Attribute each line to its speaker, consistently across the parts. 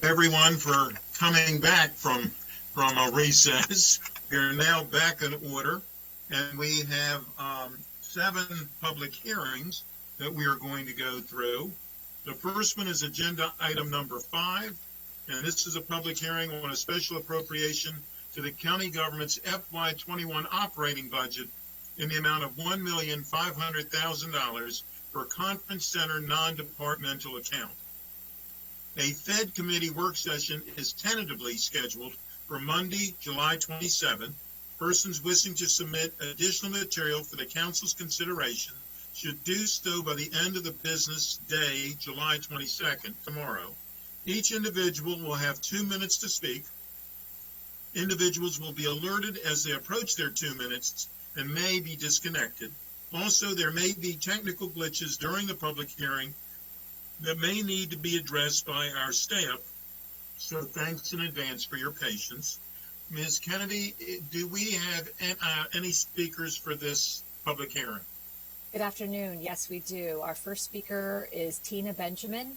Speaker 1: everyone for coming back from a recess. We're now back in order, and we have 7 public hearings that we are going to go through. The first one is agenda item number 5, and this is a public hearing on a special appropriation to the county government's FY21 operating budget in the amount of $1,500,000 for a conference center non-departmental account. A Fed committee work session is tentatively scheduled for Monday, July 27. Persons wishing to submit additional material for the council's consideration should do so by the end of the business day, July 22nd, tomorrow. Each individual will have 2 minutes to speak. Individuals will be alerted as they approach their 2 minutes and may be disconnected. Also, there may be technical glitches during the public hearing that may need to be addressed by our staff, so thanks in advance for your patience. Ms. Kennedy, do we have any speakers for this public hearing?
Speaker 2: Good afternoon. Yes, we do. Our first speaker is Tina Benjamin.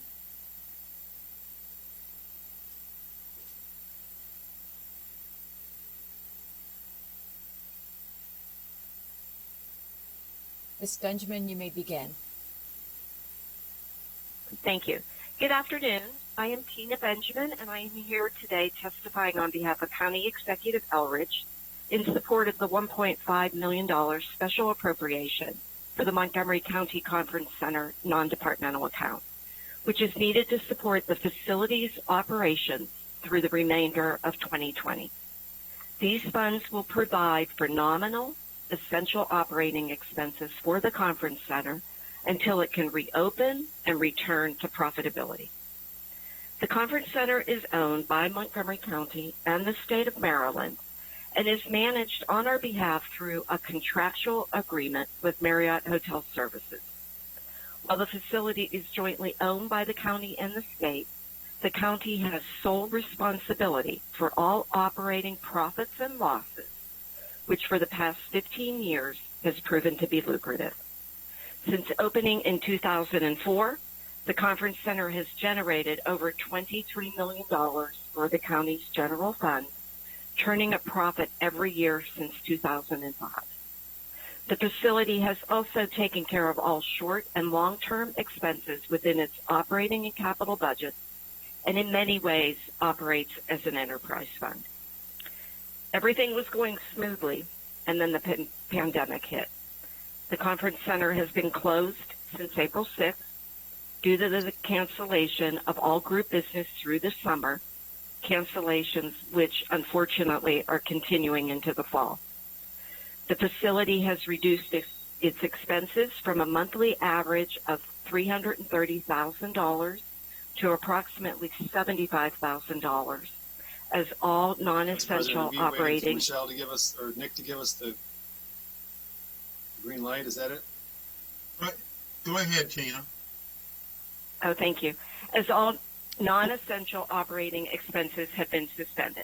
Speaker 2: Ms. Benjamin, you may begin.
Speaker 3: Thank you. Good afternoon. I am Tina Benjamin, and I am here today testifying on behalf of County Executive Elridge in support of the $1.5 million special appropriation for the Montgomery County Conference Center non-departmental account, which is needed to support the facility's operations through the remainder of 2020. These funds will provide for nominal, essential operating expenses for the conference center until it can reopen and return to profitability. The conference center is owned by Montgomery County and the state of Maryland and is managed on our behalf through a contractual agreement with Marriott Hotel Services. While the facility is jointly owned by the county and the state, the county has sole responsibility for all operating profits and losses, which for the past 15 years has proven to be lucrative. Since opening in 2004, the conference center has generated over $23 million for the county's general fund, turning a profit every year since 2005. The facility has also taken care of all short and long-term expenses within its operating and capital budget, and in many ways operates as an enterprise fund. Everything was going smoothly, and then the pandemic hit. The conference center has been closed since April 6th due to the cancellation of all group business through the summer, cancellations which unfortunately are continuing into the fall. The facility has reduced its expenses from a monthly average of $330,000 to approximately $75,000 as all non-essential operating.
Speaker 4: Michelle to give us, or Nick to give us the green light, is that it?
Speaker 1: Go ahead, Tina.
Speaker 3: Oh, thank you. As all non-essential operating expenses have been suspended.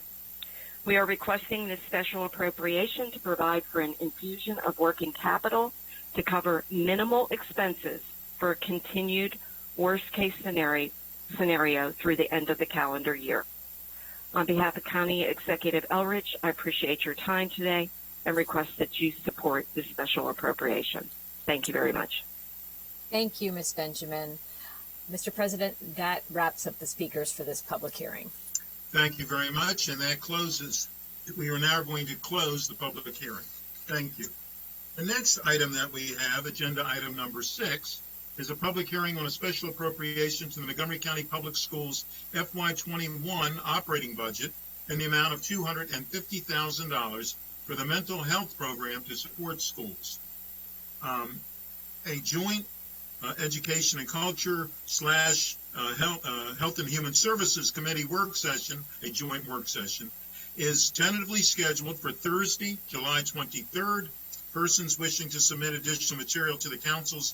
Speaker 3: We are requesting this special appropriation to provide for an infusion of working capital to cover minimal expenses for a continued worst-case scenario through the end of the calendar year. On behalf of County Executive Elridge, I appreciate your time today and request that you support this special appropriation. Thank you very much.
Speaker 2: Thank you, Ms. Benjamin. Mr. President, that wraps up the speakers for this public hearing.
Speaker 1: Thank you very much, and that closes. We are now going to close the public hearing. Thank you. The next item that we have, agenda item number 6, is a public hearing on a special appropriation to the Montgomery County Public Schools FY21 operating budget in the amount of $250,000 for the mental health program to support schools. A joint Education and Culture / Health and Human Services Committee work session, a joint work session, is tentatively scheduled for Thursday, July 23rd. Persons wishing to submit additional material to the council's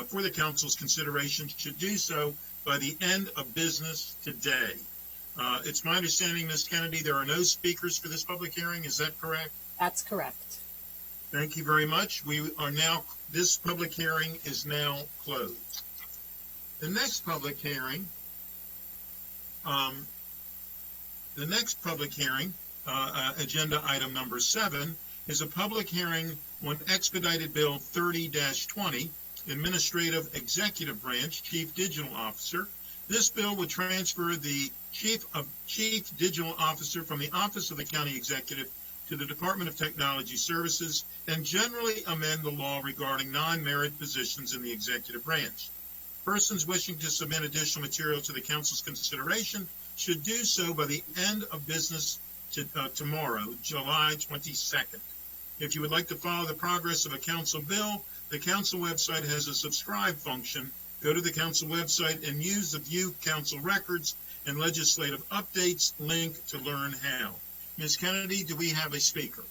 Speaker 1: for the council's consideration should do so by the end of business today. It's my understanding, Ms. Kennedy, there are no speakers for this public hearing. Is that correct?
Speaker 2: That's correct.
Speaker 1: Thank you very much. This public hearing is now closed. The next public hearing Um, the next public hearing, agenda item number 7, is a public hearing on expedited bill 30-20, Administrative Executive Branch, Chief Digital Officer. This bill would transfer the Chief Digital Officer from the Office of the County Executive to the Department of Technology Services and generally amend the law regarding non-merit positions in the executive branch. Persons wishing to submit additional material to the council's consideration should do so by the end of business tomorrow, July 22nd. If you would like to follow the progress of a council bill, the council website has a subscribe function. Go to the council website and use the View Council Records and Legislative Updates link to learn how. Ms. Kennedy, do we have a speaker?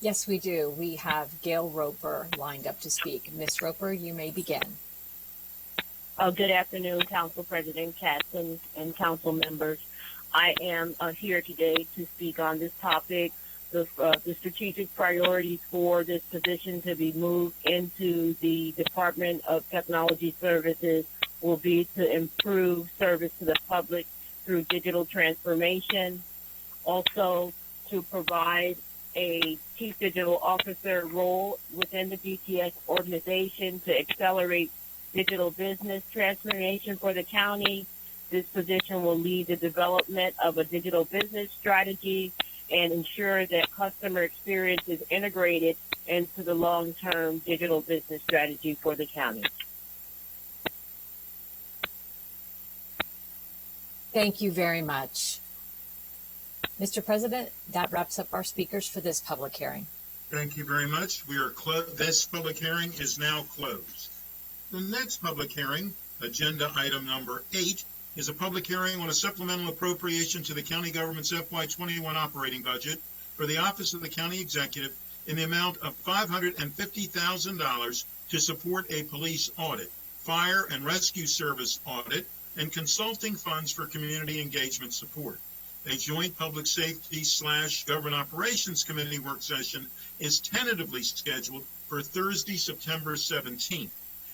Speaker 2: Yes, we do. We have Gail Roper lined up to speak. Ms. Roper, you may begin.
Speaker 5: Good afternoon, Council President Katz and council members. I am here today to speak on this topic. The strategic priorities for this position to be moved into the Department of Technology Services will be to improve service to the public through digital transformation, also to provide a Chief Digital Officer role within the DTS organization to accelerate digital business transformation for the county. This position will lead the development of a digital business strategy and ensure that customer experience is integrated into the long-term digital business strategy for the county.
Speaker 2: Thank you very much. Mr. President, that wraps up our speakers for this public hearing.
Speaker 1: Thank you very much. This public hearing is now closed. The next public hearing, agenda item number 8, is a public hearing on a supplemental appropriation to the county government's FY21 operating budget for the Office of the County Executive in the amount of $550,000 to support a police audit, fire and rescue service audit, and consulting funds for community engagement support. A joint public safety/government operations committee work session is tentatively scheduled for Thursday, September 17th.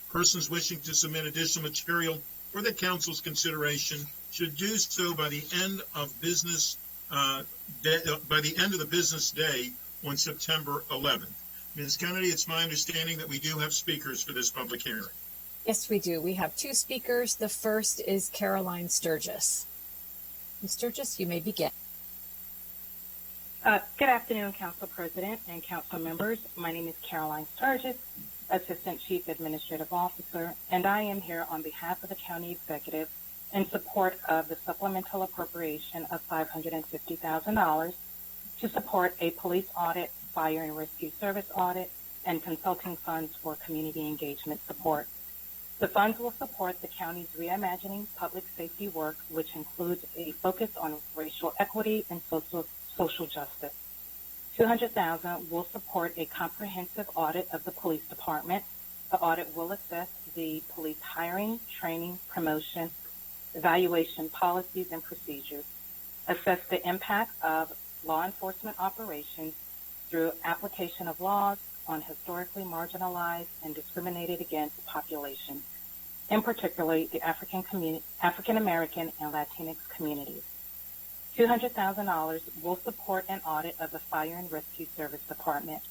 Speaker 1: Persons wishing to submit additional material for the council's consideration should do so by the end of the business day on September 11th. Ms. Kennedy, it's my understanding that we do have speakers for this public hearing.
Speaker 2: Yes, we do. We have 2 speakers. The first is Caroline Sturgis. Ms. Sturgis, you may begin.
Speaker 6: Good afternoon, Council President and Council members. My name is Caroline Sturgis, Assistant Chief Administrative Officer, and I am here on behalf of the County Executive in support of the supplemental appropriation of $550,000 to support a police audit, fire and rescue service audit, and consulting funds for community engagement support. The funds will support the county's reimagining public safety work, which includes a focus on racial equity and social justice. $200,000 will support a comprehensive audit of the police department. The audit will assess the police hiring, training, promotion, evaluation policies and procedures, assess the impact of law enforcement operations through application of laws on historically marginalized and discriminated against populations, in particular the African American and Latinx communities. $200,000 will support an audit of the Fire and Rescue Service Department.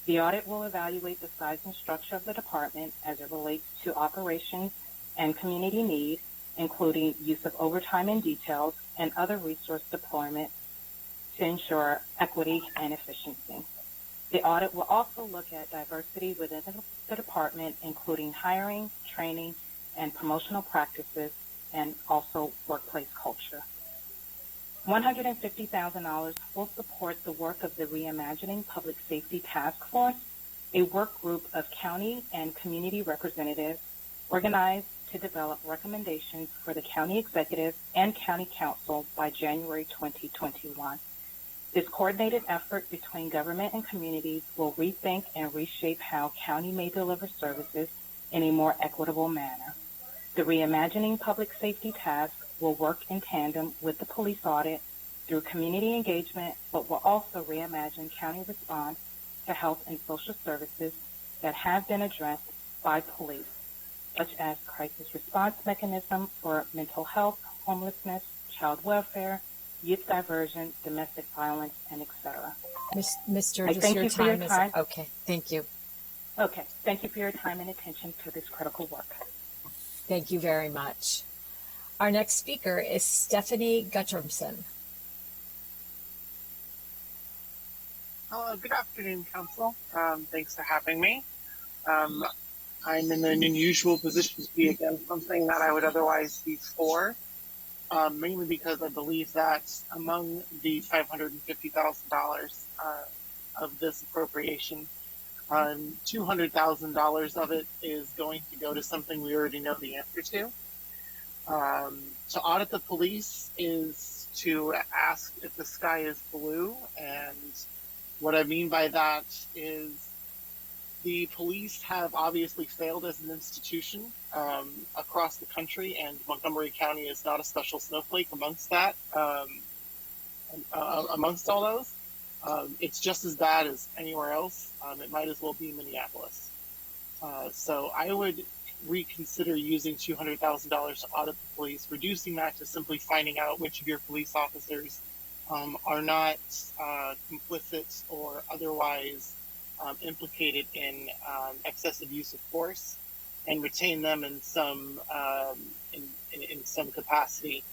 Speaker 6: The audit will evaluate the size and structure of the department as it relates to operations and community need, including use of overtime and details and other resource deployment to ensure equity and efficiency. The audit will also look at diversity within the department, including hiring, training, and promotional practices, and also workplace culture. $150,000 will support the work of the Reimagining Public Safety Task Force, a work group of county and community representatives organized to develop recommendations for the county executive and county council by January 2021. This coordinated effort between government and communities will rethink and reshape how county may deliver services in a more equitable manner. The Reimagining Public Safety Task will work in tandem with the police audit through community engagement, but will also reimagine county response to health and social services that have been addressed by police, such as crisis response mechanism for mental health, homelessness, child welfare, youth diversion, domestic violence, and etc.
Speaker 2: Ms. Sturgis,
Speaker 6: thank
Speaker 2: your
Speaker 6: you for your
Speaker 2: time is
Speaker 6: time.
Speaker 2: okay. Thank you.
Speaker 6: Okay, thank you for your time and attention to this critical work.
Speaker 2: Thank you very much. Our next speaker is Stephanie Guttormson.
Speaker 7: Hello, good afternoon, Council. Thanks for having me. I'm in an unusual position to be against something that I would otherwise be for, mainly because I believe that among the $550,000 of this appropriation, $200,000 of it is going to go to something we already know the answer to. To audit the police is to ask if the sky is blue, and what I mean by that is the police have obviously failed as an institution across the country, and Montgomery County is not a special snowflake amongst that. Amongst all those, it's just as bad as anywhere else. It might as well be Minneapolis. So I would reconsider using $200,000 to audit the police, reducing that to simply finding out which of your police officers are not complicit or otherwise implicated in excessive use of force, and retain them in some in some capacity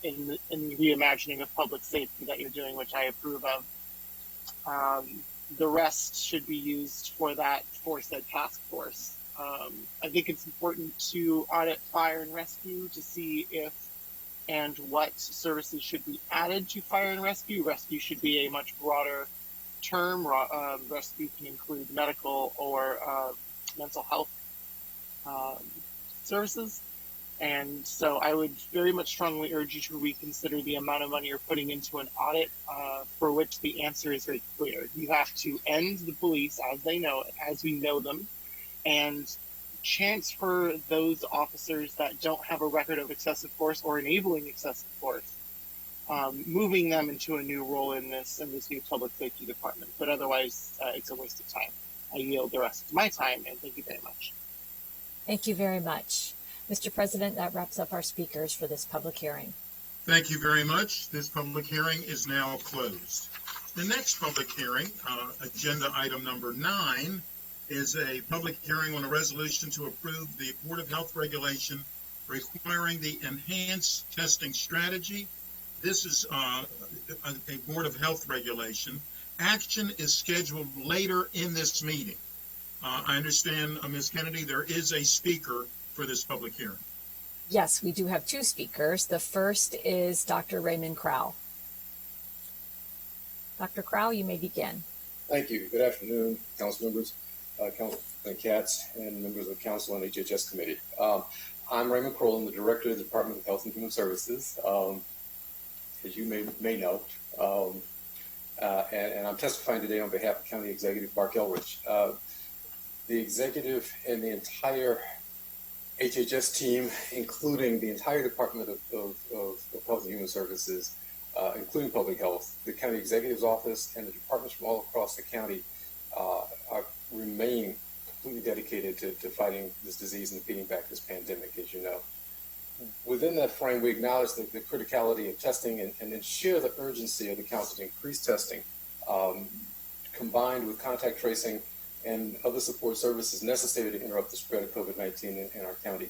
Speaker 7: in the reimagining of public safety that you're doing, which I approve of. The rest should be used for that said task force. I think it's important to audit fire and rescue to see if and what services should be added to fire and rescue. Rescue should be a much broader term. Rescue can include medical or mental health services. And so I would very much strongly urge you to reconsider the amount of money you're putting into an audit, for which the answer is very clear. You have to end the police as we know them, and transfer those officers that don't have a record of excessive force or enabling excessive force, moving them into a new role in this new public safety department. But otherwise, it's a waste of time. I yield the rest of my time, and thank you very much.
Speaker 2: Thank you very much. Mr. President, that wraps up our speakers for this public hearing.
Speaker 1: Thank you very much. This public hearing is now closed. The next public hearing, agenda item number 9, is a public hearing on a resolution to approve the Board of Health regulation requiring the enhanced testing strategy. This is a Board of Health regulation. Action is scheduled later in this meeting. I understand, Ms. Kennedy, there is a speaker for this public hearing.
Speaker 2: Yes, we do have 2 speakers. The first is Dr. Raymond Crowell. Dr. Crowell, you may begin.
Speaker 8: Thank you. Good afternoon, council members, Councilman Katz, and members of the council and HHS committee. I'm Raymond Crowell. I'm the director of the Department of Health and Human Services, as you may know. And I'm testifying today on behalf of County Executive Mark Elrich. The executive and the entire HHS team, including the entire Department of Health and Human Services, including public health, the county executive's office, and the departments from all across the county remain completely dedicated to fighting this disease and beating back this pandemic, as you know. Within that frame, we acknowledge the criticality of testing and then share the urgency of the council to increase testing, combined with contact tracing and other support services necessary to interrupt the spread of COVID-19 in our county.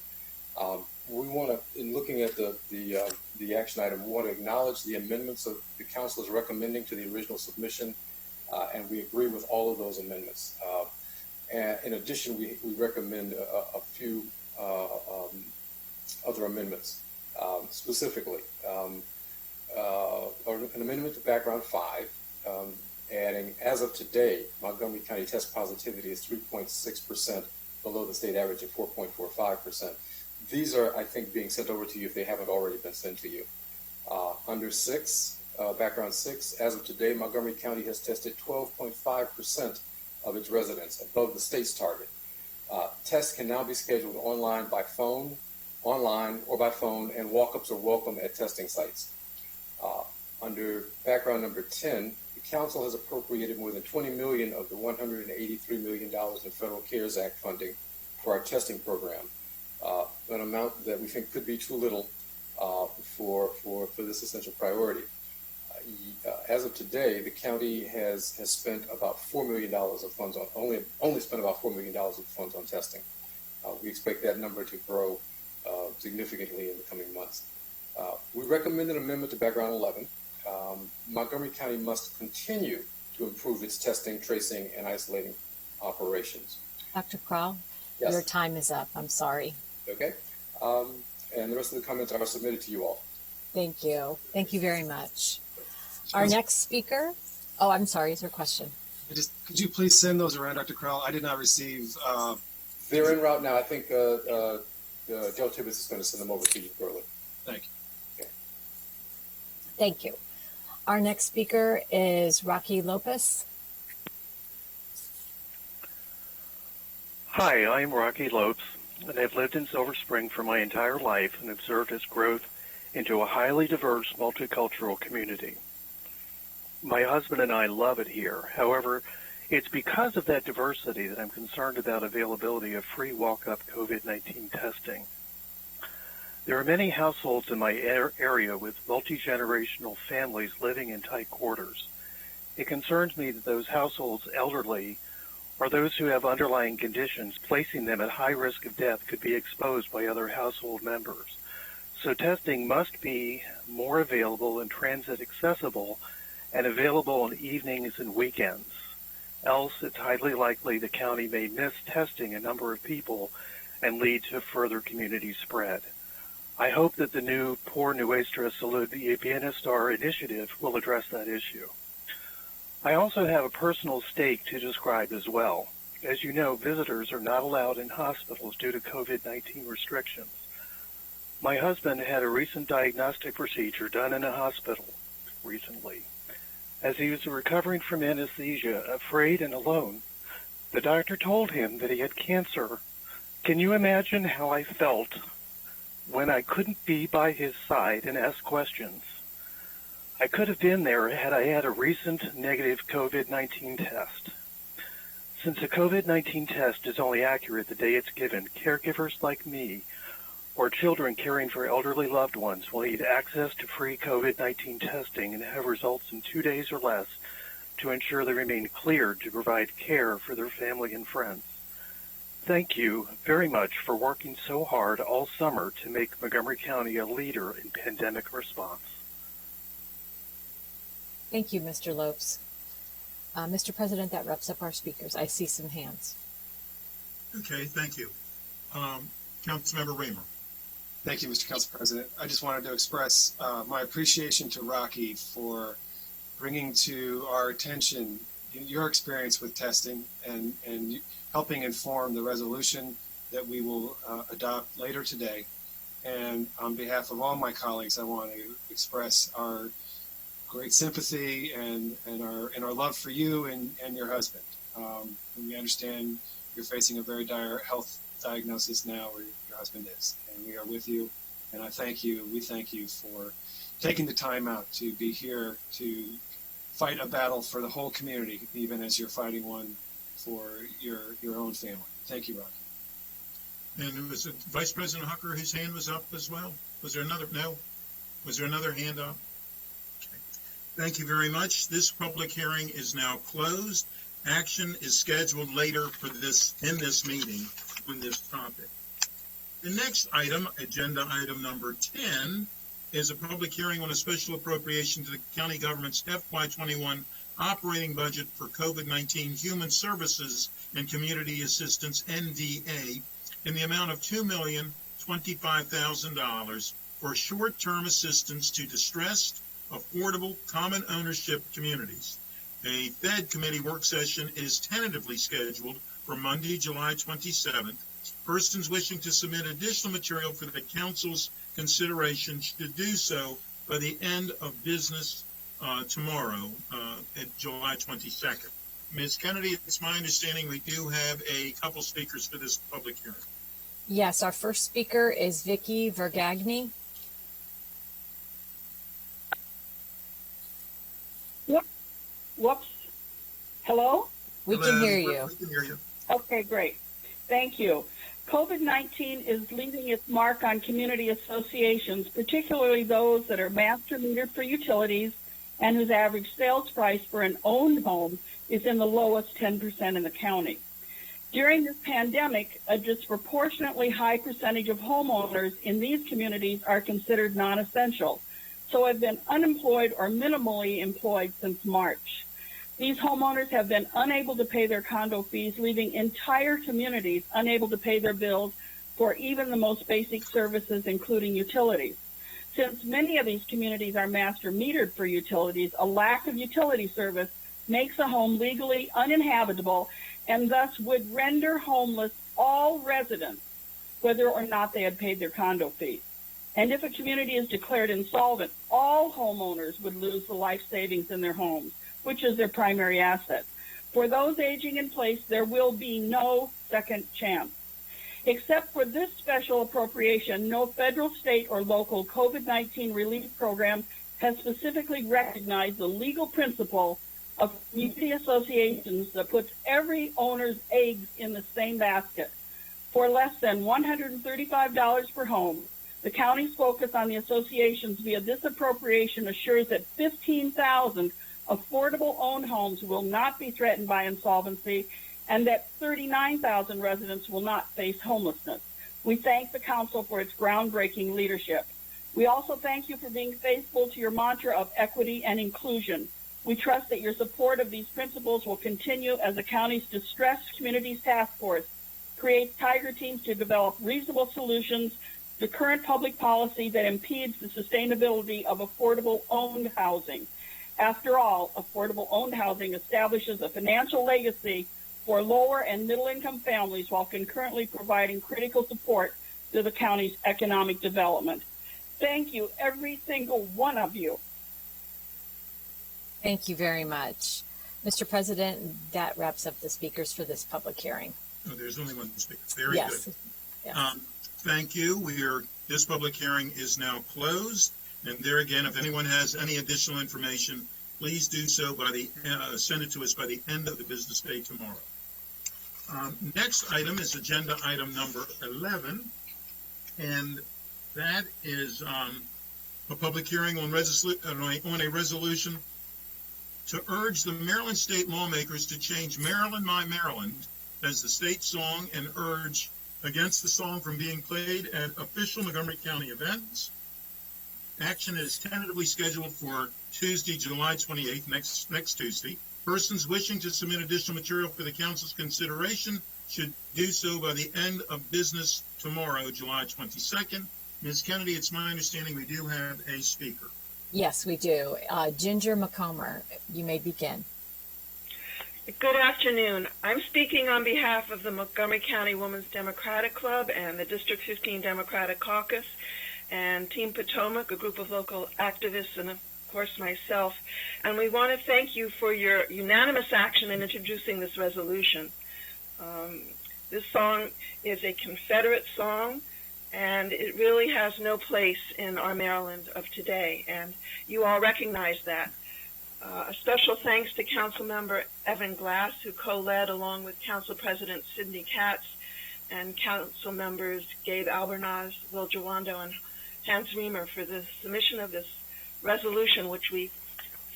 Speaker 8: We want to, in looking at the action item, we want to acknowledge the amendments that the council is recommending to the original submission, and we agree with all of those amendments. And in addition, we recommend a few other amendments, specifically an amendment to background 5, adding, as of today, Montgomery County test positivity is 3.6% below the state average of 4.45%. These are, I think, being sent over to you if they haven't already been sent to you. Under 6, background 6, as of today, Montgomery County has tested 12.5% of its residents, above the state's target. Tests can now be scheduled online, or by phone, and walk-ups are welcome at testing sites. Under background number 10, the council has appropriated more than $20 million of the $183 million in Federal CARES Act funding for our testing program, an amount that we think could be too little for this essential priority. As of today, the county has spent about $4 million of funds on only spent about $4 million of funds on testing. We expect that number to grow significantly in the coming months. We recommend an amendment to Background 11. Montgomery County must continue to improve its testing, tracing, and isolating operations.
Speaker 2: Dr. Kroll,
Speaker 8: Yes.
Speaker 2: your time is up. I'm sorry.
Speaker 8: Okay. And the rest of the comments are submitted to you all.
Speaker 2: Thank you. Thank you very much. Our next speaker. Oh, I'm sorry. Is there a question?
Speaker 9: Could you please send those around, Dr. Crowell? I did not receive.
Speaker 8: They're en route now. I think Joe Tibbetts is going to send them over to you shortly.
Speaker 9: Thank you.
Speaker 8: Okay.
Speaker 2: Thank you. Our next speaker is Rocky Lopez.
Speaker 10: Hi, I'm Rocky Lopes, and I've lived in Silver Spring for my entire life and observed its growth into a highly diverse, multicultural community. My husband and I love it here. However, it's because of that diversity that I'm concerned about availability of free walk-up COVID-19 testing. There are many households in my area with multi-generational families living in tight quarters. It concerns me that those households, elderly, or those who have underlying conditions placing them at high risk of death, could be exposed by other household members. So testing must be more available and transit accessible and available on evenings and weekends. Else, it's highly likely the county may miss testing a number of people and lead to further community spread. I hope that the new Por Nuestra Salud Bienestar initiative will address that issue. I also have a personal stake to describe as well. As you know, visitors are not allowed in hospitals due to COVID-19 restrictions. My husband had a recent diagnostic procedure done in a hospital recently. As he was recovering from anesthesia, afraid and alone, the doctor told him that he had cancer. Can you imagine how I felt when I couldn't be by his side and ask questions? I could have been there had I had a recent negative COVID-19 test. Since a COVID-19 test is only accurate the day it's given, caregivers like me or children caring for elderly loved ones will need access to free COVID-19 testing and have results in 2 days or less to ensure they remain cleared to provide care for their family and friends. Thank you very much for working so hard all summer to make Montgomery County a leader in pandemic response.
Speaker 2: Thank you, Mr. Lopes. Mr. President, that wraps up our speakers. I see some hands.
Speaker 1: Okay, thank you. Councilmember Raymer.
Speaker 9: Thank you, Mr. Council President. I just wanted to express my appreciation to Rocky for bringing to our attention your experience with testing and helping inform the resolution that we will adopt later today. And on behalf of all my colleagues, I want to express our great sympathy and our love for you and your husband. We understand you're facing a very dire health diagnosis now, where your husband is, and we are with you. And we thank you for taking the time out to be here to fight a battle for the whole community, even as you're fighting one for your own family. Thank you, Rocky.
Speaker 1: And was it Vice President Hucker, his hand was up as well? Was there another? No? Was there another hand up? Okay. Thank you very much. This public hearing is now closed. Action is scheduled later for in this meeting on this topic. The next item, agenda item number 10, is a public hearing on a special appropriation to the county government's FY21 operating budget for COVID-19 Human Services and Community Assistance, NDA, in the amount of $2,025,000 for short-term assistance to distressed, affordable, common ownership communities. A Fed committee work session is tentatively scheduled for Monday, July 27th. Persons wishing to submit additional material for the council's consideration should do so by the end of business tomorrow, at July 22nd. Ms. Kennedy, it's my understanding we do have a couple speakers for this public hearing.
Speaker 2: Yes, our first speaker is Vicky Vergagni.
Speaker 11: Yep. Whoops. Hello?
Speaker 2: We can hear you.
Speaker 1: We can hear you.
Speaker 11: Okay, great. Thank you. COVID-19 is leaving its mark on community associations, particularly those that are master metered for utilities and whose average sales price for an owned home is in the lowest 10% in the county. During this pandemic, a disproportionately high percentage of homeowners in these communities are considered non-essential, so have been unemployed or minimally employed since March. These homeowners have been unable to pay their condo fees, leaving entire communities unable to pay their bills for even the most basic services, including utilities. Since many of these communities are master metered for utilities, a lack of utility service makes a home legally uninhabitable and thus would render homeless all residents, whether or not they had paid their condo fees. And if a community is declared insolvent, all homeowners would lose the life savings in their homes, which is their primary asset. For those aging in place, there will be no second chance. Except for this special appropriation, no federal, state, or local COVID-19 relief program has specifically recognized the legal principle of community associations that puts every owner's eggs in the same basket. For less than $135 per home, the county's focus on the associations via this appropriation assures that 15,000 affordable owned homes will not be threatened by insolvency and that 39,000 residents will not face homelessness. We thank the council for its groundbreaking leadership. We also thank you for being faithful to your mantra of equity and inclusion. We trust that your support of these principles will continue as the county's Distressed Communities Task Force creates tiger teams to develop reasonable solutions to current public policy that impedes the sustainability of affordable owned housing. After all, affordable owned housing establishes a financial legacy for lower and middle income families while concurrently providing critical support to the county's economic development. Thank you, every single one of you.
Speaker 2: Thank you very much. Mr. President, that wraps up the speakers for this public hearing.
Speaker 1: Oh, there's only one speaker. Very
Speaker 2: Yes.
Speaker 1: good.
Speaker 2: Yes.
Speaker 1: Thank you. This public hearing is now closed. And there again, if anyone has any additional information, please do so send it to us by the end of the business day tomorrow. Next item is agenda item number 11, and that is a public hearing on a resolution to urge the Maryland state lawmakers to change Maryland, My Maryland as the state song and urge against the song from being played at official Montgomery County events. Action is tentatively scheduled for Tuesday, July 28th, next Tuesday. Persons wishing to submit additional material for the council's consideration should do so by the end of business tomorrow, July 22nd. Ms. Kennedy, it's my understanding we do have a speaker.
Speaker 2: Yes, we do. Ginger McComber, you may begin.
Speaker 12: Good afternoon. I'm speaking on behalf of the Montgomery County Women's Democratic Club and the District 15 Democratic Caucus and Team Potomac, a group of local activists, and of course myself. And we want to thank you for your unanimous action in introducing this resolution. This song is a Confederate song, and it really has no place in our Maryland of today, and you all recognize that. A special thanks to Councilmember Evan Glass, who co-led along with Council President Sidney Katz and Council members Gabe Albernaz, Will Jawando, and Hans Reamer for the submission of this resolution, which we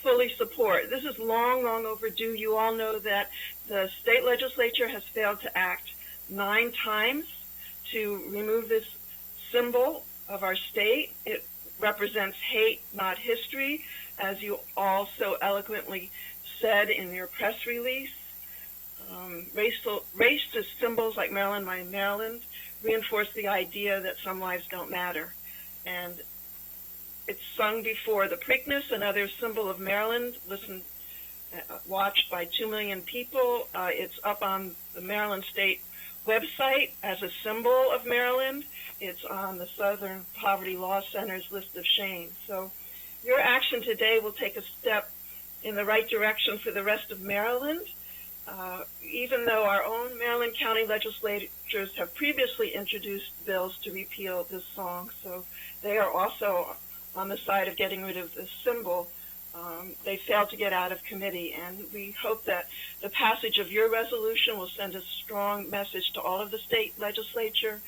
Speaker 12: fully support. This is long, long overdue. You all know that the state legislature has failed to act 9 times to remove this symbol of our state. It represents hate, not history, as you all so eloquently said in your press release. Racist symbols like Maryland, My Maryland reinforce the idea that some lives don't matter. And it's sung before the Preakness, another symbol of Maryland, watched by 2 million people. It's up on the Maryland State website as a symbol of Maryland. It's on the Southern Poverty Law Center's list of shame. So your action today will take a step in the right direction for the rest of Maryland, even though our own Maryland County legislatures have previously introduced bills to repeal this song. So they are also on the side of getting rid of this symbol. they failed to get out of committee. And we hope that the passage of your resolution will send a strong message to all of the state legislature,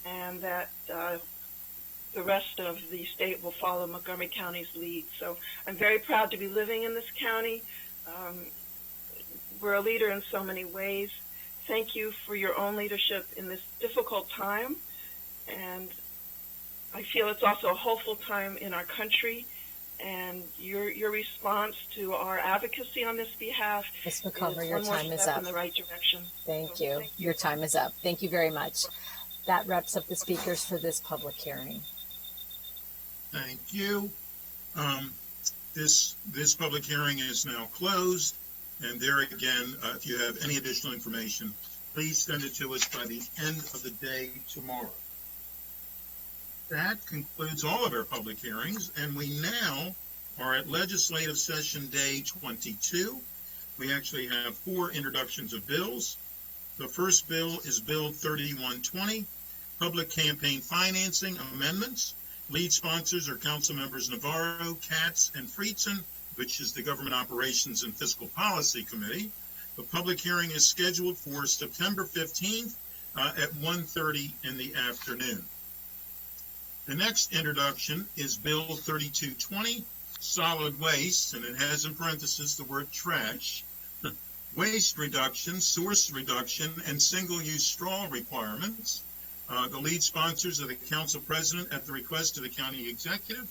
Speaker 12: and that the rest of the state will follow Montgomery County's lead. So I'm very proud to be living in this county. We're a leader in so many ways. Thank you for your own leadership in this difficult time. And I feel it's also a hopeful time in our country. And your response to our advocacy on this behalf
Speaker 2: Ms. McComber,
Speaker 12: is
Speaker 2: your
Speaker 12: one more
Speaker 2: time is
Speaker 12: step
Speaker 2: up.
Speaker 12: in the right direction.
Speaker 2: Thank
Speaker 12: So,
Speaker 2: you.
Speaker 12: thank you.
Speaker 2: Your time is up. Thank you very much. That wraps up the speakers for this public hearing.
Speaker 1: Thank you. This public hearing is now closed. And there again, if you have any additional information, please send it to us by the end of the day tomorrow. That concludes all of our public hearings, and we now are at Legislative Session Day 22. We actually have 4 introductions of bills. The first bill is Bill 3120, Public Campaign Financing Amendments. Lead sponsors are Council Members Navarro, Katz, and Friedson, which is the Government Operations and Fiscal Policy Committee. The public hearing is scheduled for September 15th at 1:30 in the afternoon. The next introduction is Bill 3220, Solid Waste, and it has in parentheses the word trash, waste reduction, source reduction, and single-use straw requirements. The lead sponsors are the Council President at the request of the County Executive.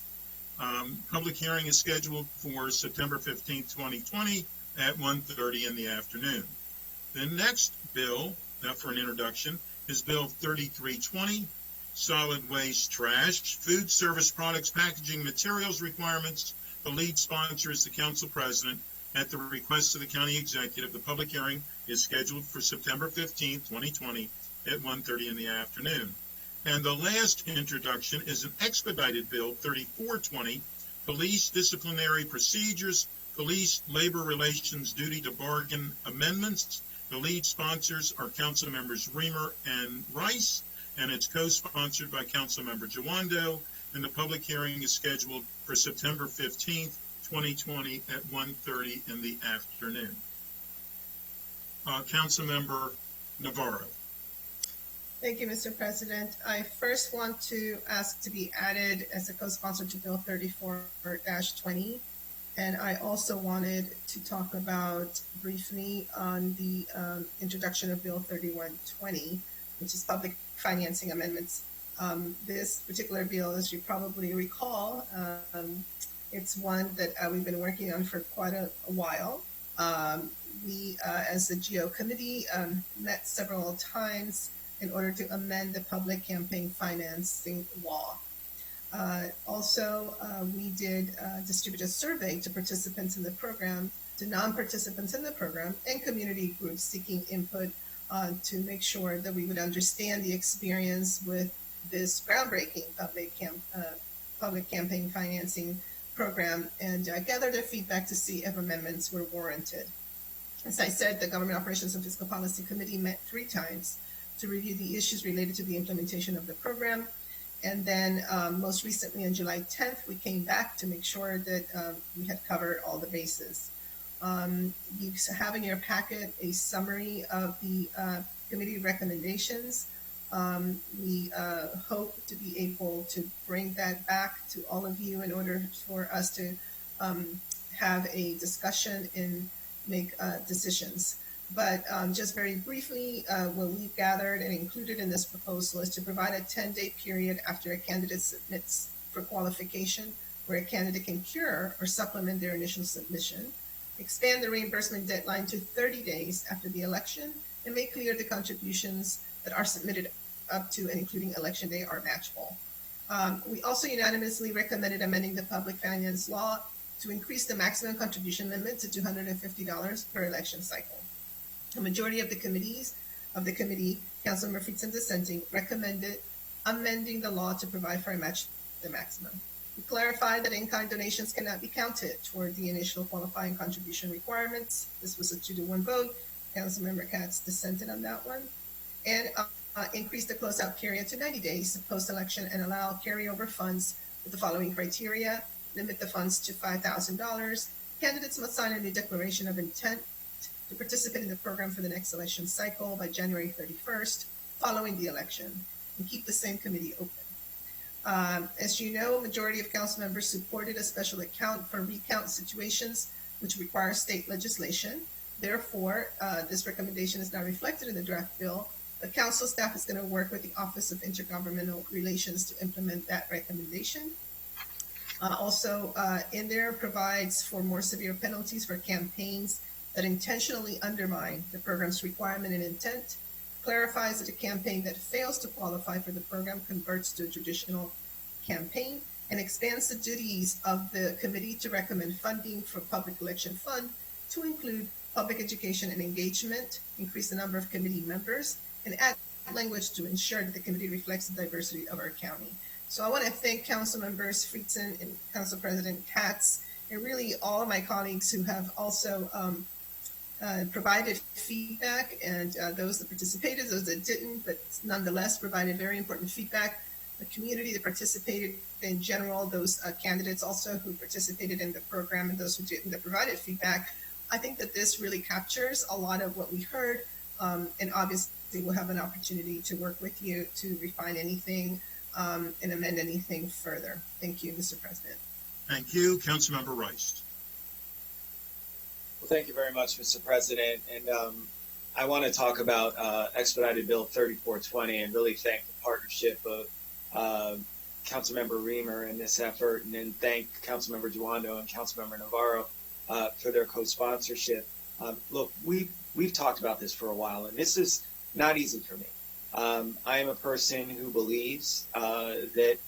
Speaker 1: Public hearing is scheduled for September 15th, 2020 at 1:30 in the afternoon. The next bill for an introduction is Bill 3320, Solid Waste Trash, Food Service Products Packaging Materials Requirements. The lead sponsor is the Council President at the request of the County Executive. The public hearing is scheduled for September 15th, 2020 at 1:30 in the afternoon. And the last introduction is an expedited bill, 3420, Police Disciplinary Procedures, Police Labor Relations Duty to Bargain Amendments. The lead sponsors are Council Members Reamer and Rice, and it's co-sponsored by Council Member Jawando, and the public hearing is scheduled for September 15th, 2020 at 1:30 in the afternoon. Council Member Navarro.
Speaker 13: Thank you, Mr. President. I first want to ask to be added as a co-sponsor to Bill 34-20. And I also wanted to talk about briefly on the introduction of Bill 3120, which is public financing amendments. This particular bill, as you probably recall, it's one that we've been working on for quite a while. We, as the GO committee, met several times in order to amend the public campaign financing law. Also, we did distribute a survey to participants in the program, to non-participants in the program, and community groups seeking input to make sure that we would understand the experience with this groundbreaking public campaign financing program and gather their feedback to see if amendments were warranted. As I said, the Government Operations and Fiscal Policy Committee met 3 times to review the issues related to the implementation of the program. And then most recently on July 10th, we came back to make sure that we had covered all the bases. You have in your packet a summary of the committee recommendations. We hope to be able to bring that back to all of you in order for us to have a discussion and make decisions. But just very briefly, what we've gathered and included in this proposal is to provide a 10-day period after a candidate submits for qualification where a candidate can cure or supplement their initial submission, expand the reimbursement deadline to 30 days after the election, and make clear the contributions that are submitted up to and including election day are matchable. We also unanimously recommended amending the public finance law to increase the maximum contribution limit to $250 per election cycle. A majority of the committee, Councilmember Friedson dissenting, recommended amending the law to provide for a match the maximum. We clarified that in-kind donations cannot be counted toward the initial qualifying contribution requirements. This was a 2-to-1 vote. Councilmember Katz dissented on that one. And increase the closeout period to 90 days post-election and allow carryover funds with the following criteria: limit the funds to $5,000. Candidates must sign a new declaration of intent to participate in the program for the next election cycle by January 31st, following the election, and keep the same committee open. As you know, a majority of council members supported a special account for recount situations which require state legislation. Therefore, this recommendation is now reflected in the draft bill. The council staff is going to work with the Office of Intergovernmental Relations to implement that recommendation. Also, in there provides for more severe penalties for campaigns that intentionally undermine the program's requirement and intent, clarifies that a campaign that fails to qualify for the program converts to a traditional campaign, and expands the duties of the committee to recommend funding for public election fund to include public education and engagement, increase the number of committee members, and add language to ensure that the committee reflects the diversity of our county. So I want to thank Council Members Friedson and Council President Katz, and really all of my colleagues who have also provided feedback, and those that participated, those that didn't, but nonetheless provided very important feedback. The community that participated in general, those candidates also who participated in the program, and those who didn't that provided feedback. I think that this really captures a lot of what we heard, and obviously we'll have an opportunity to work with you to refine anything and amend anything further. Thank you, Mr. President.
Speaker 1: Thank you. Councilmember Rice.
Speaker 14: Well, thank you very much, Mr. President. And I want to talk about Expedited Bill 3420 and really thank the partnership of Councilmember Reamer in this effort, and then thank Councilmember Duando and Councilmember Navarro for their co-sponsorship. Look, we've talked about this for a while, and this is not easy for me. I am a person who believes that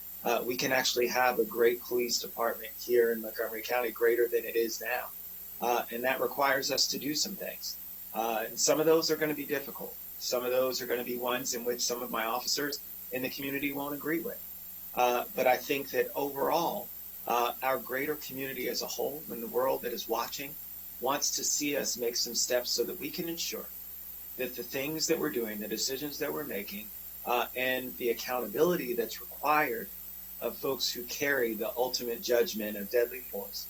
Speaker 14: we can actually have a great police department here in Montgomery County, greater than it is now. And that requires us to do some things. And some of those are going to be difficult. Some of those are going to be ones in which some of my officers in the community won't agree with. But I think that overall, our greater community as a whole, and the world that is watching, wants to see us make some steps so that we can ensure that the things that we're doing, the decisions that we're making, and the accountability that's required of folks who carry the ultimate judgment of deadly force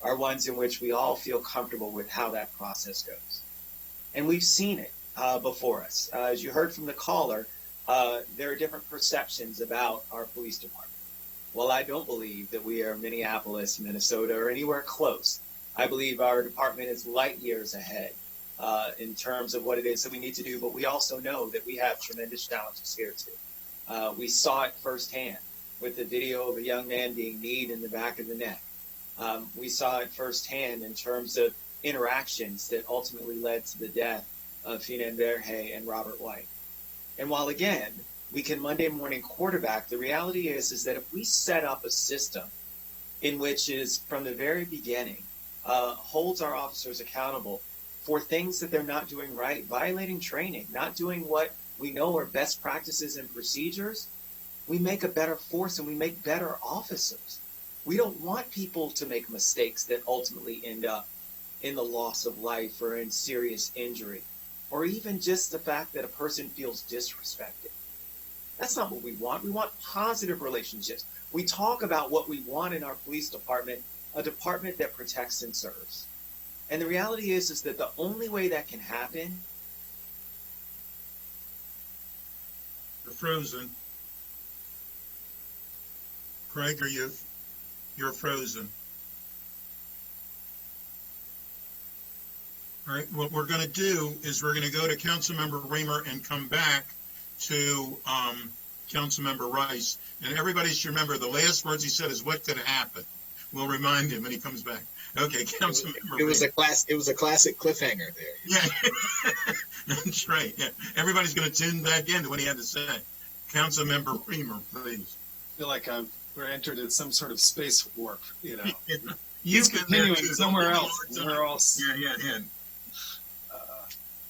Speaker 14: are ones in which we all feel comfortable with how that process goes. And we've seen it before us. As you heard from the caller, there are different perceptions about our police department. Well, I don't believe that we are Minneapolis, Minnesota, or anywhere close. I believe our department is light years ahead in terms of what it is that we need to do, but we also know that we have tremendous challenges here too. We saw it firsthand with the video of a young man being kneed in the back of the neck. We saw it firsthand in terms of interactions that ultimately led to the death of Finan Verhey and Robert White. And while, again, we can Monday morning quarterback, the reality is that if we set up a system in which is, from the very beginning, holds our officers accountable for things that they're not doing right, violating training, not doing what we know are best practices and procedures, we make a better force and we make better officers. We don't want people to make mistakes that ultimately end up in the loss of life or in serious injury, or even just the fact that a person feels disrespected. That's not what we want. We want positive relationships. We talk about what we want in our police department, a department that protects and serves. And the reality is that the only way that can happen.
Speaker 1: You're frozen. Craig, you're frozen. All right, what we're going to do is we're going to go to Councilmember Reamer and come back to Councilmember Rice. And everybody should remember the last words he said is what could happen. We'll remind him when he comes back. Okay, Councilmember.
Speaker 15: It was a classic cliffhanger there.
Speaker 1: Yeah, that's right. Yeah, everybody's going to tune back into what he had to say. Councilmember Reamer, please.
Speaker 9: I feel like we're entered in some sort of space warp. You know,
Speaker 1: you've
Speaker 9: been continuing somewhere else. We're all
Speaker 1: yeah.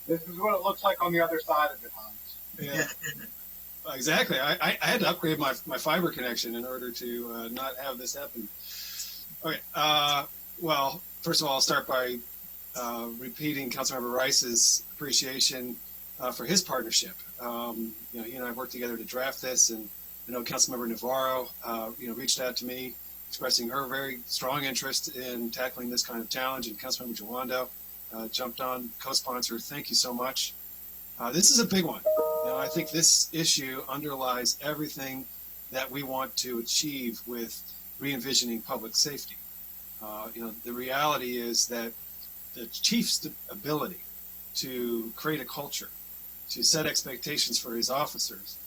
Speaker 16: This is what it looks like on the other side of it, Hans.
Speaker 9: Yeah. Exactly. I had to upgrade my fiber connection in order to not have this happen. Okay. Well, first of all, I'll start by repeating Councilmember Rice's appreciation for his partnership. He and I worked together to draft this, and Councilmember Navarro, reached out to me expressing her very strong interest in tackling this kind of challenge, and Councilmember Jawando jumped on, co-sponsor. Thank you so much. This is a big one. I think this issue underlies everything that we want to achieve with re-envisioning public safety. The reality is that the chief's ability to create a culture, to set expectations for his officers,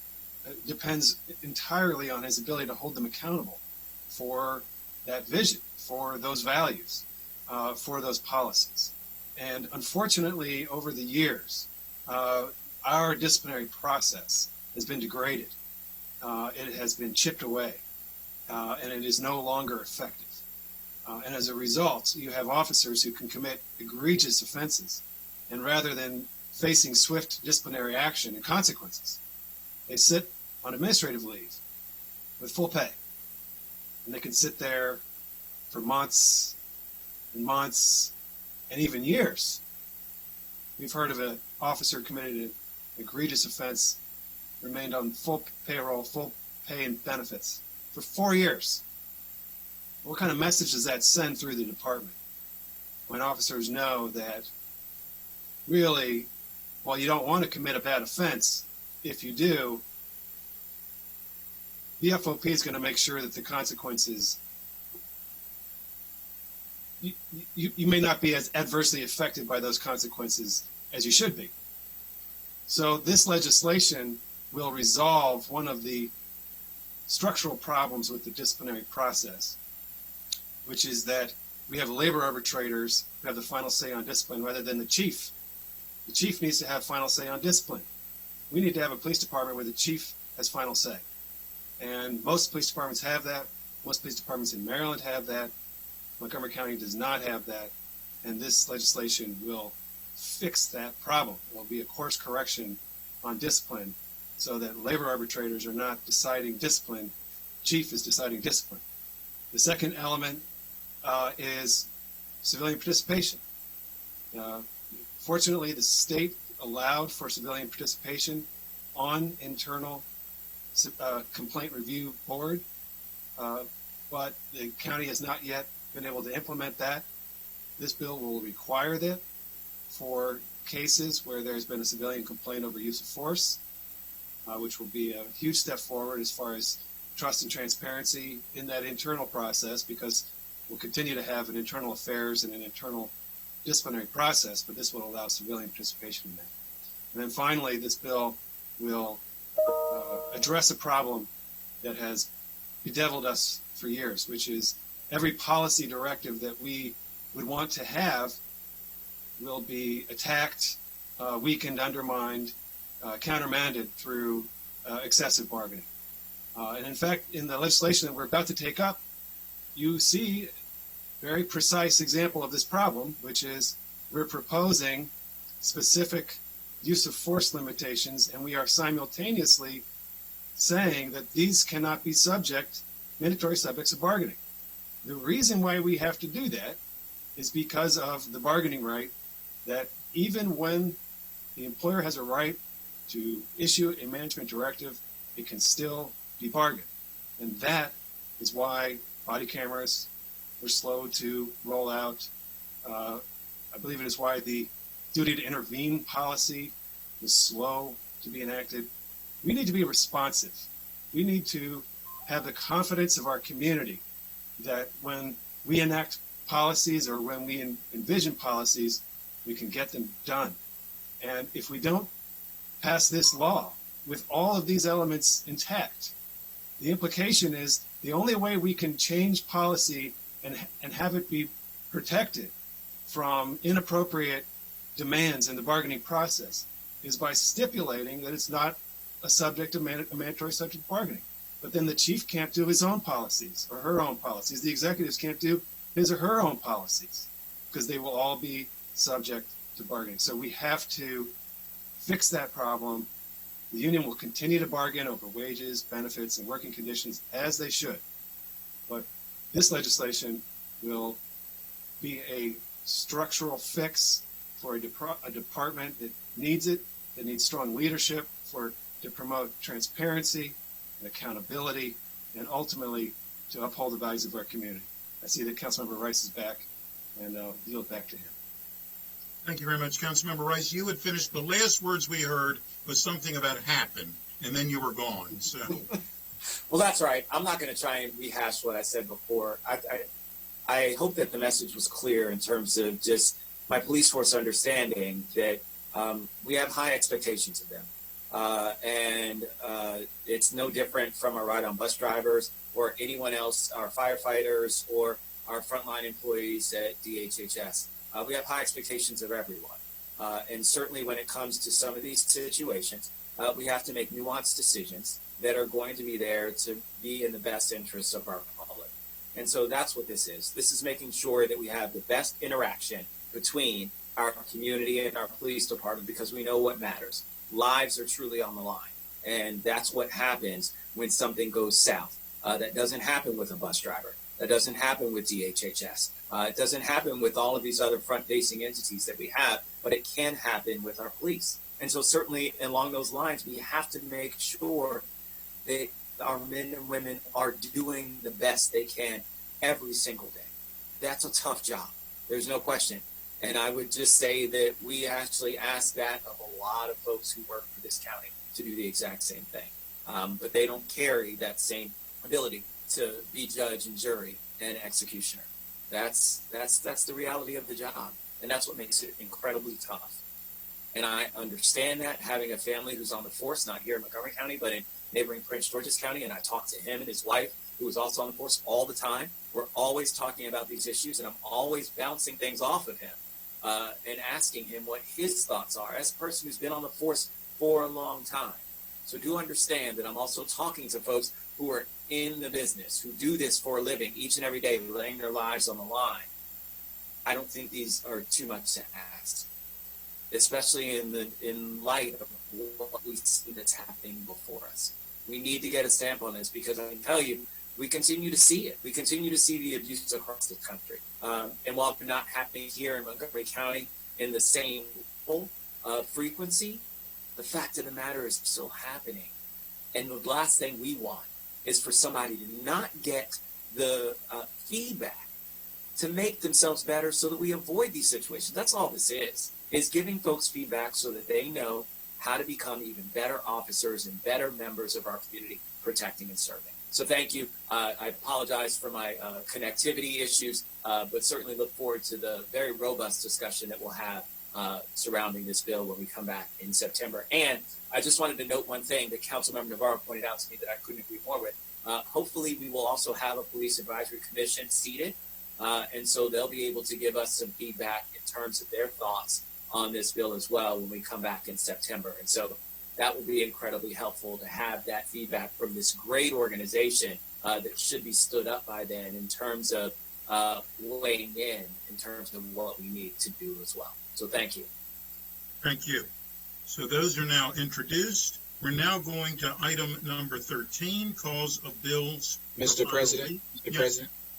Speaker 9: depends entirely on his ability to hold them accountable for that vision, for those values, for those policies. And unfortunately, over the years, our disciplinary process has been degraded. It has been chipped away, and it is no longer effective. And as a result, you have officers who can commit egregious offenses, and rather than facing swift disciplinary action and consequences, they sit on administrative leave with full pay. And they can sit there for months and months and even years. We've heard of an officer committed an egregious offense, remained on full payroll, full pay and benefits for 4 years. What kind of message does that send through the department when officers know that really, while you don't want to commit a bad offense, if you do, the FOP is going to make sure that the consequences, you may not be as adversely affected by those consequences as you should be. So this legislation will resolve one of the structural problems with the disciplinary process, which is that we have labor arbitrators who have the final say on discipline rather than the chief. The chief needs to have final say on discipline. We need to have a police department where the chief has final say. And most police departments have that. Most police departments in Maryland have that. Montgomery County does not have that. And this legislation will fix that problem. It will be a course correction on discipline so that labor arbitrators are not deciding discipline. Chief is deciding discipline. The second element is civilian participation. Fortunately, the state allowed for civilian participation on internal complaint review board, but the county has not yet been able to implement that. This bill will require that for cases where there's been a civilian complaint over use of force, which will be a huge step forward as far as trust and transparency in that internal process, because we'll continue to have an internal affairs and an internal disciplinary process, but this will allow civilian participation in that. And then finally, this bill will address a problem that has bedeviled us for years, which is every policy directive that we would want to have will be attacked, weakened, undermined, countermanded through excessive bargaining. And in fact, in the legislation that we're about to take up, you see a very precise example of this problem, which is we're proposing specific use of force limitations, and we are simultaneously saying that these cannot be mandatory subjects of bargaining. The reason why we have to do that is because of the bargaining right, that even when the employer has a right to issue a management directive, it can still be bargained. And that is why body cameras were slow to roll out. I believe it is why the duty to intervene policy was slow to be enacted. We need to be responsive. We need to have the confidence of our community that when we enact policies or when we envision policies, we can get them done. And if we don't pass this law with all of these elements intact, the implication is the only way we can change policy and have it be protected from inappropriate demands in the bargaining process is by stipulating that it's not a subject of a mandatory subject of bargaining. But then the chief can't do his own policies or her own policies. The executives can't do his or her own policies because they will all be subject to bargaining. So we have to fix that problem. The union will continue to bargain over wages, benefits, and working conditions as they should. But this legislation will be a structural fix for a department that needs it, that needs strong leadership to promote transparency and accountability, and ultimately to uphold the values of our community. I see that Councilmember Rice is back, and I'll yield back to him.
Speaker 1: Thank you very much, Councilmember Rice. You had finished, the last words we heard was something about happen, and then you were gone, so.
Speaker 17: Well, that's right. I'm not going to try and rehash what I said before. I hope that the message was clear in terms of just my police force understanding that we have high expectations of them. And it's no different from our ride-on bus drivers or anyone else, our firefighters or our frontline employees at DHHS. We have high expectations of everyone. And certainly when it comes to some of these situations, we have to make nuanced decisions that are going to be there to be in the best interests of our public. And so that's what this is. This is making sure that we have the best interaction between our community and our police department, because we know what matters. Lives are truly on the line. And that's what happens when something goes south. That doesn't happen with a bus driver. That doesn't happen with DHHS. It doesn't happen with all of these other front-facing entities that we have, but it can happen with our police. And so certainly along those lines, we have to make sure that our men and women are doing the best they can every single day. That's a tough job. There's no question. And I would just say that we actually ask that of a lot of folks who work for this county to do the exact same thing. But they don't carry that same ability to be judge and jury and executioner. That's the reality of the job. And that's what makes it incredibly tough. And I understand that, having a family who's on the force, not here in Montgomery County, but in neighboring Prince George's County, and I talk to him and his wife, who is also on the force, all the time. We're always talking about these issues, and I'm always bouncing things off of him and asking him what his thoughts are as a person who's been on the force for a long time. So do understand that I'm also talking to folks who are in the business, who do this for a living each and every day, laying their lives on the line. I don't think these are too much to ask, especially in light of what we see that's happening before us. We need to get a stamp on this, because I can tell you, we continue to see it. We continue to see the abuses across the country. And while they're not happening here in Montgomery County in the same frequency, the fact of the matter is still happening. And the last thing we want is for somebody to not get the feedback to make themselves better so that we avoid these situations. That's all this is giving folks feedback so that they know how to become even better officers and better members of our community, protecting and serving. So thank you. I apologize for my connectivity issues, but certainly look forward to the very robust discussion that we'll have surrounding this bill when we come back in September. And I just wanted to note one thing that Councilmember Navarro pointed out to me that I couldn't agree more with. Hopefully we will also have a police advisory commission seated, and so they'll be able to give us some feedback in terms of their thoughts on this bill as well when we come back in September. And so that will be incredibly helpful to have that feedback from this great organization that should be stood up by then in terms of weighing in terms of what we need to do as well. So thank you.
Speaker 1: Thank you. So those are now introduced. We're now going to item number 13, calls of bills.
Speaker 15: Mr. President,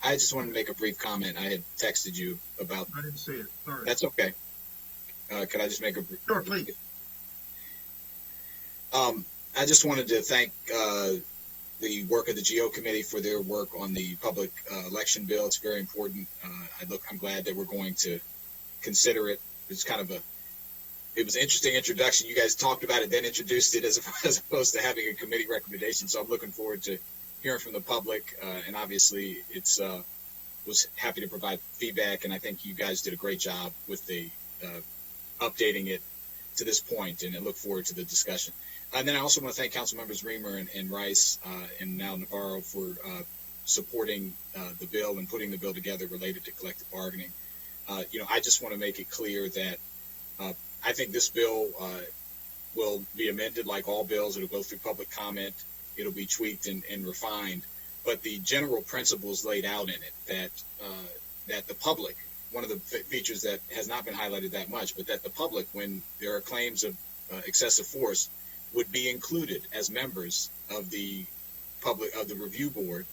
Speaker 15: I just wanted to make a brief comment. I had texted you about.
Speaker 1: I didn't see it. Sorry.
Speaker 15: That's okay. Could I just make a brief?
Speaker 1: Sure, please.
Speaker 15: I just wanted to thank the work of the GO committee for their work on the public election bill. It's very important. I'm glad that we're going to consider it. It's kind of it was an interesting introduction. You guys talked about it, then introduced it as opposed to having a committee recommendation. So I'm looking forward to hearing from the public. And obviously was happy to provide feedback. And I think you guys did a great job with the updating it to this point, and I look forward to the discussion. And then I also want to thank Council Members Reamer and Rice and now Navarro for supporting the bill and putting the bill together related to collective bargaining. I just want to make it clear that I think this bill will be amended like all bills. It'll go through public comment. It'll be tweaked and refined. But the general principles laid out in it that the public, one of the features that has not been highlighted that much, but that the public, when there are claims of excessive force, would be included as members of the review board,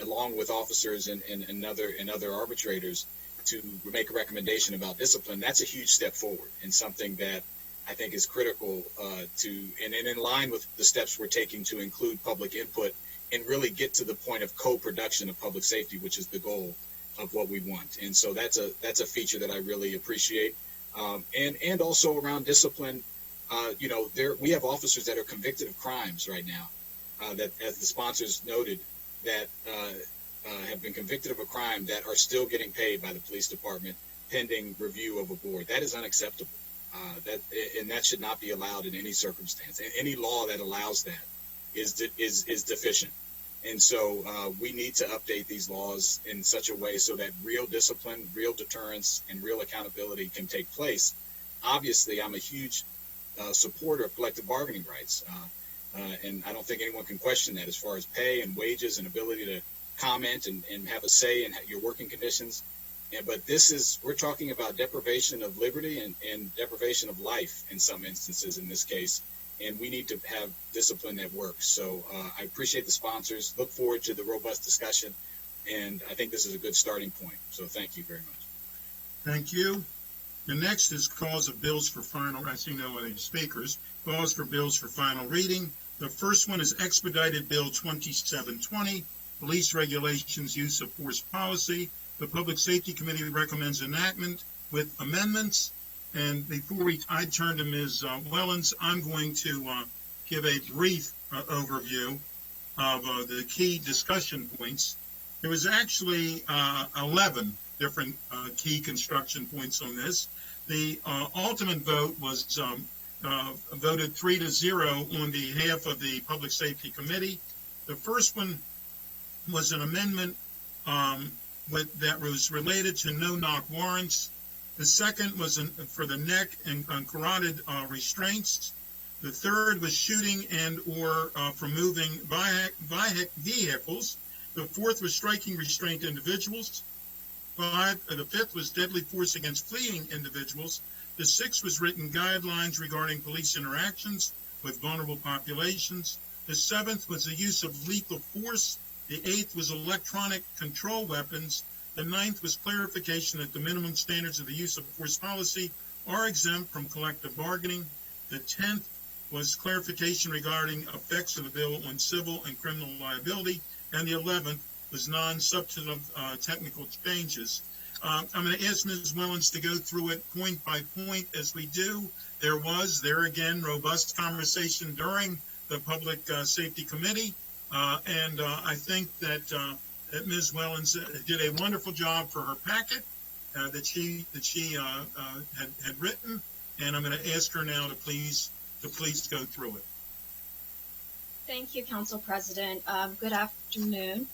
Speaker 15: along with officers and other arbitrators, to make a recommendation about discipline. That's a huge step forward and something that I think is critical and in line with the steps we're taking to include public input and really get to the point of co-production of public safety, which is the goal of what we want. And so that's a feature that I really appreciate. And also around discipline, we have officers that are convicted of crimes right now, that, as the sponsors noted, that have been convicted of a crime that are still getting paid by the police department pending review of a board. That is unacceptable. That should not be allowed in any circumstance. And any law that allows that is deficient. And so we need to update these laws in such a way so that real discipline, real deterrence, and real accountability can take place. Obviously, I'm a huge supporter of collective bargaining rights. And I don't think anyone can question that as far as pay and wages and ability to comment and have a say in your working conditions. But we're talking about deprivation of liberty and deprivation of life in some instances in this case. And we need to have discipline that works. So I appreciate the sponsors, look forward to the robust discussion, and I think this is a good starting point. So thank you very much.
Speaker 1: Thank you. The next is calls of bills for final, I see no other speakers, calls for bills for final reading. The first one is expedited bill 2720, police regulations, use of force policy. The Public Safety Committee recommends enactment with amendments. And before I turn to Ms. Wellens, I'm going to give a brief overview of the key discussion points. There was actually 11 different key construction points on this. The ultimate vote was voted 3-0 on behalf of the Public Safety Committee. The first one was an amendment that was related to no-knock warrants. The second was for the neck and carotid restraints. The third was shooting and or for moving vehicles. The fourth was striking restrained individuals. The fifth was deadly force against fleeing individuals. The sixth was written guidelines regarding police interactions with vulnerable populations. The seventh was the use of lethal force. The eighth was electronic control weapons. The ninth was clarification that the minimum standards of the use of force policy are exempt from collective bargaining. The 10th was clarification regarding effects of the bill on civil and criminal liability. And the 11th was non-substantive technical changes. I'm going to ask Ms. Wellens to go through it point by point as we do. There again, robust conversation during the Public Safety Committee. And I think that Ms. Wellens did a wonderful job for her packet that she had written, and I'm going to ask her now to please go through it.
Speaker 18: Thank you, Council President. Good afternoon.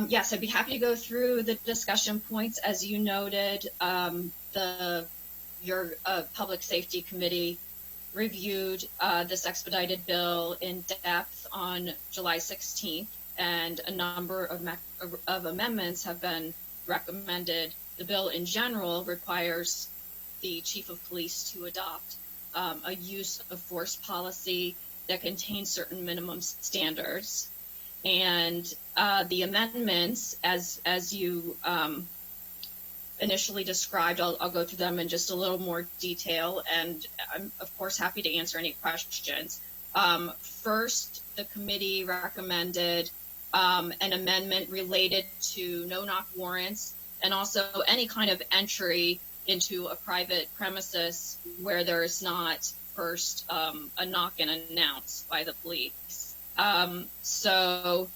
Speaker 18: Yes, I'd be happy to go through the discussion points. As you noted, your Public Safety Committee reviewed this expedited bill in depth on July 16th. And a number of amendments have been recommended. The bill in general requires the Chief of Police to adopt a use of force policy that contains certain minimum standards. And the amendments, as you initially described, I'll go through them in just a little more detail, and I'm, of course, happy to answer any questions. First, the committee recommended an amendment related to no-knock warrants and also any kind of entry into a private premises where there is not first a knock and announce by the police. So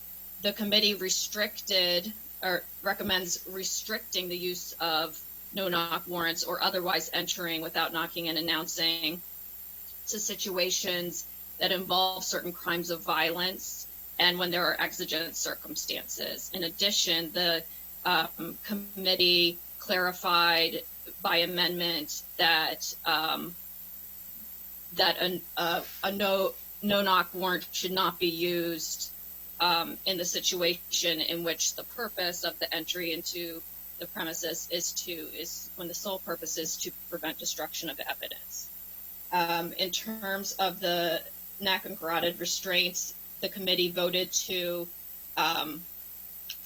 Speaker 18: the committee recommends restricting the use of no-knock warrants or otherwise entering without knocking and announcing to situations that involve certain crimes of violence and when there are exigent circumstances. In addition, the committee clarified by amendment that a no-knock warrant should not be used in the situation in which the purpose of the entry into the premises is when the sole purpose is to prevent destruction of evidence. In terms of the neck and carotid restraints, the committee voted to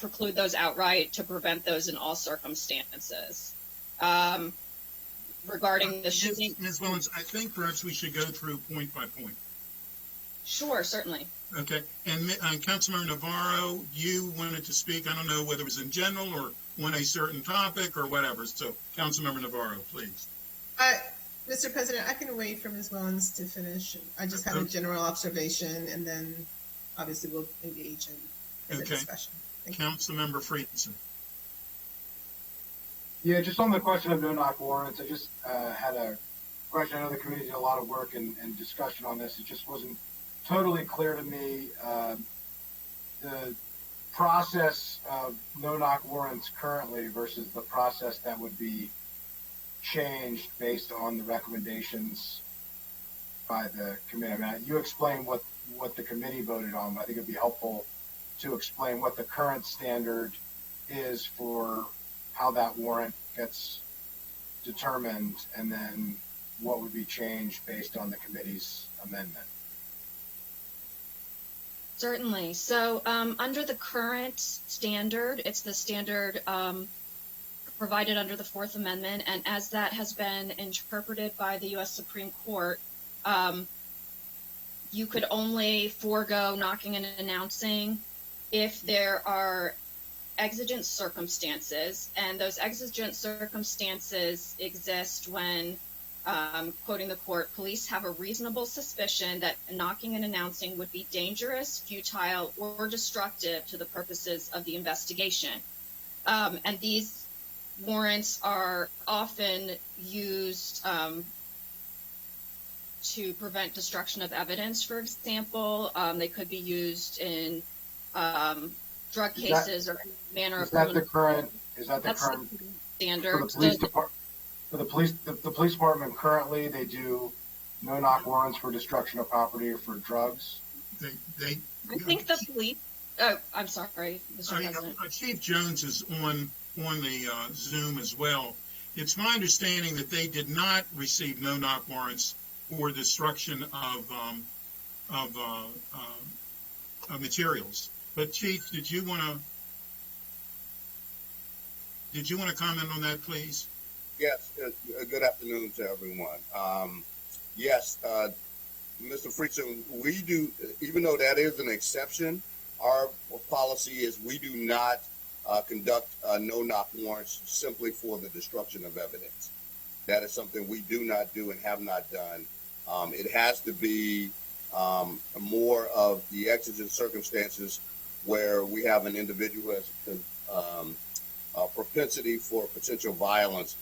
Speaker 18: preclude those outright, to prevent those in all circumstances. Regarding the shooting,
Speaker 1: Ms. Wellens, I think perhaps we should go through point by point.
Speaker 18: Sure, certainly.
Speaker 1: Okay, and Councilmember Navarro, you wanted to speak. I don't know whether it was in general or on a certain topic or whatever. So, Councilmember Navarro, please.
Speaker 13: Mr. President, I can wait for Ms. Mullins to finish. I just had a general observation, and then obviously we'll engage in the discussion.
Speaker 1: Councilmember Friedson.
Speaker 16: Yeah, just on the question of no-knock warrants, I just had a question. I know the committee did a lot of work and discussion on this. It just wasn't totally clear to me the process of no-knock warrants currently versus the process that would be changed based on the recommendations by the committee. I mean, you explained what the committee voted on, but I think it'd be helpful to explain what the current standard is for how that warrant gets determined, and then what would be changed based on the committee's amendment.
Speaker 18: Certainly. So under the current standard, it's the standard provided under the Fourth Amendment, and as that has been interpreted by the U.S. Supreme Court, you could only forego knocking and announcing if there are exigent circumstances, and those exigent circumstances exist when, quoting the court, police have a reasonable suspicion that knocking and announcing would be dangerous, futile, or destructive to the purposes of the investigation. And these warrants are often used to prevent destruction of evidence, for example. They could be used in drug cases or any manner of criminal.
Speaker 16: Is that the current
Speaker 18: standard?
Speaker 16: For the police department currently, they do no-knock warrants for destruction of property or for drugs.
Speaker 18: I think the police. Oh, I'm sorry, Mr. President.
Speaker 1: Chief Jones is on the Zoom as well. It's my understanding that they did not receive no-knock warrants for destruction of materials. But Chief, did you want to comment on that, please?
Speaker 19: Yes. Good afternoon to everyone. Yes, Mr. Friedson, we do. Even though that is an exception, our policy is we do not conduct no-knock warrants simply for the destruction of evidence. That is something we do not do and have not done. It has to be more of the exigent circumstances where we have an individual who has a propensity for potential violence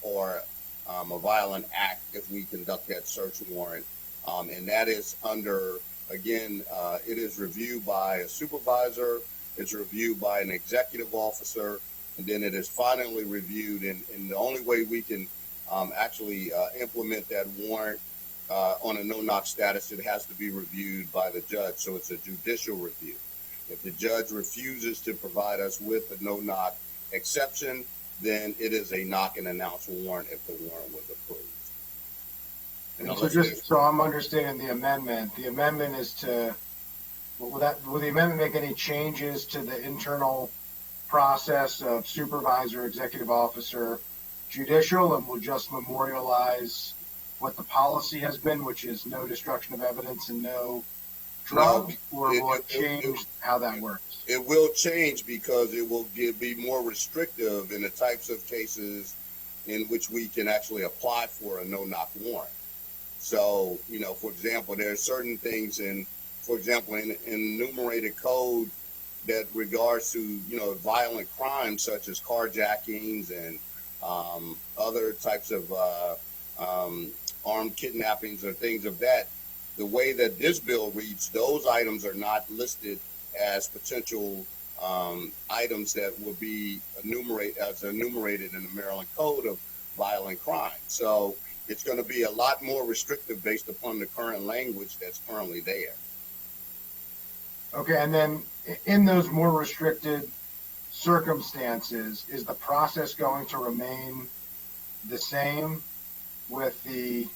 Speaker 19: or a violent act if we conduct that search warrant. And that is under, again, it is reviewed by a supervisor, it's reviewed by an executive officer, and then it is finally reviewed. And the only way we can actually implement that warrant on a no-knock status, it has to be reviewed by the judge. So it's a judicial review. If the judge refuses to provide us with a no-knock exception, then it is a knock and announce warrant if the warrant was approved.
Speaker 16: So just so I'm understanding the amendment is to, will the amendment make any changes to the internal process of supervisor, executive officer, judicial, and will just memorialize what the policy has been, which is no destruction of evidence and no drugs, or will it change how that works?
Speaker 19: It will change because it will be more restrictive in the types of cases in which we can actually apply for a no-knock warrant. So, for example, there are certain things in enumerated code that regards to, violent crimes such as carjackings and other types of armed kidnappings or things of that. The way that this bill reads, those items are not listed as potential items that will be enumerated in the Maryland Code of Violent Crime. So it's going to be a lot more restrictive based upon the current language that's currently there.
Speaker 16: Okay, and then in those more restricted circumstances, is the process going to remain the same with the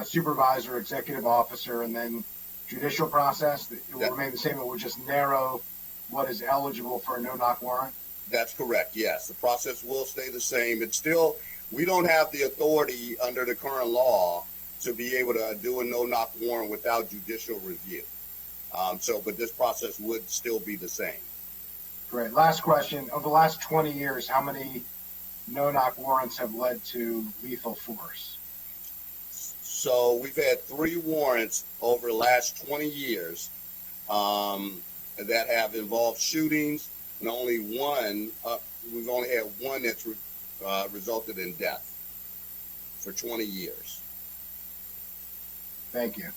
Speaker 16: supervisor, executive officer, and then judicial process? It will remain the same. It will just narrow what is eligible for a no-knock warrant?
Speaker 19: That's correct, yes. The process will stay the same. It's still, we don't have the authority under the current law to be able to do a no-knock warrant without judicial review. But this process would still be the same.
Speaker 16: Great. Last question. Over the last 20 years, how many no-knock warrants have led to lethal force?
Speaker 19: So we've had 3 warrants over the last 20 years that have involved shootings, and only one, we've only had one that's resulted in death for 20 years.
Speaker 16: Thank you.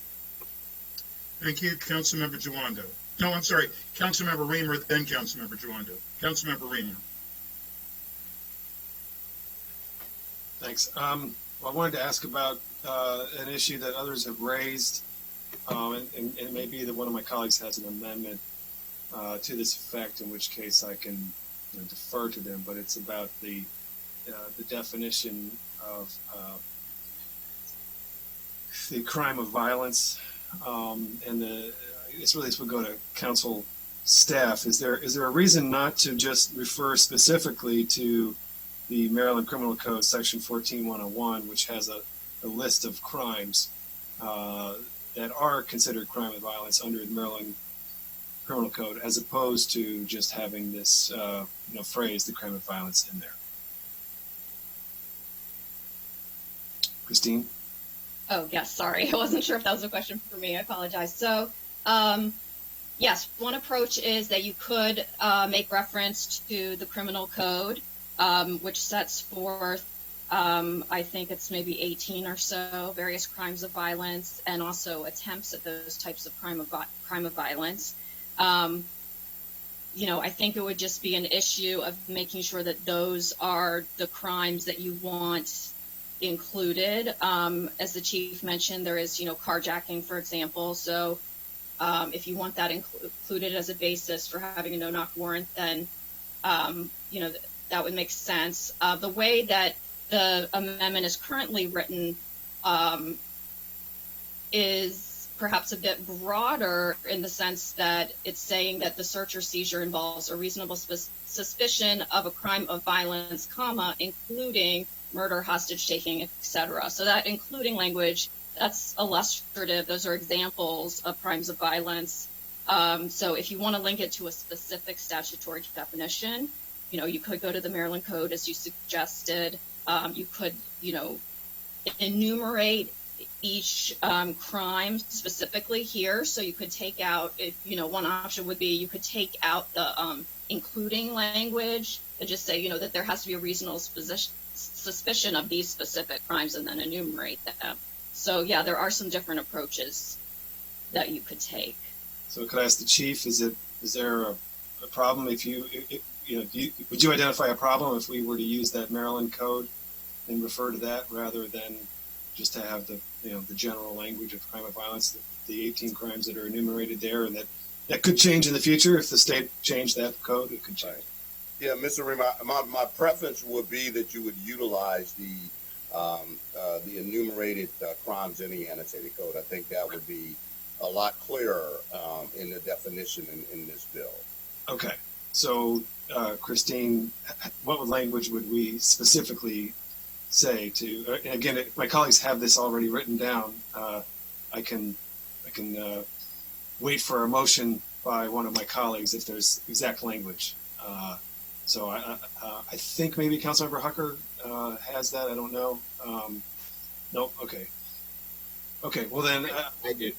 Speaker 1: Thank you, Councilmember Jawando. No, I'm sorry, Councilmember Reamer, then Councilmember Jawando. Councilmember Reamer.
Speaker 9: Thanks. Well, I wanted to ask about an issue that others have raised, and it may be that one of my colleagues has an amendment to this effect, in which case I can defer to them, but it's about the definition of the crime of violence, and this would go to council staff. Is there a reason not to just refer specifically to the Maryland Criminal Code, Section 14101, which has a list of crimes that are considered crime of violence under the Maryland Criminal Code, as opposed to just having this phrase, the crime of violence, in there? Christine?
Speaker 18: Oh, yes, sorry. I wasn't sure if that was a question for me. I apologize. So, yes, one approach is that you could make reference to the criminal code, which sets forth, I think it's maybe 18 or so, various crimes of violence, and also attempts at those types of crime of violence. I think it would just be an issue of making sure that those are the crimes that you want included. As the chief mentioned, there is, carjacking, for example. So if you want that included as a basis for having a no-knock warrant, then, that would make sense. The way that the amendment is currently written is perhaps a bit broader in the sense that it's saying that the search or seizure involves a reasonable suspicion of a crime of violence, including murder, hostage taking, etc. So that including language, that's illustrative. Those are examples of crimes of violence. So if you want to link it to a specific statutory definition, you could go to the Maryland Code, as you suggested. You could, enumerate each crime specifically here. So you could take out, one option would be you could take out the including language and just say, that there has to be a reasonable suspicion of these specific crimes, and then enumerate them. So yeah, there are some different approaches that you could take.
Speaker 9: So could I ask the chief, is there a problem would you identify a problem if we were to use that Maryland Code and refer to that rather than just to have the general language of crime of violence, the 18 crimes that are enumerated there, and that could change in the future if the state changed that code? It could change.
Speaker 19: Yeah, Mr. Reamer, my preference would be that you would utilize the enumerated crimes in the annotated code. I think that would be a lot clearer in the definition in this bill.
Speaker 9: Okay. So, Christine, what language would we specifically say to? Again, my colleagues have this already written down. I can wait for a motion by one of my colleagues if there's exact language. So I think maybe Councilmember Hucker has that. I don't know. Nope. Okay. Okay. Well then,
Speaker 15: I do.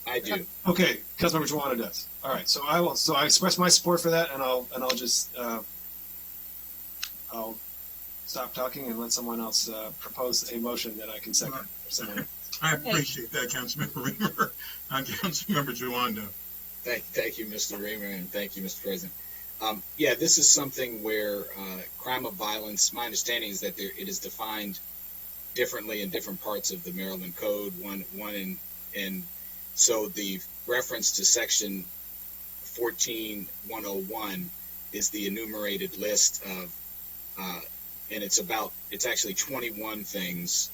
Speaker 9: Okay. Councilmember Jawando does. All right. So I will. So I express my support for that, and I'll just I'll stop talking and let someone else propose a motion that I can second.
Speaker 1: I appreciate that, Councilmember Reamer. Councilmember Jawando.
Speaker 15: Thank you, Mr. Reamer, and thank you, Mr. President. This is something where crime of violence, my understanding is that it is defined differently in different parts of the Maryland Code. So the reference to Section 14101 is the enumerated list of, and it's actually 21 things,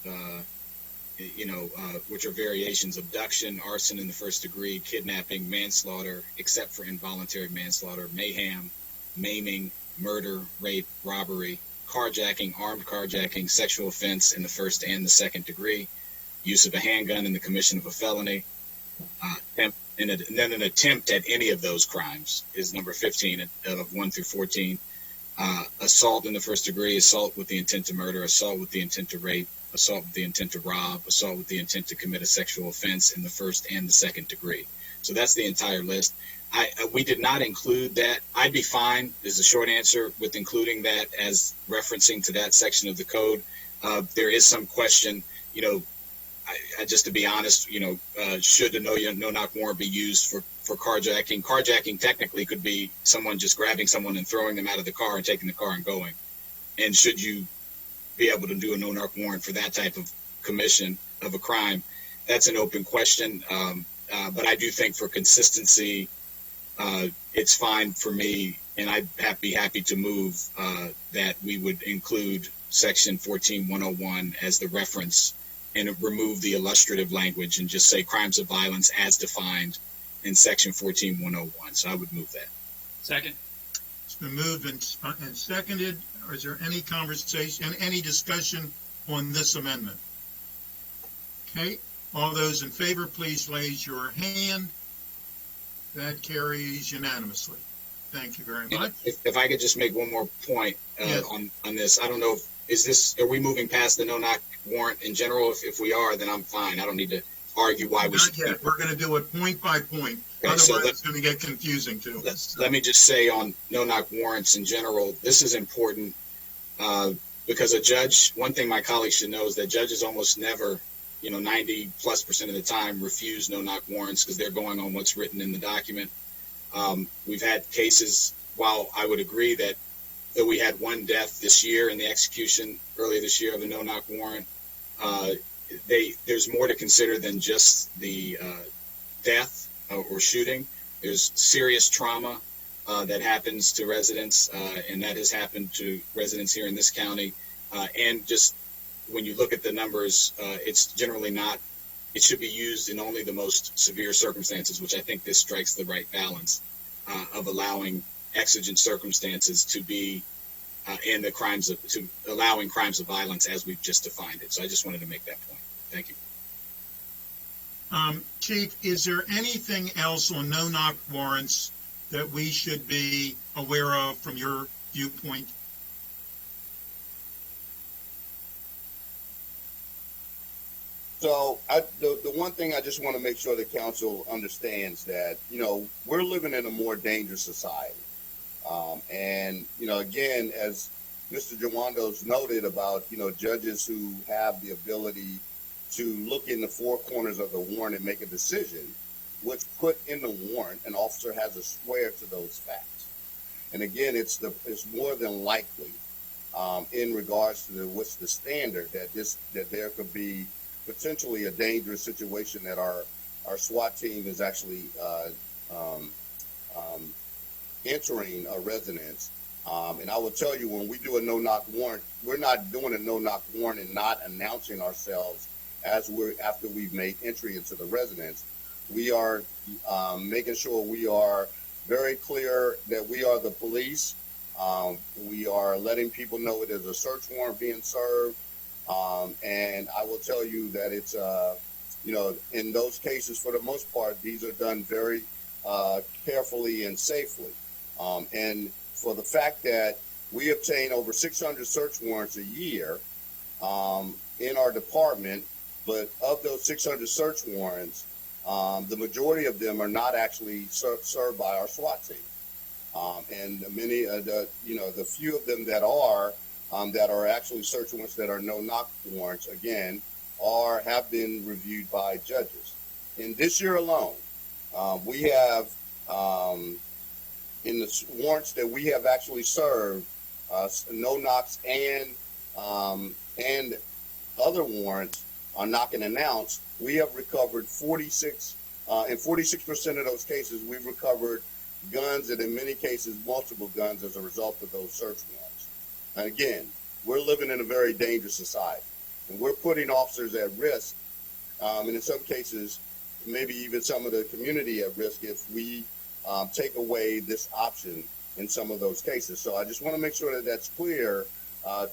Speaker 15: which are variations: abduction, arson in the first degree, kidnapping, manslaughter, except for involuntary manslaughter, mayhem, maiming, murder, rape, robbery, carjacking, armed carjacking, sexual offense in the first and the second degree, use of a handgun in the commission of a felony, and then an attempt at any of those crimes is number 15 of 1 through 14. Assault in the first degree, assault with the intent to murder, assault with the intent to rape, assault with the intent to rob, assault with the intent to commit a sexual offense in the first and the second degree. So that's the entire list. We did not include that. I'd be fine, is the short answer, with including that as referencing to that section of the code. There is some question, just to be honest, should the no-knock warrant be used for carjacking? Carjacking technically could be someone just grabbing someone and throwing them out of the car and taking the car and going. And should you be able to do a no-knock warrant for that type of commission of a crime? That's an open question. But I do think for consistency, it's fine for me, and I'd be happy to move that we would include Section 14101 as the reference and remove the illustrative language and just say crimes of violence as defined in Section 14101. So I would move that.
Speaker 4: Second.
Speaker 1: It's been moved and seconded. Is there any conversation, any discussion on this amendment? Okay. All those in favor, please raise your hand. That carries unanimously. Thank you very much.
Speaker 15: If I could just make one more point
Speaker 1: Yes.
Speaker 15: on this. I don't know, are we moving past the no-knock warrant in general? If we are, then I'm fine. I don't need to argue why we should.
Speaker 1: Not yet. We're going to do it point by point.
Speaker 15: Okay,
Speaker 1: Otherwise,
Speaker 15: so
Speaker 1: it's going to get confusing too.
Speaker 15: Let me just say on no-knock warrants in general, this is important because a judge, one thing my colleagues should know is that judges almost never, 90+% of the time refuse no-knock warrants because they're going on what's written in the document. We've had cases, while I would agree that we had one death this year in the execution earlier this year of a no-knock warrant, there's more to consider than just the death or shooting. There's serious trauma that happens to residents, and that has happened to residents here in this county. And just when you look at the numbers, it's generally not, it should be used in only the most severe circumstances, which I think this strikes the right balance of allowing exigent circumstances to be in the to allowing crimes of violence as we've just defined it. So I just wanted to make that point. Thank you.
Speaker 1: Chief, is there anything else on no-knock warrants that we should be aware of from your viewpoint?
Speaker 19: So the one thing I just want to make sure the council understands that, we're living in a more dangerous society. And, again, as Mr. Jawando's noted about, judges who have the ability to look in the four corners of the warrant and make a decision, what's put in the warrant, an officer has to swear to those facts. And again, it's more than likely, in regards to what's the standard, that there could be potentially a dangerous situation that our SWAT team is actually entering a residence. And I will tell you, when we do a no-knock warrant, we're not doing a no-knock warrant and not announcing ourselves after we've made entry into the residence. We are making sure we are very clear that we are the police. We are letting people know it is a search warrant being served. And I will tell you that it's, in those cases, for the most part, these are done very carefully and safely. And for the fact that we obtain over 600 search warrants a year in our department, but of those 600 search warrants, the majority of them are not actually served by our SWAT team. And many of the few of them that are actually search warrants that are no-knock warrants, again, have been reviewed by judges. In this year alone, we have, in the warrants that we have actually served, no-knocks and other warrants on knock and announce, we have recovered 46, in 46% of those cases, we've recovered guns, and in many cases, multiple guns as a result of those search warrants. And again, we're living in a very dangerous society, and we're putting officers at risk, and in some cases, maybe even some of the community at risk if we take away this option in some of those cases. So I just want to make sure that that's clear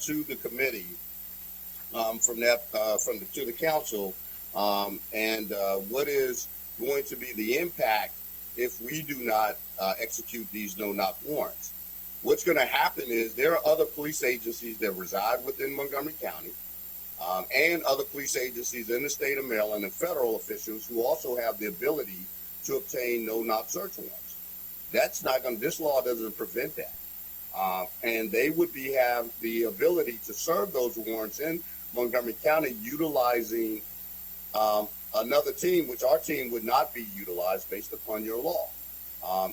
Speaker 19: to the committee, to the council, and what is going to be the impact if we do not execute these no-knock warrants. What's going to happen is there are other police agencies that reside within Montgomery County, and other police agencies in the state of Maryland and federal officials who also have the ability to obtain no-knock search warrants. That's not going to, this law doesn't prevent that. And they would have the ability to serve those warrants in Montgomery County utilizing another team, which our team would not be utilized based upon your law.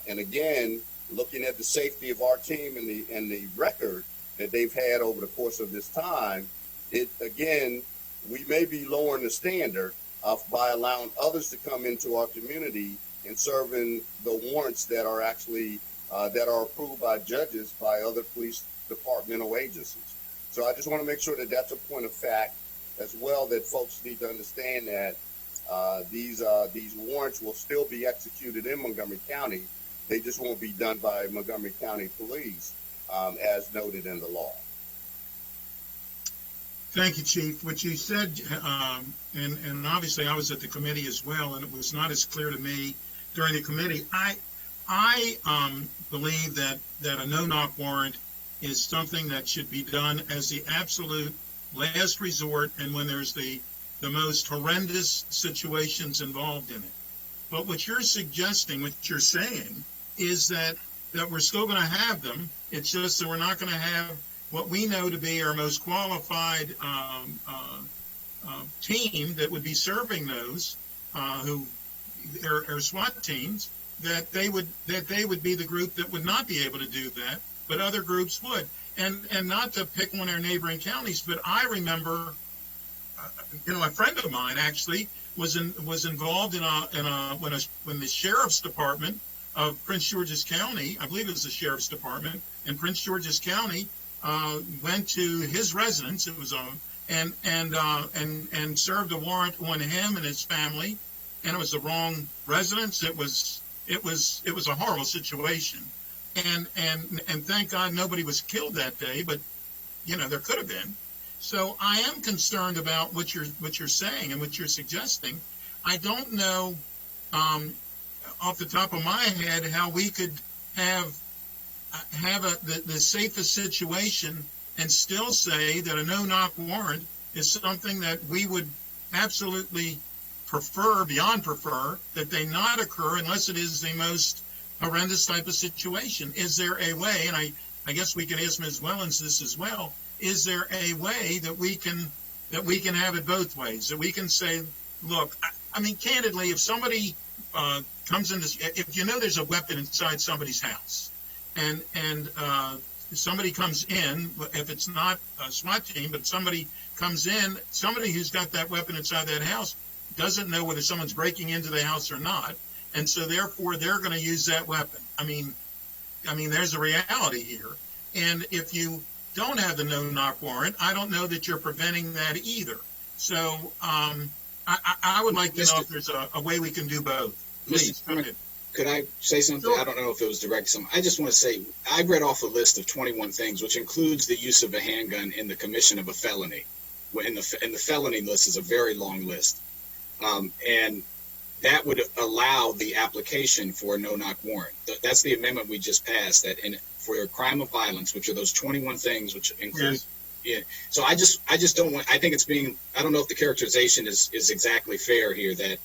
Speaker 19: And again, looking at the safety of our team and the record that they've had over the course of this time, we may be lowering the standard by allowing others to come into our community and serving the warrants that are actually that are approved by judges by other police departmental agencies. So I just want to make sure that that's a point of fact as well, that folks need to understand that these warrants will still be executed in Montgomery County. They just won't be done by Montgomery County Police as noted in the law.
Speaker 1: Thank you, Chief. What you said, and obviously I was at the committee as well, and it was not as clear to me during the committee. I believe that a no-knock warrant is something that should be done as the absolute last resort, and when there's the most horrendous situations involved in it. But what you're suggesting, what you're saying, is that we're still going to have them. It's just that we're not going to have what we know to be our most qualified team that would be serving those who are SWAT teams. That they would be the group that would not be able to do that, but other groups would. And not to pick one of our neighboring counties, but I remember, a friend of mine actually was involved when the sheriff's department of Prince George's County, I believe it was the sheriff's department in Prince George's County, went to his residence. It was and served a warrant on him and his family, and it was the wrong residence. It was a horrible situation, and thank God nobody was killed that day, but there could have been. So I am concerned about what you're saying and what you're suggesting. I don't know off the top of my head how we could have the safest situation and still say that a no-knock warrant is something that we would absolutely prefer that they not occur unless it is the most horrendous type of situation. Is there a way, and I guess we can ask Ms. Wellens this as well, is there a way that we can have it both ways, that we can say, look, I mean, candidly, if somebody comes in if there's a weapon inside somebody's house and somebody comes in, if it's not a SWAT team, but somebody comes in, somebody who's got that weapon inside that house doesn't know whether someone's breaking into the house or not, and so therefore they're going to use that weapon. I mean, there's a reality here, and if you don't have the no-knock warrant, I don't know that you're preventing that either. So I would like to know if there's a way we can do both. Please, go ahead.
Speaker 15: Could I say something? Sure. I don't know if it was direct to someone. I just want to say, I read off a list of 21 things, which includes the use of a handgun in the commission of a felony. And the felony list is a very long list. And that would allow the application for a no-knock warrant. That's the amendment we just passed, that for a crime of violence, which are those 21 things, which include. Yes. Yeah. So I just don't want, I think I don't know if the characterization is exactly fair here, that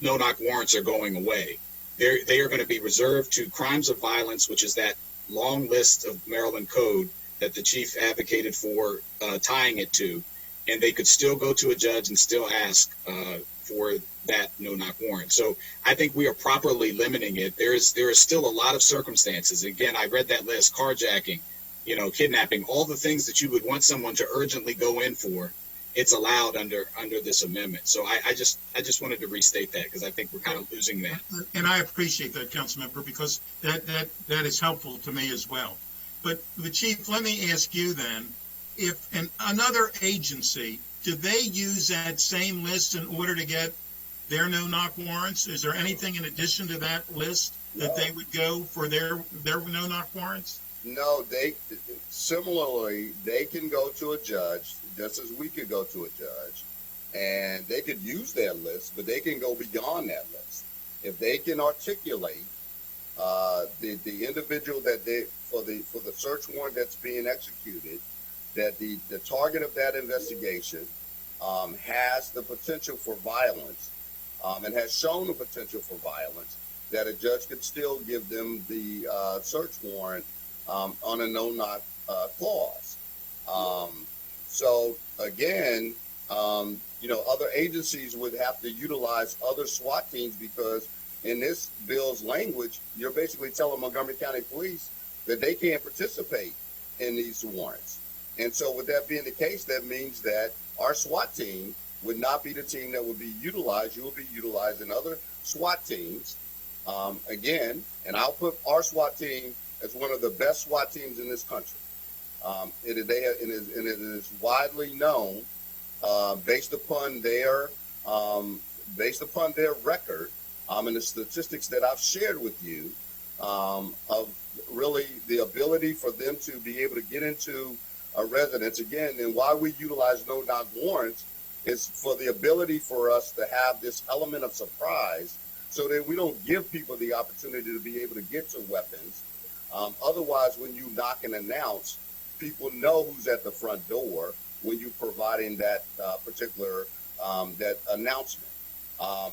Speaker 15: no-knock warrants are going away. They are going to be reserved to crimes of violence, which is that long list of Maryland code that the chief advocated for tying it to, and they could still go to a judge and still ask for that no-knock warrant. So I think we are properly limiting it. There is still a lot of circumstances. Again, I read that list: carjacking, kidnapping, all the things that you would want someone to urgently go in for. It's allowed under this amendment. So I just wanted to restate that, because I think we're kind of losing that.
Speaker 1: And I appreciate that, Councilmember, because that is helpful to me as well. But the Chief, let me ask you then, if another agency, do they use that same list in order to get their no-knock warrants? Is there anything in addition to that list that they would go for their no-knock warrants?
Speaker 19: No, similarly, they can go to a judge, just as we could go to a judge, and they could use their list, but they can go beyond that list. If they can articulate the individual that they for the search warrant that's being executed, that the target of that investigation has the potential for violence and has shown the potential for violence, that a judge could still give them the search warrant on a no-knock clause. So again, other agencies would have to utilize other SWAT teams, because in this bill's language, you're basically telling Montgomery County Police that they can't participate in these warrants. And so with that being the case, that means that our SWAT team would not be the team that would be utilized. You will be utilizing other SWAT teams. Again, and I'll put our SWAT team as one of the best SWAT teams in this country. It is widely known based upon their record and the statistics that I've shared with you of really the ability for them to be able to get into a residence. Again, and why we utilize no-knock warrants is for the ability for us to have this element of surprise, so that we don't give people the opportunity to be able to get to weapons. Otherwise, when you knock and announce, people know who's at the front door when you're providing that particular that announcement.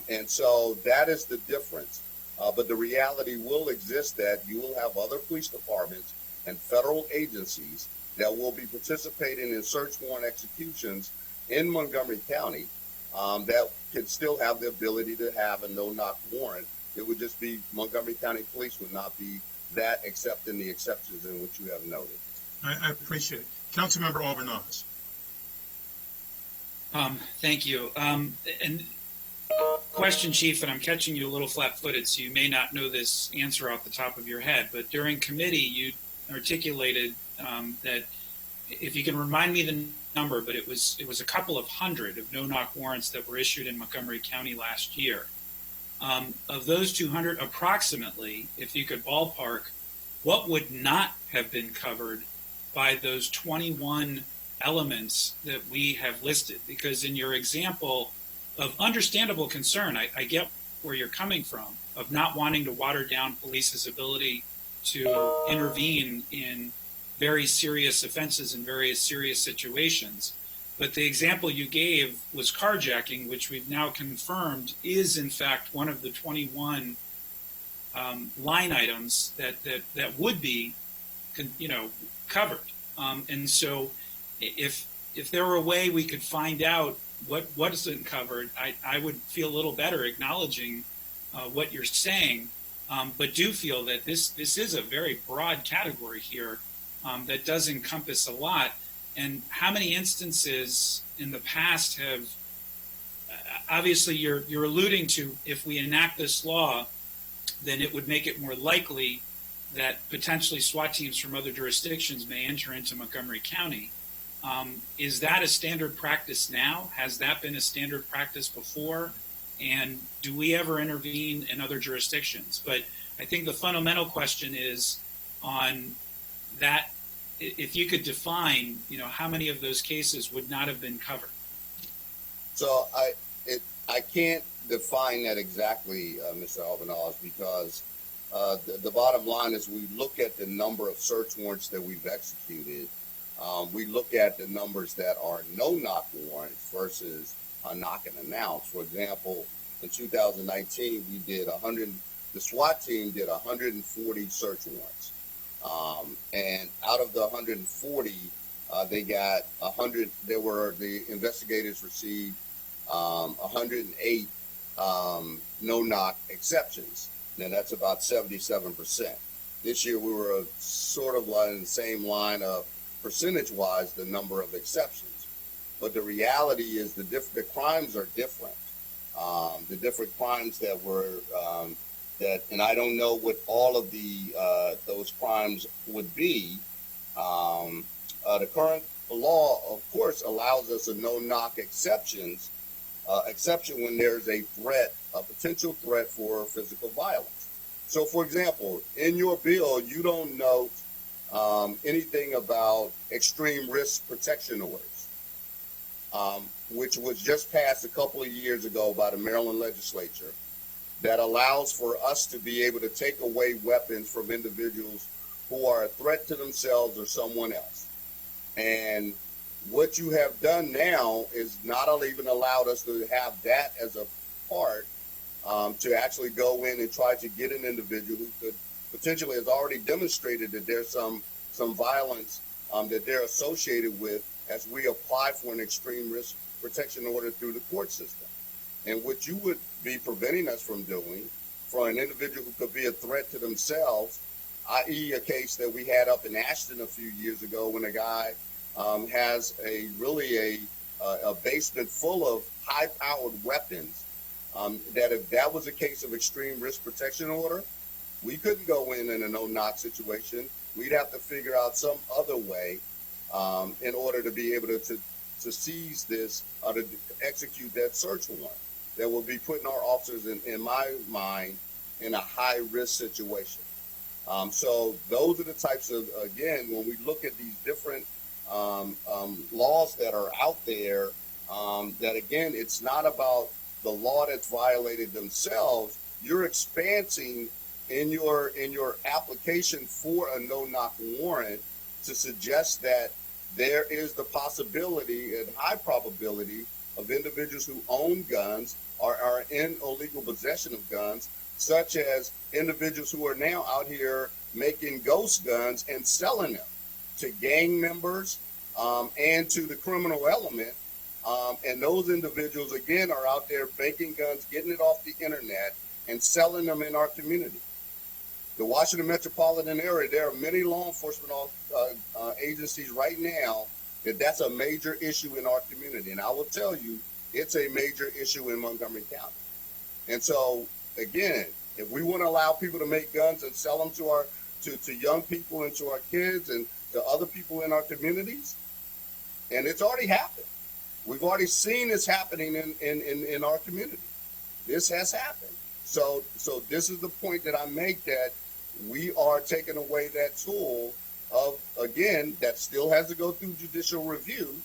Speaker 19: And so that is the difference. But the reality will exist that you will have other police departments and federal agencies that will be participating in search warrant executions in Montgomery County that can still have the ability to have a no-knock warrant. It would just be Montgomery County Police would not be that, except in the exceptions in which you have noted.
Speaker 1: I appreciate it. Councilmember Auburn Oz.
Speaker 20: Thank you. And question, Chief, and I'm catching you a little flat-footed, so you may not know this answer off the top of your head, but during committee you articulated that, if you can remind me the number, but it was a couple of hundred of no-knock warrants that were issued in Montgomery County last year. Of those 200, approximately, if you could ballpark, what would not have been covered by those 21 elements that we have listed? Because in your example of understandable concern, I get where you're coming from, of not wanting to water down police's ability to intervene in very serious offenses in various serious situations. But the example you gave was carjacking, which we've now confirmed is in fact one of the 21 line items that would be, covered. And so, if there were a way we could find out what isn't covered, I would feel a little better acknowledging what you're saying, but do feel that this is a very broad category here that does encompass a lot. And how many instances in the past have, obviously you're alluding to, if we enact this law, then it would make it more likely that potentially SWAT teams from other jurisdictions may enter into Montgomery County. Is that a standard practice now? Has that been a standard practice before? And do we ever intervene in other jurisdictions? But I think the fundamental question is on that, if you could define, how many of those cases would not have been covered?
Speaker 19: So I can't define that exactly, Mr. Auburn Oz, because the bottom line is we look at the number of search warrants that we've executed. We look at the numbers that are no-knock warrants versus a knock and announce. For example, in 2019, we did the SWAT team did 140 search warrants. And out of the 140, they got 100. The investigators received 108 no-knock exceptions. Now that's about 77%. This year we were sort of like in the same line of percentage-wise the number of exceptions. But the reality is the crimes are different. The different crimes that were and I don't know what all of those crimes would be. The current law, of course, allows us a no-knock exception when there's a potential threat for physical violence. So, for example, in your bill, you don't note anything about extreme risk protection orders. which was just passed a couple of years ago by the Maryland legislature, that allows for us to be able to take away weapons from individuals who are a threat to themselves or someone else. And what you have done now is not even allowed us to have that as a part to actually go in and try to get an individual who could potentially has already demonstrated that there's some violence that they're associated with as we apply for an extreme risk protection order through the court system. And what you would be preventing us from doing for an individual who could be a threat to themselves, i.e. a case that we had up in Ashton a few years ago when a guy has a basement full of high-powered weapons, that if that was a case of extreme risk protection order, we couldn't go in a no-knock situation. We'd have to figure out some other way in order to be able to seize this or to execute that search warrant that will be putting our officers, in my mind, in a high-risk situation. So those are the types of, again, when we look at these different laws that are out there, that, again, it's not about the law that's violated themselves. You're expanding in your application for a no-knock warrant to suggest that there is the possibility and high probability of individuals who own guns or are in illegal possession of guns, such as individuals who are now out here making ghost guns and selling them to gang members and to the criminal element. And those individuals, again, are out there making guns, getting it off the internet, and selling them in our community. The Washington metropolitan area, there are many law enforcement agencies right now that's a major issue in our community. And I will tell you, it's a major issue in Montgomery County. And so, again, if we want to allow people to make guns and sell them to young people and to our kids and to other people in our communities, and it's already happened. We've already seen this happening in our community. This has happened. So this is the point that I make, that we are taking away that tool of, again, that still has to go through judicial review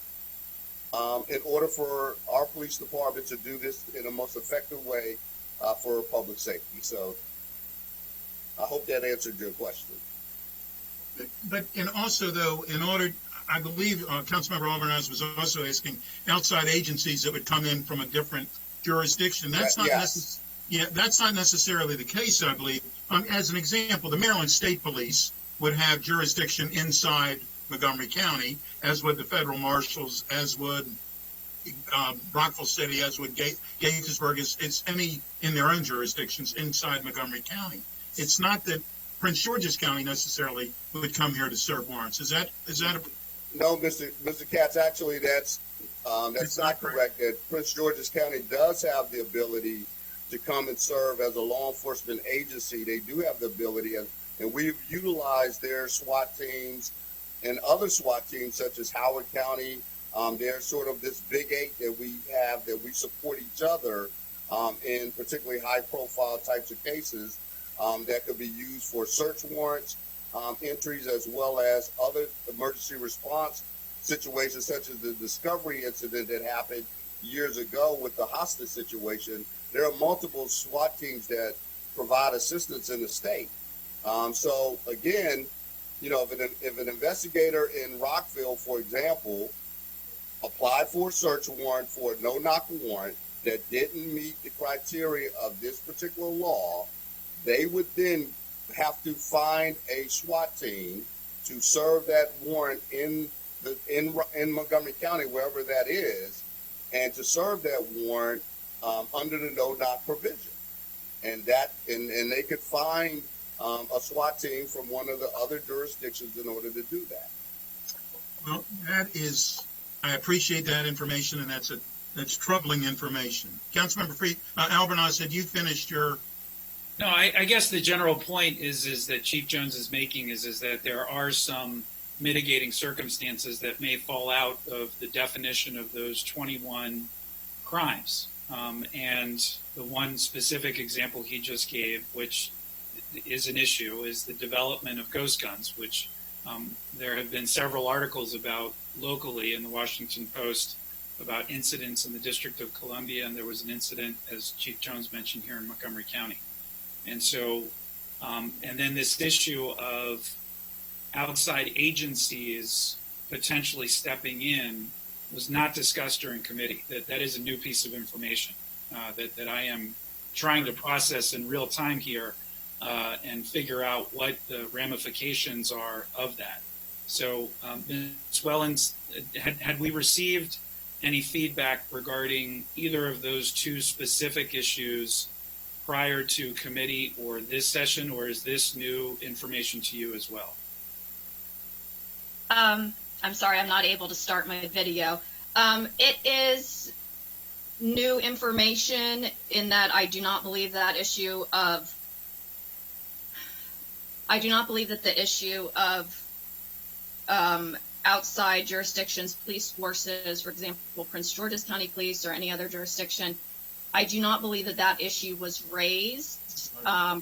Speaker 19: in order for our police department to do this in a most effective way for public safety. So I hope that answered your question.
Speaker 1: But and also, though, in order, I believe Councilmember Alvarez was also asking outside agencies that would come in from a different jurisdiction. That's not that's not necessarily the case, I believe. As an example, the Maryland State Police would have jurisdiction inside Montgomery County, as would the federal marshals, as would Rockville City, as would Gaithersburg. It's any in their own jurisdictions inside Montgomery County. It's not that Prince George's County necessarily would come here to serve warrants. Is that
Speaker 19: No, Mr. Katz, actually that's not correct. That Prince George's County does have the ability to come and serve as a law enforcement agency. They do have the ability, and we've utilized their SWAT teams and other SWAT teams, such as Howard County. They're sort of this big eight that we have, that we support each other in particularly high-profile types of cases that could be used for search warrants, entries, as well as other emergency response situations, such as the Discovery incident that happened years ago with the hostage situation. There are multiple SWAT teams that provide assistance in the state. So again, if an investigator in Rockville, for example, applied for a search warrant for a no-knock warrant that didn't meet the criteria of this particular law, they would then have to find a SWAT team to serve that warrant in Montgomery County, wherever that is, and to serve that warrant under the no-knock provision. And they could find a SWAT team from one of the other jurisdictions in order to do that.
Speaker 1: Well, I appreciate that information, and that's troubling information. Councilmember Albornoz, had you finished your?
Speaker 20: No, I guess the general point is that Chief Jones is making is that there are some mitigating circumstances that may fall out of the definition of those 21 crimes. And the one specific example he just gave, which is an issue, is the development of ghost guns, which there have been several articles about locally in the Washington Post about incidents in the District of Columbia, and there was an incident, as Chief Jones mentioned, here in Montgomery County. And so, and then this issue of outside agencies potentially stepping in was not discussed during committee. That is a new piece of information that I am trying to process in real time here and figure out what the ramifications are of that. So, Ms. Wellens, had we received any feedback regarding either of those two specific issues prior to committee or this session, or is this new information to you as well?
Speaker 18: I'm sorry, I'm not able to start my video. It is new information in that I do not believe that the issue of outside jurisdictions, police forces, for example, Prince George's County Police or any other jurisdiction, I do not believe that issue was raised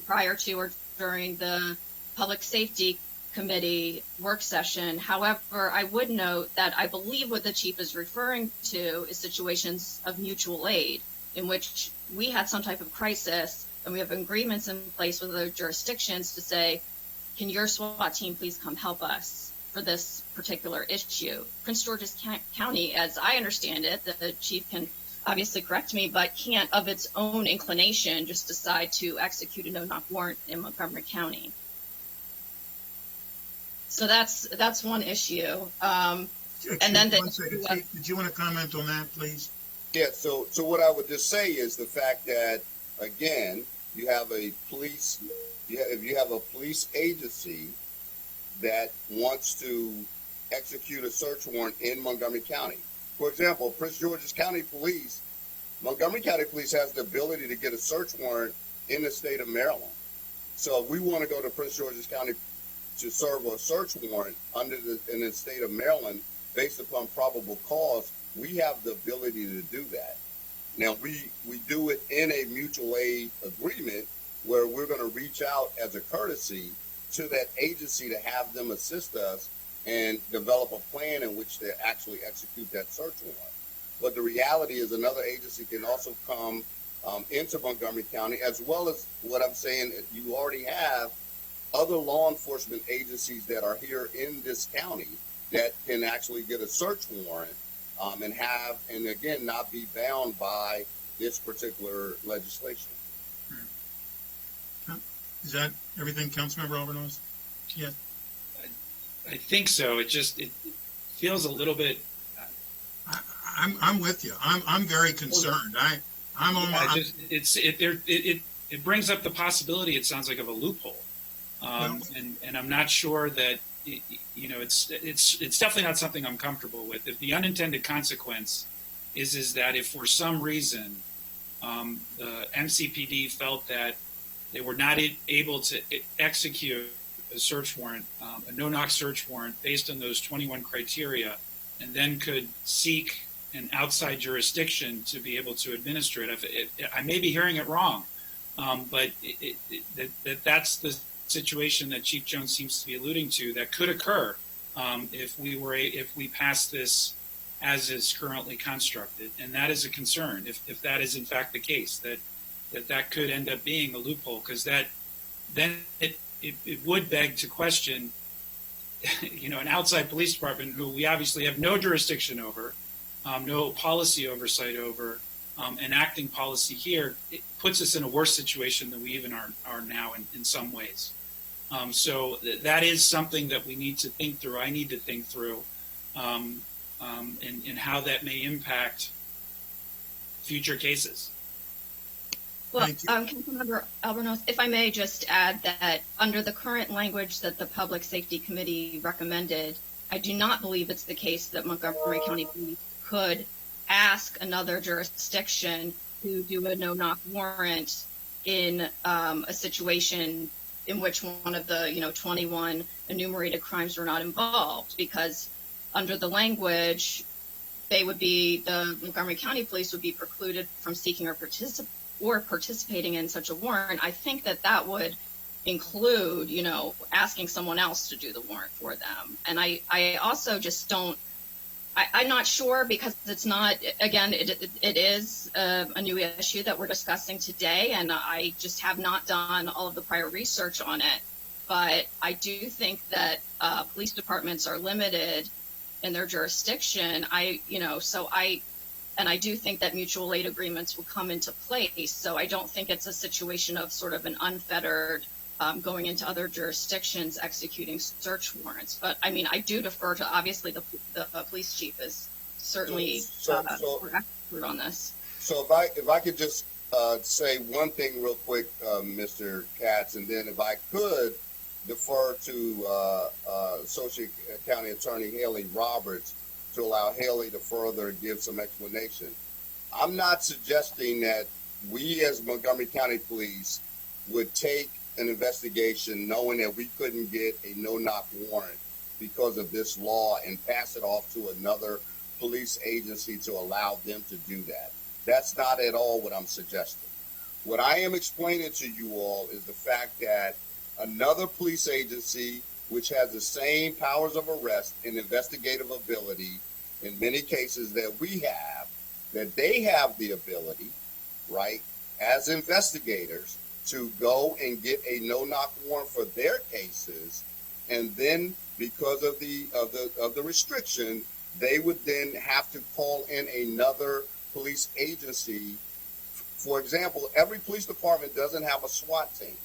Speaker 18: prior to or during the Public Safety Committee work session. However, I would note that I believe what the chief is referring to is situations of mutual aid in which we had some type of crisis and we have agreements in place with other jurisdictions to say, can your SWAT team please come help us for this particular issue? Prince George's County, as I understand it, the chief can obviously correct me, but can't of its own inclination just decide to execute a no-knock warrant in Montgomery County. So that's one issue. And then
Speaker 1: did you want to comment on that, please?
Speaker 19: Yeah. So what I would just say is the fact that, again, you have a police agency that wants to execute a search warrant in Montgomery County. For example, Prince George's County Police, Montgomery County Police has the ability to get a search warrant in the state of Maryland. So if we want to go to Prince George's County to serve a search warrant in the state of Maryland based upon probable cause, we have the ability to do that. Now, we do it in a mutual aid agreement where we're going to reach out as a courtesy to that agency to have them assist us and develop a plan in which to actually execute that search warrant. But the reality is another agency can also come into Montgomery County, as well as what I'm saying, you already have other law enforcement agencies that are here in this county that can actually get a search warrant and again, not be bound by this particular legislation.
Speaker 1: Is that everything, Councilmember Albornoz? Yeah.
Speaker 20: I think so. It feels a little bit.
Speaker 1: I'm with you. I'm very concerned. I'm on my.
Speaker 20: It brings up the possibility. It sounds like of a loophole, and I'm not sure that it's definitely not something I'm comfortable with. If the unintended consequence is that if for some reason the MCPD felt that they were not able to execute a search warrant, a no-knock search warrant based on those 21 criteria, and then could seek an outside jurisdiction to be able to administer it. I may be hearing it wrong, but that's the situation that Chief Jones seems to be alluding to that could occur if we pass this as is currently constructed, and that is a concern. If that is in fact the case, that could end up being a loophole, because then it would beg to question, an outside police department who we obviously have no jurisdiction over, no policy oversight over, enacting policy here. It puts us in a worse situation than we even are now in some ways. So that is something that we need to think through. I need to think through, and how that may impact future cases.
Speaker 18: Well, Councilmember Albornoz, if I may just add that under the current language that the Public Safety Committee recommended, I do not believe it's the case that Montgomery County Police could ask another jurisdiction to do a no-knock warrant in a situation in which one of the 21 enumerated crimes were not involved, because under the language, the Montgomery County Police would be precluded from seeking or participating in such a warrant. I think that would include, asking someone else to do the warrant for them. And I also just don't I'm not sure because it's not, again, it is a new issue that we're discussing today, and I just have not done all of the prior research on it. But I do think that police departments are limited in their jurisdiction. I do think that mutual aid agreements will come into place. So I don't think it's a situation of sort of an unfettered going into other jurisdictions executing search warrants. But I mean, I do defer to, obviously, the police chief is certainly expert on this.
Speaker 19: So if I could just say one thing real quick, Mr. Katz, and then if I could defer to Associate County Attorney Haley Roberts to allow Haley to further give some explanation. I'm not suggesting that we as Montgomery County Police would take an investigation knowing that we couldn't get a no-knock warrant because of this law and pass it off to another police agency to allow them to do that. That's not at all what I'm suggesting. What I am explaining to you all is the fact that another police agency which has the same powers of arrest and investigative ability in many cases that we have, that they have the ability, right, as investigators to go and get a no-knock warrant for their cases, and then because of the restriction, they would then have to call in another police agency. For example, every police department doesn't have a SWAT team,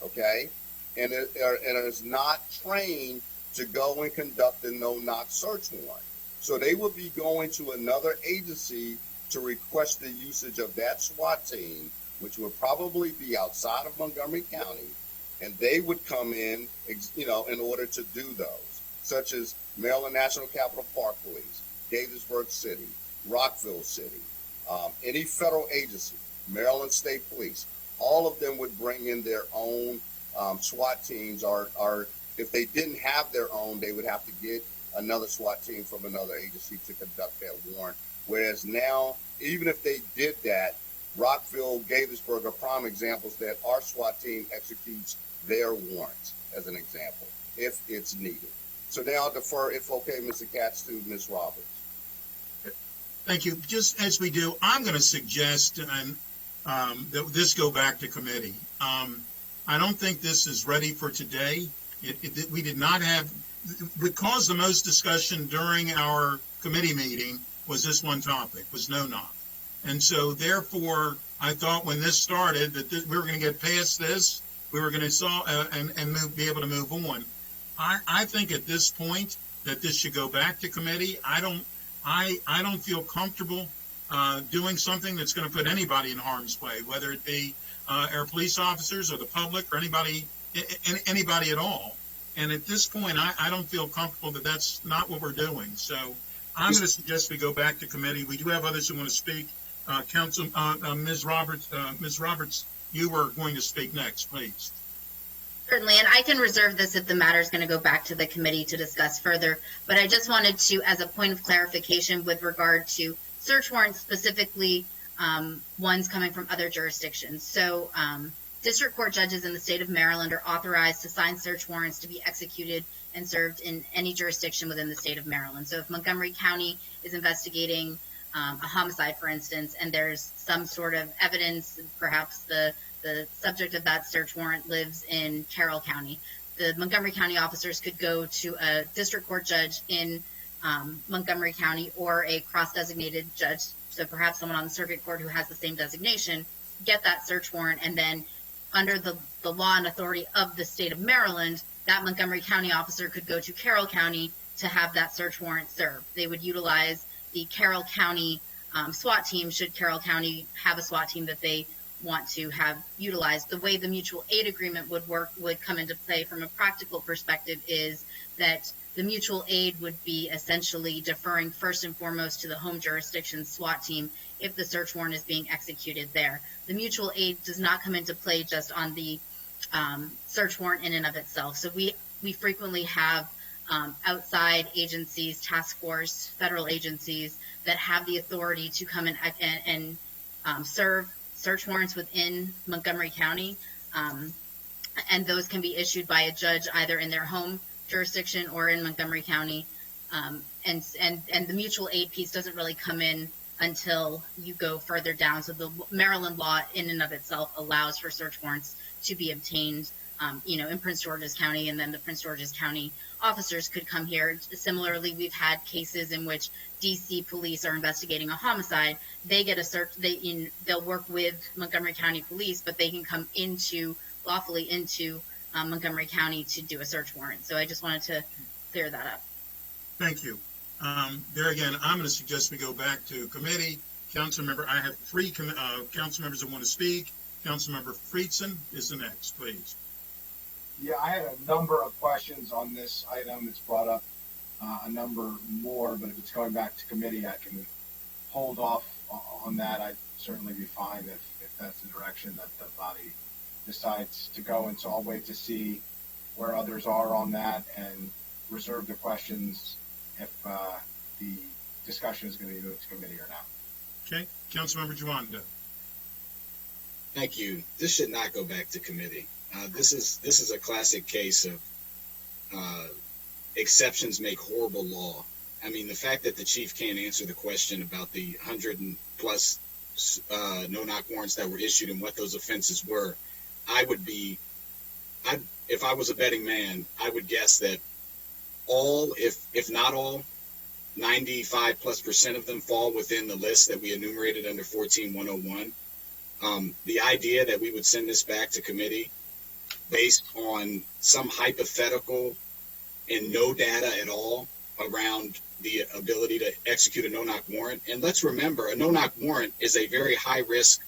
Speaker 19: okay? And it is not trained to go and conduct a no-knock search warrant. So they would be going to another agency to request the usage of that SWAT team, which would probably be outside of Montgomery County, and they would come in, in order to do those, such as Maryland National Capital Park Police, Gaithersburg City, Rockville City, any federal agency, Maryland State Police, all of them would bring in their own SWAT teams, or if they didn't have their own, they would have to get another SWAT team from another agency to conduct that warrant. Whereas now, even if they did that, Rockville, Gaithersburg are prime examples that our SWAT team executes their warrants, as an example, if it's needed. So now I'll defer, if okay, Mr. Katz, to Ms. Roberts.
Speaker 1: Thank you. Just as we do, I'm going to suggest that this go back to committee. I don't think this is ready for today. We did not have, what caused the most discussion during our committee meeting was this one topic, was no-knock. And so therefore, I thought when this started that we were going to get past this, we were going to solve and be able to move on. I think at this point that this should go back to committee. I don't feel comfortable doing something that's going to put anybody in harm's way, whether it be our police officers or the public or anybody at all. And at this point, I don't feel comfortable that that's not what we're doing. So I'm going to suggest we go back to committee. We do have others who want to speak. Ms. Roberts, you were going to speak next, please.
Speaker 21: Certainly, and I can reserve this if the matter is going to go back to the committee to discuss further. But I just wanted to, as a point of clarification with regard to search warrants, specifically ones coming from other jurisdictions. So district court judges in the state of Maryland are authorized to sign search warrants to be executed and served in any jurisdiction within the state of Maryland. So if Montgomery County is investigating a homicide, for instance, and there's some sort of evidence, perhaps the subject of that search warrant lives in Carroll County, the Montgomery County officers could go to a district court judge in Montgomery County or a cross-designated judge, so perhaps someone on the circuit court who has the same designation, get that search warrant, and then under the law and authority of the state of Maryland, that Montgomery County officer could go to Carroll County to have that search warrant served. They would utilize the Carroll County SWAT team, should Carroll County have a SWAT team that they want to have utilized. The way the mutual aid agreement would come into play from a practical perspective is that the mutual aid would be essentially deferring first and foremost to the home jurisdiction SWAT team if the search warrant is being executed there. The mutual aid does not come into play just on the search warrant in and of itself. So we frequently have outside agencies, task force, federal agencies that have the authority to come in and serve search warrants within Montgomery County, and those can be issued by a judge either in their home jurisdiction or in Montgomery County. and the mutual aid piece doesn't really come in until you go further down. So the Maryland law in and of itself allows for search warrants to be obtained, in Prince George's County, and then the Prince George's County officers could come here. Similarly, we've had cases in which DC police are investigating a homicide. They get a search. They'll work with Montgomery County Police, but they can come lawfully into Montgomery County to do a search warrant. So I just wanted to clear that up.
Speaker 1: Thank you. There again, I'm going to suggest we go back to committee. Councilmember, I have three council members that want to speak. Councilmember Friedson is the next, please.
Speaker 16: Yeah, I had a number of questions on this item. It's brought up a number more, but if it's going back to committee, I can hold off on that. I'd certainly be fine if that's the direction that the body decides to go. And so I'll wait to see where others are on that and reserve the questions if the discussion is going to be moved to committee or not.
Speaker 1: Okay, Councilmember Jawanda.
Speaker 15: Thank you. This should not go back to committee. This is a classic case of exceptions make horrible law. I mean, the fact that the chief can't answer the question about the 100 and plus no-knock warrants that were issued and what those offenses were, if I was a betting man, I would guess that all, if not all, 95+% of them fall within the list that we enumerated under 14-101. The idea that we would send this back to committee based on some hypothetical and no data at all around the ability to execute a no-knock warrant. And let's remember, a no-knock warrant is a very high-risk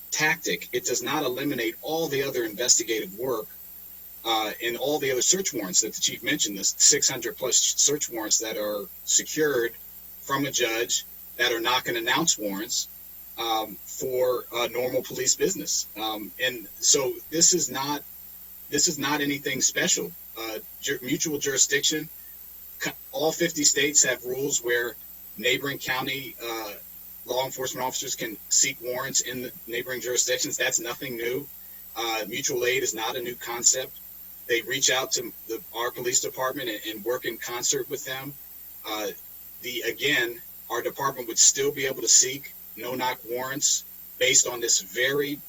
Speaker 15: tactic. It does not eliminate all the other investigative work and all the other search warrants that the chief mentioned, the 600+ search warrants that are secured from a judge that are knock and announce warrants for normal police business. And so this is not anything special. Mutual jurisdiction, all 50 states have rules where neighboring county law enforcement officers can seek warrants in the neighboring jurisdictions. That's nothing new. Mutual aid is not a new concept. They reach out to our police department and work in concert with them. Again, our department would still be able to seek no-knock warrants based on this very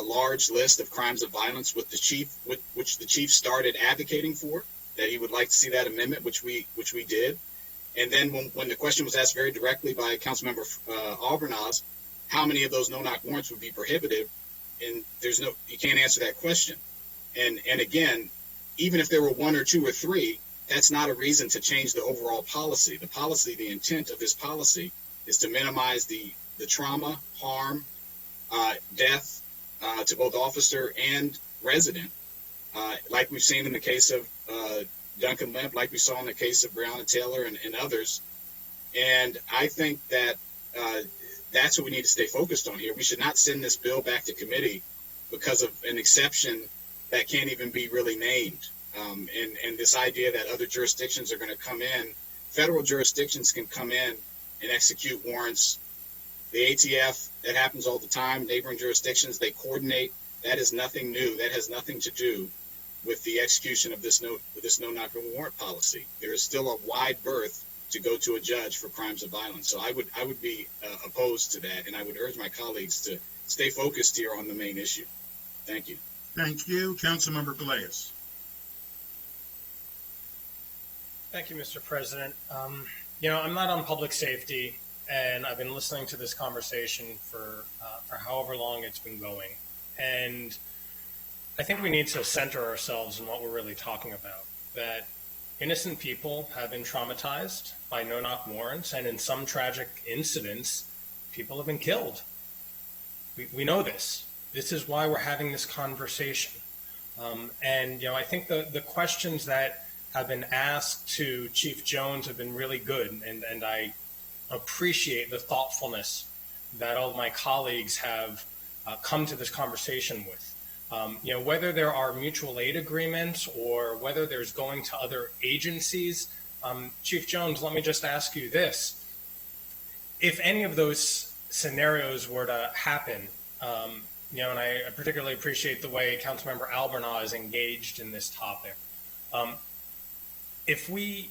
Speaker 15: large list of crimes of violence which the chief started advocating for, that he would like to see that amendment, which we did. And then when the question was asked very directly by Councilmember Albernaz, how many of those no-knock warrants would be prohibited, and you can't answer that question. And again, even if there were one or two or three, that's not a reason to change the overall policy. The intent of this policy is to minimize the trauma, harm, death to both officer and resident, like we've seen in the case of Duncan Lemp, like we saw in the case of Breonna Taylor and others. And I think that that's what we need to stay focused on here. We should not send this bill back to committee because of an exception that can't even be really named. And this idea that other jurisdictions are going to come in, federal jurisdictions can come in and execute warrants. The ATF, that happens all the time. Neighboring jurisdictions, they coordinate. That is nothing new. That has nothing to do with the execution of this no-knock warrant policy. There is still a wide berth to go to a judge for crimes of violence. So I would be opposed to that, and I would urge my colleagues to stay focused here on the main issue. Thank you.
Speaker 1: Thank you. Councilmember Galeas.
Speaker 3: Thank you, Mr. President. I'm not on public safety, and I've been listening to this conversation for however long it's been going. And I think we need to center ourselves in what we're really talking about, that innocent people have been traumatized by no-knock warrants, and in some tragic incidents, people have been killed. We know this. This is why we're having this conversation. I think the questions that have been asked to Chief Jones have been really good, and I appreciate the thoughtfulness that all of my colleagues have come to this conversation with. Whether there are mutual aid agreements or whether there's going to other agencies, Chief Jones, let me just ask you this. If any of those scenarios were to happen, and I particularly appreciate the way Councilmember Albernaz is engaged in this topic. If we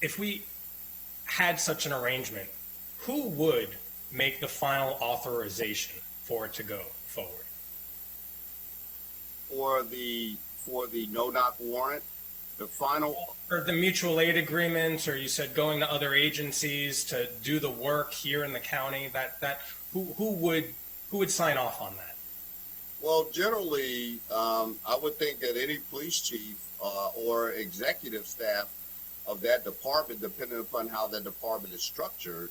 Speaker 3: if we had such an arrangement, who would make the final authorization for it to go forward?
Speaker 19: For the no-knock warrant, the final,
Speaker 3: Or the mutual aid agreements, or you said going to other agencies to do the work here in the county, who would sign off on that?
Speaker 19: well, generally, I would think that any police chief or executive staff of that department, depending upon how that department is structured,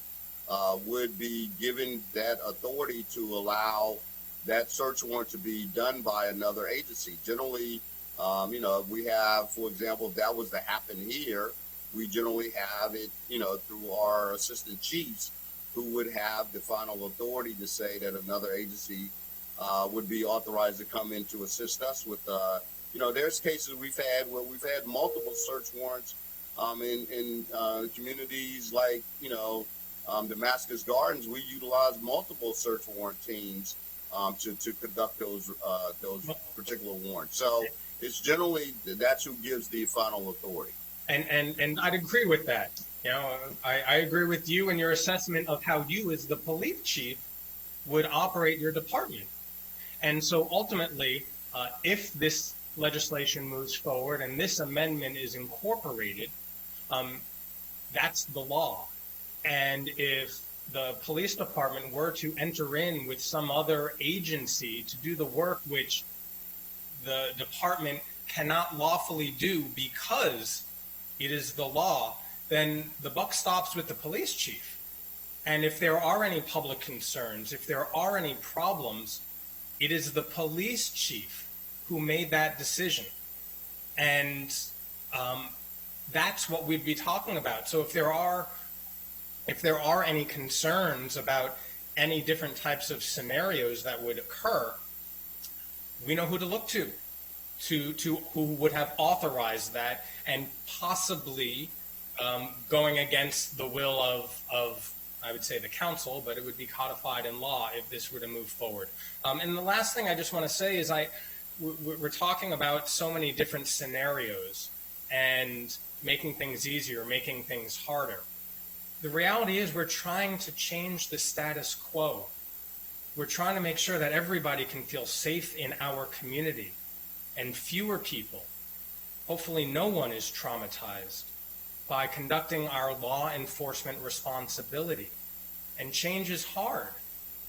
Speaker 19: would be given that authority to allow that search warrant to be done by another agency. Generally, we have, for example, if that was to happen here, we generally have it, through our assistant chiefs who would have the final authority to say that another agency would be authorized to come in to assist us with, there's cases we've had where we've had multiple search warrants in communities like, Damascus Gardens. We utilize multiple search warrant teams to conduct those particular warrants. So it's generally that's who gives the final authority.
Speaker 3: And I'd agree with that. I agree with you and your assessment of how you, as the police chief, would operate your department. And so ultimately, if this legislation moves forward and this amendment is incorporated, that's the law. And if the police department were to enter in with some other agency to do the work which the department cannot lawfully do because it is the law, then the buck stops with the police chief. And if there are any public concerns, if there are any problems, it is the police chief who made that decision. And that's what we'd be talking about. So if there are any concerns about any different types of scenarios that would occur, we know who to look to who would have authorized that, and possibly going against the will of I would say the council, but it would be codified in law if this were to move forward. And the last thing I just want to say is we're talking about so many different scenarios and making things easier, making things harder. The reality is we're trying to change the status quo. We're trying to make sure that everybody can feel safe in our community and fewer people, hopefully no one is traumatized by conducting our law enforcement responsibility. And change is hard,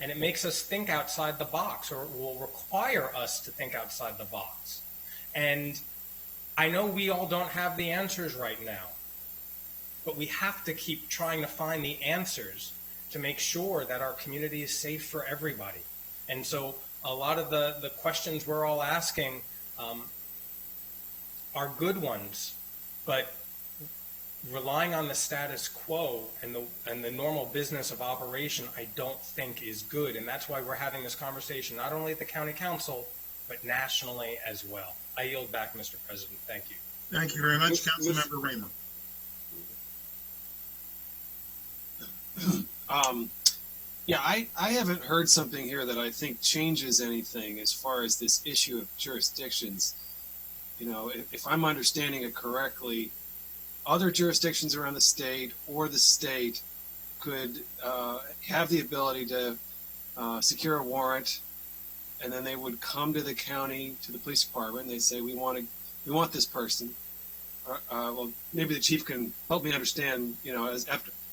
Speaker 3: and it makes us think outside the box, or it will require us to think outside the box. And I know we all don't have the answers right now, but we have to keep trying to find the answers to make sure that our community is safe for everybody. And so a lot of the questions we're all asking are good ones, but relying on the status quo and the normal business of operation, I don't think is good. And that's why we're having this conversation, not only at the county council, but nationally as well. I yield back, Mr. President. Thank you.
Speaker 1: Thank you very much, Councilmember Raymer.
Speaker 9: I haven't heard something here that I think changes anything as far as this issue of jurisdictions. If I'm understanding it correctly, other jurisdictions around the state or the state could have the ability to secure a warrant, and then they would come to the county, to the police department, and they say, we want this person. Well, maybe the chief can help me understand,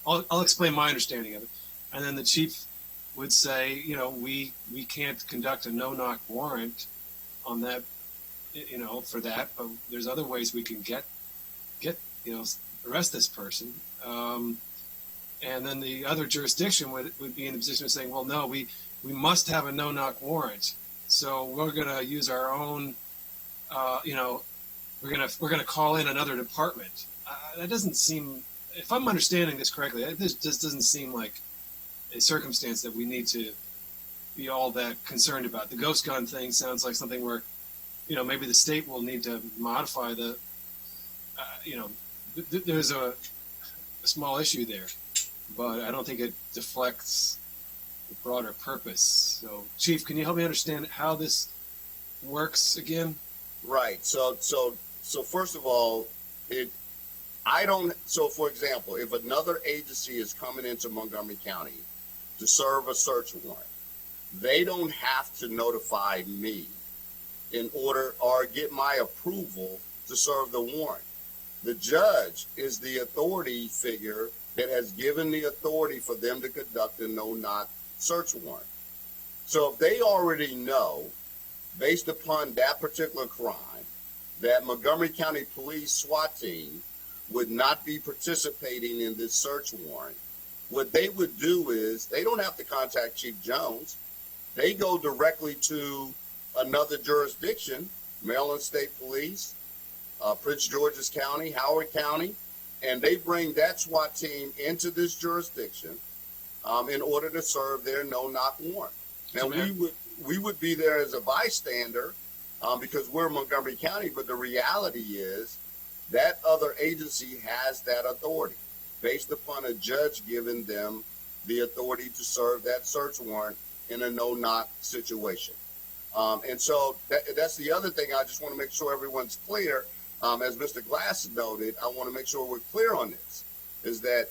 Speaker 9: I'll explain my understanding of it. And then the chief would say, we can't conduct a no-knock warrant on that, for that, but there's other ways we can get arrest this person. And then the other jurisdiction would be in the position of saying, well, no, we must have a no-knock warrant. So we're going to use our own, we're going to call in another department. That doesn't seem, if I'm understanding this correctly, this just doesn't seem like a circumstance that we need to be all that concerned about. The ghost gun thing sounds like something where, maybe the state will need to modify the, there's a small issue there, but I don't think it deflects the broader purpose. So, Chief, can you help me understand how this works again?
Speaker 19: Right. So first of all, So for example, if another agency is coming into Montgomery County to serve a search warrant, they don't have to notify me in order or get my approval to serve the warrant. The judge is the authority figure that has given the authority for them to conduct a no-knock search warrant. So if they already know, based upon that particular crime, that Montgomery County Police SWAT team would not be participating in this search warrant, what they would do is they don't have to contact Chief Jones. They go directly to another jurisdiction, Maryland State Police, Prince George's County, Howard County, and they bring that SWAT team into this jurisdiction in order to serve their no-knock warrant. Now, we would be there as a bystander because we're Montgomery County, but the reality is that other agency has that authority based upon a judge giving them the authority to serve that search warrant in a no-knock situation. And so that's the other thing I just want to make sure everyone's clear. As Mr. Glass noted, I want to make sure we're clear on this, is that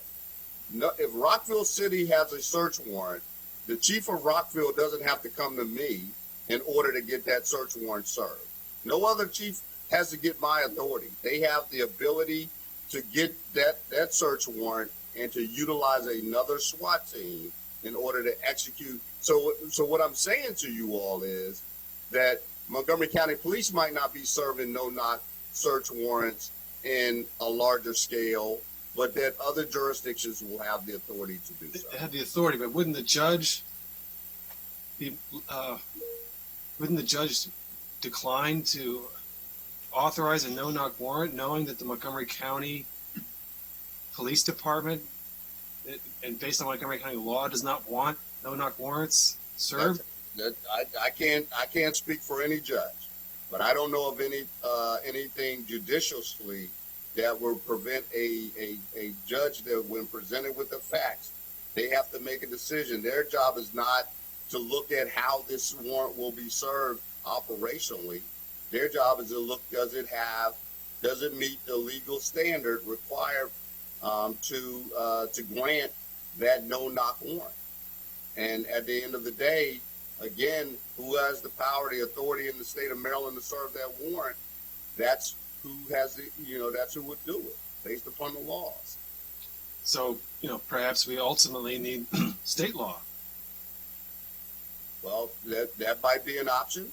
Speaker 19: if Rockville City has a search warrant, the chief of Rockville doesn't have to come to me in order to get that search warrant served. No other chief has to get my authority. They have the ability to get that search warrant and to utilize another SWAT team in order to execute. So what I'm saying to you all is that Montgomery County Police might not be serving no-knock search warrants in a larger scale, but that other jurisdictions will have the authority to do so.
Speaker 9: They have the authority, but wouldn't the judge decline to authorize a no-knock warrant, knowing that the Montgomery County Police Department, and based on Montgomery County law, does not want no-knock warrants served?
Speaker 19: I can't speak for any judge, but I don't know of anything judiciously that will prevent a judge that, when presented with the facts, they have to make a decision. Their job is not to look at how this warrant will be served operationally. Their job is to look, does it meet the legal standard required to grant that no-knock warrant? And at the end of the day, again, who has the power, the authority in the state of Maryland to serve that warrant? That's who has the, that's who would do it based upon the laws.
Speaker 9: So, perhaps we ultimately need state law.
Speaker 19: Well, that might be an option.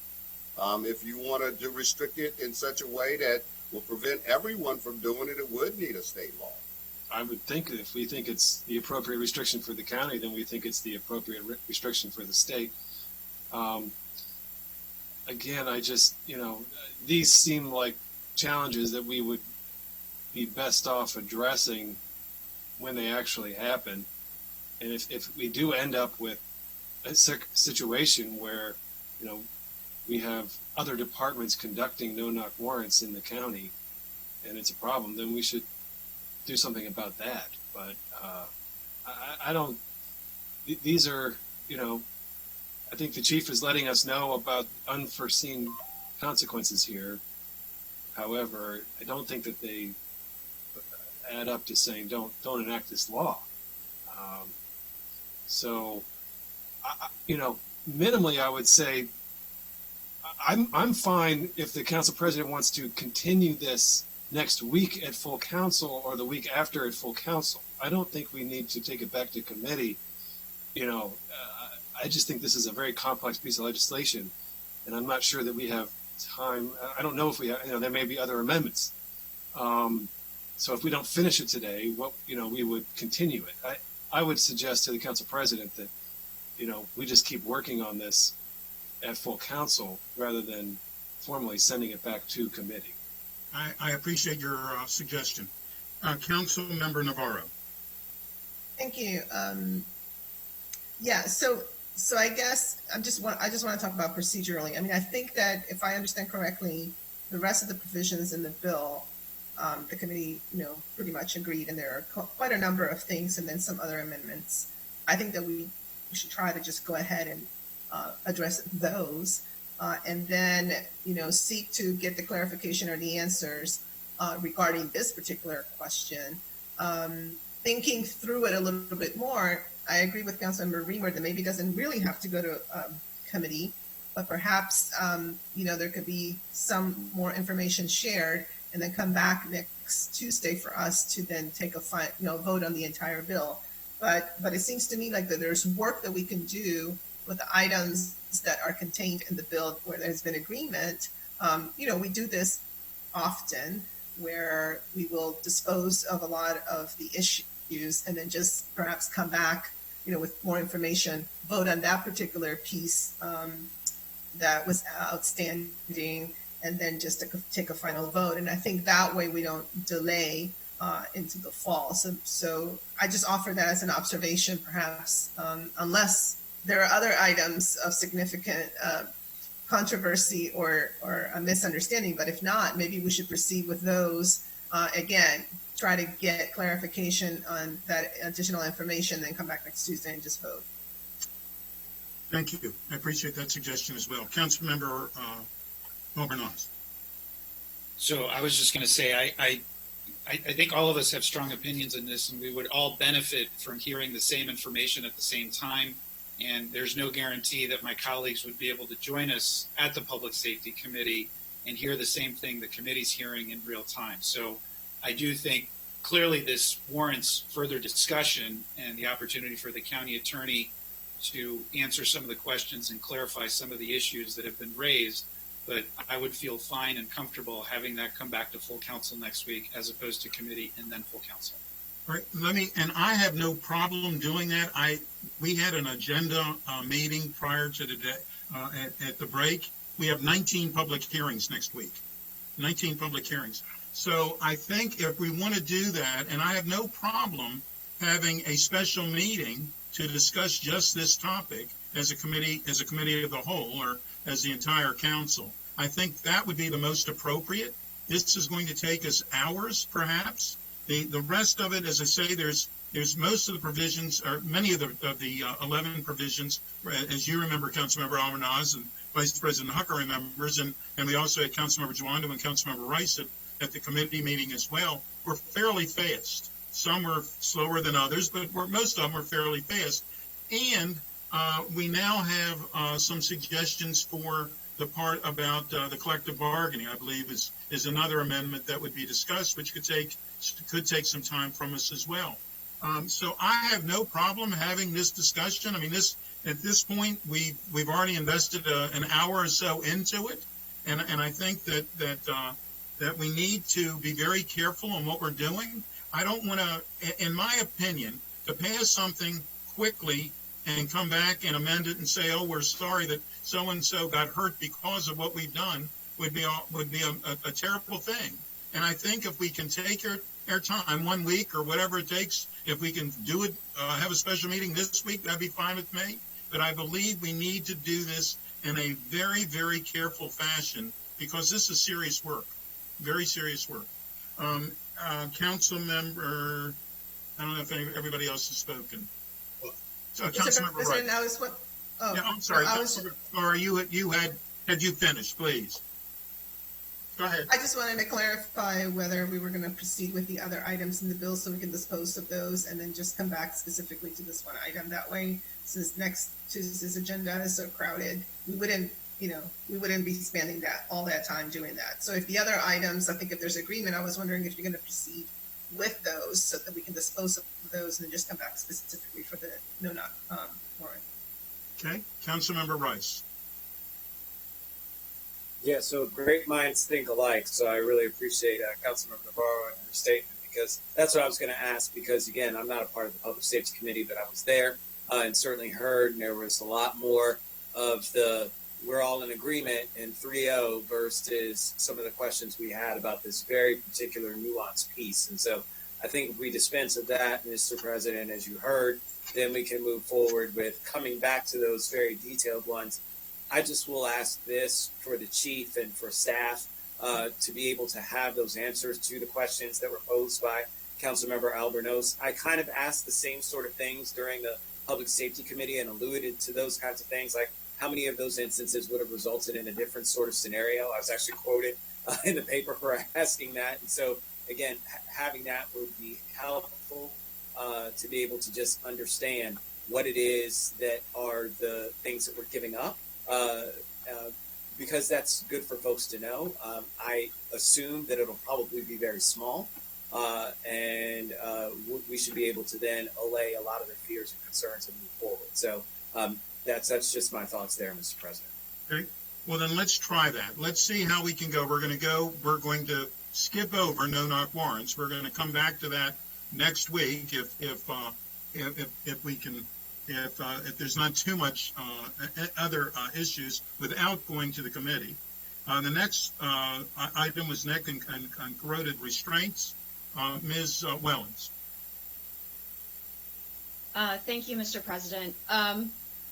Speaker 19: If you wanted to restrict it in such a way that will prevent everyone from doing it, it would need a state law.
Speaker 9: I would think if we think it's the appropriate restriction for the county, then we think it's the appropriate restriction for the state. Again, I just, these seem like challenges that we would be best off addressing when they actually happen. And if we do end up with a situation where, we have other departments conducting no-knock warrants in the county and it's a problem, then we should do something about that. But I don't, these are, I think the chief is letting us know about unforeseen consequences here. However, I don't think that they add up to saying don't enact this law. So, minimally, I would say I'm fine if the council president wants to continue this next week at full council or the week after at full council. I don't think we need to take it back to committee. I just think this is a very complex piece of legislation, and I'm not sure that we have time. I don't know if we have, there may be other amendments. So if we don't finish it today, we would continue it. I would suggest to the council president that, we just keep working on this at full council rather than formally sending it back to committee.
Speaker 1: I appreciate your suggestion. Council Member Navarro.
Speaker 13: Thank you. So I guess I just want to talk about procedurally. I mean, I think that if I understand correctly, the rest of the provisions in the bill, the committee, pretty much agreed, and there are quite a number of things, and then some other amendments. I think that we should try to just go ahead and address those, and then seek to get the clarification or the answers regarding this particular question. Thinking through it a little bit more, I agree with Councilmember Reamer that maybe it doesn't really have to go to committee, but perhaps there could be some more information shared, and then come back next Tuesday for us to then take a vote on the entire bill. But it seems to me like that there's work that we can do with the items that are contained in the bill where there's been agreement. We do this often, where we will dispose of a lot of the issues and then just perhaps come back, with more information, vote on that particular piece that was outstanding, and then just to take a final vote. And I think that way we don't delay into the fall. So I just offer that as an observation, perhaps, unless there are other items of significant controversy or a misunderstanding. But if not, maybe we should proceed with those. Again, try to get clarification on that additional information, then come back next Tuesday and just vote.
Speaker 1: Thank you. I appreciate that suggestion as well. Councilmember Albornoz.
Speaker 20: So I was just going to say, I think all of us have strong opinions in this, and we would all benefit from hearing the same information at the same time. And there's no guarantee that my colleagues would be able to join us at the Public Safety Committee and hear the same thing the committee's hearing in real time. So I do think clearly this warrants further discussion and the opportunity for the county attorney to answer some of the questions and clarify some of the issues that have been raised. But I would feel fine and comfortable having that come back to full council next week as opposed to committee and then full council.
Speaker 1: All right, and I have no problem doing that. We had an agenda meeting prior to the day, at the break. We have 19 public hearings next week, 19 public hearings. So I think if we want to do that, and I have no problem having a special meeting to discuss just this topic as a committee of the whole, or as the entire council, I think that would be the most appropriate. This is going to take us hours, perhaps. The rest of it, as I say, there's most of the provisions, or many of the 11 provisions, as you remember, Councilmember Albornoz, and Vice President Hucker remembers, and we also had Councilmember Joando and Councilmember Rice at the committee meeting as well, were fairly fast. Some were slower than others, but most of them were fairly fast. And we now have some suggestions for the part about the collective bargaining, I believe, is another amendment that would be discussed, which could take some time from us as well. So I have no problem having this discussion. I mean, at this point, we've already invested an hour or so into it, and I think that we need to be very careful on what we're doing. I don't want to, in my opinion, to pass something quickly and come back and amend it and say, oh, we're sorry that so-and-so got hurt because of what we've done would be a terrible thing. And I think if we can take our time, 1 week or whatever it takes, if we can do it, have a special meeting this week, that'd be fine with me. But I believe we need to do this in a very, very careful fashion, because this is serious work, very serious work. Council member, I don't know if everybody else has spoken. Councilmember Wright. Yeah, I'm sorry. Or had you finished, please? Go ahead.
Speaker 13: I just wanted to clarify whether we were going to proceed with the other items in the bill so we can dispose of those and then just come back specifically to this one item. That way, since next Tuesday's agenda is so crowded, we wouldn't be spending all that time doing that. So if the other items, I think if there's agreement, I was wondering if you're going to proceed with those so that we can dispose of those and then just come back specifically for the no-knock warrant.
Speaker 1: Okay. Councilmember Rice.
Speaker 17: Yeah, so great minds think alike. So I really appreciate Councilmember Navarro and her statement, because that's what I was going to ask. Because again, I'm not a part of the Public Safety Committee, but I was there and certainly heard, and there was a lot more of we're all in agreement in 3-0 versus some of the questions we had about this very particular nuanced piece. And so I think if we dispense of that, Mr. President, as you heard, then we can move forward with coming back to those very detailed ones. I just will ask this for the chief and for staff to be able to have those answers to the questions that were posed by Councilmember Albornoz. I kind of asked the same sort of things during the Public Safety Committee and alluded to those kinds of things, like how many of those instances would have resulted in a different sort of scenario. I was actually quoted in the paper for asking that. And so, again, having that would be helpful to be able to just understand what it is that are the things that we're giving up, because that's good for folks to know. I assume that it'll probably be very small, and we should be able to then allay a lot of their fears and concerns and move forward. So that's just my thoughts there, Mr. President.
Speaker 1: Okay. Well, then let's try that. Let's see how we can go. We're going to skip over no-knock warrants. We're going to come back to that next week if we can, if there's not too much other issues without going to the committee. The next item was neck and corroded restraints. Ms. Wellens.
Speaker 18: Thank you, Mr. President.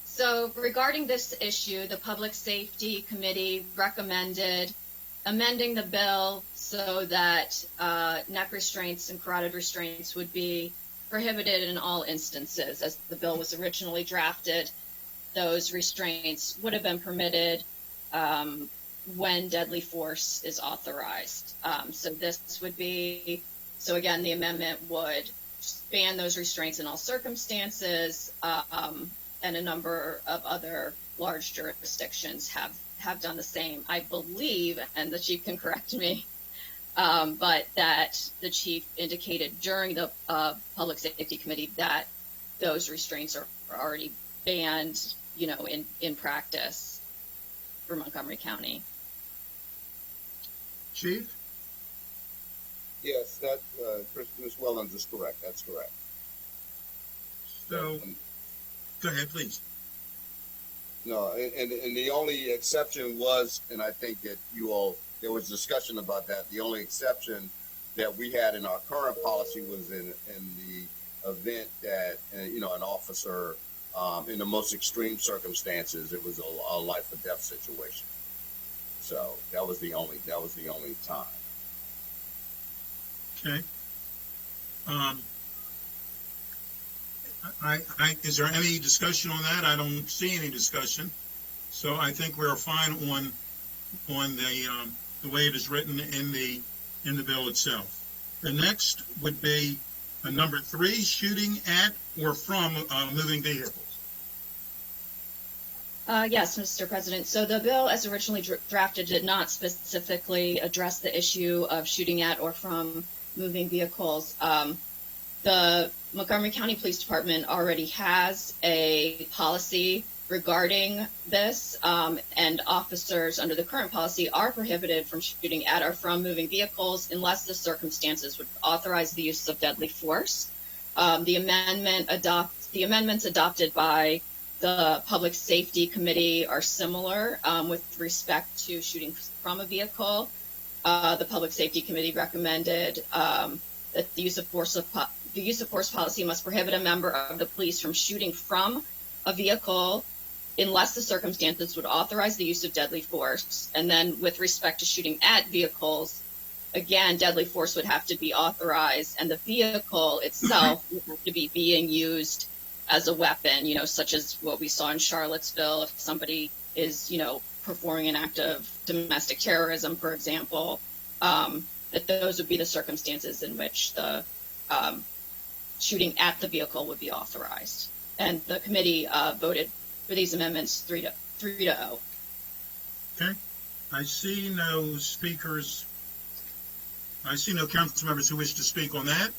Speaker 18: So regarding this issue, the Public Safety Committee recommended amending the bill so that neck restraints and carotid restraints would be prohibited in all instances. As the bill was originally drafted, those restraints would have been permitted when deadly force is authorized. So again, the amendment would ban those restraints in all circumstances, and a number of other large jurisdictions have done the same. I believe, and the chief can correct me, but that the chief indicated during the Public Safety Committee that those restraints are already banned, in practice for Montgomery County.
Speaker 1: Chief?
Speaker 19: Yes, that Ms. Wellens is correct. That's correct.
Speaker 1: So, go ahead, please.
Speaker 19: No, and the only exception was, and I think that there was discussion about that. The only exception that we had in our current policy was in the event that, an officer, in the most extreme circumstances, it was a life or death situation. So that was the only time.
Speaker 1: Okay. Is there any discussion on that? I don't see any discussion. So I think we're fine on the way it is written in the bill itself. The next would be number 3, shooting at or from moving vehicles.
Speaker 18: Yes, Mr. President. So the bill as originally drafted did not specifically address the issue of shooting at or from moving vehicles. The Montgomery County Police Department already has a policy regarding this, and officers under the current policy are prohibited from shooting at or from moving vehicles unless the circumstances would authorize the use of deadly force. The amendments adopted by the Public Safety Committee are similar with respect to shooting from a vehicle. The Public Safety Committee recommended that the use of force policy must prohibit a member of the police from shooting from a vehicle unless the circumstances would authorize the use of deadly force. And then with respect to shooting at vehicles, again, deadly force would have to be authorized, and the vehicle itself would have to be being used as a weapon, such as what we saw in Charlottesville. If somebody is, performing an act of domestic terrorism, for example, that those would be the circumstances in which the shooting at the vehicle would be authorized. And the committee voted for these amendments 3-0.
Speaker 1: Okay. I see no speakers. I see no council members who wish to speak on that.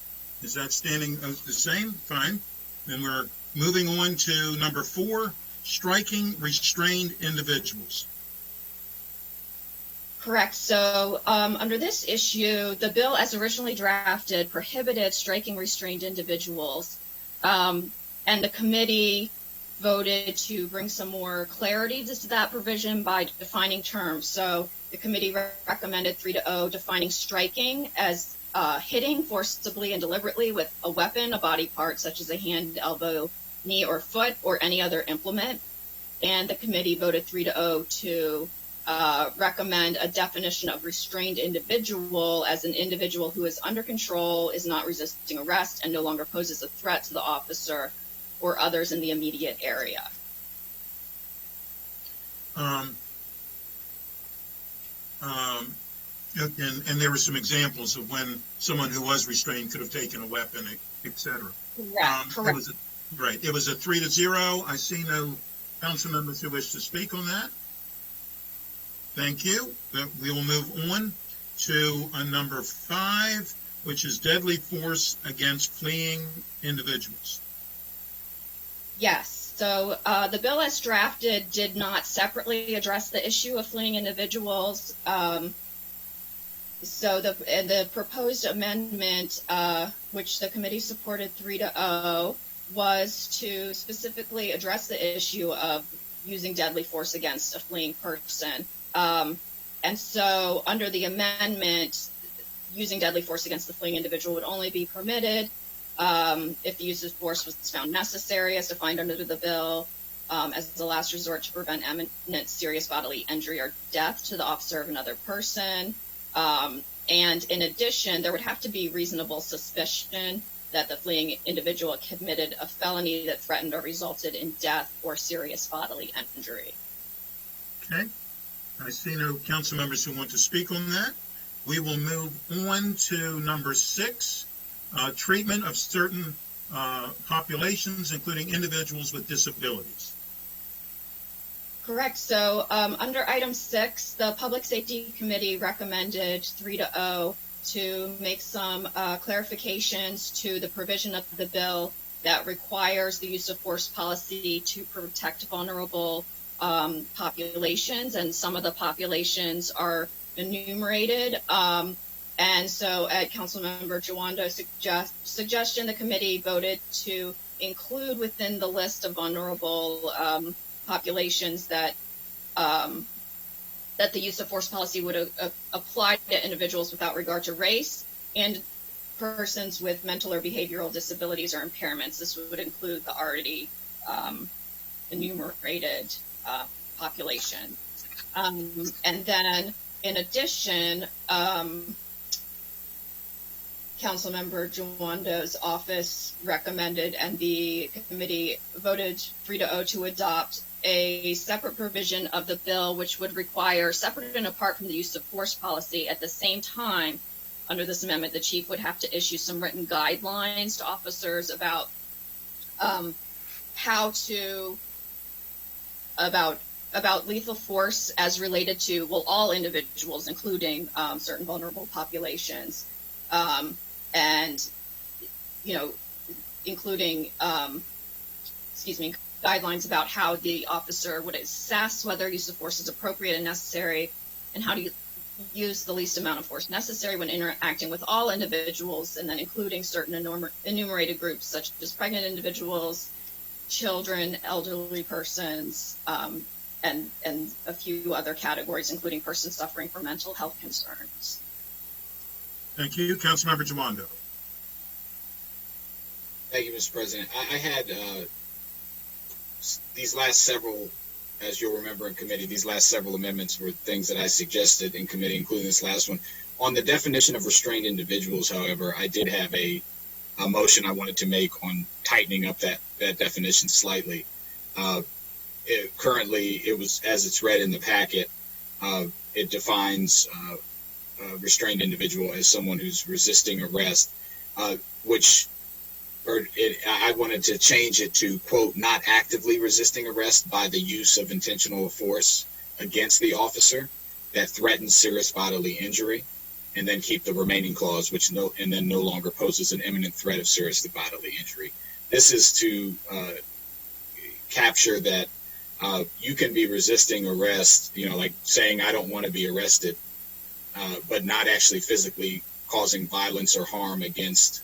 Speaker 1: Is that standing the same? Fine. Then we're moving on to number 4, striking restrained individuals.
Speaker 18: Correct. So under this issue, the bill as originally drafted prohibited striking restrained individuals, and the committee voted to bring some more clarity to that provision by defining terms. So the committee recommended 3-0, defining striking as hitting forcibly and deliberately with a weapon, a body part such as a hand, elbow, knee, or foot, or any other implement. And the committee voted 3-0 to recommend a definition of restrained individual as an individual who is under control, is not resisting arrest, and no longer poses a threat to the officer or others in the immediate area.
Speaker 1: And there were some examples of when someone who was restrained could have taken a weapon, etc.
Speaker 18: Correct.
Speaker 1: It was a 3-0. I see no council members who wish to speak on that. Thank you. We will move on to number 5, which is deadly force against fleeing individuals.
Speaker 18: Yes. So the bill as drafted did not separately address the issue of fleeing individuals. So the proposed amendment, which the committee supported 3-0, was to specifically address the issue of using deadly force against a fleeing person. And so under the amendment, using deadly force against the fleeing individual would only be permitted if the use of force was found necessary as defined under the bill, as the last resort to prevent imminent serious bodily injury or death to the officer of another person. And in addition, there would have to be reasonable suspicion that the fleeing individual committed a felony that threatened or resulted in death or serious bodily injury.
Speaker 1: Okay. I see no council members who want to speak on that. We will move on to number 6, treatment of certain populations, including individuals with disabilities.
Speaker 18: Correct. So under item 6, the Public Safety Committee recommended 3-0 to make some clarifications to the provision of the bill that requires the use of force policy to protect vulnerable populations, and some of the populations are enumerated. And so at Councilmember Jawando's suggestion, the committee voted to include within the list of vulnerable populations that that the use of force policy would apply to individuals without regard to race and persons with mental or behavioral disabilities or impairments. This would include the already enumerated population. And then in addition, Councilmember Jawando's office recommended and the committee voted 3-0 to adopt a separate provision of the bill which would require, separate and apart from the use of force policy, at the same time, under this amendment, the chief would have to issue some written guidelines to officers about about lethal force as related to, well, all individuals, including certain vulnerable populations, and, you know, including, guidelines about how the officer would assess whether use of force is appropriate and necessary, and how to use the least amount of force necessary when interacting with all individuals, and then including certain enumerated groups such as pregnant individuals, children, elderly persons, and a few other categories, including persons suffering from mental health concerns.
Speaker 1: Thank you. Councilmember Jawando.
Speaker 15: Thank you, Mr. President. I had these last several, as you'll remember in committee, these last several amendments were things that I suggested in committee, including this last one. On the definition of restrained individuals, however, I did have a motion I wanted to make on tightening up that definition slightly. Currently, it was, as it's read in the packet, it defines a restrained individual as someone who's resisting arrest, I wanted to change it to, quote, not actively resisting arrest by the use of intentional force against the officer that threatens serious bodily injury, and then keep the remaining clause, which no longer poses an imminent threat of serious bodily injury. This is to capture that you can be resisting arrest, like saying I don't want to be arrested, but not actually physically causing violence or harm against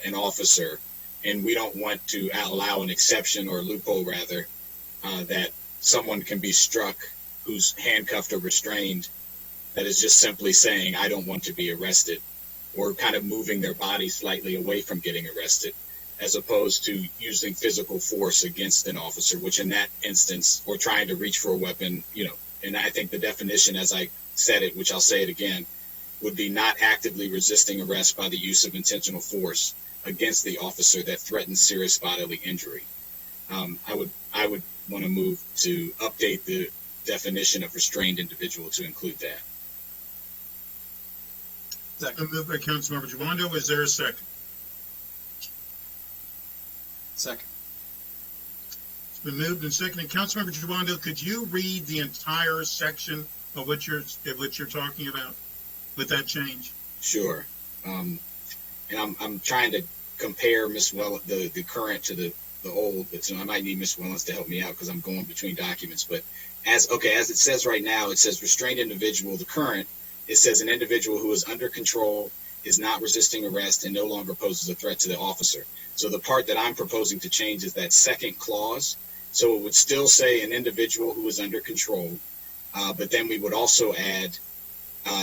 Speaker 15: an officer. And we don't want to allow an exception or loophole, rather, that someone can be struck who's handcuffed or restrained that is just simply saying, I don't want to be arrested, or kind of moving their body slightly away from getting arrested, as opposed to using physical force against an officer, which in that instance, or trying to reach for a weapon, and I think the definition, as I said it, which I'll say it again, would be not actively resisting arrest by the use of intentional force against the officer that threatens serious bodily injury. I would want to move to update the definition of restrained individual to include that.
Speaker 1: Second. Moved by Councilmember Jawando. Is there a second?
Speaker 9: Second.
Speaker 1: It's been moved and seconded. Councilmember Jawando, could you read the entire section of what you're talking about with that change?
Speaker 15: Sure. And I'm trying to compare the current to the old, but so I might need Ms. Wellens to help me out because I'm going between documents. But as it says right now, it says restrained individual. The current, it says an individual who is under control, is not resisting arrest, and no longer poses a threat to the officer. So the part that I'm proposing to change is that second clause. So it would still say an individual who is under control, but then we would also add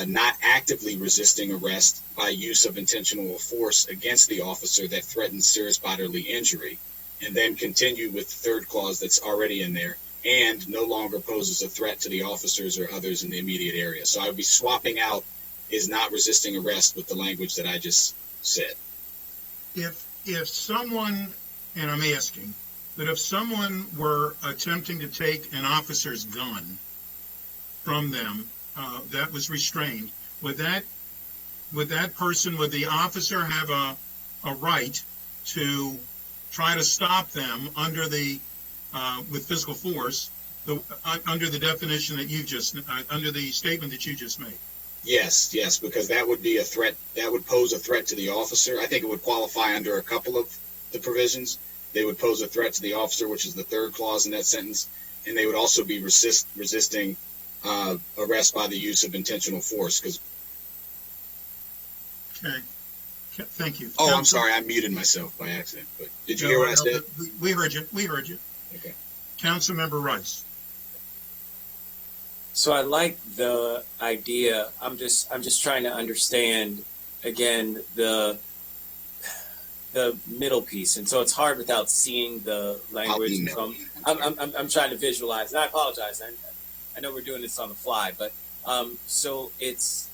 Speaker 15: not actively resisting arrest by use of intentional force against the officer that threatens serious bodily injury, and then continue with the third clause that's already in there, and no longer poses a threat to the officers or others in the immediate area. So I would be swapping out is not resisting arrest with the language that I just said.
Speaker 1: If someone, and I'm asking, but if someone were attempting to take an officer's gun from them that was restrained, would the officer have a right to try to stop them under with physical force, under the definition that you just, under the statement that you just made?
Speaker 15: Yes, because that would be a threat. That would pose a threat to the officer. I think it would qualify under a couple of the provisions. They would pose a threat to the officer, which is the third clause in that sentence, and they would also be resisting arrest by the use of intentional force.
Speaker 1: Okay. Thank you.
Speaker 15: Oh, I'm sorry. I muted myself by accident. But did you hear what I said?
Speaker 1: We heard you.
Speaker 15: Okay.
Speaker 1: Councilmember Rice.
Speaker 17: So I like the idea. I'm just trying to understand again the middle piece, and so it's hard without seeing the language. So I'm trying to visualize, and I apologize. I know we're doing this on the fly, but so it's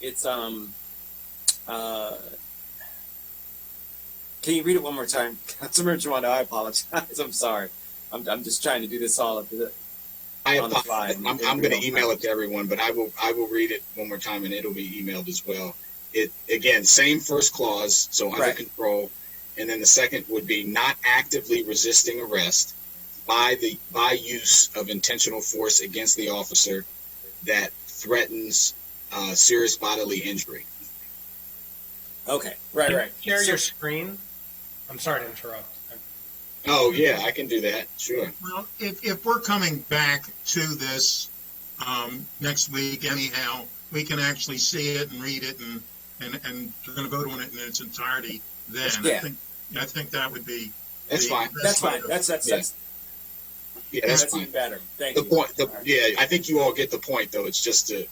Speaker 17: can you read it one more time, Councilmember Jawando? I apologize. I'm sorry. I'm just trying to do this all at the.
Speaker 15: I'm going to email it to everyone, but I will read it one more time, and it'll be emailed as well. It again, same first clause, so under control, and then the second would be not actively resisting arrest by use of intentional force against the officer that threatens serious bodily injury.
Speaker 17: Okay, right.
Speaker 3: Share your screen. I'm sorry to interrupt.
Speaker 15: Oh, yeah, I can do that. Sure.
Speaker 1: Well, if we're coming back to this next week anyhow, we can actually see it and read it, and we're going to vote on it in its entirety then.
Speaker 17: Yeah.
Speaker 1: I think that would be
Speaker 15: fine.
Speaker 17: That's fine. That's even better. Thank you.
Speaker 15: I think you all get the point, though. It's just to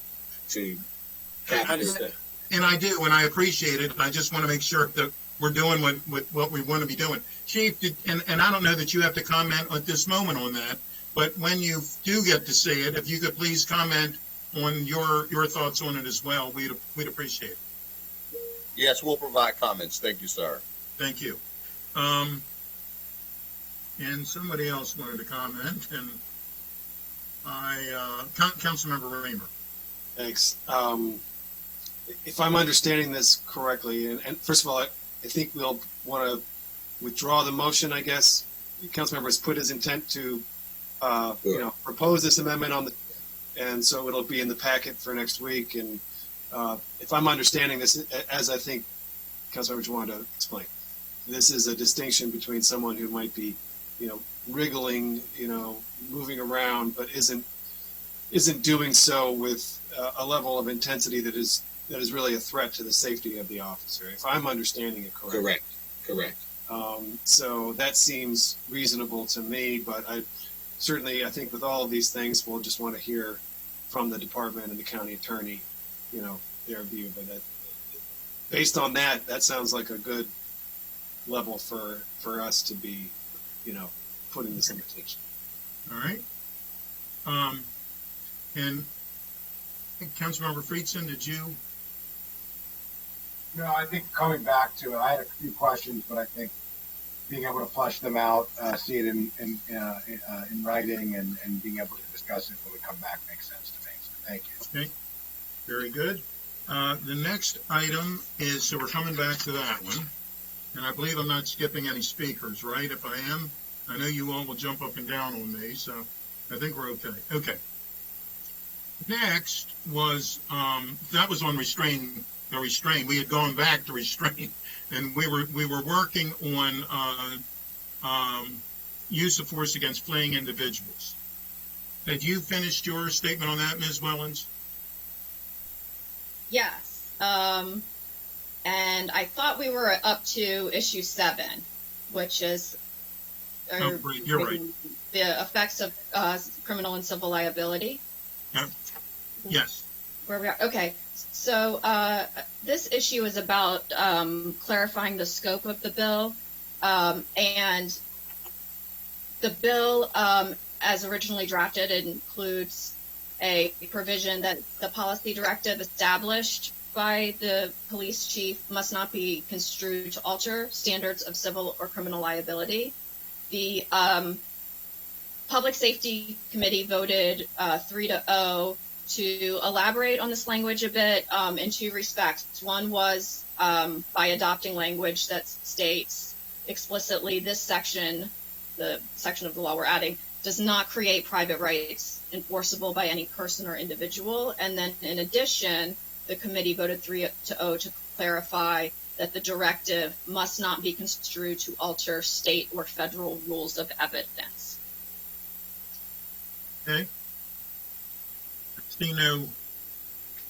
Speaker 17: understand.
Speaker 1: And I do, and I appreciate it. I just want to make sure that we're doing what we want to be doing. Chief, and I don't know that you have to comment at this moment on that, but when you do get to see it, if you could please comment on your thoughts on it as well, we'd appreciate it.
Speaker 19: Yes, we'll provide comments. Thank you, sir.
Speaker 1: Thank you. And somebody else wanted to comment, and Councilmember Raymer.
Speaker 9: Thanks. If I'm understanding this correctly, and first of all, I think we'll want to withdraw the motion, I guess. Councilmember has put his intent to, propose this amendment and so it'll be in the packet for next week. And if I'm understanding this, as I think Councilmember Jawando explained, this is a distinction between someone who might be, wriggling, moving around, but isn't doing so with a level of intensity that is really a threat to the safety of the officer, if I'm understanding it correctly.
Speaker 15: Correct.
Speaker 9: So that seems reasonable to me, but I think with all of these things, we'll just want to hear from the department and the county attorney, their view. But based on that sounds like a good level for us to be, putting this invitation.
Speaker 1: All right. And Councilmember Friedson, did you?
Speaker 16: No, I think coming back to it, I had a few questions, but I think being able to flesh them out, see it in writing, and being able to discuss it when we come back makes sense to me. So thank you.
Speaker 1: Okay. Very good. The next item is, so we're coming back to that one, and I believe I'm not skipping any speakers, right? If I am, I know you all will jump up and down on me, so I think we're okay. Okay. Next was, that was on restrain. We had gone back to restrain, and we were working on use of force against fleeing individuals. Had you finished your statement on that, Ms. Wellens?
Speaker 18: Yes. And I thought we were up to issue 7, which is
Speaker 1: you're right.
Speaker 18: The effects of criminal and civil liability.
Speaker 1: Yes.
Speaker 18: Where we are. Okay. So this issue is about clarifying the scope of the bill. And the bill, as originally drafted, includes a provision that the policy directive established by the police chief must not be construed to alter standards of civil or criminal liability. The Public Safety Committee voted 3-0 to elaborate on this language a bit in 2 respects. One was by adopting language that states explicitly this section, the section of the law we're adding, does not create private rights enforceable by any person or individual. And then in addition, the committee voted 3-0 to clarify that the directive must not be construed to alter state or federal rules of evidence.
Speaker 1: Okay. Let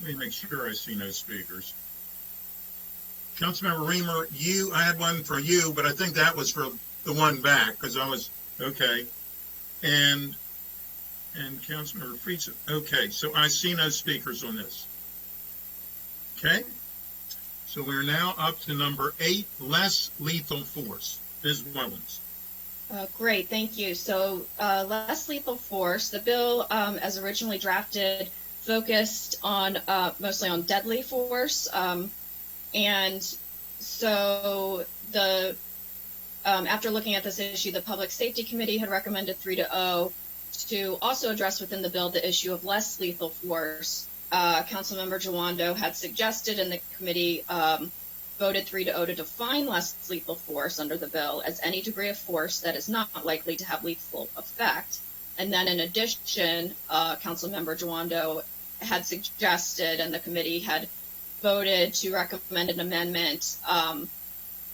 Speaker 1: me make sure I see no speakers. Councilmember Reamer, I had one for you, but I think that was for the one back, because I was, okay. And Councilmember Friesen, okay, so I see no speakers on this. Okay, so we're now up to number 8, less lethal force. Ms. Wellens.
Speaker 18: Great, thank you. So less lethal force, the bill as originally drafted focused on mostly on deadly force. And so after looking at this issue, the Public Safety Committee had recommended 3-0 to also address within the bill the issue of less lethal force. Councilmember Jawando had suggested, and the committee voted 3-0 to define less lethal force under the bill as any degree of force that is not likely to have lethal effect. And then in addition, Councilmember Jawando had suggested, and the committee had voted to recommend an amendment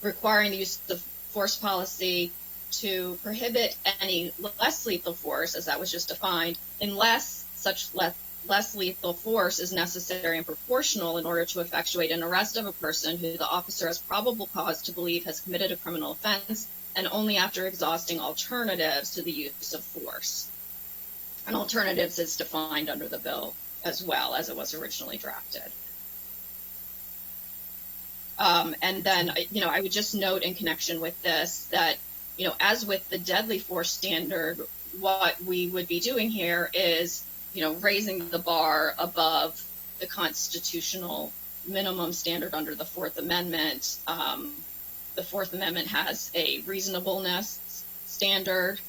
Speaker 18: requiring the use of force policy to prohibit any less lethal force, as that was just defined, unless such less lethal force is necessary and proportional in order to effectuate an arrest of a person who the officer has probable cause to believe has committed a criminal offense, and only after exhausting alternatives to the use of force. And alternatives is defined under the bill as well as it was originally drafted. And then, I would just note in connection with this that, as with the deadly force standard, what we would be doing here is, raising the bar above the constitutional minimum standard under the Fourth Amendment. The Fourth Amendment has a reasonableness standard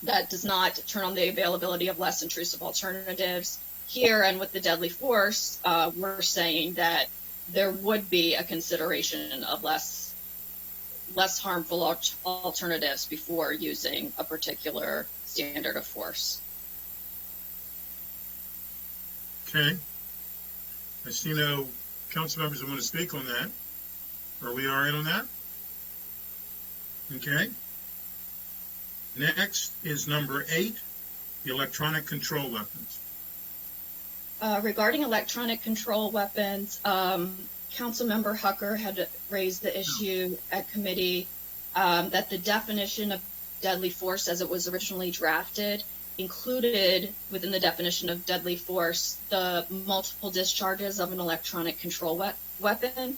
Speaker 18: that does not turn on the availability of less intrusive alternatives. Here, and with the deadly force, we're saying that there would be a consideration of less harmful alternatives before using a particular standard of force.
Speaker 1: Okay. I see no council members who want to speak on that. Are we all right on that? Okay. Next is number 8, the electronic control weapons.
Speaker 18: Regarding electronic control weapons, Councilmember Hucker had raised the issue at committee that the definition of deadly force as it was originally drafted included within the definition of deadly force the multiple discharges of an electronic control weapon.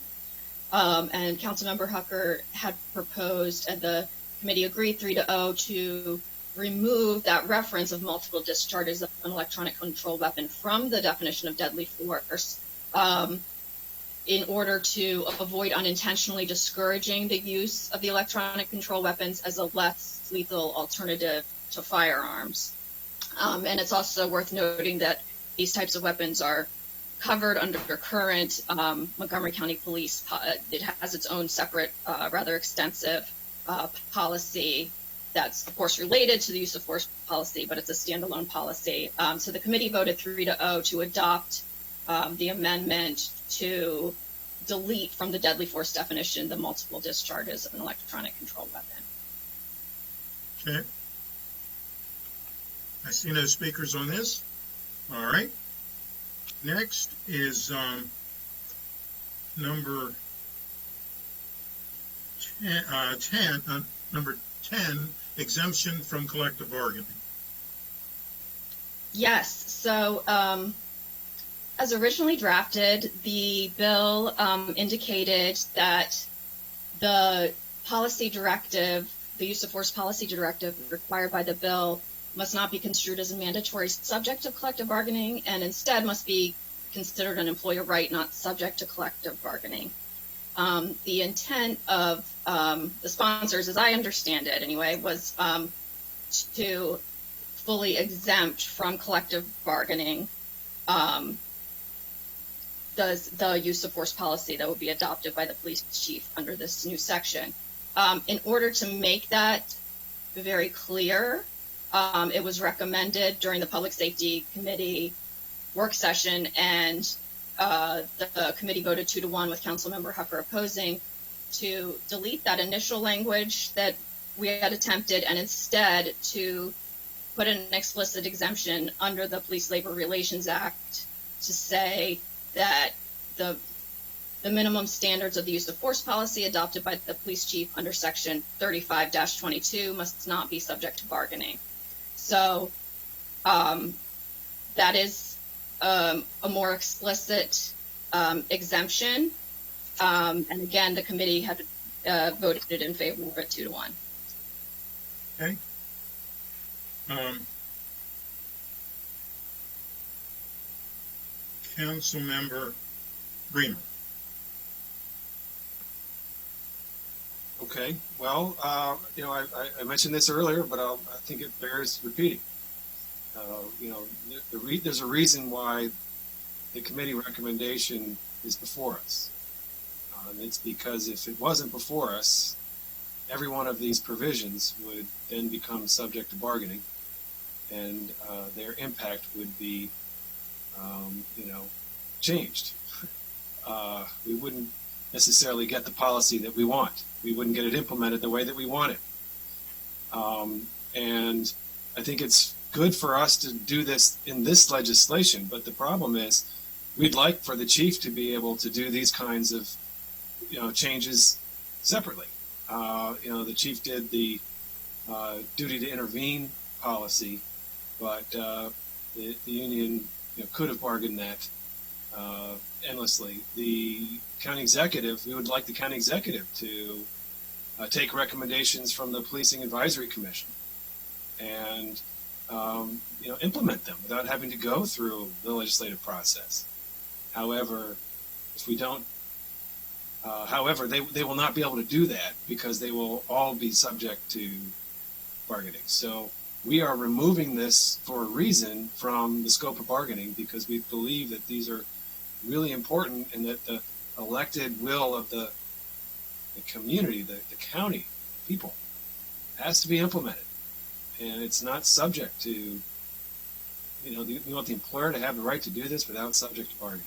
Speaker 18: And Councilmember Hucker had proposed, and the committee agreed 3-0 to remove that reference of multiple discharges of an electronic control weapon from the definition of deadly force in order to avoid unintentionally discouraging the use of the electronic control weapons as a less lethal alternative to firearms. And it's also worth noting that these types of weapons are covered under current Montgomery County Police. It has its own separate, rather extensive policy that's, of course, related to the use of force policy, but it's a standalone policy. So the committee voted 3-0 to adopt the amendment to delete from the deadly force definition the multiple discharges of an electronic control weapon.
Speaker 1: Okay. I see no speakers on this. All right. Next is number 10, exemption from collective bargaining.
Speaker 18: Yes. So as originally drafted, the bill indicated that the policy directive, the use of force policy directive required by the bill, must not be construed as a mandatory subject of collective bargaining, and instead must be considered an employer right not subject to collective bargaining. The intent of the sponsors, as I understand it anyway, was to fully exempt from collective bargaining the use of force policy that would be adopted by the police chief under this new section. In order to make that very clear, it was recommended during the Public Safety Committee work session, and the committee voted 2-1 with Councilmember Hucker opposing, to delete that initial language that we had attempted and instead to put an explicit exemption under the Police Labor Relations Act to say that the minimum standards of the use of force policy adopted by the police chief under section 35-22 must not be subject to bargaining. So that is a more explicit exemption. And again, the committee had voted in favor of it 2-1.
Speaker 1: Okay. Councilmember Greener.
Speaker 9: Okay, well, I mentioned this earlier, but I think it bears repeating. There's a reason why the committee recommendation is before us. It's because if it wasn't before us, every one of these provisions would then become subject to bargaining, and their impact would be, changed. We wouldn't necessarily get the policy that we want. We wouldn't get it implemented the way that we want it. And I think it's good for us to do this in this legislation, but the problem is we'd like for the chief to be able to do these kinds of changes separately. The chief did the duty to intervene policy, but the union could have bargained that endlessly. The county executive, we would like the county executive to take recommendations from the Policing Advisory Commission and implement them without having to go through the legislative process. However, if we don't, they will not be able to do that because they will all be subject to bargaining. So we are removing this for a reason from the scope of bargaining because we believe that these are really important and that the elected will of the community, the county people, has to be implemented. And it's not subject to, we want the employer to have the right to do this without subject to bargaining.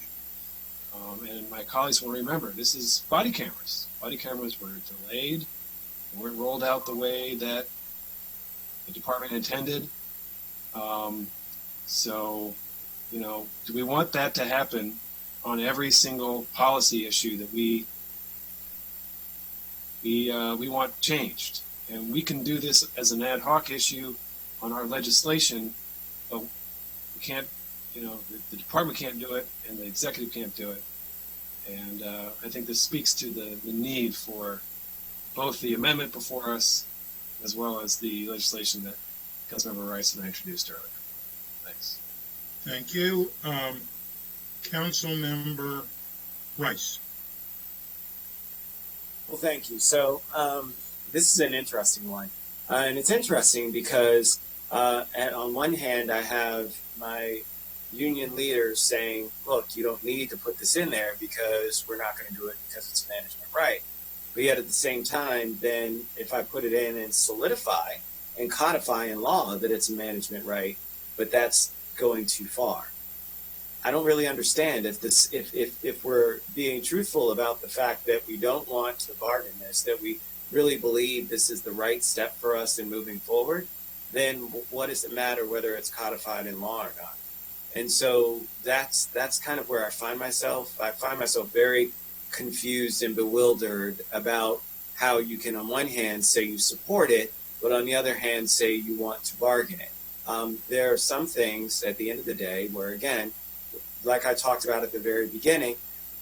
Speaker 9: And my colleagues will remember, this is body cameras. Body cameras were delayed, weren't rolled out the way that the department intended. So, do we want that to happen on every single policy issue that we want changed? And we can do this as an ad hoc issue on our legislation, but we can't, the department can't do it and the executive can't do it. And I think this speaks to the need for both the amendment before us as well as the legislation that Councilmember Rice and I introduced earlier. Thanks.
Speaker 1: Thank you. Councilmember Rice.
Speaker 17: Well, thank you. So this is an interesting one. And it's interesting because on one hand, I have my union leaders saying, look, you don't need to put this in there because we're not going to do it because it's management right. But yet at the same time, then if I put it in and solidify and codify in law that it's a management right, but that's going too far. I don't really understand if we're being truthful about the fact that we don't want to bargain this, that we really believe this is the right step for us in moving forward, then what does it matter whether it's codified in law or not? And so that's kind of where I find myself. I find myself very confused and bewildered about how you can, on one hand, say you support it, but on the other hand, say you want to bargain it. There are some things at the end of the day where, again, like I talked about at the very beginning,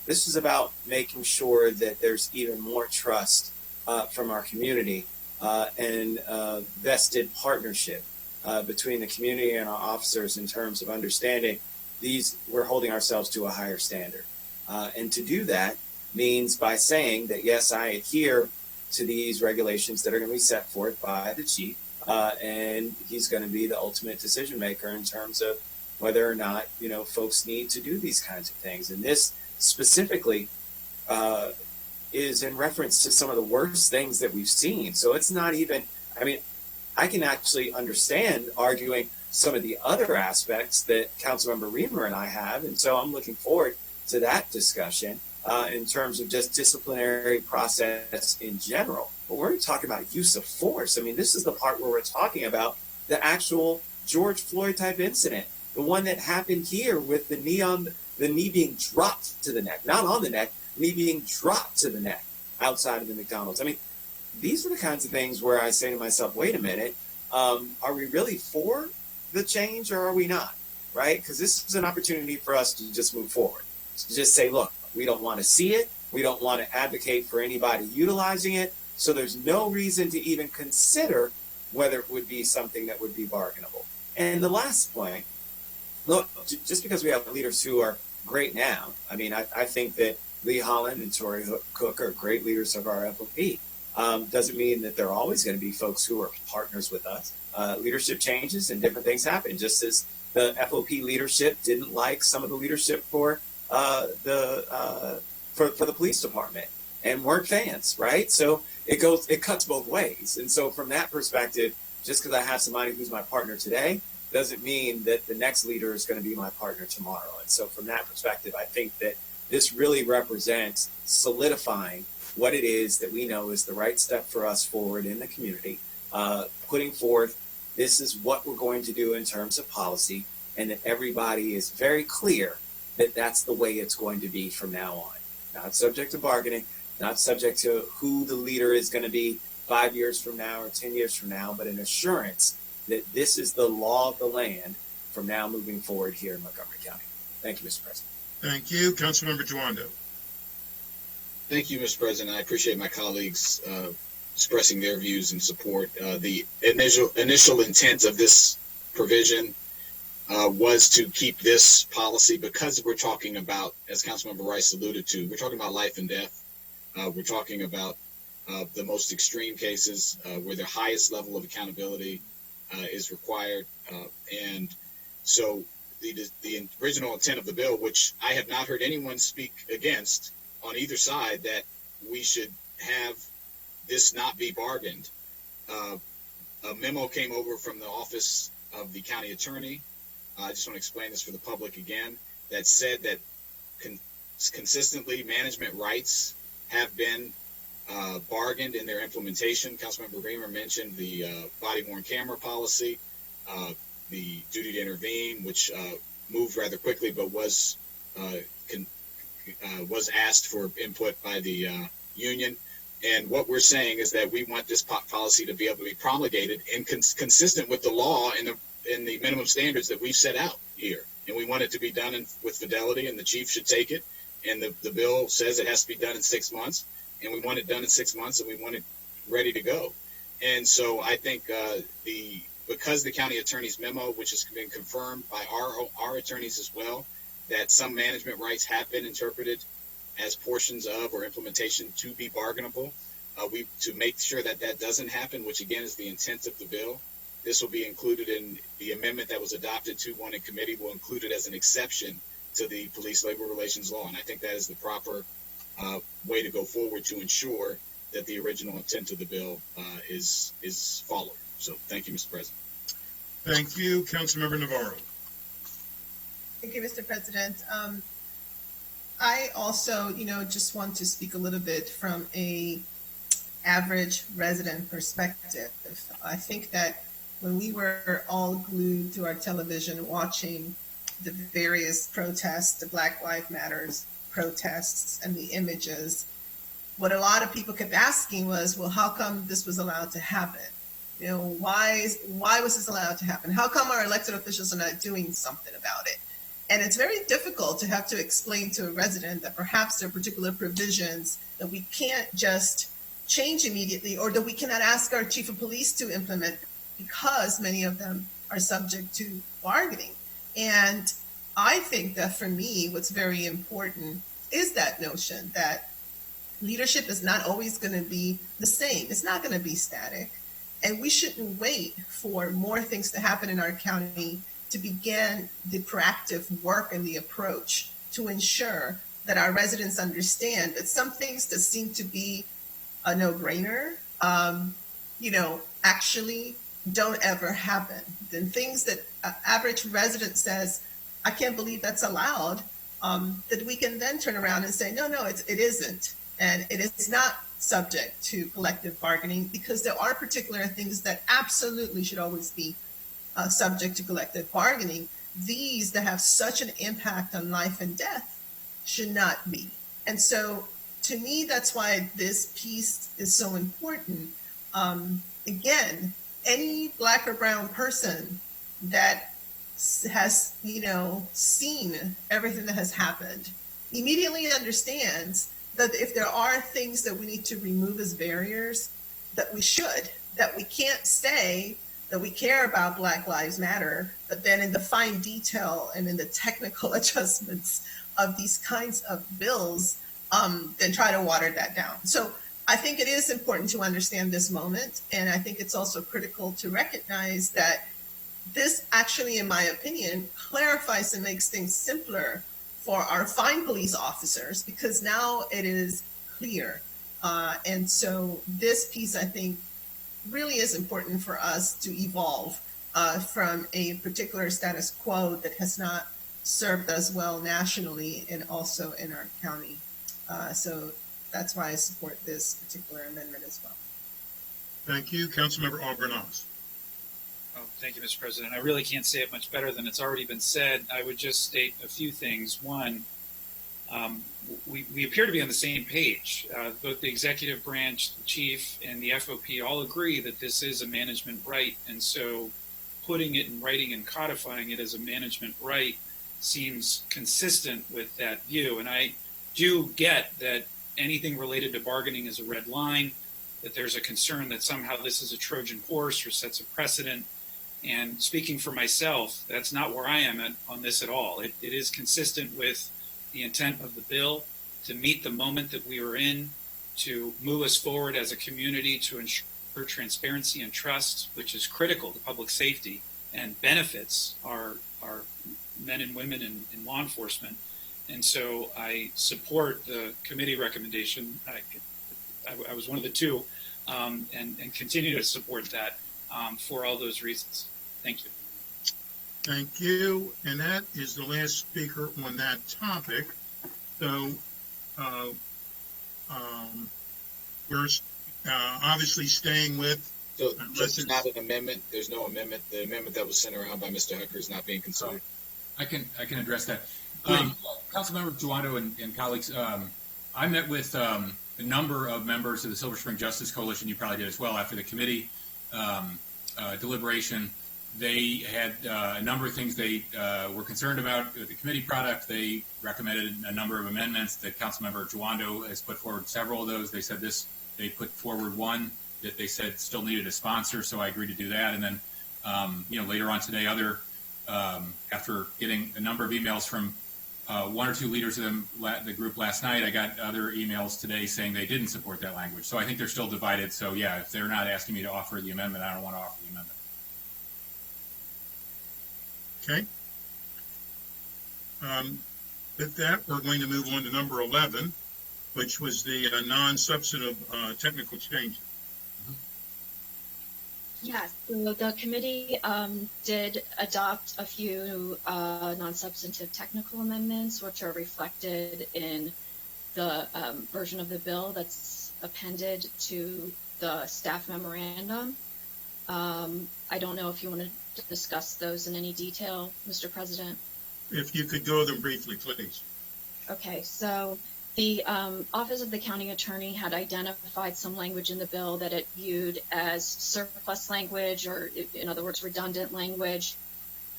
Speaker 17: this is about making sure that there's even more trust from our community and vested partnership between the community and our officers in terms of understanding we're holding ourselves to a higher standard. And to do that means by saying that, yes, I adhere to these regulations that are going to be set forth by the chief, and he's going to be the ultimate decision maker in terms of whether or not, folks need to do these kinds of things. And this specifically is in reference to some of the worst things that we've seen. So it's not even, I can actually understand arguing some of the other aspects that Councilmember Reamer and I have. And so I'm looking forward to that discussion in terms of just disciplinary process in general. But we're talking about use of force. This is the part where we're talking about the actual George Floyd type incident. The one that happened here with the knee being dropped to the neck, not on the neck, knee being dropped to the neck outside of the McDonald's. These are the kinds of things where I say to myself, wait a minute, are we really for the change or are we not? Right? Because this is an opportunity for us to just move forward. To just say, look, we don't want to see it. We don't want to advocate for anybody utilizing it. So there's no reason to even consider whether it would be something that would be bargainable. And the last point, look, just because we have leaders who are great now, I think that Lee Holland and Tori Cook are great leaders of our FOP. Doesn't mean that they're always going to be folks who are partners with us. Leadership changes and different things happen, just as the FOP leadership didn't like some of the leadership for the police department and weren't fans, right? So it cuts both ways. And so from that perspective, just because I have somebody who's my partner today doesn't mean that the next leader is going to be my partner tomorrow. And so from that perspective, I think that this really represents solidifying what it is that we know is the right step for us forward in the community, putting forth this is what we're going to do in terms of policy, and that everybody is very clear that that's the way it's going to be from now on. Not subject to bargaining, not subject to who the leader is going to be 5 years from now or 10 years from now, but an assurance that this is the law of the land from now moving forward here in Montgomery County. Thank you, Mr. President.
Speaker 1: Thank you. Councilmember Joando.
Speaker 15: Thank you, Mr. President. I appreciate my colleagues expressing their views and support. The initial intent of this provision was to keep this policy because we're talking about, as Councilmember Rice alluded to, we're talking about life and death. We're talking about the most extreme cases where the highest level of accountability is required. And so the original intent of the bill, which I have not heard anyone speak against on either side, that we should have this not be bargained. A memo came over from the office of the county attorney. I just want to explain this for the public again, that said that consistently management rights have been bargained in their implementation. Councilmember Reamer mentioned the body-worn camera policy, the duty to intervene, which moved rather quickly, but was asked for input by the union. And what we're saying is that we want this policy to be able to be promulgated and consistent with the law and the minimum standards that we've set out here. And we want it to be done with fidelity, and the chief should take it. And the bill says it has to be done in 6 months, and we want it done in 6 months, and we want it ready to go. And so I think because the county attorney's memo, which has been confirmed by our attorneys as well, that some management rights have been interpreted as portions of or implementation to be bargainable, to make sure that that doesn't happen, which again is the intent of the bill, this will be included in the amendment that was adopted 2-1 in committee. Will include it as an exception to the police labor relations law. And I think that is the proper way to go forward to ensure that the original intent of the bill is followed. So thank you, Mr. President.
Speaker 1: Thank you. Councilmember Navarro.
Speaker 13: Thank you, Mr. President. I also, just want to speak a little bit from a average resident perspective. I think that when we were all glued to our television watching the various protests, the Black Lives Matters protests and the images, what a lot of people kept asking was, well, how come this was allowed to happen? Why was this allowed to happen? How come our elected officials are not doing something about it? And it's very difficult to have to explain to a resident that perhaps there are particular provisions that we can't just change immediately, or that we cannot ask our chief of police to implement because many of them are subject to bargaining. And I think that for me, what's very important is that notion that leadership is not always going to be the same. It's not going to be static. And we shouldn't wait for more things to happen in our county to begin the proactive work and the approach to ensure that our residents understand that some things that seem to be a no-brainer, actually don't ever happen. Then things that an average resident says, I can't believe that's allowed, that we can then turn around and say, no, it isn't. And it is not subject to collective bargaining, because there are particular things that absolutely should always be subject to collective bargaining. These that have such an impact on life and death should not be. And so to me, that's why this piece is so important. Again, any Black or brown person that has, seen everything that has happened immediately understands that if there are things that we need to remove as barriers, that we should, that we can't say that we care about Black Lives Matter, but then in the fine detail and in the technical adjustments of these kinds of bills, then try to water that down. So I think it is important to understand this moment, and I think it's also critical to recognize that this actually, in my opinion, clarifies and makes things simpler for our fine police officers, because now it is clear. And so this piece, I think, really is important for us to evolve from a particular status quo that has not served us well nationally and also in our county. So that's why I support this particular amendment as well.
Speaker 1: Thank you. Councilmember Albornoz.
Speaker 20: Oh, thank you, Mr. President. I really can't say it much better than it's already been said. I would just state a few things. One, we appear to be on the same page. Both the executive branch, the chief, and the FOP all agree that this is a management right. And so putting it in writing and codifying it as a management right seems consistent with that view. And I do get that anything related to bargaining is a red line, that there's a concern that somehow this is a Trojan horse or sets a precedent. And speaking for myself, that's not where I am on this at all. It is consistent with the intent of the bill to meet the moment that we are in, to move us forward as a community, to ensure transparency and trust, which is critical to public safety and benefits our men and women in law enforcement. And so I support the committee recommendation. I was one of the two, and continue to support that for all those reasons. Thank you.
Speaker 1: Thank you. And that is the last speaker on that topic. So we're obviously staying with.
Speaker 15: So there's not an amendment. There's no amendment. The amendment that was sent around by Mr. Hucker is not being considered.
Speaker 5: I can address that. Councilmember Duando and colleagues, I met with a number of members of the Silver Spring Justice Coalition. You probably did as well after the committee deliberation. They had a number of things they were concerned about with the committee product. They recommended a number of amendments that Councilmember Duando has put forward. Several of those. They said this. They put forward one that they said still needed a sponsor, so I agreed to do that. And then, later on today, after getting a number of emails from one or two leaders of the group last night, I got other emails today saying they didn't support that language. So I think they're still divided. So yeah, if they're not asking me to offer the amendment, I don't want to offer the amendment.
Speaker 1: Okay. With that, we're going to move on to number 11, which was the non-substantive technical changes.
Speaker 18: Yes, so the committee did adopt a few non-substantive technical amendments, which are reflected in the version of the bill that's appended to the staff memorandum. I don't know if you want to discuss those in any detail, Mr. President.
Speaker 1: If you could go over them briefly, please.
Speaker 18: Okay, so the Office of the County Attorney had identified some language in the bill that it viewed as surplus language, or in other words, redundant language,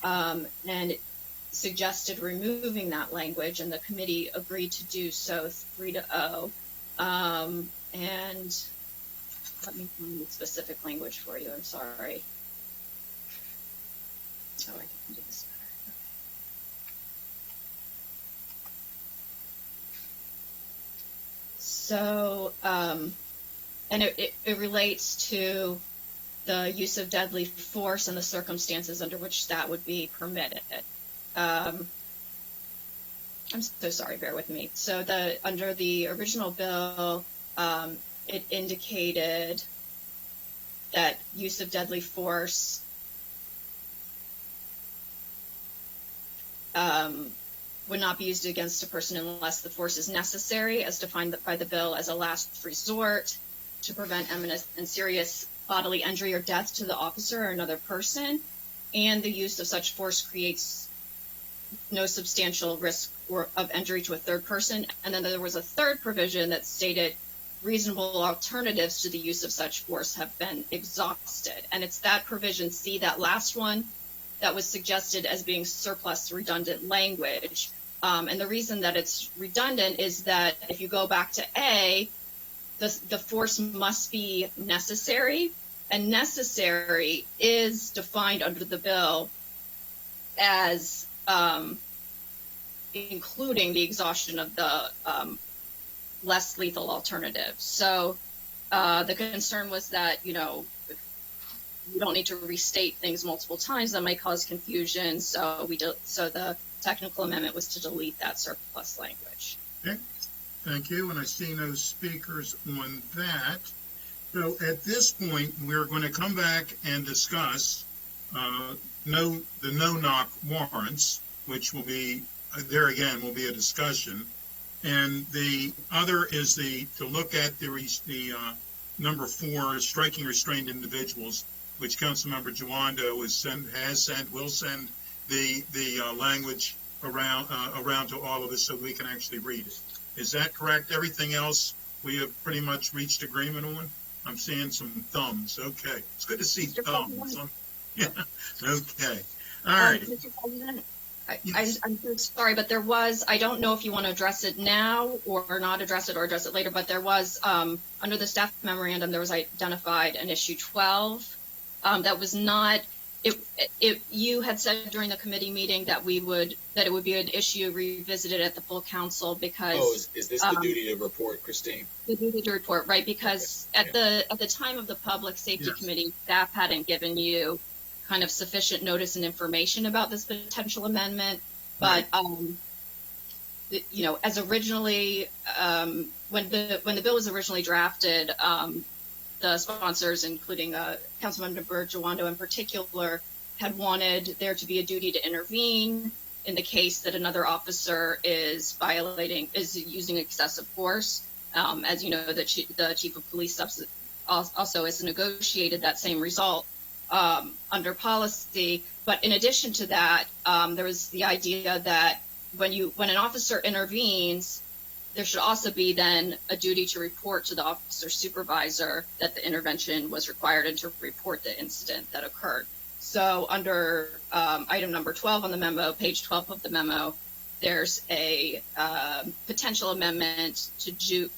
Speaker 18: and it suggested removing that language, and the committee agreed to do so 3-0. And let me find the specific language for you. I'm sorry. Oh, I can do this better. So, and it relates to the use of deadly force and the circumstances under which that would be permitted. I'm so sorry, bear with me. So under the original bill, it indicated that use of deadly force would not be used against a person unless the force is necessary, as defined by the bill, as a last resort to prevent imminent and serious bodily injury or death to the officer or another person, and the use of such force creates no substantial risk of injury to a third person. And then there was a third provision that stated reasonable alternatives to the use of such force have been exhausted. And it's that provision C, that last one, that was suggested as being surplus redundant language. And the reason that it's redundant is that if you go back to A, the force must be necessary, and necessary is defined under the bill as including the exhaustion of the less lethal alternative. So the concern was that, you don't need to restate things multiple times. That might cause confusion. So so the technical amendment was to delete that surplus language.
Speaker 1: Okay, thank you. And I see no speakers on that. So at this point, we're going to come back and discuss the no-knock warrants, which will be, there again, will be a discussion. And the other is to look at the number 4, striking restrained individuals, which Councilmember Jawando will send the language around to all of us so we can actually read it. Is that correct? Everything else we have pretty much reached agreement on? I'm seeing some thumbs. Okay. It's good to see thumbs. Yeah. Okay. All right.
Speaker 18: Mr. President, I'm so sorry, but there was, I don't know if you want to address it now or not address it or address it later, but there was, under the staff memorandum, there was identified an issue 12 that was not, you had said during the committee meeting that it would be an issue revisited at the full council because.
Speaker 15: Oh, is this the duty to report, Christine?
Speaker 18: The duty to report, right? Because at the time of the Public Safety Committee, staff hadn't given you kind of sufficient notice and information about this potential amendment. But, as originally, when the bill was originally drafted, the sponsors, including Councilmember Jawando in particular, had wanted there to be a duty to intervene in the case that another officer is using excessive force. As you know, the chief of police also has negotiated that same result under policy. But in addition to that, there was the idea that when an officer intervenes, there should also be then a duty to report to the officer supervisor that the intervention was required and to report the incident that occurred. So under item number 12 on the memo, page 12 of the memo, there's a potential amendment to do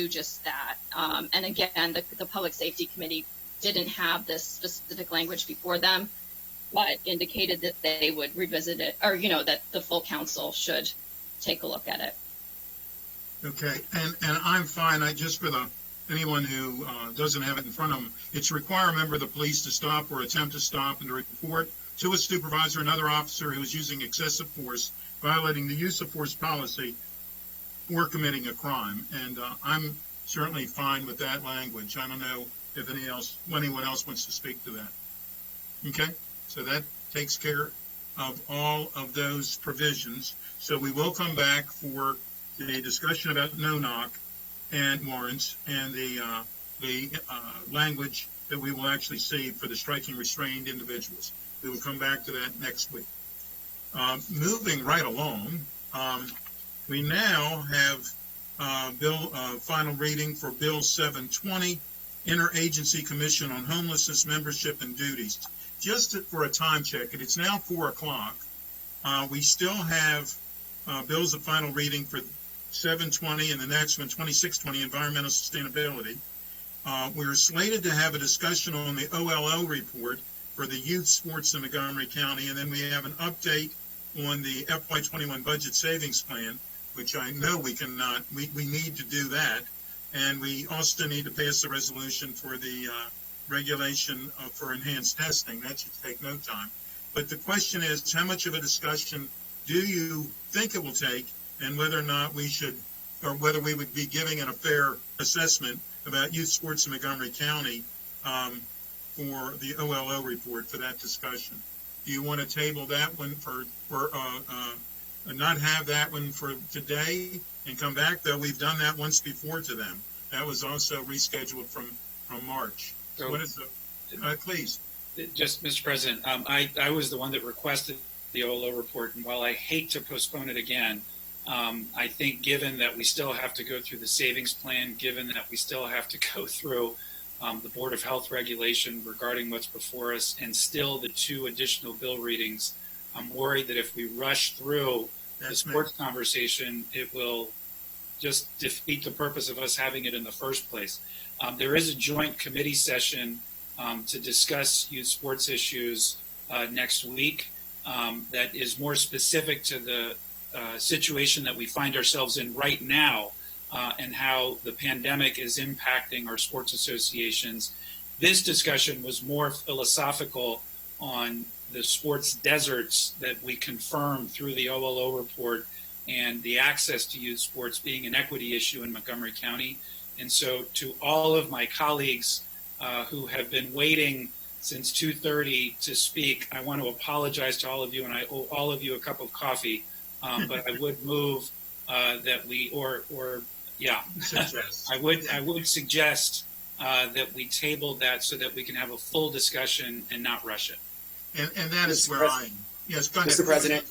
Speaker 18: just that. And again, the Public Safety Committee didn't have this specific language before them, but indicated that they would revisit it, or that the full council should take a look at it.
Speaker 1: Okay, and I'm fine. Just for anyone who doesn't have it in front of them, it's require a member of the police to stop or attempt to stop and to report to a supervisor or another officer who is using excessive force, violating the use of force policy, or committing a crime. And I'm certainly fine with that language. I don't know if anyone else wants to speak to that. Okay, so that takes care of all of those provisions. So we will come back for the discussion about no-knock and warrants and the language that we will actually see for the striking restrained individuals. We will come back to that next week. Moving right along, we now have final reading for Bill 720, Interagency Commission on Homelessness Membership and Duties. Just for a time check, it's now 4 o'clock. We still have bills of final reading for 720 and the next one, 2620, Environmental Sustainability. We're slated to have a discussion on the OLO report for the youth sports in Montgomery County, and then we have an update on the FY21 budget savings plan, which I know we need to do that, and we also need to pass the resolution for the regulation for enhanced testing. That should take no time. But the question is, how much of a discussion do you think it will take, and whether or not we should, or whether we would be giving a fair assessment about youth sports in Montgomery County for the OLO report for that discussion? Do you want to table that one for not have that one for today and come back? Though we've done that once before to them. That was also rescheduled from March. So what is the, please?
Speaker 20: Just, Mr. President, I was the one that requested the OLO report, and while I hate to postpone it again, I think given that we still have to go through the savings plan, given that we still have to go through the Board of Health regulation regarding what's before us, and still the 2 additional bill readings, I'm worried that if we rush through the sports conversation, it will just defeat the purpose of us having it in the first place. There is a joint committee session to discuss youth sports issues next week that is more specific to the situation that we find ourselves in right now and how the pandemic is impacting our sports associations. This discussion was more philosophical on the sports deserts that we confirmed through the OLO report and the access to youth sports being an equity issue in Montgomery County. And so to all of my colleagues who have been waiting since 2:30 to speak, I want to apologize to all of you, and I owe all of you a cup of coffee. But I would move that we, I would suggest that we table that so that we can have a full discussion and not rush it.
Speaker 1: And that is where yes, go ahead.
Speaker 17: Mr. President,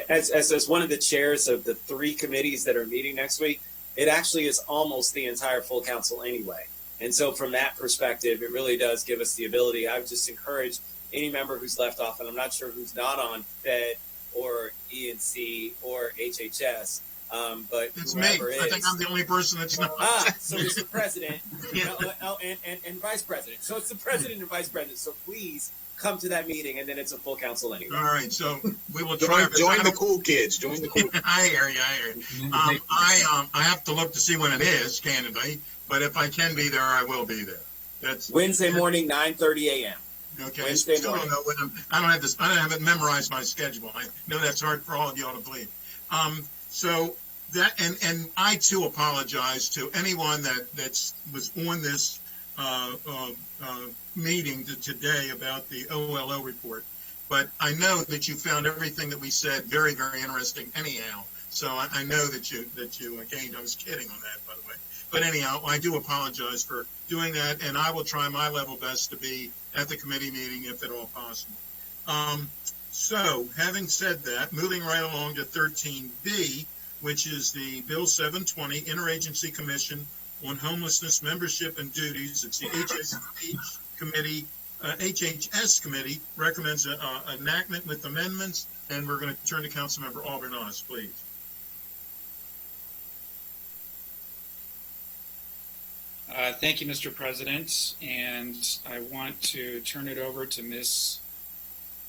Speaker 17: as one of the chairs of the 3 committees that are meeting next week, it actually is almost the entire full council anyway. And so from that perspective, it really does give us the ability. I would just encourage any member who's left off, and I'm not sure who's not on FED or ENC or HHS, but
Speaker 1: it's me.
Speaker 17: I
Speaker 1: think I'm the only person that's not.
Speaker 17: So it's the president, and vice president. So it's the president and vice president. So please come to that meeting, and then it's a full council anyway.
Speaker 1: All right, so we will try.
Speaker 15: Join the cool kids. Join the cool.
Speaker 1: I hear you. I have to look to see when it is, candidly. But if I can be there, I will be there. That's
Speaker 17: Wednesday morning, 9:30 a.m.
Speaker 1: Okay.
Speaker 17: Wednesday
Speaker 1: Still
Speaker 17: morning.
Speaker 1: don't know when I don't have this. I don't have it memorized my schedule. I know that's hard for all of y'all to believe. So that and I too apologize to anyone that was on this meeting today about the OLO report. But I know that you found everything that we said very, very interesting. Anyhow, so I know that you again. I was kidding on that, by the way. But anyhow, I do apologize for doing that, and I will try my level best to be at the committee meeting if at all possible. So, having said that, moving right along to 13B, which is the Bill 720 Interagency Commission on Homelessness Membership and Duties. It's the HHS committee recommends enactment with amendments, and we're going to turn to Councilmember Albernoz, please.
Speaker 20: Thank you, Mr. President, and I want to turn it over to Ms.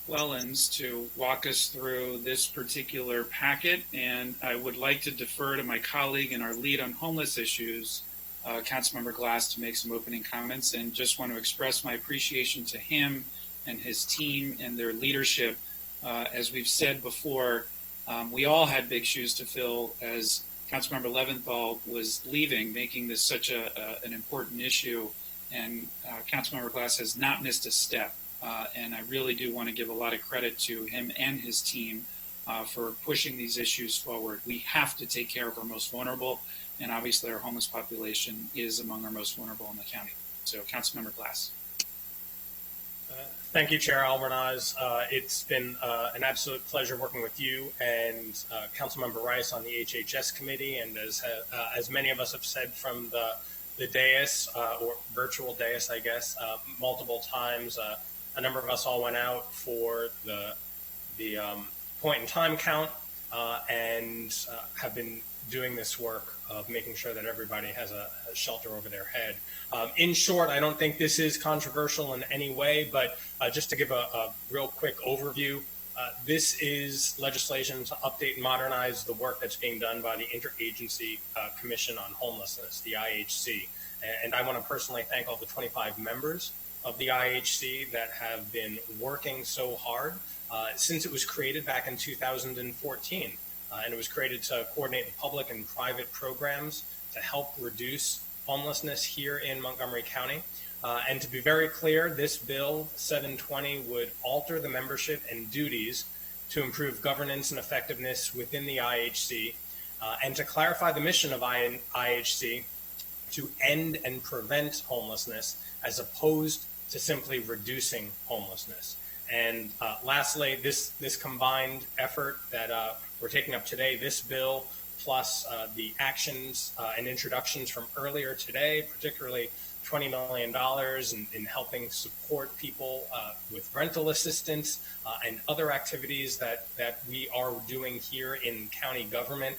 Speaker 20: Wellens to walk us through this particular packet, and I would like to defer to my colleague and our lead on homeless issues, Councilmember Glass, to make some opening comments, and just want to express my appreciation to him and his team and their leadership. As we've said before, we all had big shoes to fill as Councilmember Leventhal was leaving, making this such an important issue. And Councilmember Glass has not missed a step. And I really do want to give a lot of credit to him and his team for pushing these issues forward. We have to take care of our most vulnerable, and obviously our homeless population is among our most vulnerable in the county. So, Councilmember Glass.
Speaker 3: Thank you, Chair Albornoz. It's been an absolute pleasure working with you and Councilmember Rice on the HHS committee, and as many of us have said from the dais, or virtual dais, I guess, multiple times, a number of us all went out for the point in time count and have been doing this work of making sure that everybody has a shelter over their head. In short, I don't think this is controversial in any way, but just to give a real quick overview, this is legislation to update and modernize the work that's being done by the Interagency Commission on Homelessness, the IHC. And I want to personally thank all the 25 members of the IHC that have been working so hard since it was created back in 2014. And it was created to coordinate public and private programs to help reduce homelessness here in Montgomery County. And to be very clear, this bill 720 would alter the membership and duties to improve governance and effectiveness within the IHC, and to clarify the mission of IHC to end and prevent homelessness as opposed to simply reducing homelessness. And lastly, this combined effort that we're taking up today, this bill plus the actions and introductions from earlier today, particularly $20 million in helping support people with rental assistance and other activities that we are doing here in county government,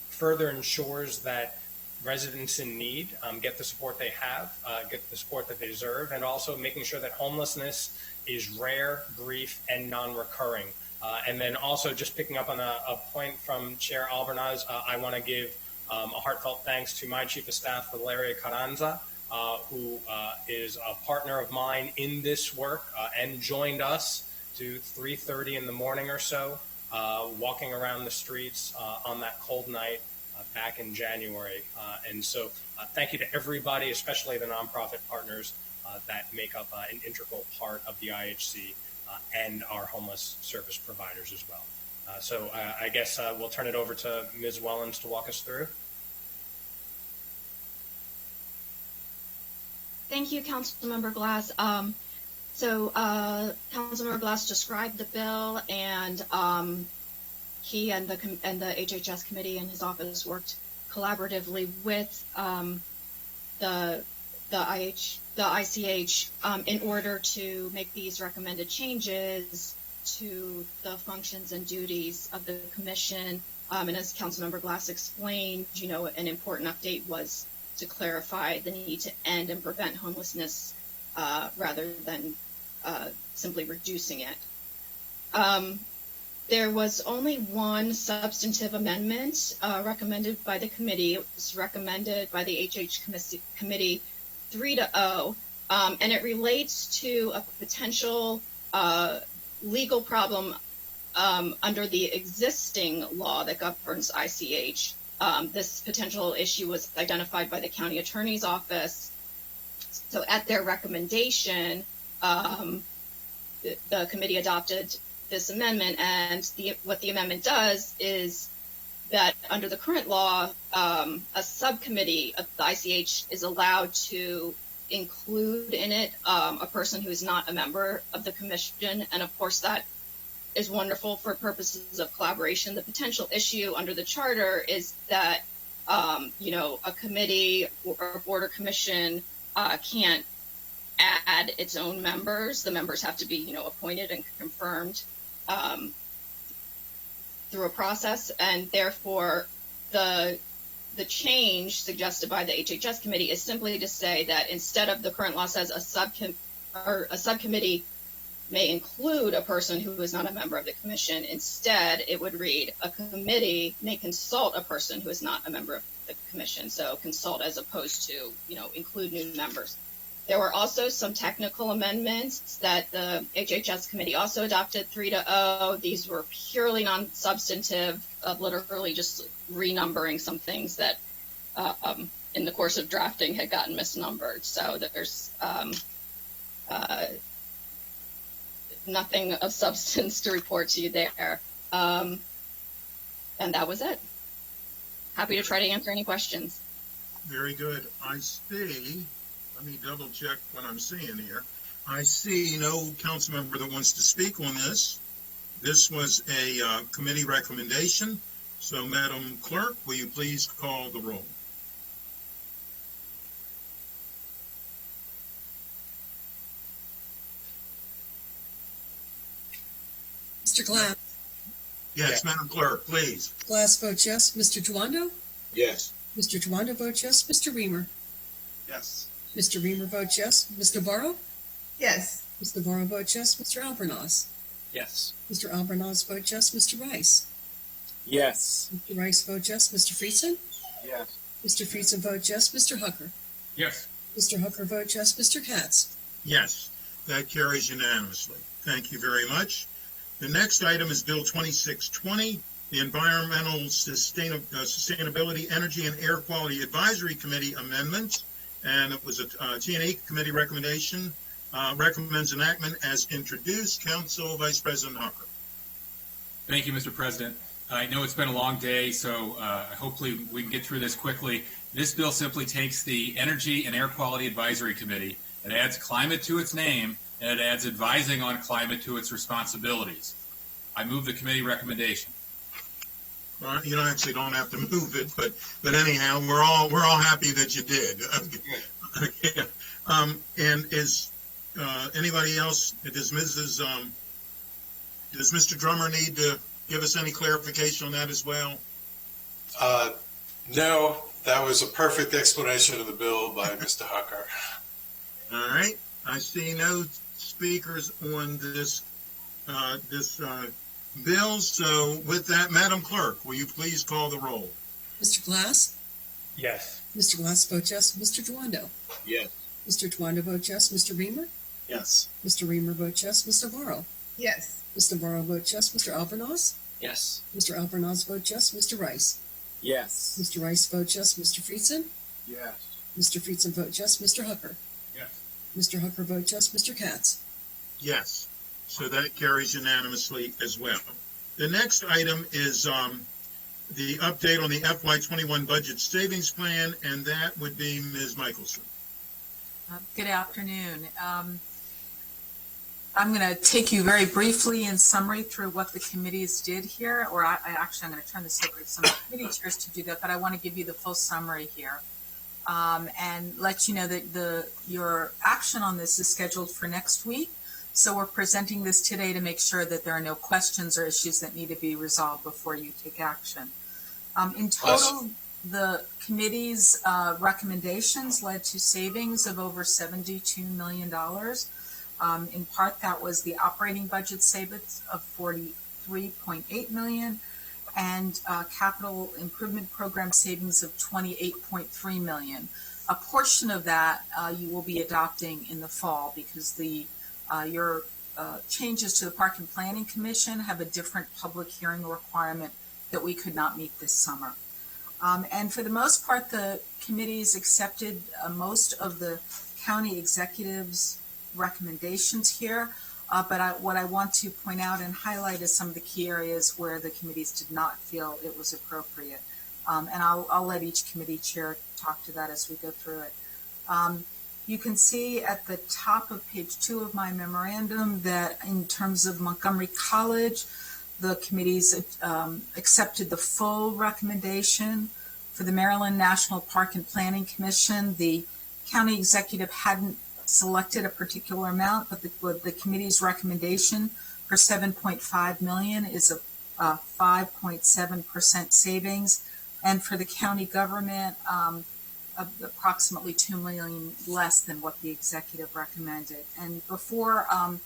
Speaker 3: further ensures that residents in need get the support they have, get the support that they deserve, and also making sure that homelessness is rare, brief, and non-recurring. And then also just picking up on a point from Chair Albornoz, I want to give a heartfelt thanks to my Chief of Staff, Valeria Carranza, who is a partner of mine in this work and joined us to 3:30 in the morning or so, walking around the streets on that cold night back in January. And so thank you to everybody, especially the nonprofit partners that make up an integral part of the IHC and our homeless service providers as well. So I guess we'll turn it over to Ms. Wellens to walk us through.
Speaker 18: Thank you, Councilmember Glass. So Councilmember Glass described the bill, and he and the HHS committee and his office worked collaboratively with the ICH in order to make these recommended changes to the functions and duties of the commission. And as Councilmember Glass explained, an important update was to clarify the need to end and prevent homelessness rather than simply reducing it. There was only one substantive amendment recommended by the committee. It was recommended by the HH committee 3-0, and it relates to a potential legal problem under the existing law that governs ICH. This potential issue was identified by the county attorney's office. So at their recommendation, the committee adopted this amendment, and what the amendment does is that under the current law, a subcommittee of the ICH is allowed to include in it a person who is not a member of the commission, and of course that is wonderful for purposes of collaboration. The potential issue under the charter is that a committee or a board or commission can't add its own members. The members have to be appointed and confirmed through a process, and therefore the change suggested by the HHS committee is simply to say that instead of the current law says a subcommittee may include a person who is not a member of the commission, instead it would read a committee may consult a person who is not a member of the commission. So consult as opposed to include new members. There were also some technical amendments that the HHS committee also adopted 3-0. These were purely non-substantive, literally just renumbering some things that in the course of drafting had gotten misnumbered. So there's nothing of substance to report to you there. And that was it. Happy to try to answer any questions.
Speaker 1: Very good. I see. Let me double check what I'm seeing here. I see no council member that wants to speak on this. This was a committee recommendation. So, Madam Clerk, will you please call the roll?
Speaker 6: Mr. Glass.
Speaker 1: Yes, Madam Clerk, please.
Speaker 6: Glass votes yes. Mr. Juando?
Speaker 8: Yes.
Speaker 6: Mr. Juando votes yes. Mr. Reamer?
Speaker 9: Yes.
Speaker 6: Mr. Reamer votes yes. Mr. Barrow?
Speaker 13: Yes.
Speaker 6: Mr. Barrow votes yes. Mr. Albornoz?
Speaker 20: Yes.
Speaker 6: Mr. Albornoz votes yes. Mr. Rice?
Speaker 17: Yes.
Speaker 6: Mr. Rice votes yes. Mr. Friedson?
Speaker 9: Yes.
Speaker 6: Mr. Friedson votes yes. Mr. Hooker?
Speaker 5: Yes.
Speaker 6: Mr. Hooker votes yes. Mr. Katz?
Speaker 1: Yes, that carries unanimously. Thank you very much. The next item is Bill 2620, the Environmental Sustainability, Energy, and Air Quality Advisory Committee amendment. And it was a T&E committee recommendation, recommends enactment as introduced. Council Vice President Hooker.
Speaker 5: Thank you, Mr. President. I know it's been a long day, so hopefully we can get through this quickly. This bill simply takes the Energy and Air Quality Advisory Committee, it adds climate to its name, and it adds advising on climate to its responsibilities. I move the committee recommendation.
Speaker 1: Well, you actually don't have to move it, but anyhow, we're all happy that you did. And is anybody else? Does Mr. Drummer need to give us any clarification on that as well?
Speaker 22: No, that was a perfect explanation of the bill by Mr. Hooker.
Speaker 1: All right. I see no speakers on this bill. So with that, Madam Clerk, will you please call the roll?
Speaker 6: Mr. Glass?
Speaker 3: Yes.
Speaker 6: Mr. Glass votes yes. Mr. Juando?
Speaker 8: Yes.
Speaker 6: Mr. Juando votes yes. Mr. Reamer?
Speaker 9: Yes.
Speaker 6: Mr. Reamer votes yes. Mr. Barrow?
Speaker 13: Yes.
Speaker 6: Mr. Barrow votes yes. Mr. Albornoz?
Speaker 3: Yes.
Speaker 6: Mr. Albornoz votes yes. Mr. Rice?
Speaker 17: Yes.
Speaker 6: Mr. Rice votes yes. Mr. Friedson?
Speaker 9: Yes.
Speaker 6: Mr. Friedson votes yes. Mr. Hooker?
Speaker 5: Yes.
Speaker 6: Mr. Hooker votes yes. Mr. Katz?
Speaker 1: Yes. So that carries unanimously as well. The next item is the update on the FY21 budget savings plan, and that would be Ms. Michelson.
Speaker 23: Good afternoon. I'm going to take you very briefly in summary through what the committees did here, or I'm going to turn this over to some of the committee chairs to do that, but I want to give you the full summary here and let you know that your action on this is scheduled for next week. So we're presenting this today to make sure that there are no questions or issues that need to be resolved before you take action. In total, the committee's recommendations led to savings of over $72 million. In part, that was the operating budget savings of $43.8 million and capital improvement program savings of $28.3 million. A portion of that you will be adopting in the fall because your changes to the Park and Planning Commission have a different public hearing requirement that we could not meet this summer. And for the most part, the committees accepted most of the county executive's recommendations here. But what I want to point out and highlight is some of the key areas where the committees did not feel it was appropriate. And I'll let each committee chair talk to that as we go through it. You can see at the top of page 2 of my memorandum that in terms of Montgomery College, the committees accepted the full recommendation. For the Maryland National Park and Planning Commission, the county executive hadn't selected a particular amount, but the committee's recommendation for $7.5 million is a 5.7% savings. And for the county government, approximately $2 million less than what the executive recommended. And before I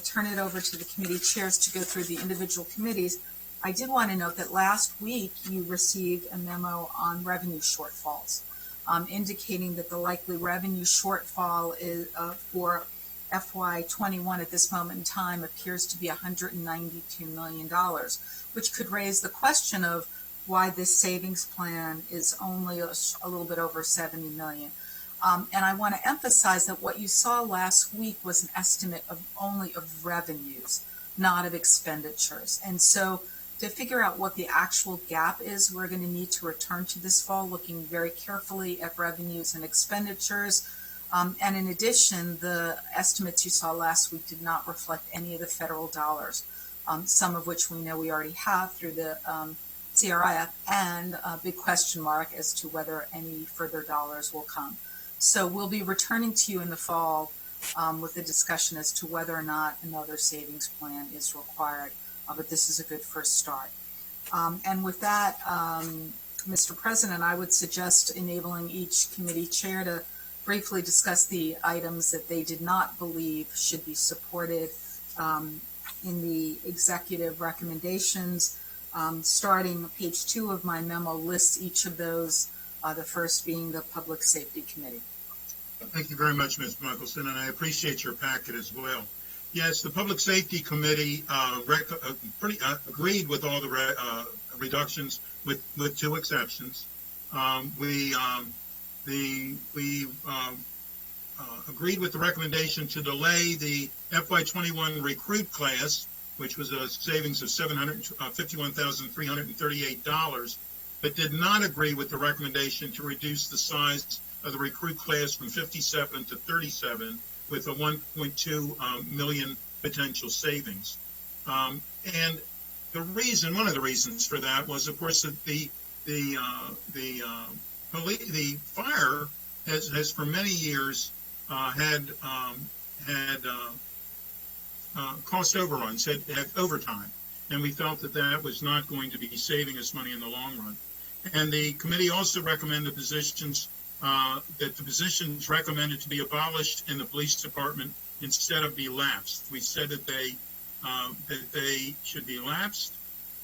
Speaker 23: turn it over to the committee chairs to go through the individual committees, I did want to note that last week you received a memo on revenue shortfalls. indicating that the likely revenue shortfall is for FY21 at this moment in time appears to be $192 million, which could raise the question of why this savings plan is only a little bit over $70 million. And I want to emphasize that what you saw last week was an estimate of only of revenues, not of expenditures. And so to figure out what the actual gap is, we're going to need to return to this fall, looking very carefully at revenues and expenditures. And in addition, the estimates you saw last week did not reflect any of the federal dollars, some of which we know we already have through the CRIF, and a big question mark as to whether any further dollars will come. So we'll be returning to you in the fall with a discussion as to whether or not another savings plan is required. But this is a good first start. And with that, Mr. President, I would suggest enabling each committee chair to briefly discuss the items that they did not believe should be supported in the executive recommendations. Starting page 2 of my memo lists each of those, the first being the Public Safety Committee.
Speaker 1: Thank you very much, Ms. Michelson, and I appreciate your packet as well. Yes, the Public Safety Committee agreed with all the reductions with 2 exceptions. We agreed with the recommendation to delay the FY21 recruit class, which was a savings of $751,338, but did not agree with the recommendation to reduce the size of the recruit class from 57 to 37 with a 1.2 million potential savings. And one of the reasons for that was, of course, that the fire has for many years had cost overruns, had overtime, and we felt that that was not going to be saving us money in the long run. And the committee also recommended positions that the positions recommended to be abolished in the police department instead of be lapsed. We said that they should be lapsed,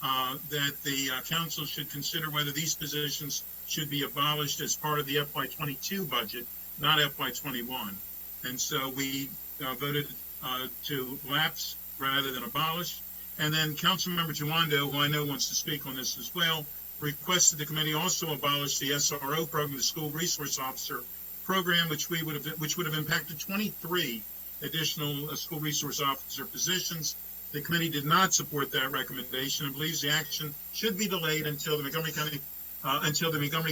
Speaker 1: that the council should consider whether these positions should be abolished as part of the FY22 budget, not FY21. And so we voted to lapse rather than abolish. And then Councilmember Jawando, who I know wants to speak on this as well, requested the committee also abolish the SRO program, the School Resource Officer program, which would have impacted 23 additional school resource officer positions. The committee did not support that recommendation and believes the action should be delayed until the Montgomery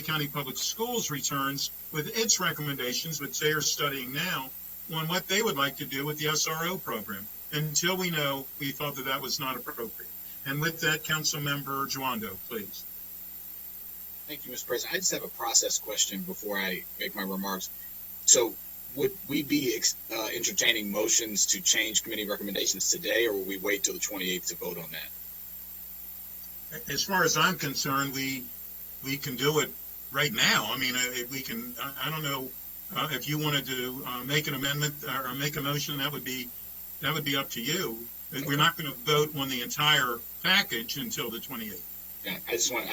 Speaker 1: County Public Schools returns with its recommendations, which they are studying now, on what they would like to do with the SRO program. Until we know, we thought that was not appropriate. And with that, Councilmember Jawando, please.
Speaker 15: Thank you, Mr. President. I just have a process question before I make my remarks. So would we be entertaining motions to change committee recommendations today, or will we wait till the 28th to vote on that?
Speaker 1: As far as I'm concerned, we can do it right now. I mean, we can. I don't know if you wanted to make an amendment or make a motion. That would be up to you. We're not going to vote on the entire package until the 28th.
Speaker 15: Yeah, I just want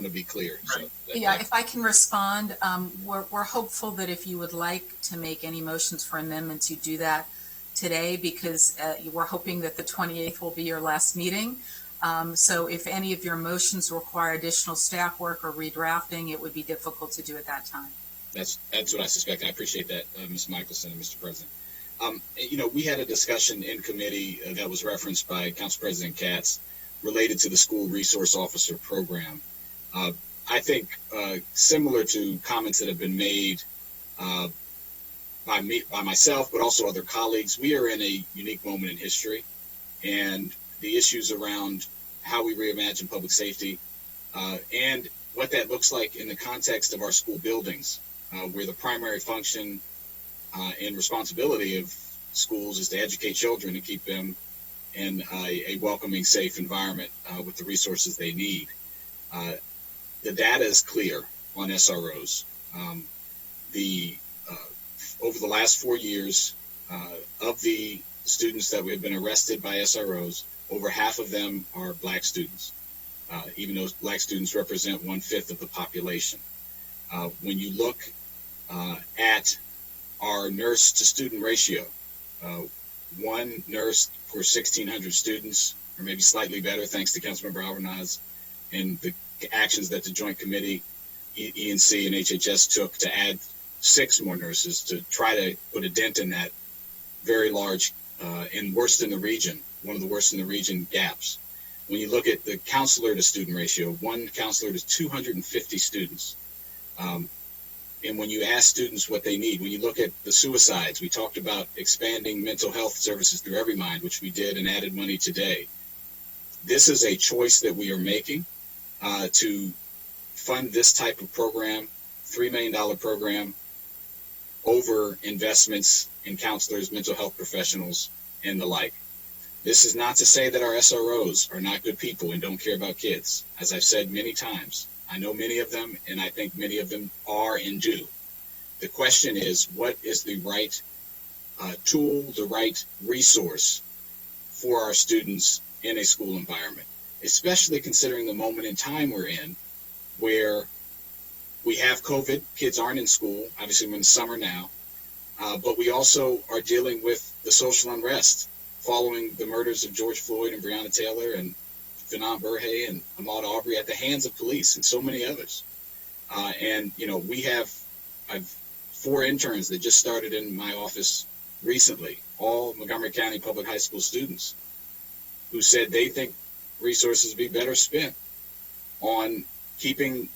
Speaker 15: to be clear.
Speaker 1: Right.
Speaker 15: So
Speaker 23: If I can respond, we're hopeful that if you would like to make any motions for amendments, you do that today, because we're hoping that the 28th will be your last meeting. So if any of your motions require additional staff work or redrafting, it would be difficult to do at that time.
Speaker 15: That's what I suspect. I appreciate that, Ms. Michelson and Mr. President. We had a discussion in committee that was referenced by Council President Katz related to the School Resource Officer program. I think similar to comments that have been made by myself, but also other colleagues, we are in a unique moment in history, and the issues around how we reimagine public safety and what that looks like in the context of our school buildings, where the primary function and responsibility of schools is to educate children and keep them in a welcoming, safe environment with the resources they need. The data is clear on SROs. Over the last 4 years, of the students that have been arrested by SROs, over half of them are black students, even though black students represent 1/5 of the population. When you look at our nurse to student ratio, one nurse for 1,600 students, or maybe slightly better, thanks to Councilmember Alvarez and the actions that the Joint Committee, ENC and HHS took to add 6 more nurses to try to put a dent in that very large and worst in the region, one of the worst in the region gaps. When you look at the counselor to student ratio, one counselor to 250 students. And when you ask students what they need, when you look at the suicides, we talked about expanding mental health services through EveryMind, which we did and added money today. This is a choice that we are making to fund this type of program, $3 million program, over investments in counselors, mental health professionals, and the like. This is not to say that our SROs are not good people and don't care about kids. As I've said many times, I know many of them, and I think many of them are and do. The question is, what is the right tool, the right resource for our students in a school environment, especially considering the moment in time we're in where we have COVID, kids aren't in school, obviously we're in summer now, but we also are dealing with the social unrest following the murders of George Floyd and Breonna Taylor and Fanon Berhe and Ahmaud Arbery at the hands of police and so many others. And, you know, I've 4 interns that just started in my office recently, all Montgomery County Public High School students who said they think resources would be better spent on keeping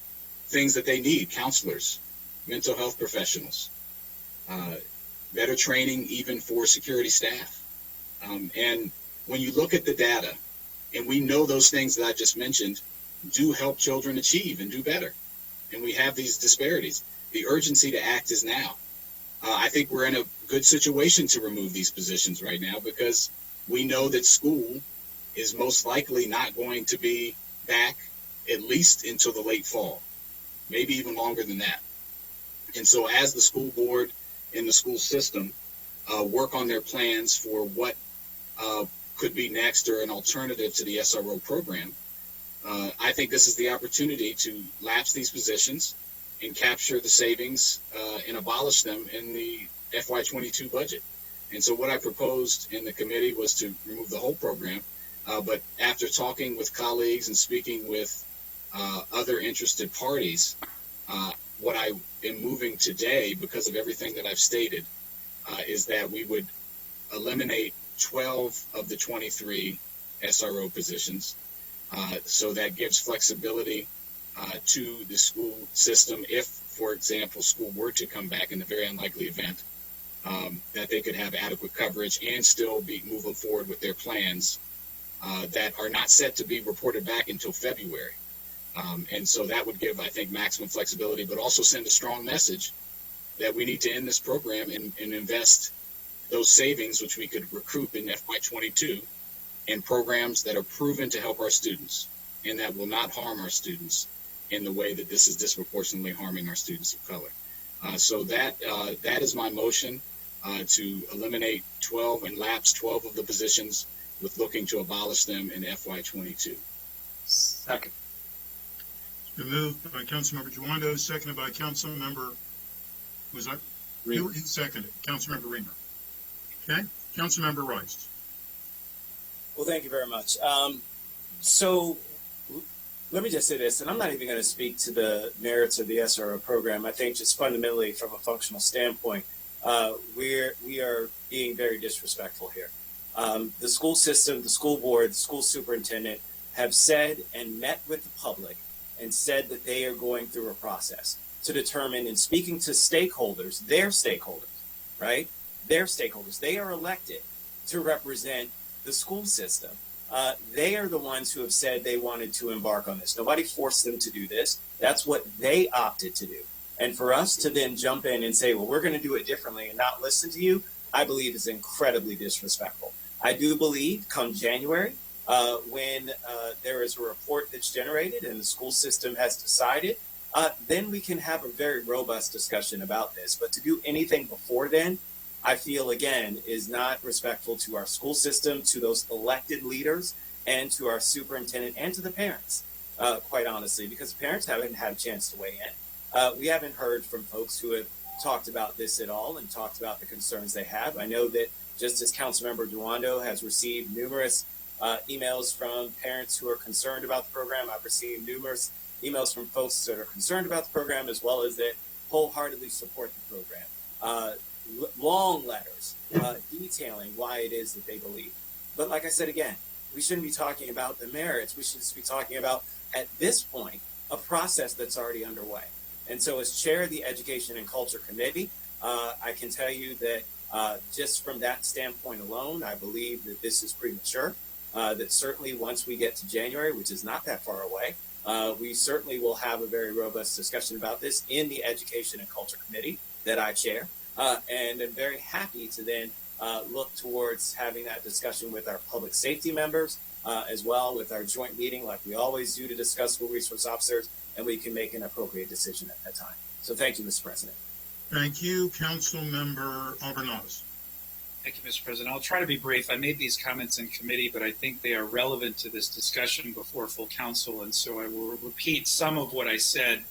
Speaker 15: things that they need, counselors, mental health professionals, better training even for security staff. And when you look at the data, and we know those things that I just mentioned do help children achieve and do better, and we have these disparities, the urgency to act is now. I think we're in a good situation to remove these positions right now because we know that school is most likely not going to be back at least until the late fall, maybe even longer than that. And so as the school board and the school system work on their plans for what could be next or an alternative to the SRO program, I think this is the opportunity to lapse these positions and capture the savings and abolish them in the FY22 budget. And so what I proposed in the committee was to remove the whole program, but after talking with colleagues and speaking with other interested parties, what I am moving today, because of everything that I've stated, is that we would eliminate 12 of the 23 SRO positions. So that gives flexibility to the school system if, for example, school were to come back in the very unlikely event, that they could have adequate coverage and still be moving forward with their plans that are not set to be reported back until February. And so that would give, I think, maximum flexibility, but also send a strong message that we need to end this program and invest those savings, which we could recoup in FY22, in programs that are proven to help our students and that will not harm our students in the way that this is disproportionately harming our students of color. So that is my motion to eliminate 12 and lapse 12 of the positions with looking to abolish them in FY22.
Speaker 14: Second.
Speaker 1: It's been moved by Councilmember Juando, seconded by Councilmember, was that? Who seconded? Councilmember Reamer. Okay, Councilmember Rice.
Speaker 17: Well, thank you very much. So let me just say this, and I'm not even going to speak to the merits of the SRO program. I think just fundamentally from a functional standpoint, we are being very disrespectful here. The school system, the school board, the school superintendent have said and met with the public and said that they are going through a process to determine, and speaking to stakeholders, their stakeholders, right? Their stakeholders. They are elected to represent the school system. They are the ones who have said they wanted to embark on this. Nobody forced them to do this. That's what they opted to do. And for us to then jump in and say, well, we're going to do it differently and not listen to you, I believe is incredibly disrespectful. I do believe come January, when there is a report that's generated and the school system has decided, then we can have a very robust discussion about this. But to do anything before then, I feel, again, is not respectful to our school system, to those elected leaders, and to our superintendent and to the parents, quite honestly, because parents haven't had a chance to weigh in. we haven't heard from folks who have talked about this at all and talked about the concerns they have. I know that just as Councilmember Duando has received numerous emails from parents who are concerned about the program, I've received numerous emails from folks that are concerned about the program, as well as that wholeheartedly support the program. Long letters detailing why it is that they believe. But like I said again, we shouldn't be talking about the merits. We should just be talking about, at this point, a process that's already underway. And so as chair of the Education and Culture Committee, I can tell you that just from that standpoint alone, I believe that this is premature, that certainly once we get to January, which is not that far away, we certainly will have a very robust discussion about this in the Education and Culture Committee that I chair. And I'm very happy to then look towards having that discussion with our public safety members, as well with our joint meeting like we always do to discuss school resource officers, and we can make an appropriate decision at that time. So thank you, Mr. President.
Speaker 1: Thank you, Council Member Albornoz.
Speaker 20: Thank you, Mr. President. I'll try to be brief. I made these comments in committee, but I think they are relevant to this discussion before full council, and so I will repeat some of what I said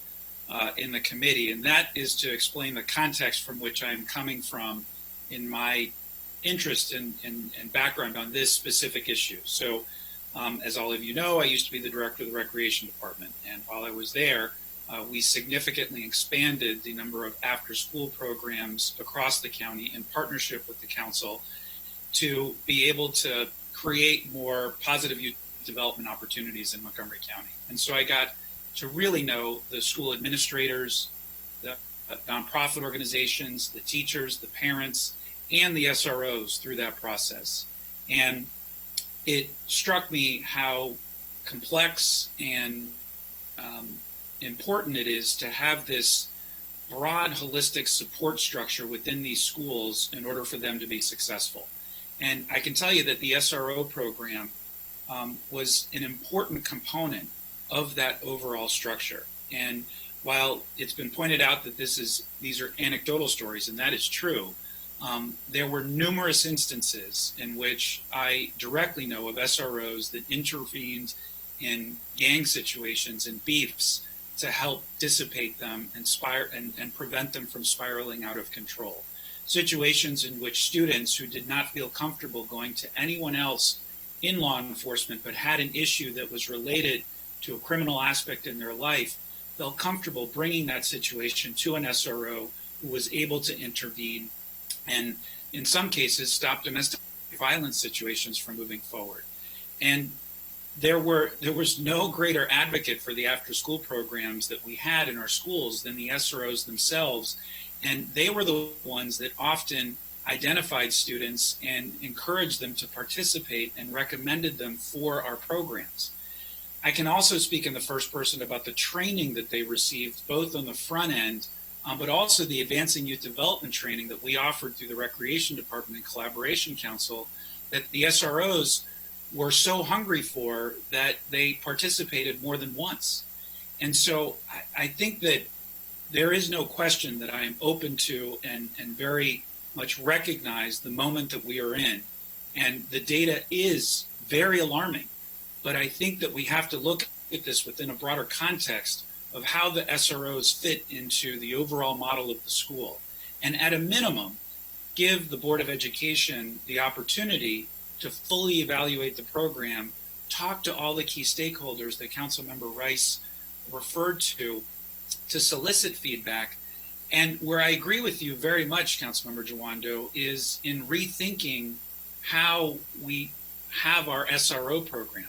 Speaker 20: in the committee, and that is to explain the context from which I'm coming from in my interest and background on this specific issue. So, as all of you know, I used to be the director of the Recreation Department, and while I was there, we significantly expanded the number of after-school programs across the county in partnership with the council to be able to create more positive youth development opportunities in Montgomery County. And so I got to really know the school administrators, the nonprofit organizations, the teachers, the parents, and the SROs through that process. And it struck me how complex and important it is to have this broad, holistic support structure within these schools in order for them to be successful. And I can tell you that the SRO program was an important component of that overall structure. And while it's been pointed out that these are anecdotal stories, and that is true, there were numerous instances in which I directly know of SROs that intervened in gang situations and beefs to help dissipate them and prevent them from spiraling out of control. Situations in which students who did not feel comfortable going to anyone else in law enforcement but had an issue that was related to a criminal aspect in their life felt comfortable bringing that situation to an SRO who was able to intervene and in some cases stop domestic violence situations from moving forward. And there was no greater advocate for the after-school programs that we had in our schools than the SROs themselves. And they were the ones that often identified students and encouraged them to participate and recommended them for our programs. I can also speak in the first person about the training that they received, both on the front end, but also the Advancing Youth Development training that we offered through the Recreation Department and Collaboration Council, that the SROs were so hungry for that they participated more than once. And so I think that there is no question that I am open to and very much recognize the moment that we are in. And the data is very alarming. But I think that we have to look at this within a broader context of how the SROs fit into the overall model of the school. And at a minimum, give the Board of Education the opportunity to fully evaluate the program, talk to all the key stakeholders that Councilmember Rice referred to solicit feedback. And where I agree with you very much, Councilmember Duando, is in rethinking how we have our SRO program.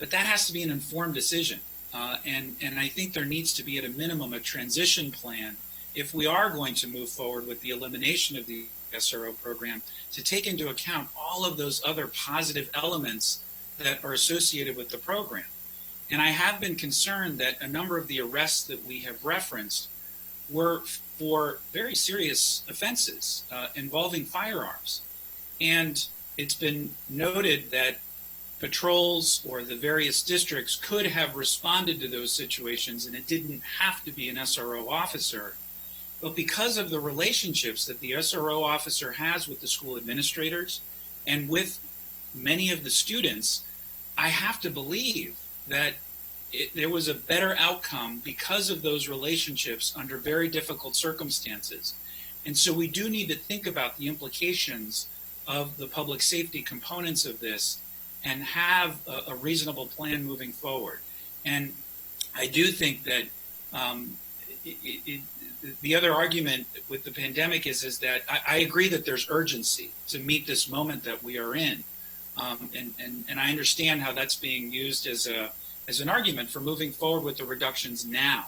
Speaker 20: But that has to be an informed decision. And I think there needs to be at a minimum a transition plan if we are going to move forward with the elimination of the SRO program to take into account all of those other positive elements that are associated with the program. And I have been concerned that a number of the arrests that we have referenced were for very serious offenses involving firearms. And it's been noted that patrols or the various districts could have responded to those situations, and it didn't have to be an SRO officer. But because of the relationships that the SRO officer has with the school administrators and with many of the students, I have to believe that there was a better outcome because of those relationships under very difficult circumstances. And so we do need to think about the implications of the public safety components of this and have a reasonable plan moving forward. And I do think that the other argument with the pandemic is that I agree that there's urgency to meet this moment that we are in. And I understand how that's being used as an argument for moving forward with the reductions now.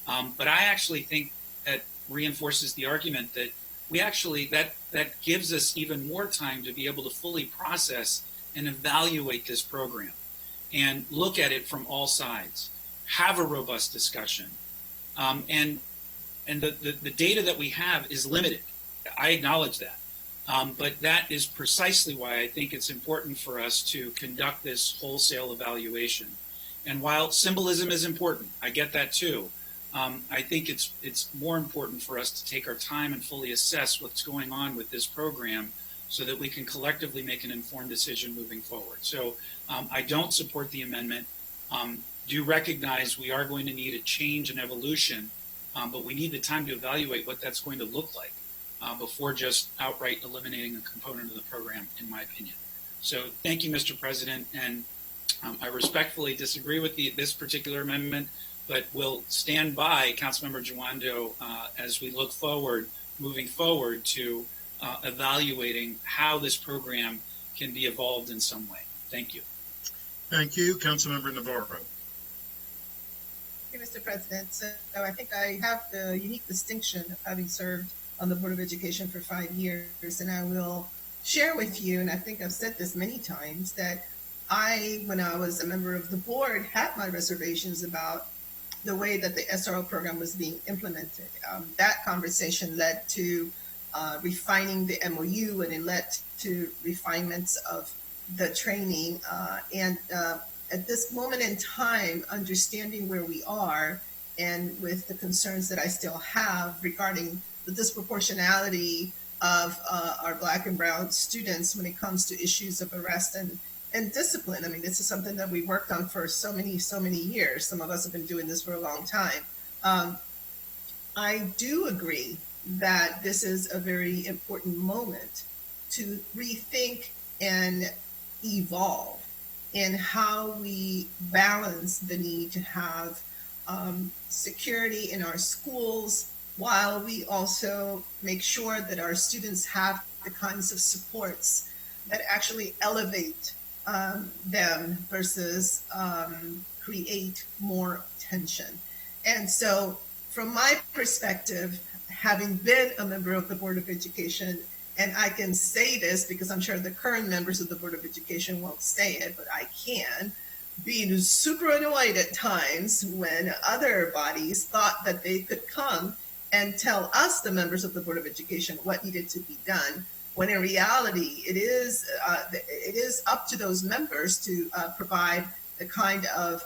Speaker 20: But I actually think that reinforces the argument that we actually, that gives us even more time to be able to fully process and evaluate this program and look at it from all sides, have a robust discussion. And the data that we have is limited. I acknowledge that. But that is precisely why I think it's important for us to conduct this wholesale evaluation. And while symbolism is important, I get that too. I think it's more important for us to take our time and fully assess what's going on with this program so that we can collectively make an informed decision moving forward. So I don't support the amendment. Do recognize we are going to need a change and evolution, but we need the time to evaluate what that's going to look like before just outright eliminating a component of the program, in my opinion. So thank you, Mr. President, and I respectfully disagree with this particular amendment, but will stand by Councilmember Jawando as we look forward, moving forward to evaluating how this program can be evolved in some way. Thank you.
Speaker 1: Thank you. Councilmember Navarro.
Speaker 13: Thank you, Mr. President. So I think I have the unique distinction of having served on the Board of Education for 5 years, and I will share with you, and I think I've said this many times, that when I was a member of the board, had my reservations about the way that the SRO program was being implemented. That conversation led to refining the MOU, and it led to refinements of the training. And at this moment in time, understanding where we are and with the concerns that I still have regarding the disproportionality of our Black and Brown students when it comes to issues of arrest and discipline. I mean, this is something that we worked on for so many years. Some of us have been doing this for a long time. I do agree that this is a very important moment to rethink and evolve in how we balance the need to have security in our schools, while we also make sure that our students have the kinds of supports that actually elevate them versus create more tension. And so from my perspective, having been a member of the Board of Education, and I can say this because I'm sure the current members of the Board of Education won't say it, but I can, being super annoyed at times when other bodies thought that they could come and tell us, the members of the Board of Education, what needed to be done, when in reality it is up to those members to provide the kind of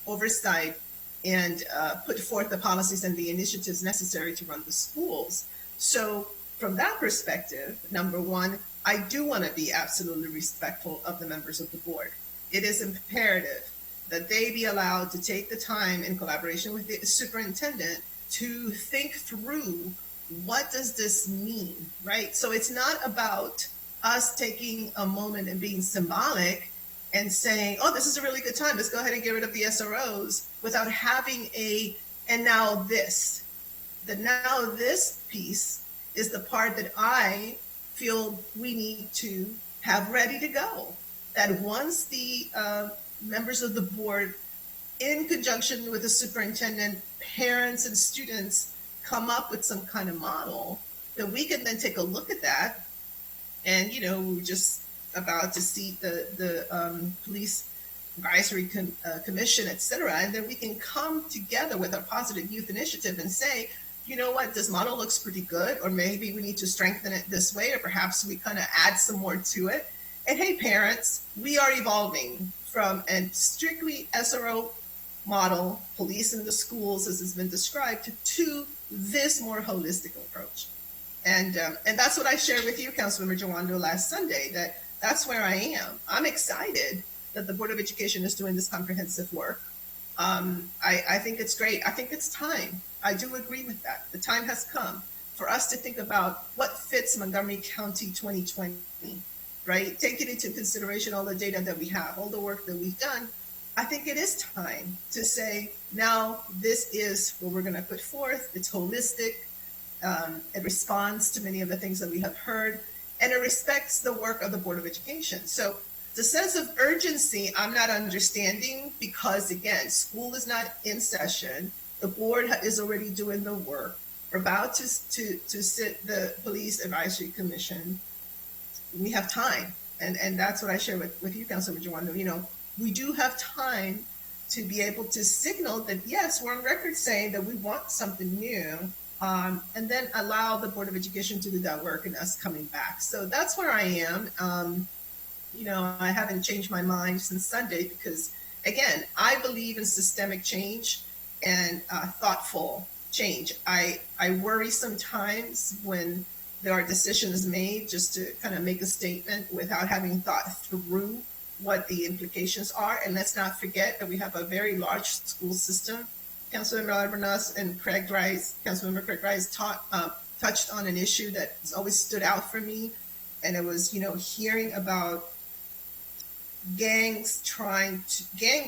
Speaker 13: oversight and put forth the policies and the initiatives necessary to run the schools. So from that perspective, number one, I do want to be absolutely respectful of the members of the board. It is imperative that they be allowed to take the time in collaboration with the superintendent to think through, what does this mean, right? So it's not about us taking a moment and being symbolic and saying, oh, this is a really good time, let's go ahead and get rid of the SROs, without having and now this. The now this piece is the part that I feel we need to have ready to go. That once the members of the board, in conjunction with the superintendent, parents and students, come up with some kind of model, that we can then take a look at that. And, we're just about to see the police advisory commission, et cetera. And then we can come together with a positive youth initiative and say, you know what, this model looks pretty good, or maybe we need to strengthen it this way, or perhaps we kind of add some more to it. And hey, parents, we are evolving from a strictly SRO model, police in the schools, as has been described, to this more holistic approach. And that's what I shared with you, Councilmember Jawando, last Sunday, that's where I am. I'm excited that the Board of Education is doing this comprehensive work. I think it's great. I think it's time. I do agree with that. The time has come for us to think about what fits Montgomery County 2020, right? Taking into consideration all the data that we have, all the work that we've done, I think it is time to say, now this is what we're going to put forth. It's holistic. It responds to many of the things that we have heard, and it respects the work of the Board of Education. So the sense of urgency, I'm not understanding because, again, school is not in session. The board is already doing the work. We're about to sit the Police Advisory Commission. We have time. And that's what I share with you, Councilman Jawando. You know, we do have time to be able to signal that, yes, we're on record saying that we want something new, and then allow the Board of Education to do that work and us coming back. So that's where I am. You know, I haven't changed my mind since Sunday because, again, I believe in systemic change and thoughtful change. I worry sometimes when there are decisions made just to kind of make a statement without having thought through what the implications are. And let's not forget that we have a very large school system. Councilmember Albornoz and Councilmember Craig Rice touched on an issue that has always stood out for me. And it was, you know, hearing about gang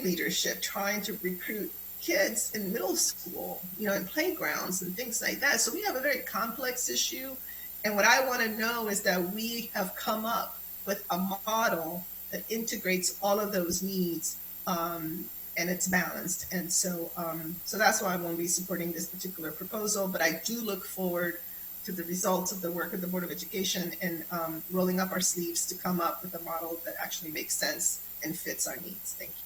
Speaker 13: leadership trying to recruit kids in middle school, you know, in playgrounds and things like that. So we have a very complex issue. And what I want to know is that we have come up with a model that integrates all of those needs, and it's balanced. And so that's why I won't be supporting this particular proposal. But I do look forward to the results of the work of the Board of Education and rolling up our sleeves to come up with a model that actually makes sense and fits our needs. Thank you.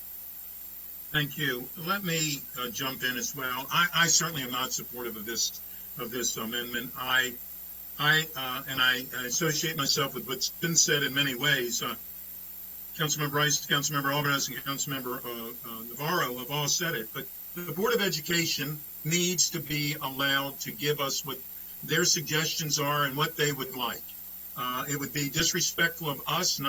Speaker 1: Thank you. Let me jump in as well. I certainly am not supportive of this amendment. I associate myself with what's been said in many ways. Councilmember Rice, Councilmember Alvarez, and Councilmember Navarro have all said it. But the Board of Education needs to be allowed to give us what their suggestions are and what they would like. It would be disrespectful of us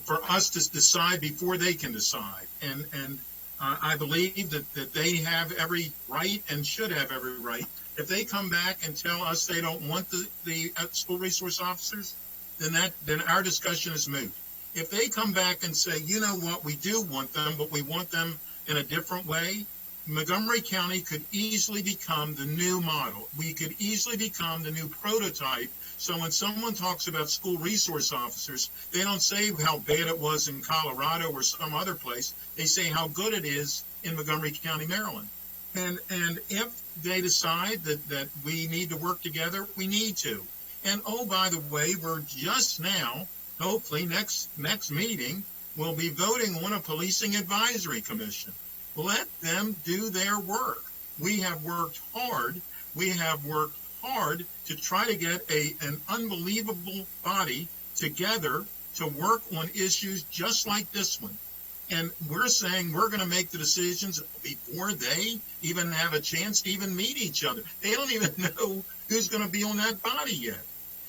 Speaker 1: for us to decide before they can decide. And I believe that they have every right and should have every right. If they come back and tell us they don't want the school resource officers, then our discussion is moot. If they come back and say, you know what, we do want them, but we want them in a different way, Montgomery County could easily become the new model. We could easily become the new prototype. So when someone talks about school resource officers, they don't say how bad it was in Colorado or some other place. They say how good it is in Montgomery County, Maryland. And if they decide that we need to work together, we need to. And oh, by the way, we're just now, hopefully next meeting, we'll be voting on a policing advisory commission. Let them do their work. We have worked hard. We have worked hard to try to get an unbelievable body together to work on issues just like this one. And we're saying we're going to make the decisions before they even have a chance to even meet each other. They don't even know who's going to be on that body yet.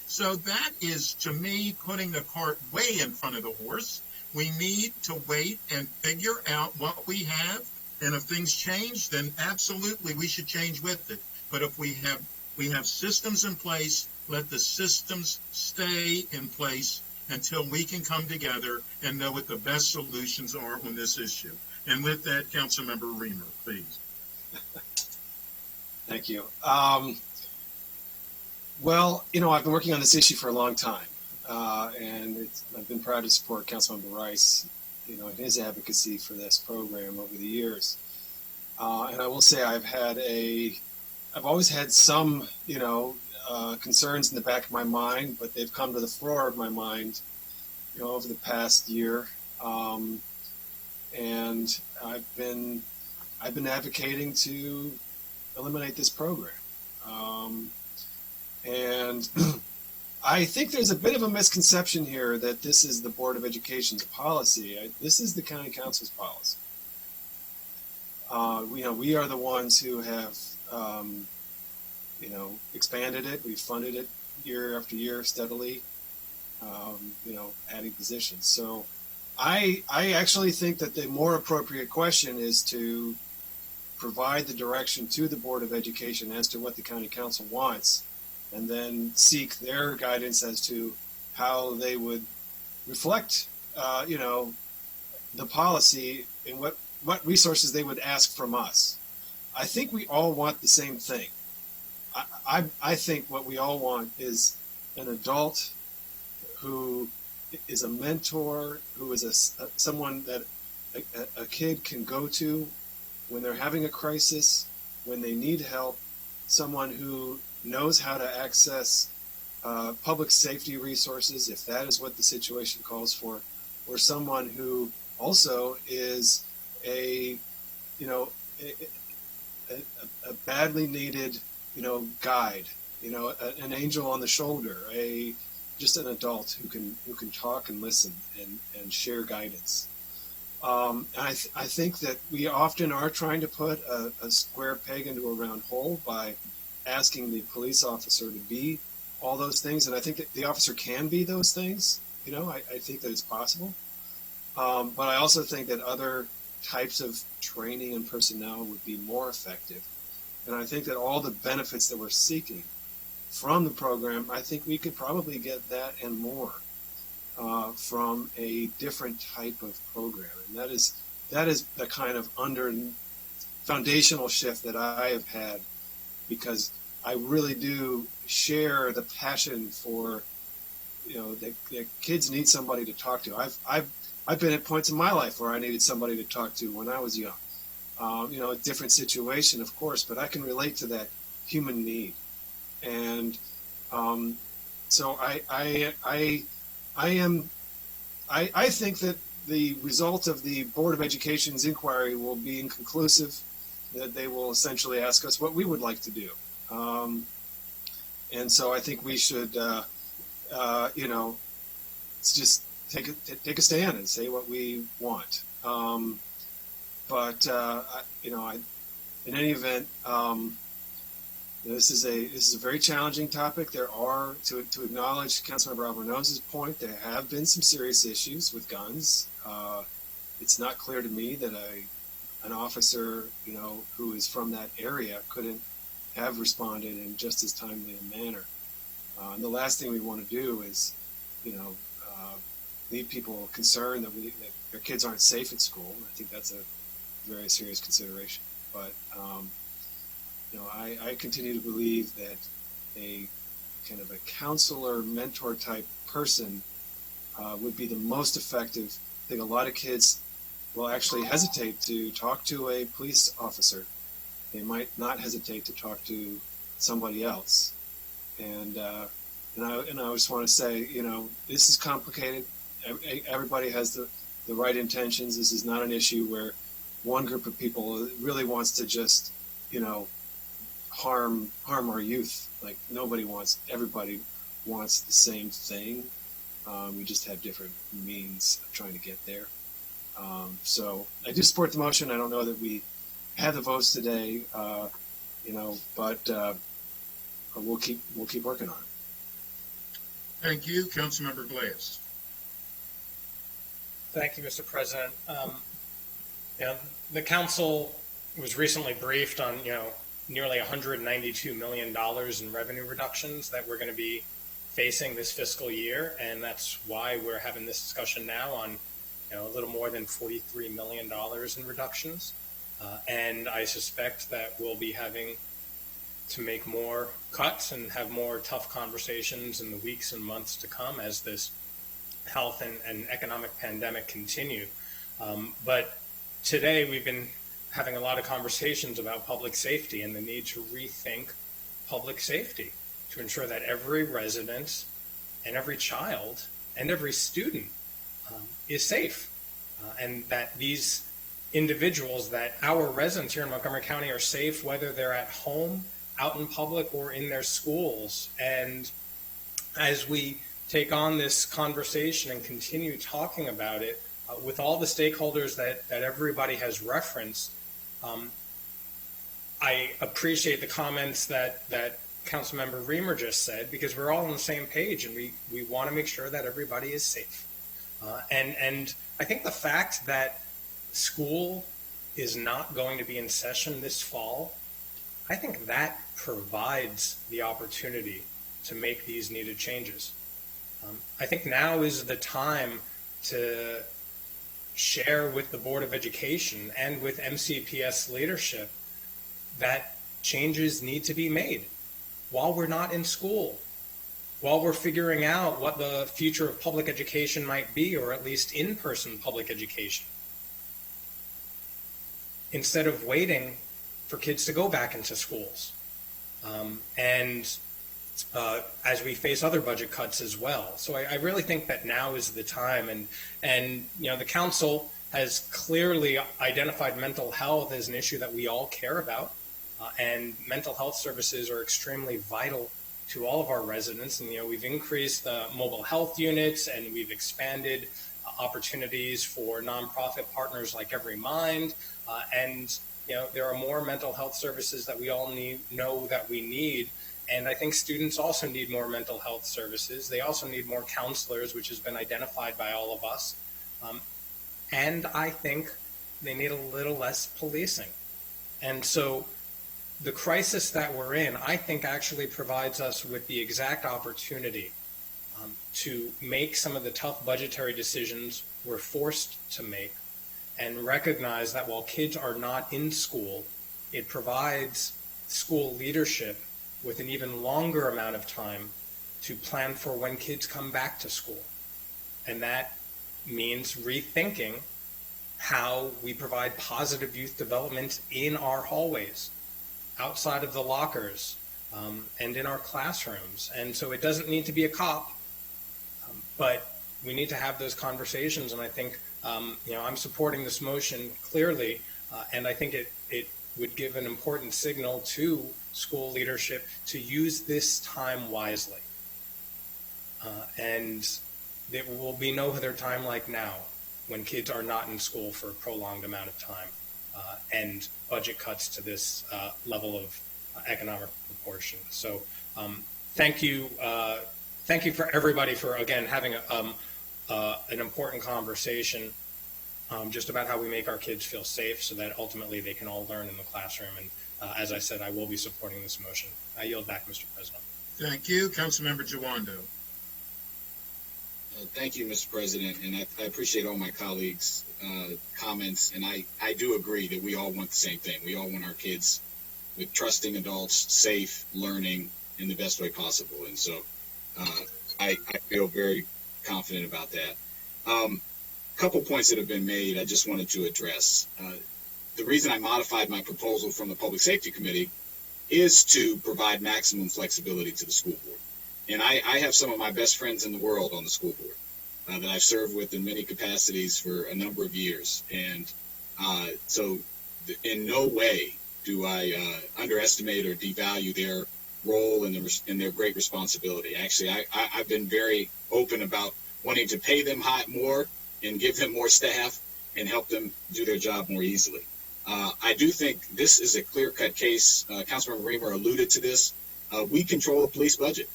Speaker 1: So that is, to me, putting the cart way in front of the horse. We need to wait and figure out what we have. And if things change, then absolutely we should change with it. But if we have systems in place, let the systems stay in place until we can come together and know what the best solutions are on this issue. And with that, Councilmember Reamer, please.
Speaker 9: Thank you. Well, you know, I've been working on this issue for a long time, and I've been proud to support Councilmember Rice, you know, in his advocacy for this program over the years. And I will say I've always had some, you know, concerns in the back of my mind, but they've come to the fore of my mind, you know, over the past year. And I've been advocating to eliminate this program. And I think there's a bit of a misconception here that this is the Board of Education's policy. This is the County Council's policy. You know, we are the ones who have, you know, expanded it. We've funded it year after year steadily, you know, adding positions. So I actually think that the more appropriate question is to provide the direction to the Board of Education as to what the county council wants, and then seek their guidance as to how they would reflect, the policy and what resources they would ask from us. I think we all want the same thing. I think what we all want is an adult who is a mentor, who is someone that a kid can go to when they're having a crisis, when they need help, someone who knows how to access public safety resources, if that is what the situation calls for, or someone who also is a badly needed, guide, an angel on the shoulder, just an adult who can talk and listen and share guidance. I think that we often are trying to put a square peg into a round hole by asking the police officer to be all those things, and I think that the officer can be those things. I think that it's possible. But I also think that other types of training and personnel would be more effective. And I think that all the benefits that we're seeking from the program, I think we could probably get that and more from a different type of program. And that is the kind of foundational shift that I have had, because I really do share the passion for, that kids need somebody to talk to. I've been at points in my life where I needed somebody to talk to when I was young. A different situation, of course, but I can relate to that human need. And so I think that the result of the Board of Education's inquiry will be inconclusive, that they will essentially ask us what we would like to do. And so I think we should, just take a stand and say what we want. In any event, this is a very challenging topic. There are, to acknowledge Councilmember Albornoz's point, there have been some serious issues with guns. It's not clear to me that an officer, who is from that area couldn't have responded in just as timely a manner. And the last thing we want to do is, leave people concerned that their kids aren't safe at school. I think that's a very serious consideration. But I continue to believe that a kind of a counselor, mentor type person would be the most effective. I think a lot of kids will actually hesitate to talk to a police officer. They might not hesitate to talk to somebody else. And I just want to say, this is complicated. Everybody has the right intentions. This is not an issue where one group of people really wants to just, harm our youth. Like everybody wants the same thing. We just have different means of trying to get there. So I do support the motion. I don't know that we have the votes today, but we'll keep working on it.
Speaker 1: Thank you, Councilmember Glass.
Speaker 3: Thank you, Mr. President. The council was recently briefed on, nearly $192 million in revenue reductions that we're going to be facing this fiscal year, and that's why we're having this discussion now on, a little more than $43 million in reductions. And I suspect that we'll be having to make more cuts and have more tough conversations in the weeks and months to come as this health and economic pandemic continue. But today we've been having a lot of conversations about public safety and the need to rethink public safety to ensure that every resident and every child and every student is safe, and that these individuals, that our residents here in Montgomery County are safe whether they're at home, out in public, or in their schools. And as we take on this conversation and continue talking about it with all the stakeholders that everybody has referenced, I appreciate the comments that Councilmember Reamer just said, because we're all on the same page and we want to make sure that everybody is safe. And I think the fact that school is not going to be in session this fall, I think that provides the opportunity to make these needed changes. I think now is the time to share with the Board of Education and with MCPS leadership that changes need to be made while we're not in school, while we're figuring out what the future of public education might be, or at least in-person public education, instead of waiting for kids to go back into schools. As we face other budget cuts as well. So I really think that now is the time, and the council has clearly identified mental health as an issue that we all care about, and mental health services are extremely vital to all of our residents. And we've increased the mobile health units, and we've expanded opportunities for nonprofit partners like Every Mind, and there are more mental health services that we all know that we need. And I think students also need more mental health services. They also need more counselors, which has been identified by all of us. And I think they need a little less policing. And so the crisis that we're in, I think, actually provides us with the exact opportunity to make some of the tough budgetary decisions we're forced to make, and recognize that while kids are not in school, it provides school leadership with an even longer amount of time to plan for when kids come back to school. And that means rethinking how we provide positive youth development in our hallways, outside of the lockers, and in our classrooms. And so it doesn't need to be a cop, but we need to have those conversations. And I think, I'm supporting this motion clearly, and I think it would give an important signal to school leadership to use this time wisely. And there will be no other time like now when kids are not in school for a prolonged amount of time, and budget cuts to this level of economic proportion. So thank you for everybody for, again, having an important conversation just about how we make our kids feel safe so that ultimately they can all learn in the classroom. And as I said, I will be supporting this motion. I yield back, Mr. President.
Speaker 1: Thank you. Councilmember Jawando.
Speaker 15: Thank you, Mr. President, and I appreciate all my colleagues' comments, and I do agree that we all want the same thing. We all want our kids with trusting adults, safe, learning in the best way possible, and so I feel very confident about that. Couple points that have been made I just wanted to address. The reason I modified my proposal from the Public Safety Committee is to provide maximum flexibility to the school board. And I have some of my best friends in the world on the school board that I've served with in many capacities for a number of years. And so in no way do I underestimate or devalue their role and their great responsibility. Actually, I've been very open about wanting to pay them more and give them more staff and help them do their job more easily. I do think this is a clear-cut case. Councilmember Reamer alluded to this. We control the police budget.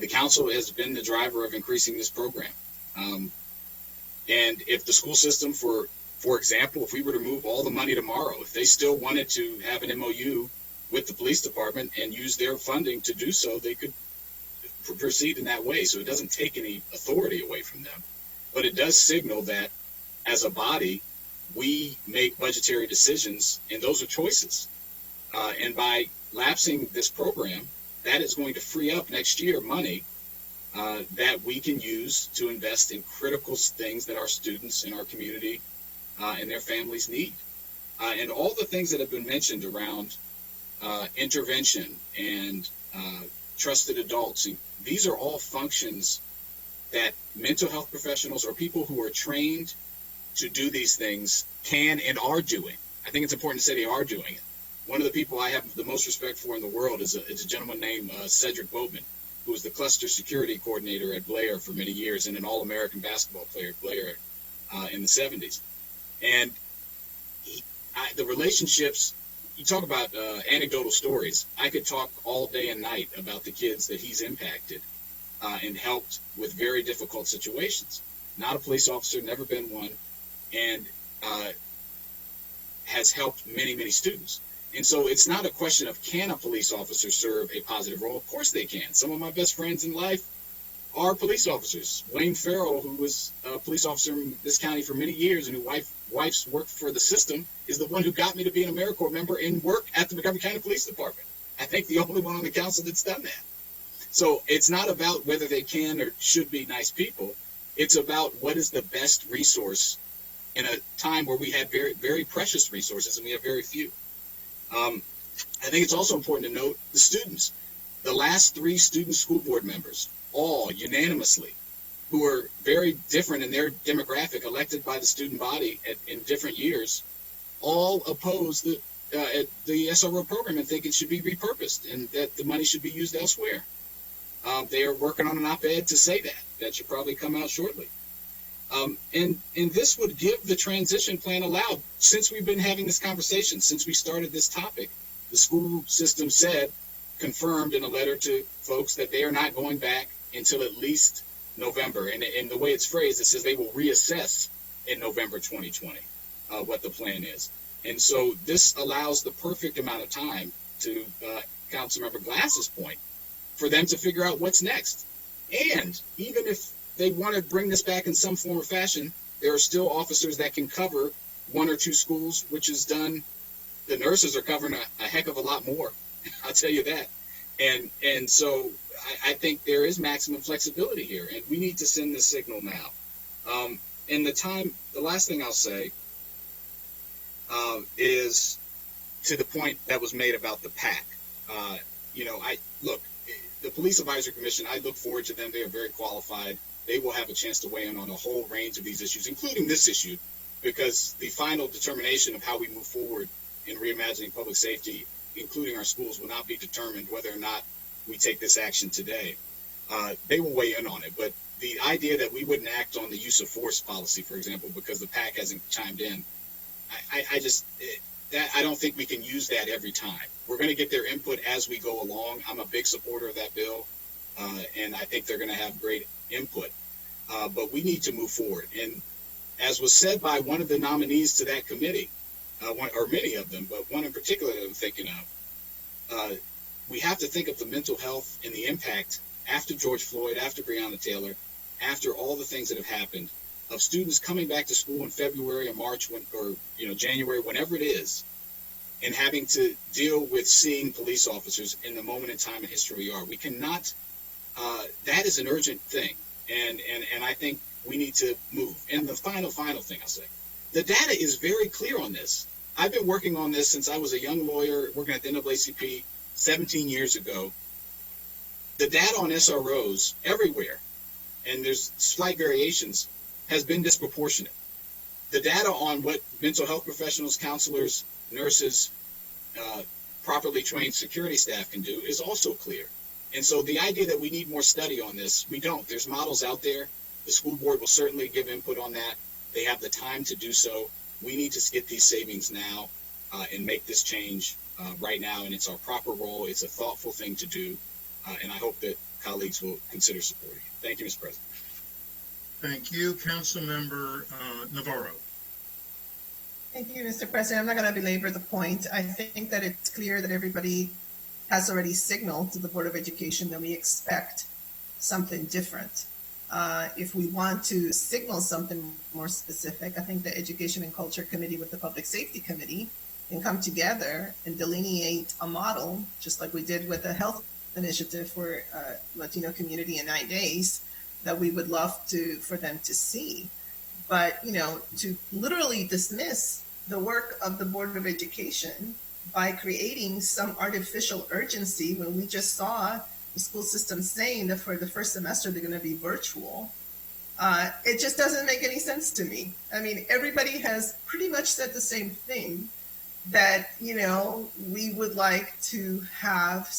Speaker 15: The council has been the driver of increasing this program. And if the school system, for example, if we were to move all the money tomorrow, if they still wanted to have an MOU with the police department and use their funding to do so, they could proceed in that way. So it doesn't take any authority away from them. But it does signal that as a body, we make budgetary decisions, and those are choices. And by lapsing this program, that is going to free up next year money that we can use to invest in critical things that our students in our community and their families need. And all the things that have been mentioned around intervention and trusted adults, these are all functions that mental health professionals or people who are trained to do these things can and are doing. I think it's important to say they are doing it. One of the people I have the most respect for in the world is a gentleman named Cedric Boatman, who was the cluster security coordinator at Blair for many years and an All-American basketball player at Blair in the 70s. And the relationships, you talk about anecdotal stories. I could talk all day and night about the kids that he's impacted and helped with very difficult situations. Not a police officer, never been one. And has helped many, many students. And so it's not a question of can a police officer serve a positive role. Of course they can. Some of my best friends in life are police officers. Wayne Farrell, who was a police officer in this county for many years and whose wife's worked for the system, is the one who got me to be an AmeriCorps member and work at the Montgomery County Police Department. I think the only one on the council that's done that. So it's not about whether they can or should be nice people. It's about what is the best resource in a time where we have very, very precious resources and we have very few. I think it's also important to note the students. The last 3 student school board members, all unanimously, who are very different in their demographic, elected by the student body in different years, all oppose the SRO program and think it should be repurposed and that the money should be used elsewhere. They are working on an op-ed to say that. That should probably come out shortly. And this would give the transition plan allowed. Since we've been having this conversation, since we started this topic, the school system said, confirmed in a letter to folks, that they are not going back until at least November. And the way it's phrased, it says they will reassess in November 2020 what the plan is. And so this allows the perfect amount of time, to Councilmember Glass's point, for them to figure out what's next. And even if they want to bring this back in some form or fashion, there are still officers that can cover 1 or 2 schools, which is done. The nurses are covering a heck of a lot more. I'll tell you that. And so I think there is maximum flexibility here, and we need to send this signal now. And the last thing I'll say is to the point that was made about the PAC. The Police Advisory Commission, I look forward to them. They are very qualified. They will have a chance to weigh in on a whole range of these issues, including this issue, because the final determination of how we move forward in reimagining public safety, including our schools, will not be determined whether or not we take this action today. They will weigh in on it, but the idea that we wouldn't act on the use of force policy, for example, because the PAC hasn't chimed in, I don't think we can use that every time. We're going to get their input as we go along. I'm a big supporter of that bill, and I think they're going to have great input. But we need to move forward. And as was said by one of the nominees to that committee, or many of them, but one in particular that I'm thinking of, we have to think of the mental health and the impact after George Floyd, after Breonna Taylor, after all the things that have happened, of students coming back to school in February or March, or January, whenever it is, and having to deal with seeing police officers in the moment in time in history we are. We cannot, that is an urgent thing, and I think we need to move. And the final thing I'll say, the data is very clear on this. I've been working on this since I was a young lawyer working at the NAACP 17 years ago. The data on SROs everywhere, and there's slight variations, has been disproportionate. The data on what mental health professionals, counselors, nurses, properly trained security staff can do is also clear. And so the idea that we need more study on this, we don't. There's models out there. The school board will certainly give input on that. They have the time to do so. We need to get these savings now and make this change right now. And it's our proper role. It's a thoughtful thing to do. And I hope that colleagues will consider supporting it. Thank you, Mr. President.
Speaker 1: Thank you. Councilmember Navarro.
Speaker 13: Thank you, Mr. President. I'm not going to belabor the point. I think that it's clear that everybody has already signaled to the Board of Education that we expect something different. If we want to signal something more specific, I think the Education and Culture Committee with the Public Safety Committee can come together and delineate a model, just like we did with the health initiative for Latino community in 9 days, that we would love for them to see. But, to literally dismiss the work of the Board of Education by creating some artificial urgency when we just saw the school system saying that for the first semester they're going to be virtual, it just doesn't make any sense to me. I mean, everybody has pretty much said the same thing, that, we would like to have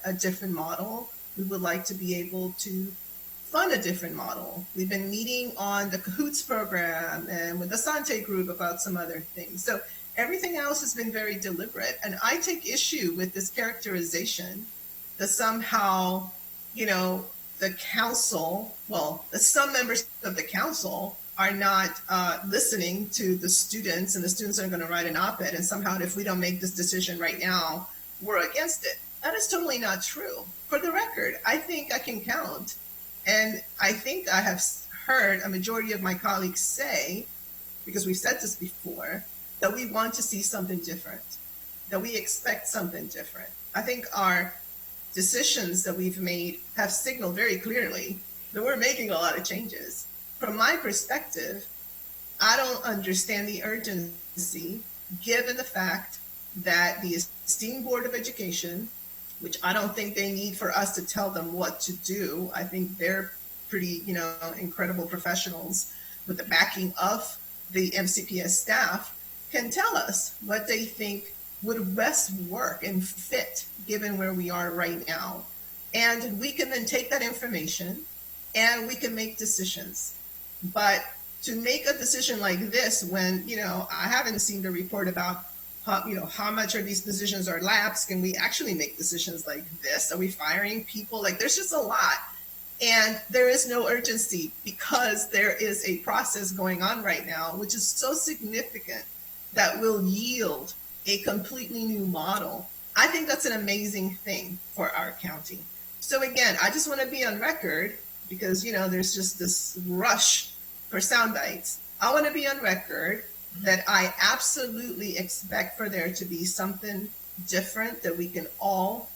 Speaker 13: a different model. We would like to be able to fund a different model. We've been meeting on the CAHOOTS program and with the Sante group about some other things. So everything else has been very deliberate. And I take issue with this characterization that somehow, the council, that some members of the council are not listening to the students, and the students are going to write an op-ed, and somehow if we don't make this decision right now, we're against it. That is totally not true. For the record, I think I can count, and I think I have heard a majority of my colleagues say, because we've said this before, that we want to see something different, that we expect something different. I think our decisions that we've made have signaled very clearly that we're making a lot of changes. From my perspective, I don't understand the urgency given the fact that the esteemed Board of Education, which I don't think they need for us to tell them what to do. I think they're pretty, incredible professionals with the backing of the MCPS staff, can tell us what they think would best work and fit given where we are right now. And we can then take that information and we can make decisions. But to make a decision like this when, I haven't seen the report about how much of these positions are lapsed, can we actually make decisions like this? Are we firing people? There's just a lot. And there is no urgency because there is a process going on right now, which is so significant that will yield a completely new model. I think that's an amazing thing for our county. So again, I just want to be on record because, there's just this rush for sound bites. I want to be on record that I absolutely expect for there to be something different that we can all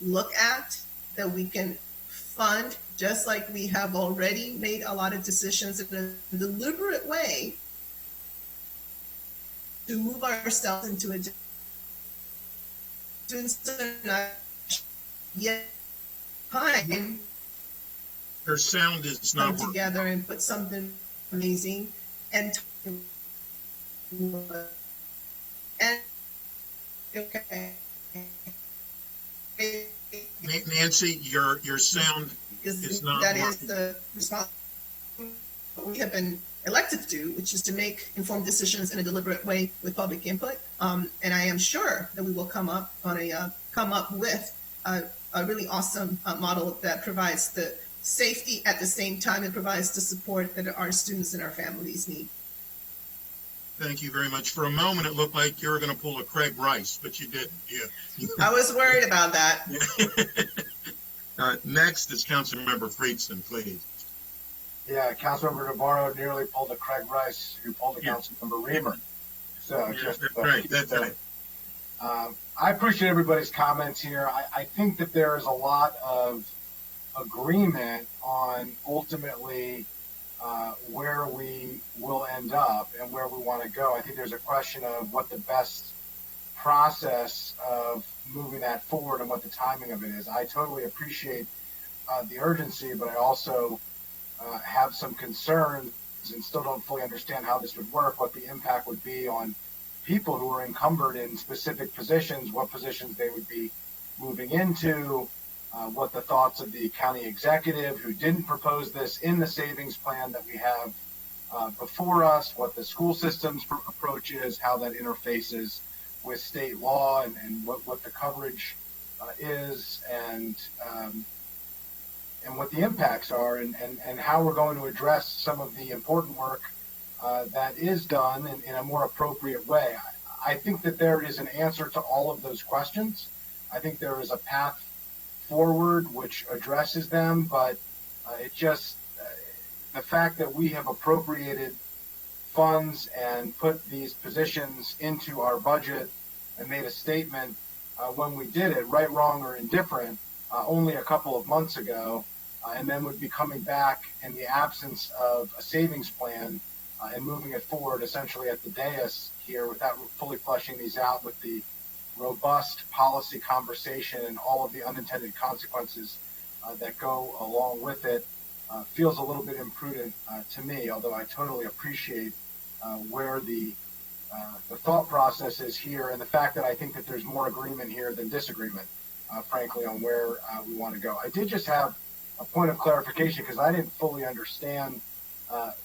Speaker 13: look at, that we can fund, just like we have already made a lot of decisions in a deliberate way to move ourselves into a time.
Speaker 1: Her sound is not
Speaker 13: come together and put something amazing and okay.
Speaker 1: Nancy, your sound is not
Speaker 13: that
Speaker 1: working.
Speaker 13: is the response we have been elected to do, which is to make informed decisions in a deliberate way with public input. And I am sure that we will come up with a really awesome model that provides the safety at the same time and provides the support that our students and our families need.
Speaker 1: Thank you very much. For a moment, it looked like you were going to pull a Craig Rice, but you didn't. Yeah.
Speaker 13: I was worried about that.
Speaker 1: Next is Councilmember Friedson, please.
Speaker 16: Yeah, Councilmember Navarro nearly pulled a Craig Rice, who pulled a Councilmember Reamer. So
Speaker 1: that's right. That's right.
Speaker 16: I appreciate everybody's comments here. I think that there is a lot of agreement on ultimately where we will end up and where we want to go. I think there's a question of what the best process of moving that forward and what the timing of it is. I totally appreciate the urgency, but I also have some concerns and still don't fully understand how this would work, what the impact would be on people who are encumbered in specific positions, what positions they would be moving into, what the thoughts of the county executive who didn't propose this in the savings plan that we have before us, what the school system's approach is, how that interfaces with state law and what the coverage is and what the impacts are and how we're going to address some of the important work that is done in a more appropriate way. I think that there is an answer to all of those questions. I think there is a path forward which addresses them, but it just the fact that we have appropriated funds and put these positions into our budget and made a statement when we did it, right, wrong, or indifferent, only a couple of months ago, and then would be coming back in the absence of a savings plan and moving it forward essentially at the dais here without fully fleshing these out with the robust policy conversation and all of the unintended consequences that go along with it feels a little bit imprudent to me, although I totally appreciate where the thought process is here and the fact that I think that there's more agreement here than disagreement, frankly, on where we want to go. I did just have a point of clarification because I didn't fully understand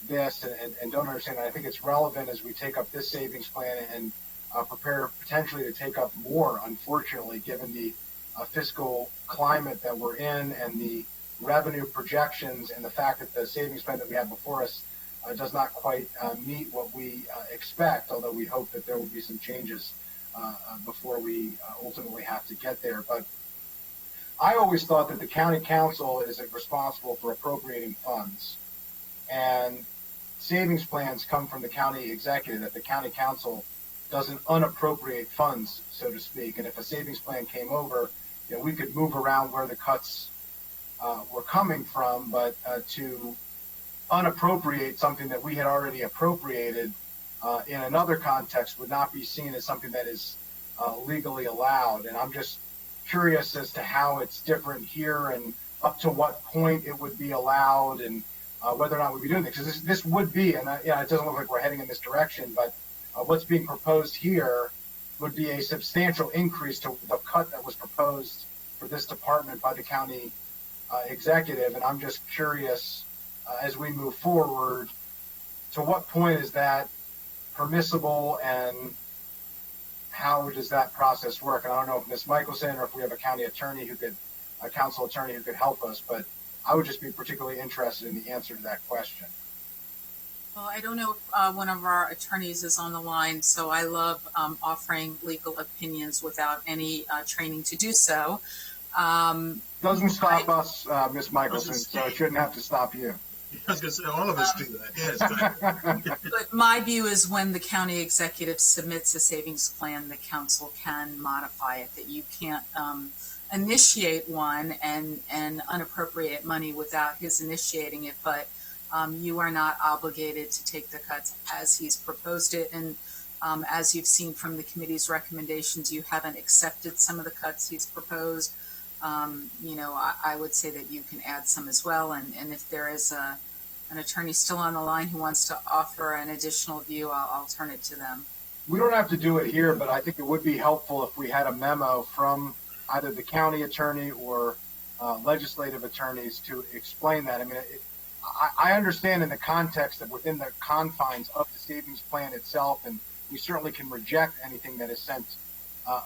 Speaker 16: this and don't understand it. I think it's relevant as we take up this savings plan and prepare potentially to take up more, unfortunately, given the fiscal climate that we're in and the revenue projections and the fact that the savings plan that we have before us does not quite meet what we expect, although we hope that there will be some changes before we ultimately have to get there. But I always thought that the county council is responsible for appropriating funds, and savings plans come from the county executive, that the county council doesn't unappropriate funds, so to speak. And if a savings plan came over, we could move around where the cuts were coming from, but to unappropriate something that we had already appropriated in another context would not be seen as something that is legally allowed. And I'm just curious as to how it's different here and up to what point it would be allowed, and whether or not we'd be doing this. Because this would be, and it doesn't look like we're heading in this direction, but what's being proposed here would be a substantial increase to the cut that was proposed for this department by the county executive. And I'm just curious, as we move forward, to what point is that permissible, and how does that process work? And I don't know if Ms. Michelson or if we have a county attorney a council attorney who could help us, but I would just be particularly interested in the answer to that question.
Speaker 23: Well, I don't know if one of our attorneys is on the line, so I love offering legal opinions without any training to do so.
Speaker 16: Doesn't stop us, Ms. Michelson, so it shouldn't have to stop you.
Speaker 1: I was going to say, all of us do that. Yes.
Speaker 23: But my view is when the county executive submits a savings plan, the council can modify it, that you can't initiate one and unappropriate money without his initiating it, but you are not obligated to take the cuts as he's proposed it. And as you've seen from the committee's recommendations, you haven't accepted some of the cuts he's proposed. I would say that you can add some as well. And if there is an attorney still on the line who wants to offer an additional view, I'll turn it to them.
Speaker 16: We don't have to do it here, but I think it would be helpful if we had a memo from either the county attorney or legislative attorneys to explain that. I mean, I understand in the context of within the confines of the savings plan itself, and we certainly can reject anything that is sent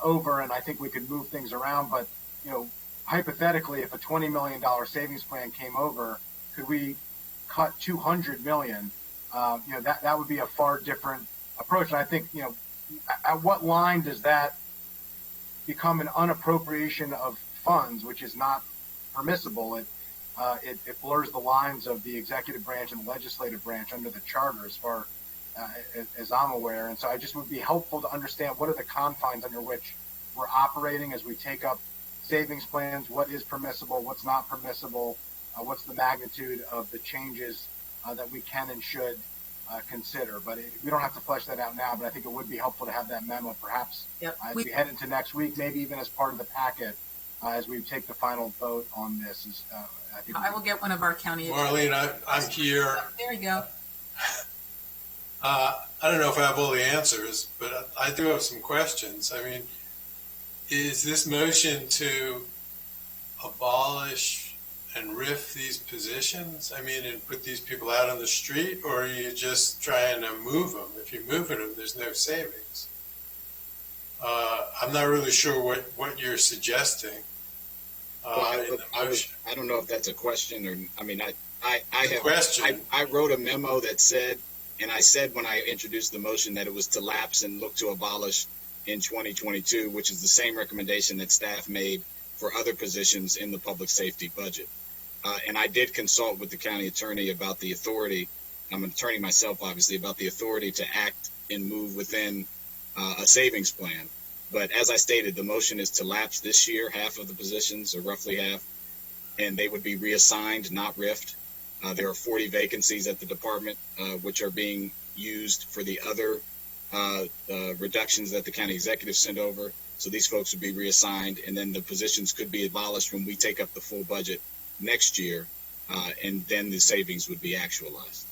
Speaker 16: over, and I think we could move things around. But, hypothetically, if a $20 million savings plan came over, could we cut $200 million? That would be a far different approach. And I think, at what line does that become an unappropriation of funds, which is not permissible? It blurs the lines of the executive branch and the legislative branch under the charter, as far as I'm aware. And so I just would be helpful to understand what are the confines under which we're operating as we take up savings plans, what is permissible, what's not permissible, what's the magnitude of the changes that we can and should consider. But we don't have to flesh that out now, but I think it would be helpful to have that memo perhaps as we head into next week, maybe even as part of the packet as we take the final vote on this.
Speaker 23: I will get one of our county.
Speaker 22: Marlene, I'm here.
Speaker 23: There you go.
Speaker 22: I don't know if I have all the answers, but I do have some questions. I mean, is this motion to abolish and riff these positions? I mean, and put these people out on the street, or are you just trying to move them? If you're moving them, there's no savings. I'm not really sure what you're suggesting.
Speaker 15: I don't know if that's a question or, I mean, I wrote a memo that said, and I said when I introduced the motion that it was to lapse and look to abolish in 2022, which is the same recommendation that staff made for other positions in the public safety budget. And I did consult with the county attorney about the authority. I'm an attorney myself, obviously, about the authority to act and move within a savings plan. But as I stated, the motion is to lapse this year, half of the positions, or roughly half, and they would be reassigned, not riffed. There are 40 vacancies at the department, which are being used for the other reductions that the county executive sent over. So these folks would be reassigned, and then the positions could be abolished when we take up the full budget next year, and then the savings would be actualized.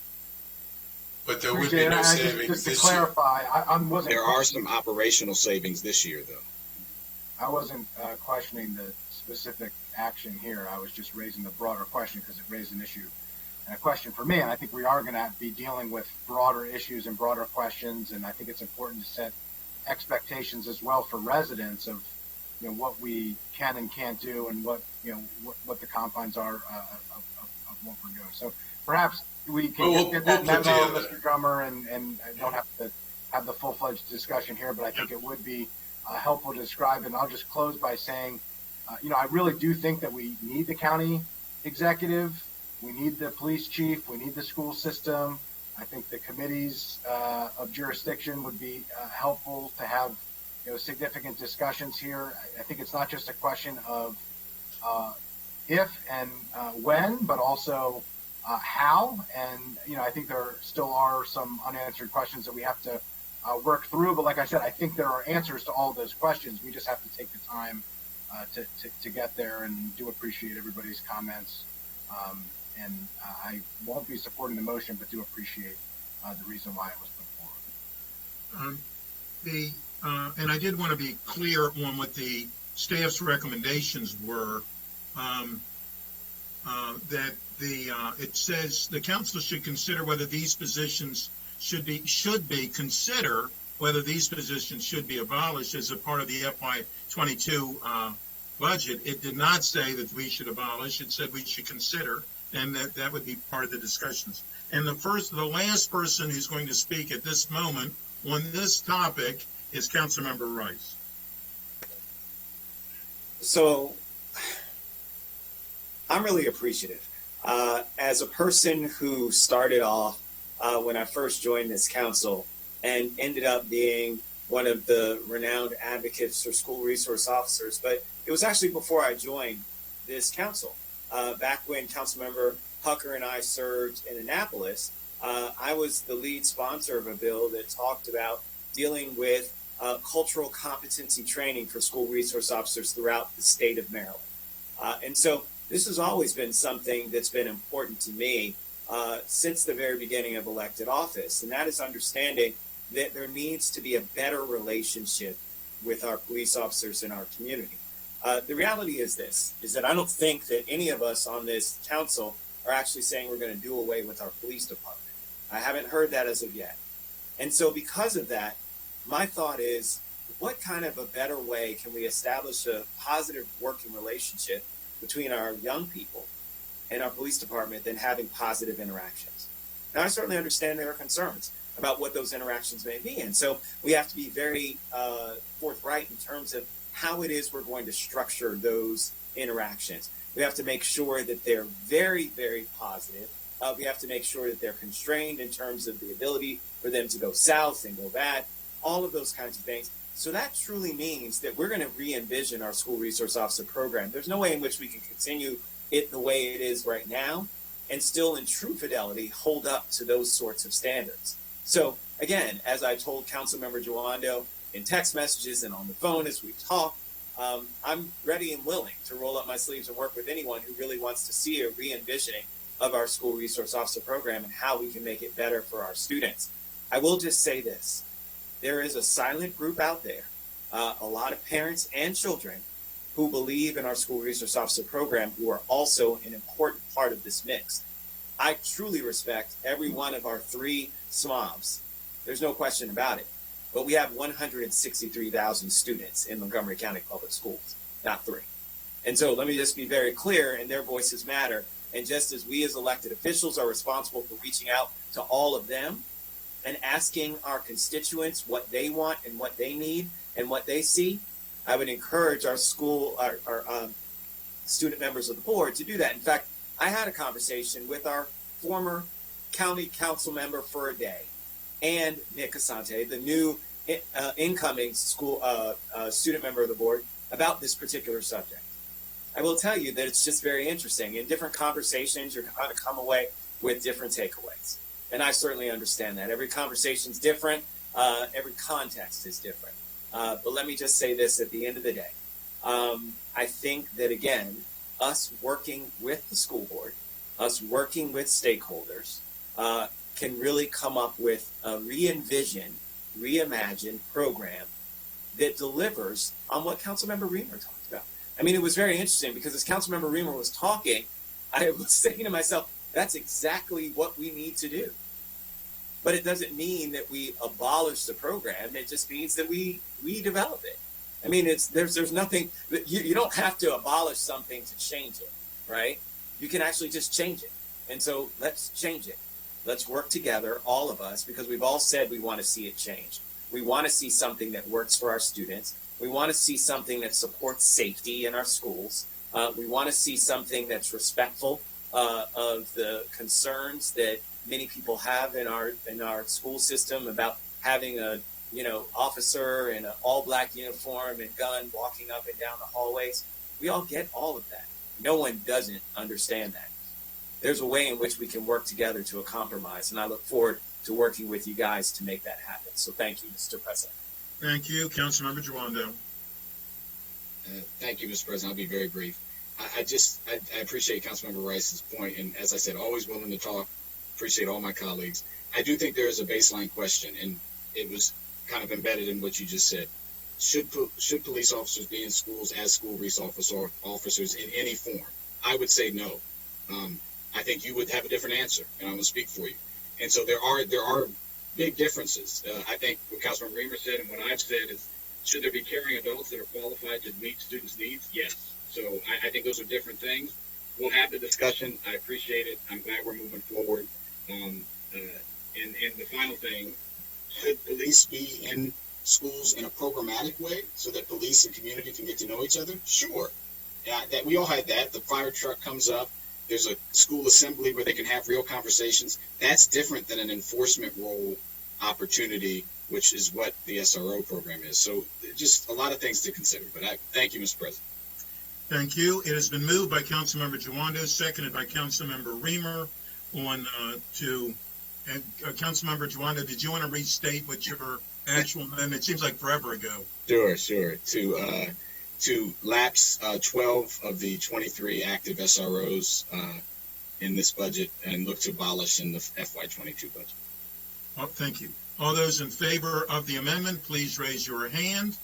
Speaker 22: But there would be no savings
Speaker 16: this year. Just to clarify,
Speaker 15: there are some operational savings this year, though.
Speaker 16: I wasn't questioning the specific action here. I was just raising the broader question because it raised an issue and a question for me. And I think we are going to be dealing with broader issues and broader questions. And I think it's important to set expectations as well for residents of what we can and can't do, and what the confines are of what we're doing. So perhaps we can
Speaker 22: Well,
Speaker 16: get that
Speaker 22: we'll put
Speaker 16: memo,
Speaker 22: together.
Speaker 16: Mr. Drummer, and I don't have to have the full-fledged discussion here, but I think it would be helpful to describe. And I'll just close by saying, I really do think that we need the county executive, we need the police chief, we need the school system. I think the committees of jurisdiction would be helpful to have, significant discussions here. I think it's not just a question of if and when, but also how. And, I think there still are some unanswered questions that we have to work through. But like I said, I think there are answers to all those questions. We just have to take the time to get there, and do appreciate everybody's comments. And I won't be supporting the motion, but do appreciate the reason why it was put forward.
Speaker 1: And I did want to be clear on what the staff's recommendations were. That it says the council should consider whether these positions should be consider whether these positions should be abolished as a part of the FY22 budget. It did not say that we should abolish. It said we should consider, and that would be part of the discussions. And the last person who's going to speak at this moment on this topic is Councilmember Rice.
Speaker 17: So I'm really appreciative. As a person who started off when I first joined this council and ended up being one of the renowned advocates for school resource officers, but it was actually before I joined this council. Back when Councilmember Hucker and I served in Annapolis, I was the lead sponsor of a bill that talked about dealing with cultural competency training for school resource officers throughout the state of Maryland. And so this has always been something that's been important to me since the very beginning of elected office, and that is understanding that there needs to be a better relationship with our police officers in our community. The reality is that I don't think that any of us on this council are actually saying we're going to do away with our police department. I haven't heard that as of yet. And so because of that, my thought is, what kind of a better way can we establish a positive working relationship between our young people and our police department than having positive interactions? Now, I certainly understand there are concerns about what those interactions may be. And so we have to be very forthright in terms of how it is we're going to structure those interactions. We have to make sure that they're very, very positive. We have to make sure that they're constrained in terms of the ability for them to go south and go bad, all of those kinds of things. So that truly means that we're going to re-envision our school resource officer program. There's no way in which we can continue it the way it is right now and still in true fidelity hold up to those sorts of standards. So again, as I told Councilmember Joando in text messages and on the phone as we talk, I'm ready and willing to roll up my sleeves and work with anyone who really wants to see a re-envisioning of our school resource officer program and how we can make it better for our students. I will just say this. There is a silent group out there, a lot of parents and children who believe in our school resource officer program who are also an important part of this mix. I truly respect every one of our 3 SMOBs. There's no question about it. But we have 163,000 students in Montgomery County Public Schools, not 3. And so let me just be very clear, and their voices matter. And just as we as elected officials are responsible for reaching out to all of them and asking our constituents what they want and what they need and what they see, I would encourage our student members of the board to do that. In fact, I had a conversation with our former county council member for a day and Nick Asante, the new incoming school student member of the board, about this particular subject. I will tell you that it's just very interesting. In different conversations, you're going to come away with different takeaways. And I certainly understand that. Every conversation is different. Every context is different. But let me just say this at the end of the day. I think that, again, us working with the school board, us working with stakeholders, can really come up with a re-envisioned, reimagined program that delivers on what Councilmember Reamer talked about. I mean, it was very interesting because as Councilmember Reamer was talking, I was thinking to myself, that's exactly what we need to do. But it doesn't mean that we abolish the program. It just means that we redevelop it. I mean, there's nothing, you don't have to abolish something to change it, right? You can actually just change it. And so let's change it. Let's work together, all of us, because we've all said we want to see it change. We want to see something that works for our students. We want to see something that supports safety in our schools. We want to see something that's respectful of the concerns that many people have in our school system about having a officer in an all-black uniform and gun walking up and down the hallways. We all get all of that. No one doesn't understand that. There's a way in which we can work together to a compromise, and I look forward to working with you guys to make that happen. So thank you, Mr. President.
Speaker 1: Thank you. Councilmember Jawando.
Speaker 15: Thank you, Mr. President. I'll be very brief. I appreciate Councilmember Rice's point, and as I said, always willing to talk. Appreciate all my colleagues. I do think there is a baseline question, and it was kind of embedded in what you just said. Should police officers be in schools as school resource officers in any form? I would say no. I think you would have a different answer, and I'm going to speak for you. And so there are big differences. I think what Councilman Reamer said and what I've said is, should there be caring adults that are qualified to meet students' needs? Yes. So I think those are different things. We'll have the discussion. I appreciate it. I'm glad we're moving forward. And the final thing, should police be in schools in a programmatic way so that police and community can get to know each other? Sure. That we all had that. The fire truck comes up. There's a school assembly where they can have real conversations. That's different than an enforcement role opportunity, which is what the SRO program is. So just a lot of things to consider. But thank you, Mr. President.
Speaker 1: Thank you. It has been moved by Councilmember Jawando, seconded by Councilmember Reamer Councilmember Jawando, did you want to restate what your actual amendment? It seems like forever ago.
Speaker 15: Sure. To lapse 12 of the 23 active SROs in this budget and look to abolish in the FY22 budget.
Speaker 1: Oh, thank you. All those in favor of the amendment, please raise your hand.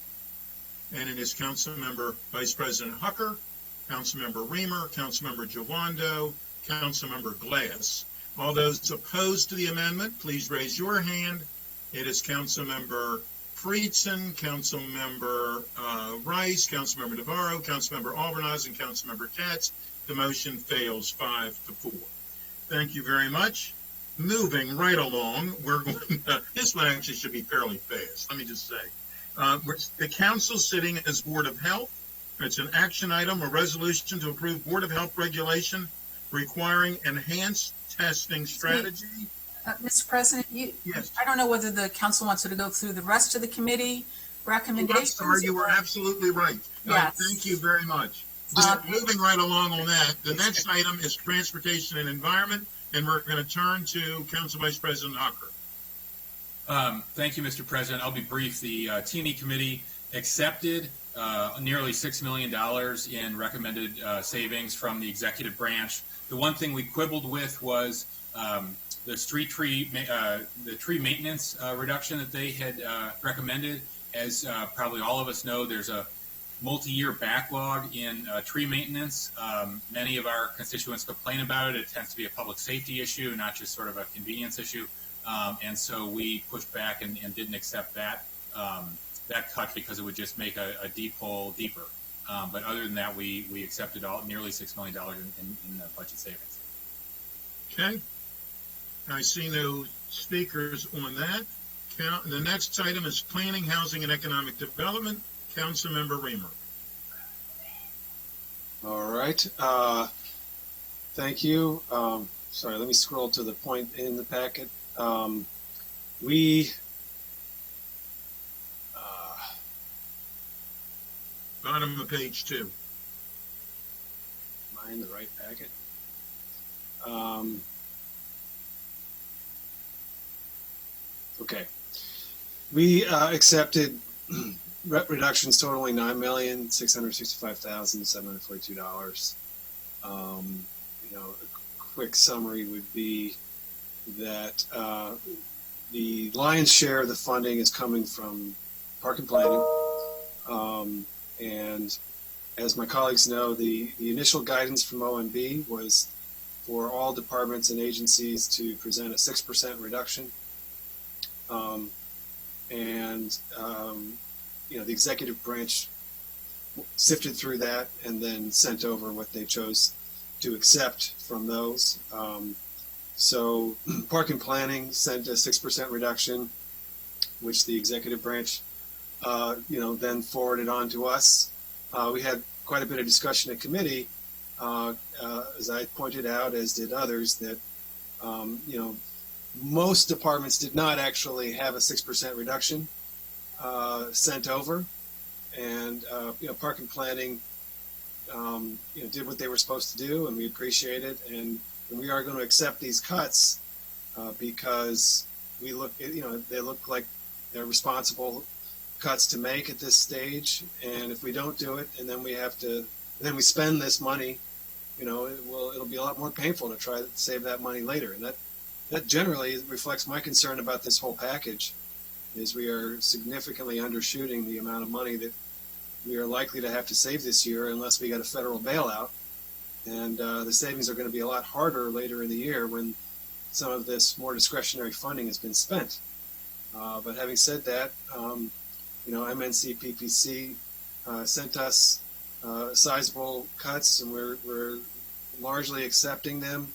Speaker 1: And it is Councilmember Vice President Hucker, Councilmember Reamer, Councilmember Jawando, Councilmember Glass. All those opposed to the amendment, please raise your hand. It is Councilmember Friedson, Councilmember Rice, Councilmember Navarro, Councilmember Albernaz, and Councilmember Katz. The motion fails 5-4. Thank you very much. Moving right along, this one actually should be fairly fast, let me just say. The council sitting as Board of Health. It's an action item, a resolution to approve Board of Health regulation requiring enhanced testing strategy.
Speaker 23: Mr. President,
Speaker 1: yes.
Speaker 23: I don't know whether the council wants to go through the rest of the committee recommendations.
Speaker 1: I'm sorry, you were absolutely right.
Speaker 23: Yes.
Speaker 1: Thank you very much. Moving right along on that, the next item is Transportation and Environment, and we're going to turn to Council Vice President Hucker.
Speaker 5: Thank you, Mr. President. I'll be brief. The T&E Committee accepted nearly $6 million in recommended savings from the executive branch. The one thing we quibbled with was the tree maintenance reduction that they had recommended. As probably all of us know, there's a multi-year backlog in tree maintenance. Many of our constituents complain about it. It tends to be a public safety issue, not just sort of a convenience issue. And so we pushed back and didn't accept that cut because it would just make a deep hole deeper. But other than that, we accepted nearly $6 million in budget savings.
Speaker 1: Okay. I see no speakers on that. The next item is Planning, Housing, and Economic Development. Councilmember Reamer.
Speaker 9: All right. Thank you. Sorry, let me scroll to the point in the packet.
Speaker 1: Bottom of page 2.
Speaker 9: Am I in the right packet? Okay. We accepted reductions totaling $9,665,742. A quick summary would be that the lion's share of the funding is coming from park and planning. And as my colleagues know, the initial guidance from OMB was for all departments and agencies to present a 6% reduction. The executive branch sifted through that and then sent over what they chose to accept from those. So Park and Planning sent a 6% reduction, which the executive branch, then forwarded on to us. We had quite a bit of discussion at committee, as I pointed out, as did others, that most departments did not actually have a 6% reduction sent over, and Park and Planning did what they were supposed to do, and we appreciate it, and we are going to accept these cuts because they look like they're responsible cuts to make at this stage, and if we don't do it, and then we spend this money, it'll be a lot more painful to try to save that money later, and that generally reflects my concern about this whole package, is we are significantly undershooting the amount of money that we are likely to have to save this year unless we get a federal bailout. And the savings are going to be a lot harder later in the year when some of this more discretionary funding has been spent. But having said that, MNC PPC sent us sizable cuts, and we're largely accepting them.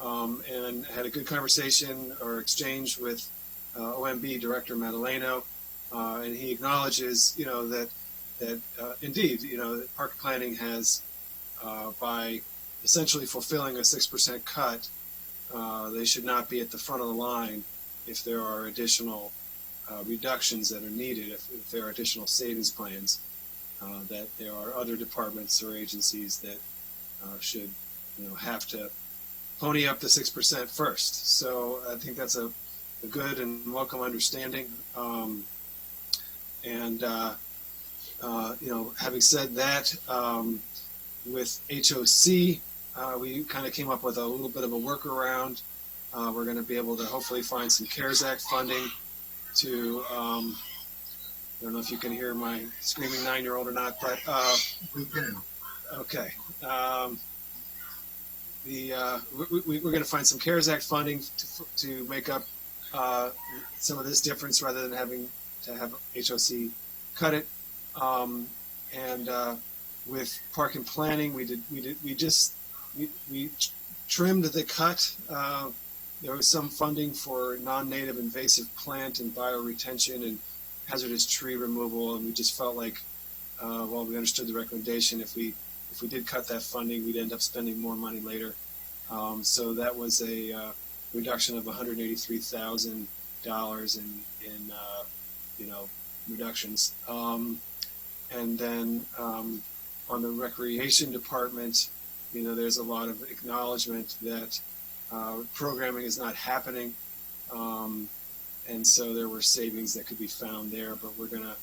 Speaker 9: And had a good conversation or exchange with OMB Director Madaleno, and he acknowledges, that indeed, Park Planning has, by essentially fulfilling a 6% cut, they should not be at the front of the line if there are additional reductions that are needed, if there are additional savings plans, that there are other departments or agencies that should, have to pony up the 6% first. So I think that's a good and welcome understanding. Having said that, with HOC, we kind of came up with a little bit of a workaround. We're going to be able to hopefully find some CARES Act funding to, I don't know if you can hear my screaming 9-year-old or not, but
Speaker 1: we can.
Speaker 9: Okay. We're going to find some CARES Act funding to make up some of this difference rather than having to have HOC cut it. With Park and Planning, we trimmed the cut. There was some funding for non-native invasive plant and bioretention and hazardous tree removal, and we just felt like, we understood the recommendation. If we did cut that funding, we'd end up spending more money later. So that was a reduction of $183,000 in reductions. And then on the recreation department, there's a lot of acknowledgement that programming is not happening, and so there were savings that could be found there. But we're going to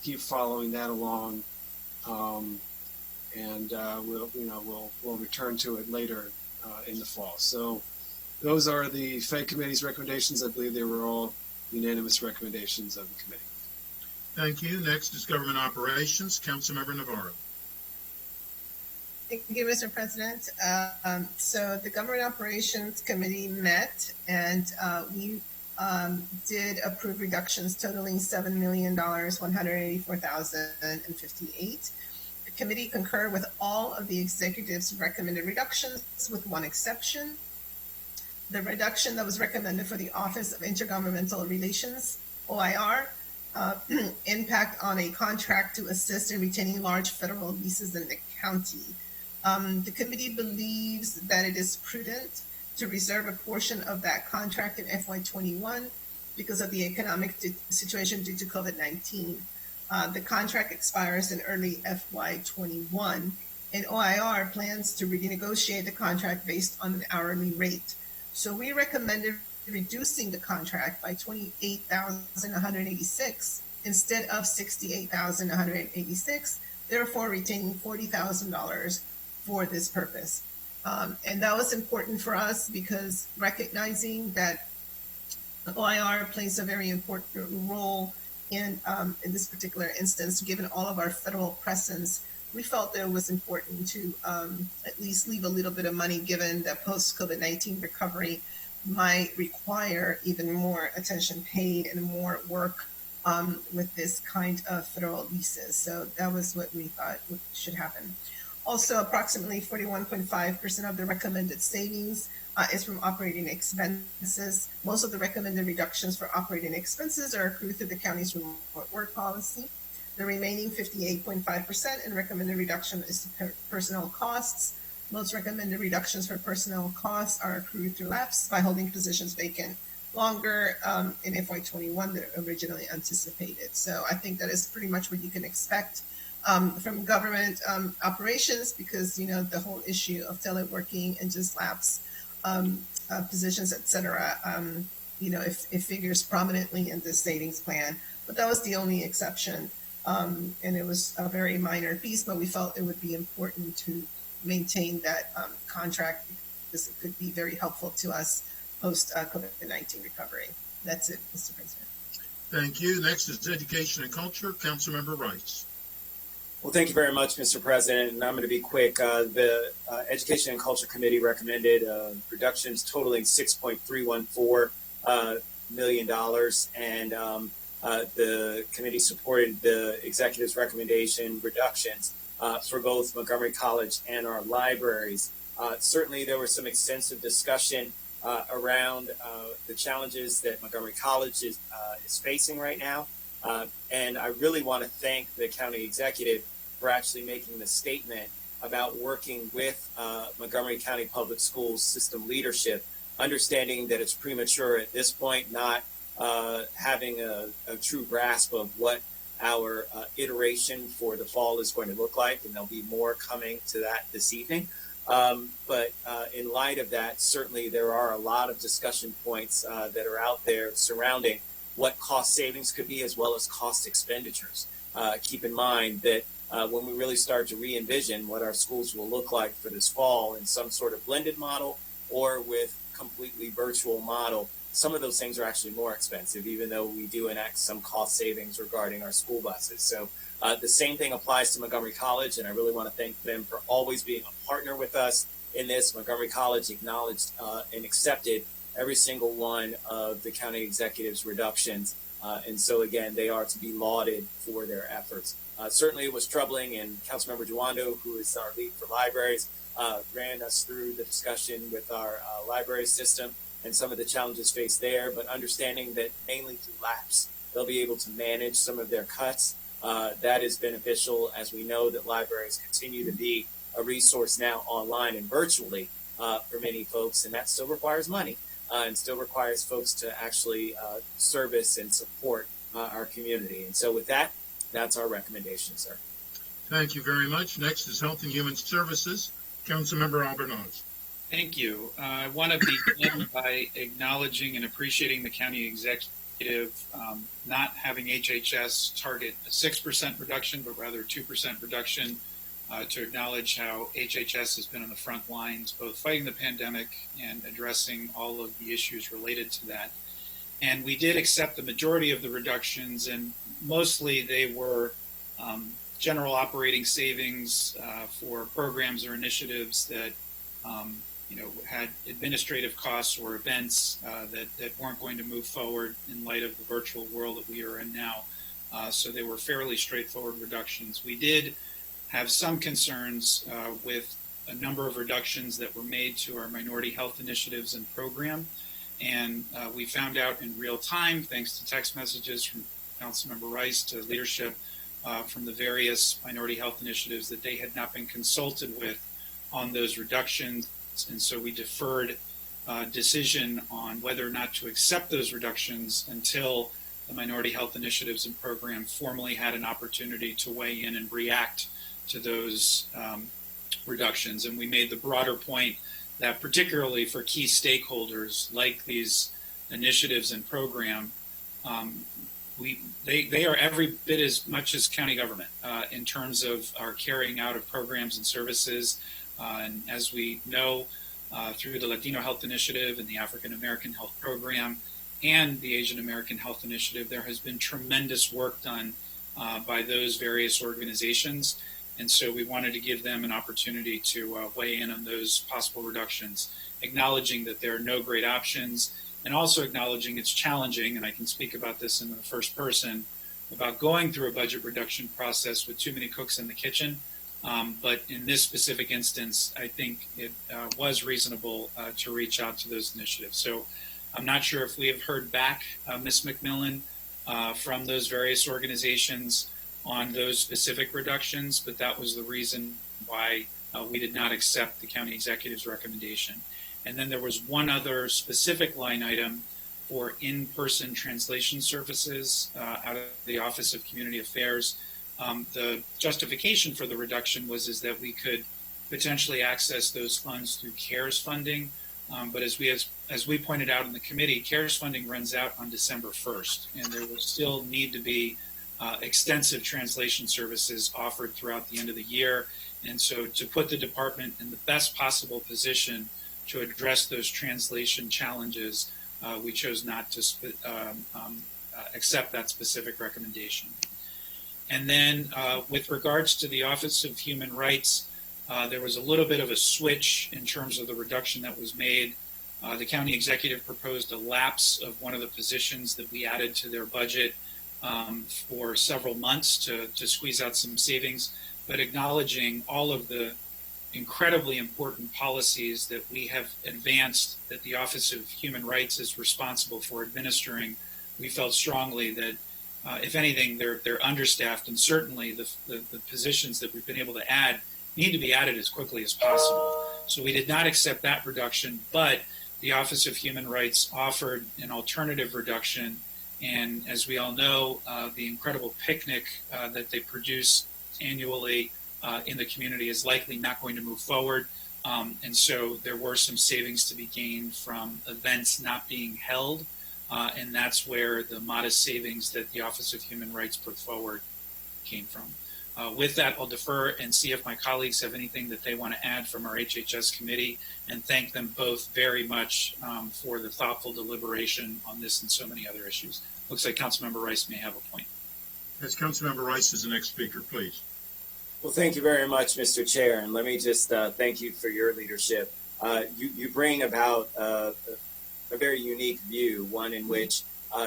Speaker 9: keep following that along, and we'll return to it later in the fall. So those are the Fed Committee's recommendations. I believe they were all unanimous recommendations of the committee.
Speaker 1: Thank you. Next is Government Operations. Councilmember Navarro.
Speaker 13: Thank you, Mr. President. So the Government Operations Committee met, and we did approve reductions totaling $7,184,058. The committee concurred with all of the executive's recommended reductions, with one exception. The reduction that was recommended for the Office of Intergovernmental Relations, OIR, impact on a contract to assist in retaining large federal leases in the county. The committee believes that it is prudent to reserve a portion of that contract in FY21 because of the economic situation due to COVID-19. The contract expires in early FY21, and OIR plans to renegotiate the contract based on an hourly rate. So we recommended reducing the contract by $28,186 instead of $68,186, therefore retaining $40,000 for this purpose. And that was important for us because recognizing that OIR plays a very important role in this particular instance, given all of our federal presence, we felt that it was important to at least leave a little bit of money, given that post-COVID-19 recovery might require even more attention paid and more work with this kind of federal leases. So that was what we thought should happen. Also, approximately 41.5% of the recommended savings is from operating expenses. Most of the recommended reductions for operating expenses are accrued through the county's remote work policy. The remaining 58.5% in recommended reduction is to personnel costs. Most recommended reductions for personnel costs are accrued through lapse by holding positions vacant longer in FY21 than originally anticipated. So I think that is pretty much what you can expect from government operations, because the whole issue of teleworking and just lapse positions, etc. It figures prominently in the savings plan, but that was the only exception, and it was a very minor piece. But we felt it would be important to maintain that contract because it could be very helpful to us post COVID-19 recovery. That's it, Mr. President.
Speaker 1: Thank you. Next is Education and Culture, Councilmember Rice.
Speaker 17: Well, thank you very much, Mr. President, and I'm going to be quick. The Education and Culture Committee recommended reductions totaling $6.314 million, and the committee supported the executive's recommendation reductions for both Montgomery College and our libraries. Certainly, there was some extensive discussion around the challenges that Montgomery College is facing right now. And I really want to thank the county executive for actually making the statement about working with Montgomery County Public Schools system leadership, understanding that it's premature at this point, not having a true grasp of what our iteration for the fall is going to look like, and there'll be more coming to that this evening. But in light of that, certainly there are a lot of discussion points that are out there surrounding what cost savings could be as well as cost expenditures. Keep in mind that when we really start to re-envision what our schools will look like for this fall in some sort of blended model or with completely virtual model, some of those things are actually more expensive, even though we do enact some cost savings regarding our school buses. So the same thing applies to Montgomery College, and I really want to thank them for always being a partner with us in this. Montgomery College acknowledged and accepted every single one of the county executive's reductions. And so, again, they are to be lauded for their efforts. Certainly it was troubling, and Councilmember Juando, who is our lead for libraries, ran us through the discussion with our library system and some of the challenges faced there, but understanding that mainly through lapse, they'll be able to manage some of their cuts. That is beneficial, as we know that libraries continue to be a resource now online and virtually for many folks, and that still requires money. And still requires folks to actually service and support our community. And so with that, that's our recommendation, sir.
Speaker 1: Thank you very much. Next is Health and Human Services, Councilmember Albornoz.
Speaker 20: Thank you. I want to begin by acknowledging and appreciating the county executive not having HHS target a 6% reduction, but rather 2% reduction, to acknowledge how HHS has been on the front lines, both fighting the pandemic and addressing all of the issues related to that. And we did accept the majority of the reductions, and mostly they were general operating savings for programs or initiatives that had administrative costs or events that weren't going to move forward in light of the virtual world that we are in now. So they were fairly straightforward reductions. We did have some concerns with a number of reductions that were made to our minority health initiatives and program. And we found out in real time, thanks to text messages from Councilmember Rice to leadership from the various minority health initiatives, that they had not been consulted with on those reductions. And so we deferred decision on whether or not to accept those reductions until the minority health initiatives and program formally had an opportunity to weigh in and react to those reductions. And we made the broader point that particularly for key stakeholders like these initiatives and program, they are every bit as much as county government in terms of our carrying out of programs and services. And as we know, through the Latino Health Initiative and the African American Health Program and the Asian American Health Initiative, there has been tremendous work done by those various organizations. And so we wanted to give them an opportunity to weigh in on those possible reductions, acknowledging that there are no great options, and also acknowledging it's challenging, and I can speak about this in the first person, about going through a budget reduction process with too many cooks in the kitchen. But in this specific instance, I think it was reasonable to reach out to those initiatives. So I'm not sure if we have heard back, Ms. McMillan, from those various organizations on those specific reductions, but that was the reason why we did not accept the county executive's recommendation. And then there was one other specific line item for in-person translation services out of the Office of Community Affairs. The justification for the reduction was that we could potentially access those funds through CARES funding. But as we pointed out in the committee, CARES funding runs out on December 1st, and there will still need to be extensive translation services offered throughout the end of the year. And so to put the department in the best possible position to address those translation challenges, we chose not to accept that specific recommendation. And then with regards to the Office of Human Rights, there was a little bit of a switch in terms of the reduction that was made. The county executive proposed a lapse of one of the positions that we added to their budget for several months to squeeze out some savings, but acknowledging all of the incredibly important policies that we have advanced that the Office of Human Rights is responsible for administering, we felt strongly that if anything, they're understaffed, and certainly the positions that we've been able to add need to be added as quickly as possible. So we did not accept that reduction, but the Office of Human Rights offered an alternative reduction. And as we all know, the incredible picnic that they produce annually in the community is likely not going to move forward. And so there were some savings to be gained from events not being held. And that's where the modest savings that the Office of Human Rights put forward came from. With that, I'll defer and see if my colleagues have anything that they want to add from our HHS committee, and thank them both very much for the thoughtful deliberation on this and so many other issues. Looks like Councilmember Rice may have a point.
Speaker 1: Yes, Councilmember Rice is the next speaker, please.
Speaker 17: Well, thank you very much, Mr. Chair, and let me just thank you for your leadership. You bring about a very unique view, one in which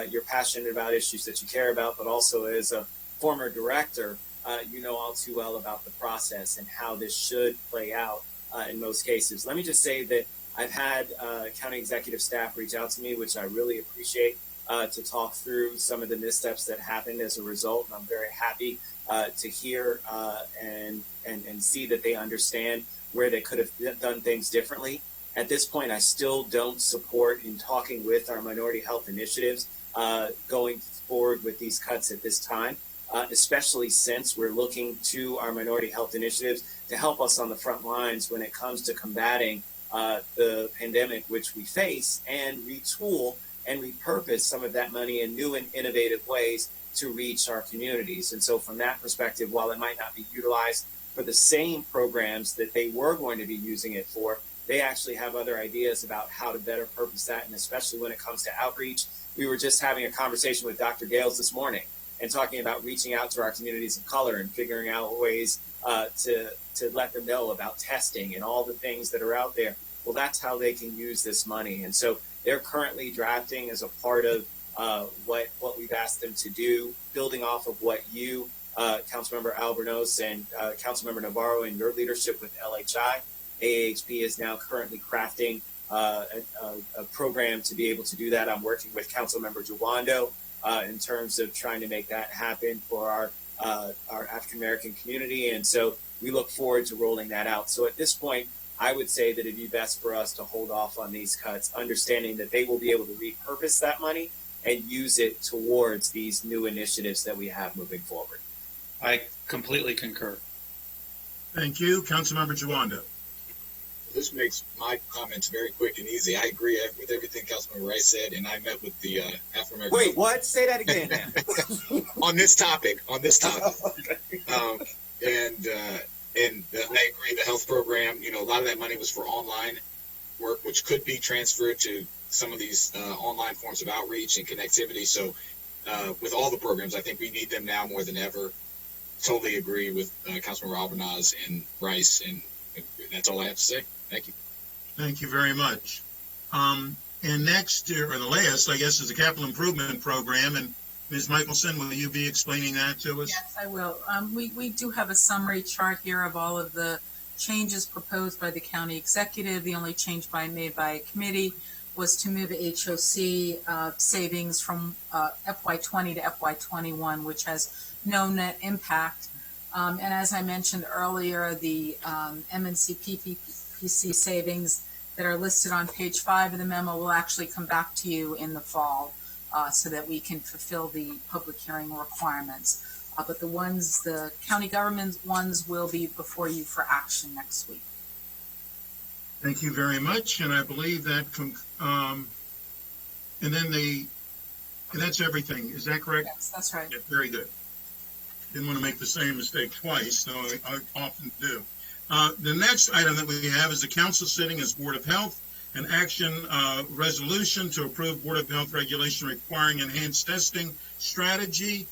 Speaker 17: you're passionate about issues that you care about, but also as a former director, you know all too well about the process and how this should play out in most cases. Let me just say that I've had county executive staff reach out to me, which I really appreciate, to talk through some of the missteps that happened as a result. And I'm very happy to hear and see that they understand where they could have done things differently. At this point, I still don't support in talking with our minority health initiatives going forward with these cuts at this time. Especially since we're looking to our minority health initiatives to help us on the front lines when it comes to combating the pandemic which we face, and retool and repurpose some of that money in new and innovative ways to reach our communities. And so from that perspective, while it might not be utilized for the same programs that they were going to be using it for, they actually have other ideas about how to better purpose that, and especially when it comes to outreach. We were just having a conversation with Dr. Gales this morning and talking about reaching out to our communities of color and figuring out ways to let them know about testing and all the things that are out there. Well, that's how they can use this money. And so they're currently drafting as a part of what we've asked them to do, building off of what you, Councilmember Albornoz and Councilmember Navarro, and your leadership with LHI. AAHP is now currently crafting a program to be able to do that. I'm working with Councilmember Jawando in terms of trying to make that happen for our African-American community. And so we look forward to rolling that out. So at this point, I would say that it'd be best for us to hold off on these cuts, understanding that they will be able to repurpose that money and use it towards these new initiatives that we have moving forward.
Speaker 20: I completely concur.
Speaker 1: Thank you. Councilmember Jawando.
Speaker 15: This makes my comments very quick and easy. I agree with everything Councilmember Rice said, and I met with the African-American...
Speaker 17: Wait, what? Say that again.
Speaker 15: on this topic. And I agree, the health program, a lot of that money was for online work, which could be transferred to some of these online forms of outreach and connectivity. So with all the programs, I think we need them now more than ever. Totally agree with Councilmember Albornoz and Rice, and that's all I have to say. Thank you.
Speaker 1: Thank you very much. And next, or the last, I guess, is the capital improvement program. And Ms. Michelson, will you be explaining that to us?
Speaker 23: Yes, I will. We do have a summary chart here of all of the changes proposed by the county executive. The only change made by committee was to move HOC savings from FY20 to FY21, which has no net impact. And as I mentioned earlier, the MNC PPPC savings that are listed on page 5 of the memo will actually come back to you in the fall so that we can fulfill the public hearing requirements. But the county government ones will be before you for action next week.
Speaker 1: Thank you very much, and I believe that, and that's everything. Is that correct?
Speaker 23: Yes, that's right.
Speaker 1: Yeah, very good. Didn't want to make the same mistake twice, though I often do. The next item that we have is the council sitting as Board of Health, an action resolution to approve Board of Health regulation requiring enhanced testing strategy.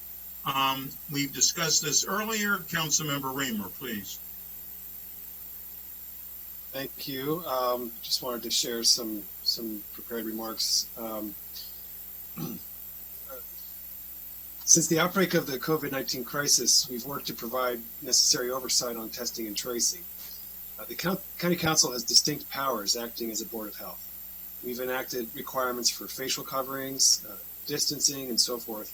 Speaker 1: We've discussed this earlier. Councilmember Reamer, please.
Speaker 9: Thank you. Just wanted to share some prepared remarks. Since the outbreak of the COVID-19 crisis, we've worked to provide necessary oversight on testing and tracing. The County Council has distinct powers acting as a Board of Health. We've enacted requirements for facial coverings, distancing, and so forth,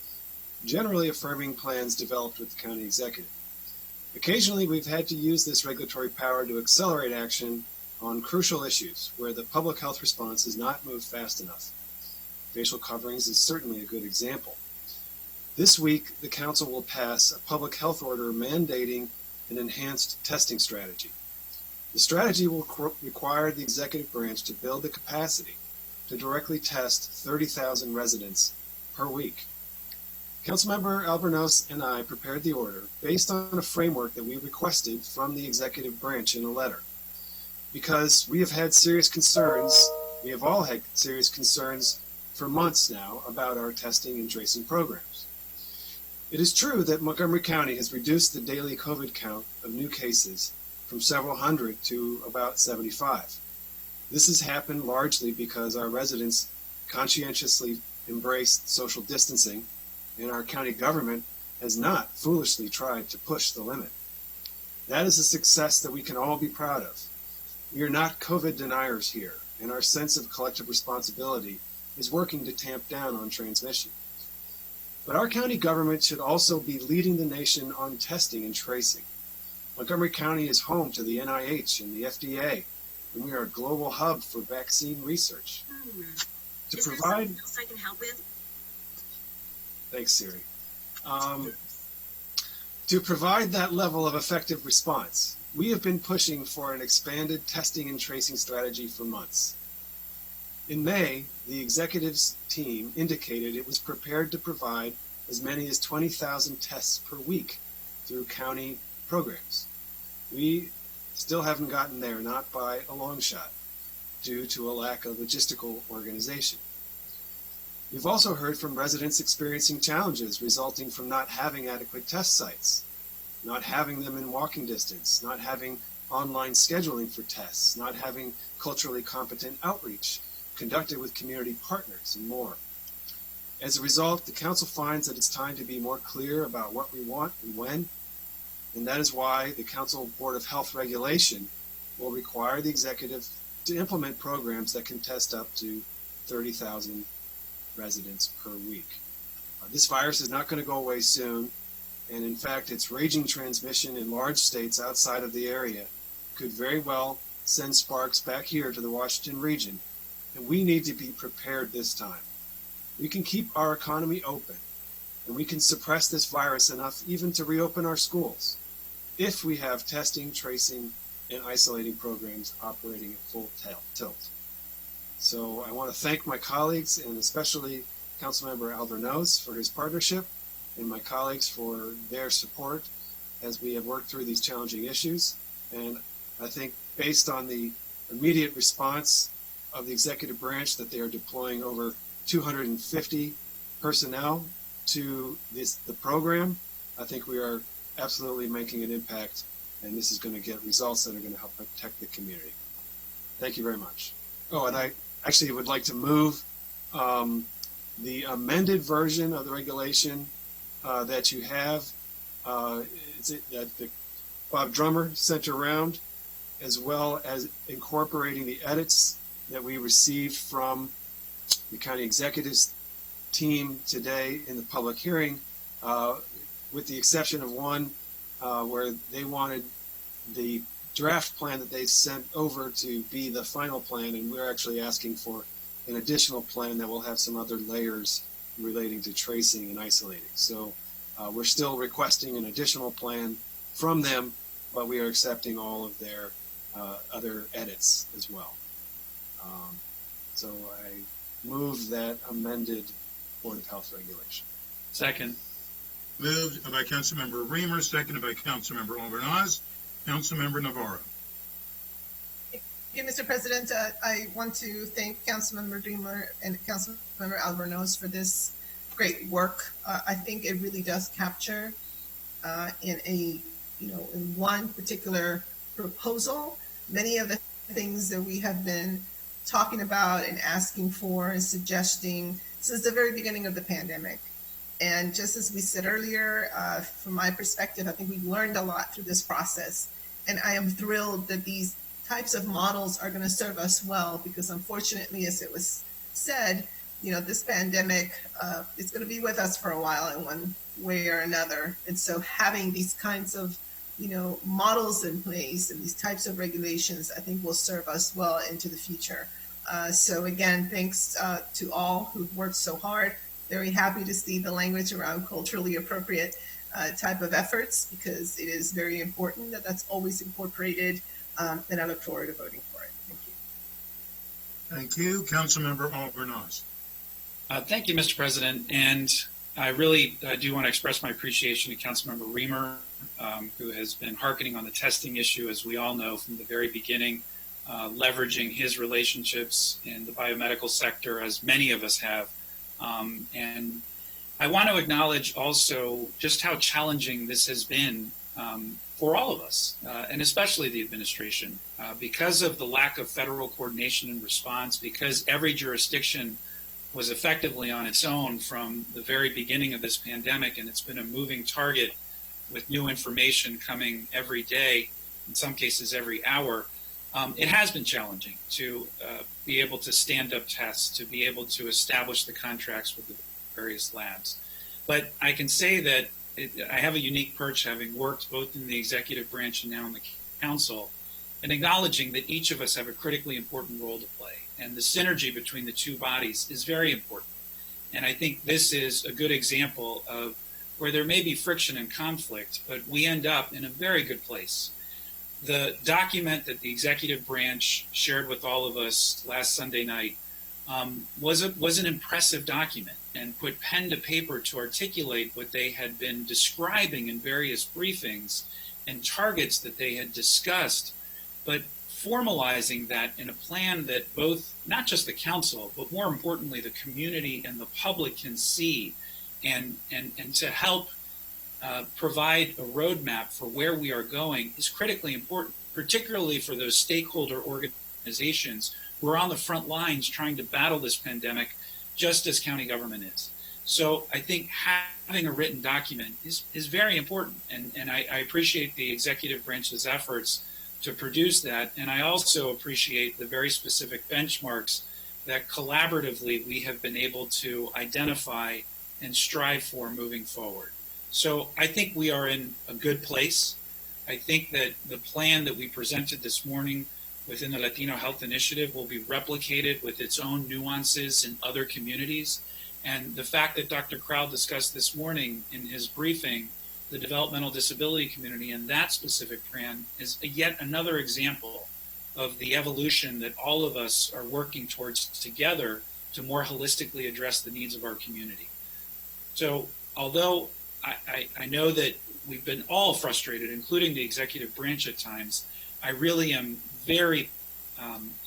Speaker 9: generally affirming plans developed with the County Executive. Occasionally, we've had to use this regulatory power to accelerate action on crucial issues where the public health response has not moved fast enough. Facial coverings is certainly a good example. This week, the Council will pass a public health order mandating an enhanced testing strategy. The strategy will require the executive branch to build the capacity to directly test 30,000 residents per week. Councilmember Albornoz and I prepared the order based on a framework that we requested from the executive branch in a letter. Because we have had serious concerns, we have all had serious concerns for months now about our testing and tracing programs. It is true that Montgomery County has reduced the daily COVID count of new cases from several hundred to about 75. This has happened largely because our residents conscientiously embraced social distancing, and our county government has not foolishly tried to push the limit. That is a success that we can all be proud of. We are not COVID deniers here, and our sense of collective responsibility is working to tamp down on transmission. But our county government should also be leading the nation on testing and tracing. Montgomery County is home to the NIH and the FDA, and we are a global hub for vaccine research. To
Speaker 6: Is
Speaker 9: provide,
Speaker 6: there something else I can help with?
Speaker 9: thanks, Siri. To provide that level of effective response, we have been pushing for an expanded testing and tracing strategy for months. In May, the executive's team indicated it was prepared to provide as many as 20,000 tests per week through county programs. We still haven't gotten there, not by a long shot, due to a lack of logistical organization. We've also heard from residents experiencing challenges resulting from not having adequate test sites, not having them in walking distance, not having online scheduling for tests, not having culturally competent outreach conducted with community partners, and more. As a result, the Council finds that it's time to be more clear about what we want and when, and that is why the Council Board of Health regulation will require the executive to implement programs that can test up to 30,000 residents per week. This virus is not going to go away soon, and in fact, its raging transmission in large states outside of the area could very well send sparks back here to the Washington region, and we need to be prepared this time. We can keep our economy open, and we can suppress this virus enough even to reopen our schools if we have testing, tracing, and isolating programs operating at full tilt. So I want to thank my colleagues, and especially Councilmember Albornoz for his partnership, and my colleagues for their support as we have worked through these challenging issues. And I think based on the immediate response of the executive branch that they are deploying over 250 personnel to the program, I think we are absolutely making an impact, and this is going to get results that are going to help protect the community. Thank you very much. Oh, and I actually would like to move the amended version of the regulation that you have, that the Bob Drummer sent around, as well as incorporating the edits that we received from the county executive's team today in the public hearing, with the exception of one where they wanted the draft plan that they sent over to be the final plan, and we're actually asking for an additional plan that will have some other layers relating to tracing and isolating. So we're still requesting an additional plan from them, but we are accepting all of their other edits as well. So I move that amended Board of Health regulation.
Speaker 20: Second.
Speaker 1: Moved by Councilmember Reamer, seconded by Councilmember Albornoz. Councilmember Navarro.
Speaker 13: Yeah, Mr. President, I want to thank Councilmember Dreamer and Councilmember Albornoz for this great work. I think it really does capture in one particular proposal many of the things that we have been talking about and asking for and suggesting since the very beginning of the pandemic. And just as we said earlier, from my perspective, I think we've learned a lot through this process. And I am thrilled that these types of models are going to serve us well, because unfortunately, as it was said, this pandemic is going to be with us for a while in one way or another. And so having these kinds of, models in place and these types of regulations, I think will serve us well into the future. So again, thanks to all who've worked so hard. Very happy to see the language around culturally appropriate type of efforts, because it is very important that that's always incorporated, and I look forward to voting for it. Thank you.
Speaker 1: Thank you. Councilmember Albornoz.
Speaker 20: Thank you, Mr. President. And I really do want to express my appreciation to Councilmember Reamer, who has been hearkening on the testing issue, as we all know, from the very beginning, leveraging his relationships in the biomedical sector, as many of us have. And I want to acknowledge also just how challenging this has been for all of us, and especially the administration, because of the lack of federal coordination and response, because every jurisdiction was effectively on its own from the very beginning of this pandemic, and it's been a moving target with new information coming every day, in some cases every hour. It has been challenging to be able to stand up tests, to be able to establish the contracts with the various labs. But I can say that I have a unique perch, having worked both in the executive branch and now in the council, and acknowledging that each of us have a critically important role to play. And the synergy between the two bodies is very important. And I think this is a good example of where there may be friction and conflict, but we end up in a very good place. The document that the executive branch shared with all of us last Sunday night was an impressive document, and put pen to paper to articulate what they had been describing in various briefings and targets that they had discussed, but formalizing that in a plan that both, not just the council, but more importantly, the community and the public can see, and to help provide a roadmap for where we are going is critically important, particularly for those stakeholder organizations who are on the front lines trying to battle this pandemic, just as county government is. So I think having a written document is very important, and I appreciate the executive branch's efforts to produce that, and I also appreciate the very specific benchmarks that collaboratively we have been able to identify and strive for moving forward. So I think we are in a good place. I think that the plan that we presented this morning within the Latino Health Initiative will be replicated with its own nuances in other communities. And the fact that Dr. Crowell discussed this morning in his briefing the developmental disability community and that specific plan is yet another example of the evolution that all of us are working towards together to more holistically address the needs of our community. So although I know that we've been all frustrated, including the executive branch at times, I really am very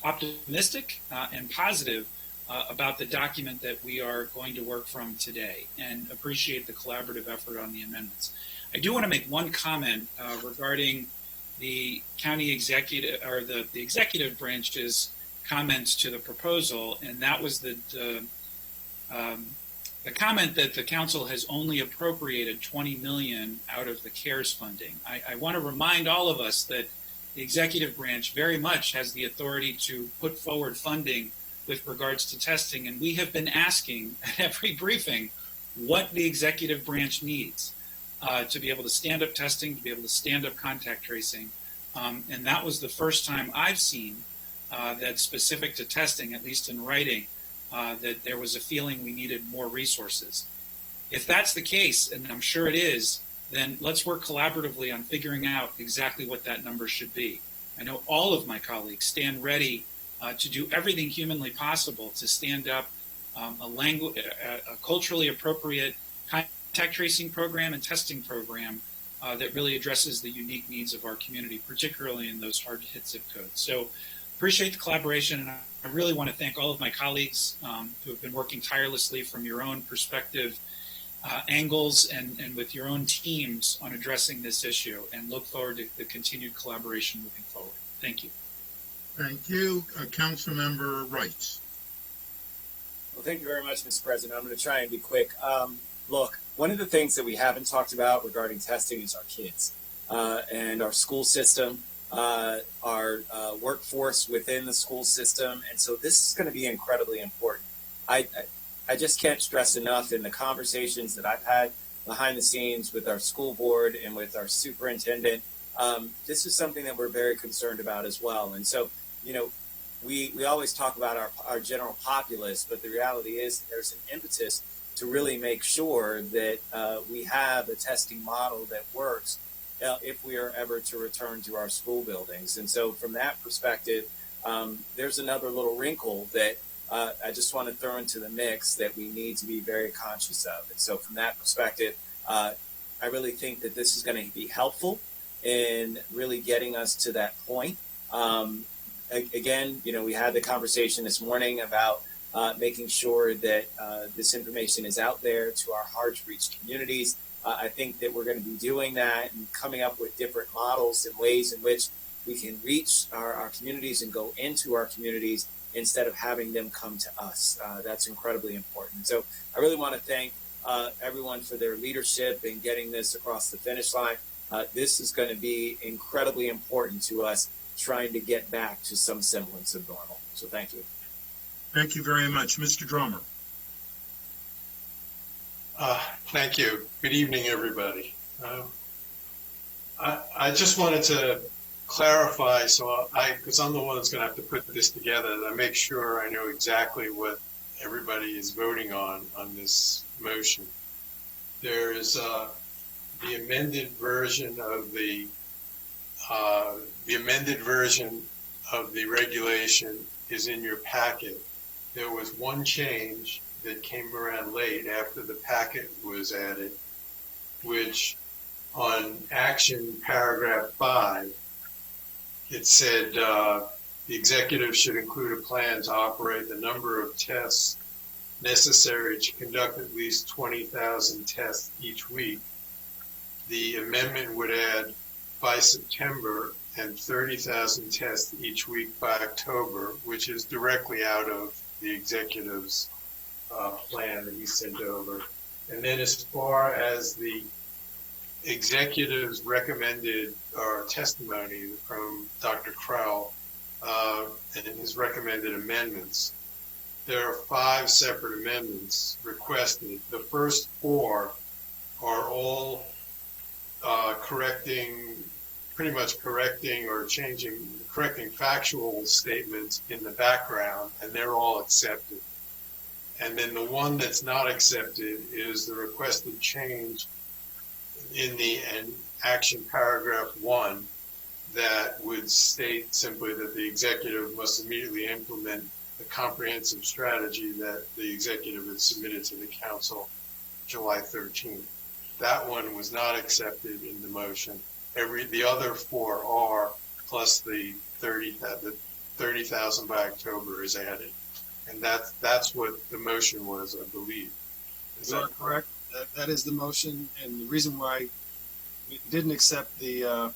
Speaker 20: optimistic and positive about the document that we are going to work from today, and appreciate the collaborative effort on the amendments. I do want to make one comment regarding the county executive, or the executive branch's comments to the proposal, and that was that the comment that the council has only appropriated $20 million out of the CARES funding. I want to remind all of us that the executive branch very much has the authority to put forward funding with regards to testing, and we have been asking at every briefing what the executive branch needs to be able to stand up testing, to be able to stand up contact tracing. And that was the first time I've seen that specific to testing, at least in writing, that there was a feeling we needed more resources. If that's the case, and I'm sure it is, then let's work collaboratively on figuring out exactly what that number should be. I know all of my colleagues stand ready to do everything humanly possible to stand up a culturally appropriate contact tracing program and testing program that really addresses the unique needs of our community, particularly in those hard-to-hit zip codes. So appreciate the collaboration, and I really want to thank all of my colleagues who have been working tirelessly from your own perspective, angles, and with your own teams on addressing this issue, and look forward to the continued collaboration moving forward. Thank you.
Speaker 1: Thank you. Councilmember Rice.
Speaker 17: Well, thank you very much, Mr. President. I'm going to try and be quick. Look, one of the things that we haven't talked about regarding testing is our kids and our school system, our workforce within the school system. And so this is going to be incredibly important. I just can't stress enough in the conversations that I've had behind the scenes with our school board and with our superintendent. This is something that we're very concerned about as well. And so, you know, we always talk about our general populace, but the reality is there's an impetus to really make sure that we have a testing model that works if we are ever to return to our school buildings. And so from that perspective, there's another little wrinkle that I just want to throw into the mix that we need to be very conscious of. And so from that perspective, I really think that this is going to be helpful in really getting us to that point. Again, you know, we had the conversation this morning about making sure that this information is out there to our hard-to-reach communities. I think that we're going to be doing that and coming up with different models and ways in which we can reach our communities and go into our communities instead of having them come to us. That's incredibly important. So I really want to thank everyone for their leadership in getting this across the finish line. This is going to be incredibly important to us trying to get back to some semblance of normal. So thank you.
Speaker 1: Thank you very much. Mr. Drummer.
Speaker 22: Thank you. Good evening, everybody. I just wanted to clarify, because I'm the one that's going to have to put this together, that I make sure I know exactly what everybody is voting on this motion. There is the amended version of the regulation is in your packet. There was one change that came around late after the packet was added, which on action paragraph 5, it said the executive should include a plan to operate the number of tests necessary to conduct at least 20,000 tests each week. The amendment would add by September and 30,000 tests each week by October, which is directly out of the executive's plan that he sent over. And then as far as the executive's recommended testimony from Dr. Crowell and his recommended amendments, there are 5 separate amendments requested. The first 4 are all correcting factual statements in the background, and they're all accepted. And then the one that's not accepted is the requested change in the action paragraph 1 that would state simply that the executive must immediately implement the comprehensive strategy that the executive had submitted to the council July 13th. That one was not accepted in the motion. The other 4 are, plus the 30,000 by October is added. And that's what the motion was, I believe.
Speaker 9: Is that correct? That is the motion, and the reason why we didn't accept the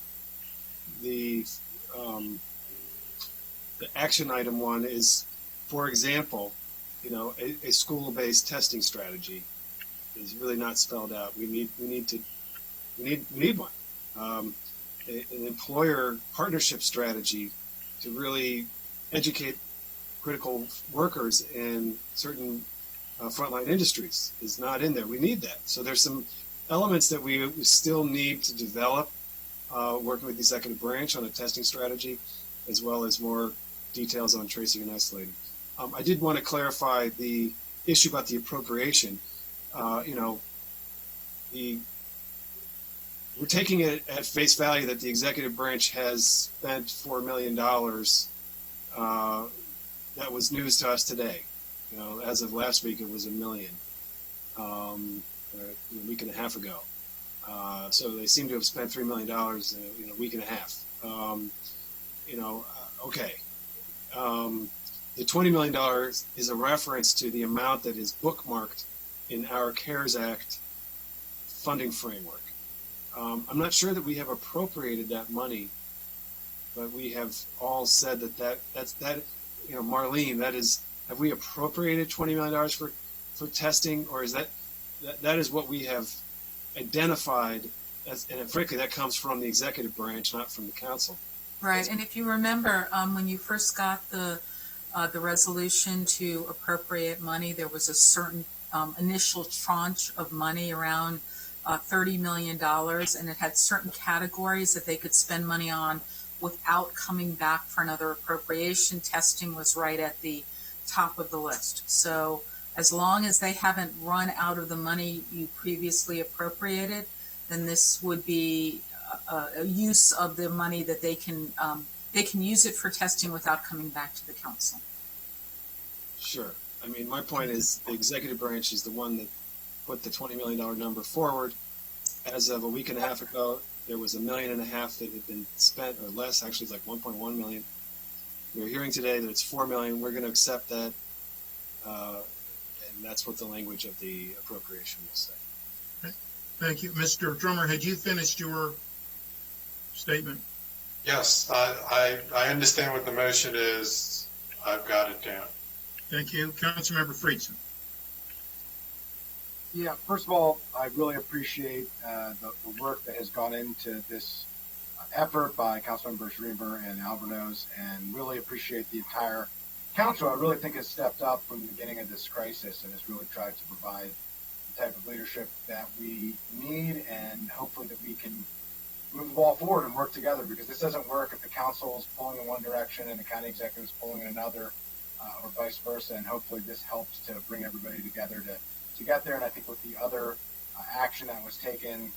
Speaker 9: action item 1 is, for example, a school-based testing strategy is really not spelled out. We need one. An employer partnership strategy to really educate critical workers in certain frontline industries is not in there. We need that. So there's some elements that we still need to develop, working with the executive branch on a testing strategy, as well as more details on tracing and isolating. I did want to clarify the issue about the appropriation. We're taking it at face value that the executive branch has spent $4 million. That was news to us today. As of last week, it was $1 million, a week and a half ago. So they seem to have spent $3 million in a week and a half. Okay. The $20 million is a reference to the amount that is bookmarked in our CARES Act funding framework. I'm not sure that we have appropriated that money, but we have all said that's Marlene, have we appropriated $20 million for testing, or is that is what we have identified and frankly, that comes from the executive branch, not from the council.
Speaker 23: Right, and if you remember, when you first got the resolution to appropriate money, there was a certain initial tranche of money around $30 million, and it had certain categories that they could spend money on without coming back for another appropriation. Testing was right at the top of the list. So as long as they haven't run out of the money you previously appropriated, then this would be a use of the money that they can use it for testing without coming back to the council.
Speaker 9: Sure. I mean, my point is the executive branch is the one that put the $20 million number forward. As of a week and a half ago, there was $1.5 million that had been spent, or less. Actually, it's like $1.1 million. We're hearing today that it's $4 million. We're going to accept that, and that's what the language of the appropriation will say.
Speaker 1: Okay. Thank you. Mr. Drummer, had you finished your statement?
Speaker 22: Yes, I understand what the motion is. I've got it down.
Speaker 1: Thank you. Councilmember Friedson.
Speaker 16: Yeah, first of all, I really appreciate the work that has gone into this effort by Councilmembers Reamer and Albornoz, and really appreciate the entire council. I really think has stepped up from the beginning of this crisis and has really tried to provide the type of leadership that we need, and hopefully that we can move the ball forward and work together, because this doesn't work if the council is pulling in one direction and the county executive is pulling in another, or vice versa, and hopefully this helps to bring everybody together to get there. And I think with the other action that was taken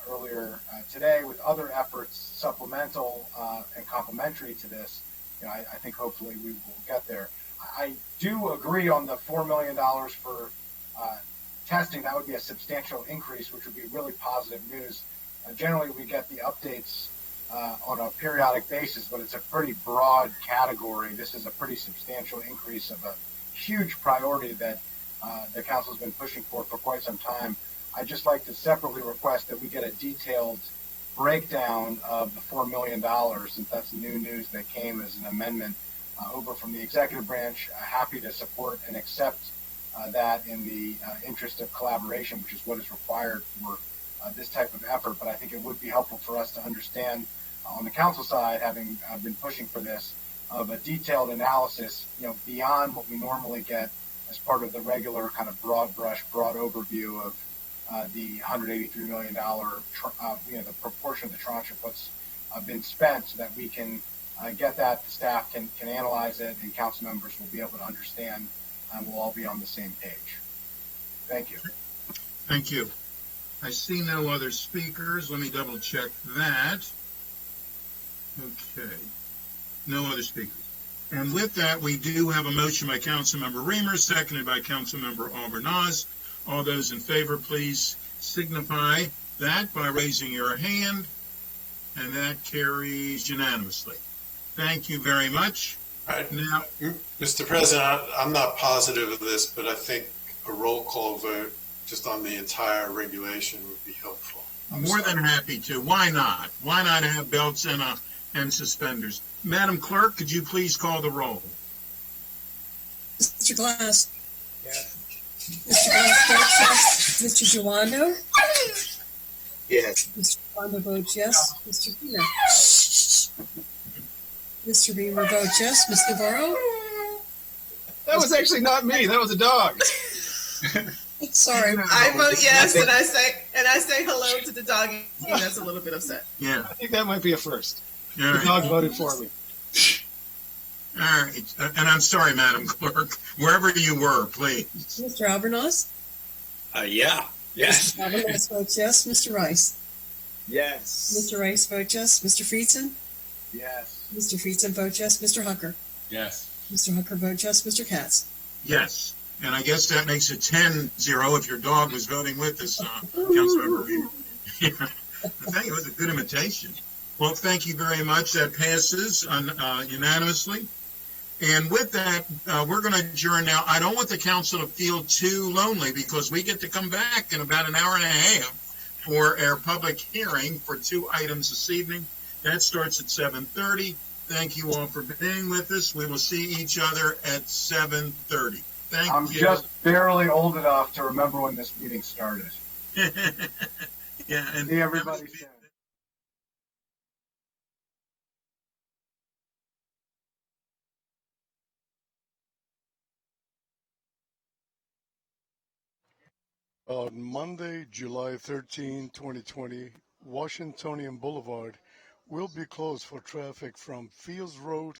Speaker 16: earlier today, with other efforts supplemental and complementary to this, I think hopefully we will get there. I do agree on the $4 million for testing. That would be a substantial increase, which would be really positive news. Generally, we get the updates on a periodic basis, but it's a pretty broad category. This is a pretty substantial increase of a huge priority that the council's been pushing for quite some time. I'd just like to separately request that we get a detailed breakdown of the $4 million, since that's new news that came as an amendment over from the executive branch. Happy to support and accept that in the interest of collaboration, which is what is required for this type of effort. But I think it would be helpful for us to understand on the council side, having been pushing for this, of a detailed analysis, beyond what we normally get as part of the regular kind of broad brush, broad overview of the $183 million, the proportion of the tranche of what's been spent, so that we can get that, the staff can analyze it, and council members will be able to understand, and we'll all be on the same page. Thank you.
Speaker 1: Thank you. I see no other speakers. Let me double check that. Okay. No other speakers. And with that, we do have a motion by Councilmember Reamer, seconded by Councilmember Albornoz. All those in favor, please signify that by raising your hand, and that carries unanimously. Thank you very much.
Speaker 22: Now, Mr. President, I'm not positive of this, but I think a roll call vote just on the entire regulation would be helpful.
Speaker 1: More than happy to. Why not? Why not have belts and suspenders? Madam Clerk, could you please call the roll?
Speaker 6: Mr. Glass.
Speaker 3: Yes.
Speaker 6: Mr. Glass votes yes. Mr. Giwando.
Speaker 15: Yes.
Speaker 6: Mr. Giwando votes yes. Mr. Beamer. Mr. Beamer votes yes. Ms. Navarro.
Speaker 9: That was actually not me. That was a dog.
Speaker 6: Sorry.
Speaker 13: I vote yes, and I say hello to the doggy. That's a little bit upset.
Speaker 1: Yeah.
Speaker 9: I think that might be a first.
Speaker 1: All
Speaker 9: The
Speaker 1: right.
Speaker 9: dog voted for me.
Speaker 1: All right. And I'm sorry, Madam Clerk, wherever you were, please.
Speaker 6: Mr. Albornoz.
Speaker 17: Yeah. Yes.
Speaker 6: Mr. Albornoz votes yes. Mr. Rice.
Speaker 17: Yes.
Speaker 6: Mr. Rice votes yes. Mr. Friedson.
Speaker 16: Yes.
Speaker 6: Mr. Friedson votes yes. Mr. Hucker.
Speaker 5: Yes.
Speaker 6: Mr. Hucker votes yes. Mr. Katz.
Speaker 1: Yes. And I guess that makes it 10-0 if your dog was voting with us, Councilmember Reed. I think it was a good imitation. Well, thank you very much. That passes unanimously. And with that, we're going to adjourn now. I don't want the council to feel too lonely because we get to come back in about an hour and a half for our public hearing for 2 items this evening. That starts at 7:30. Thank you all for being with us. We will see each other at 7:30. Thank
Speaker 16: I'm
Speaker 1: you.
Speaker 16: just barely old enough to remember when this meeting started.
Speaker 1: Yeah, and
Speaker 16: See everybody soon.
Speaker 7: On Monday, July 13, 2020, Washingtonian Boulevard will be closed for traffic from Fields Road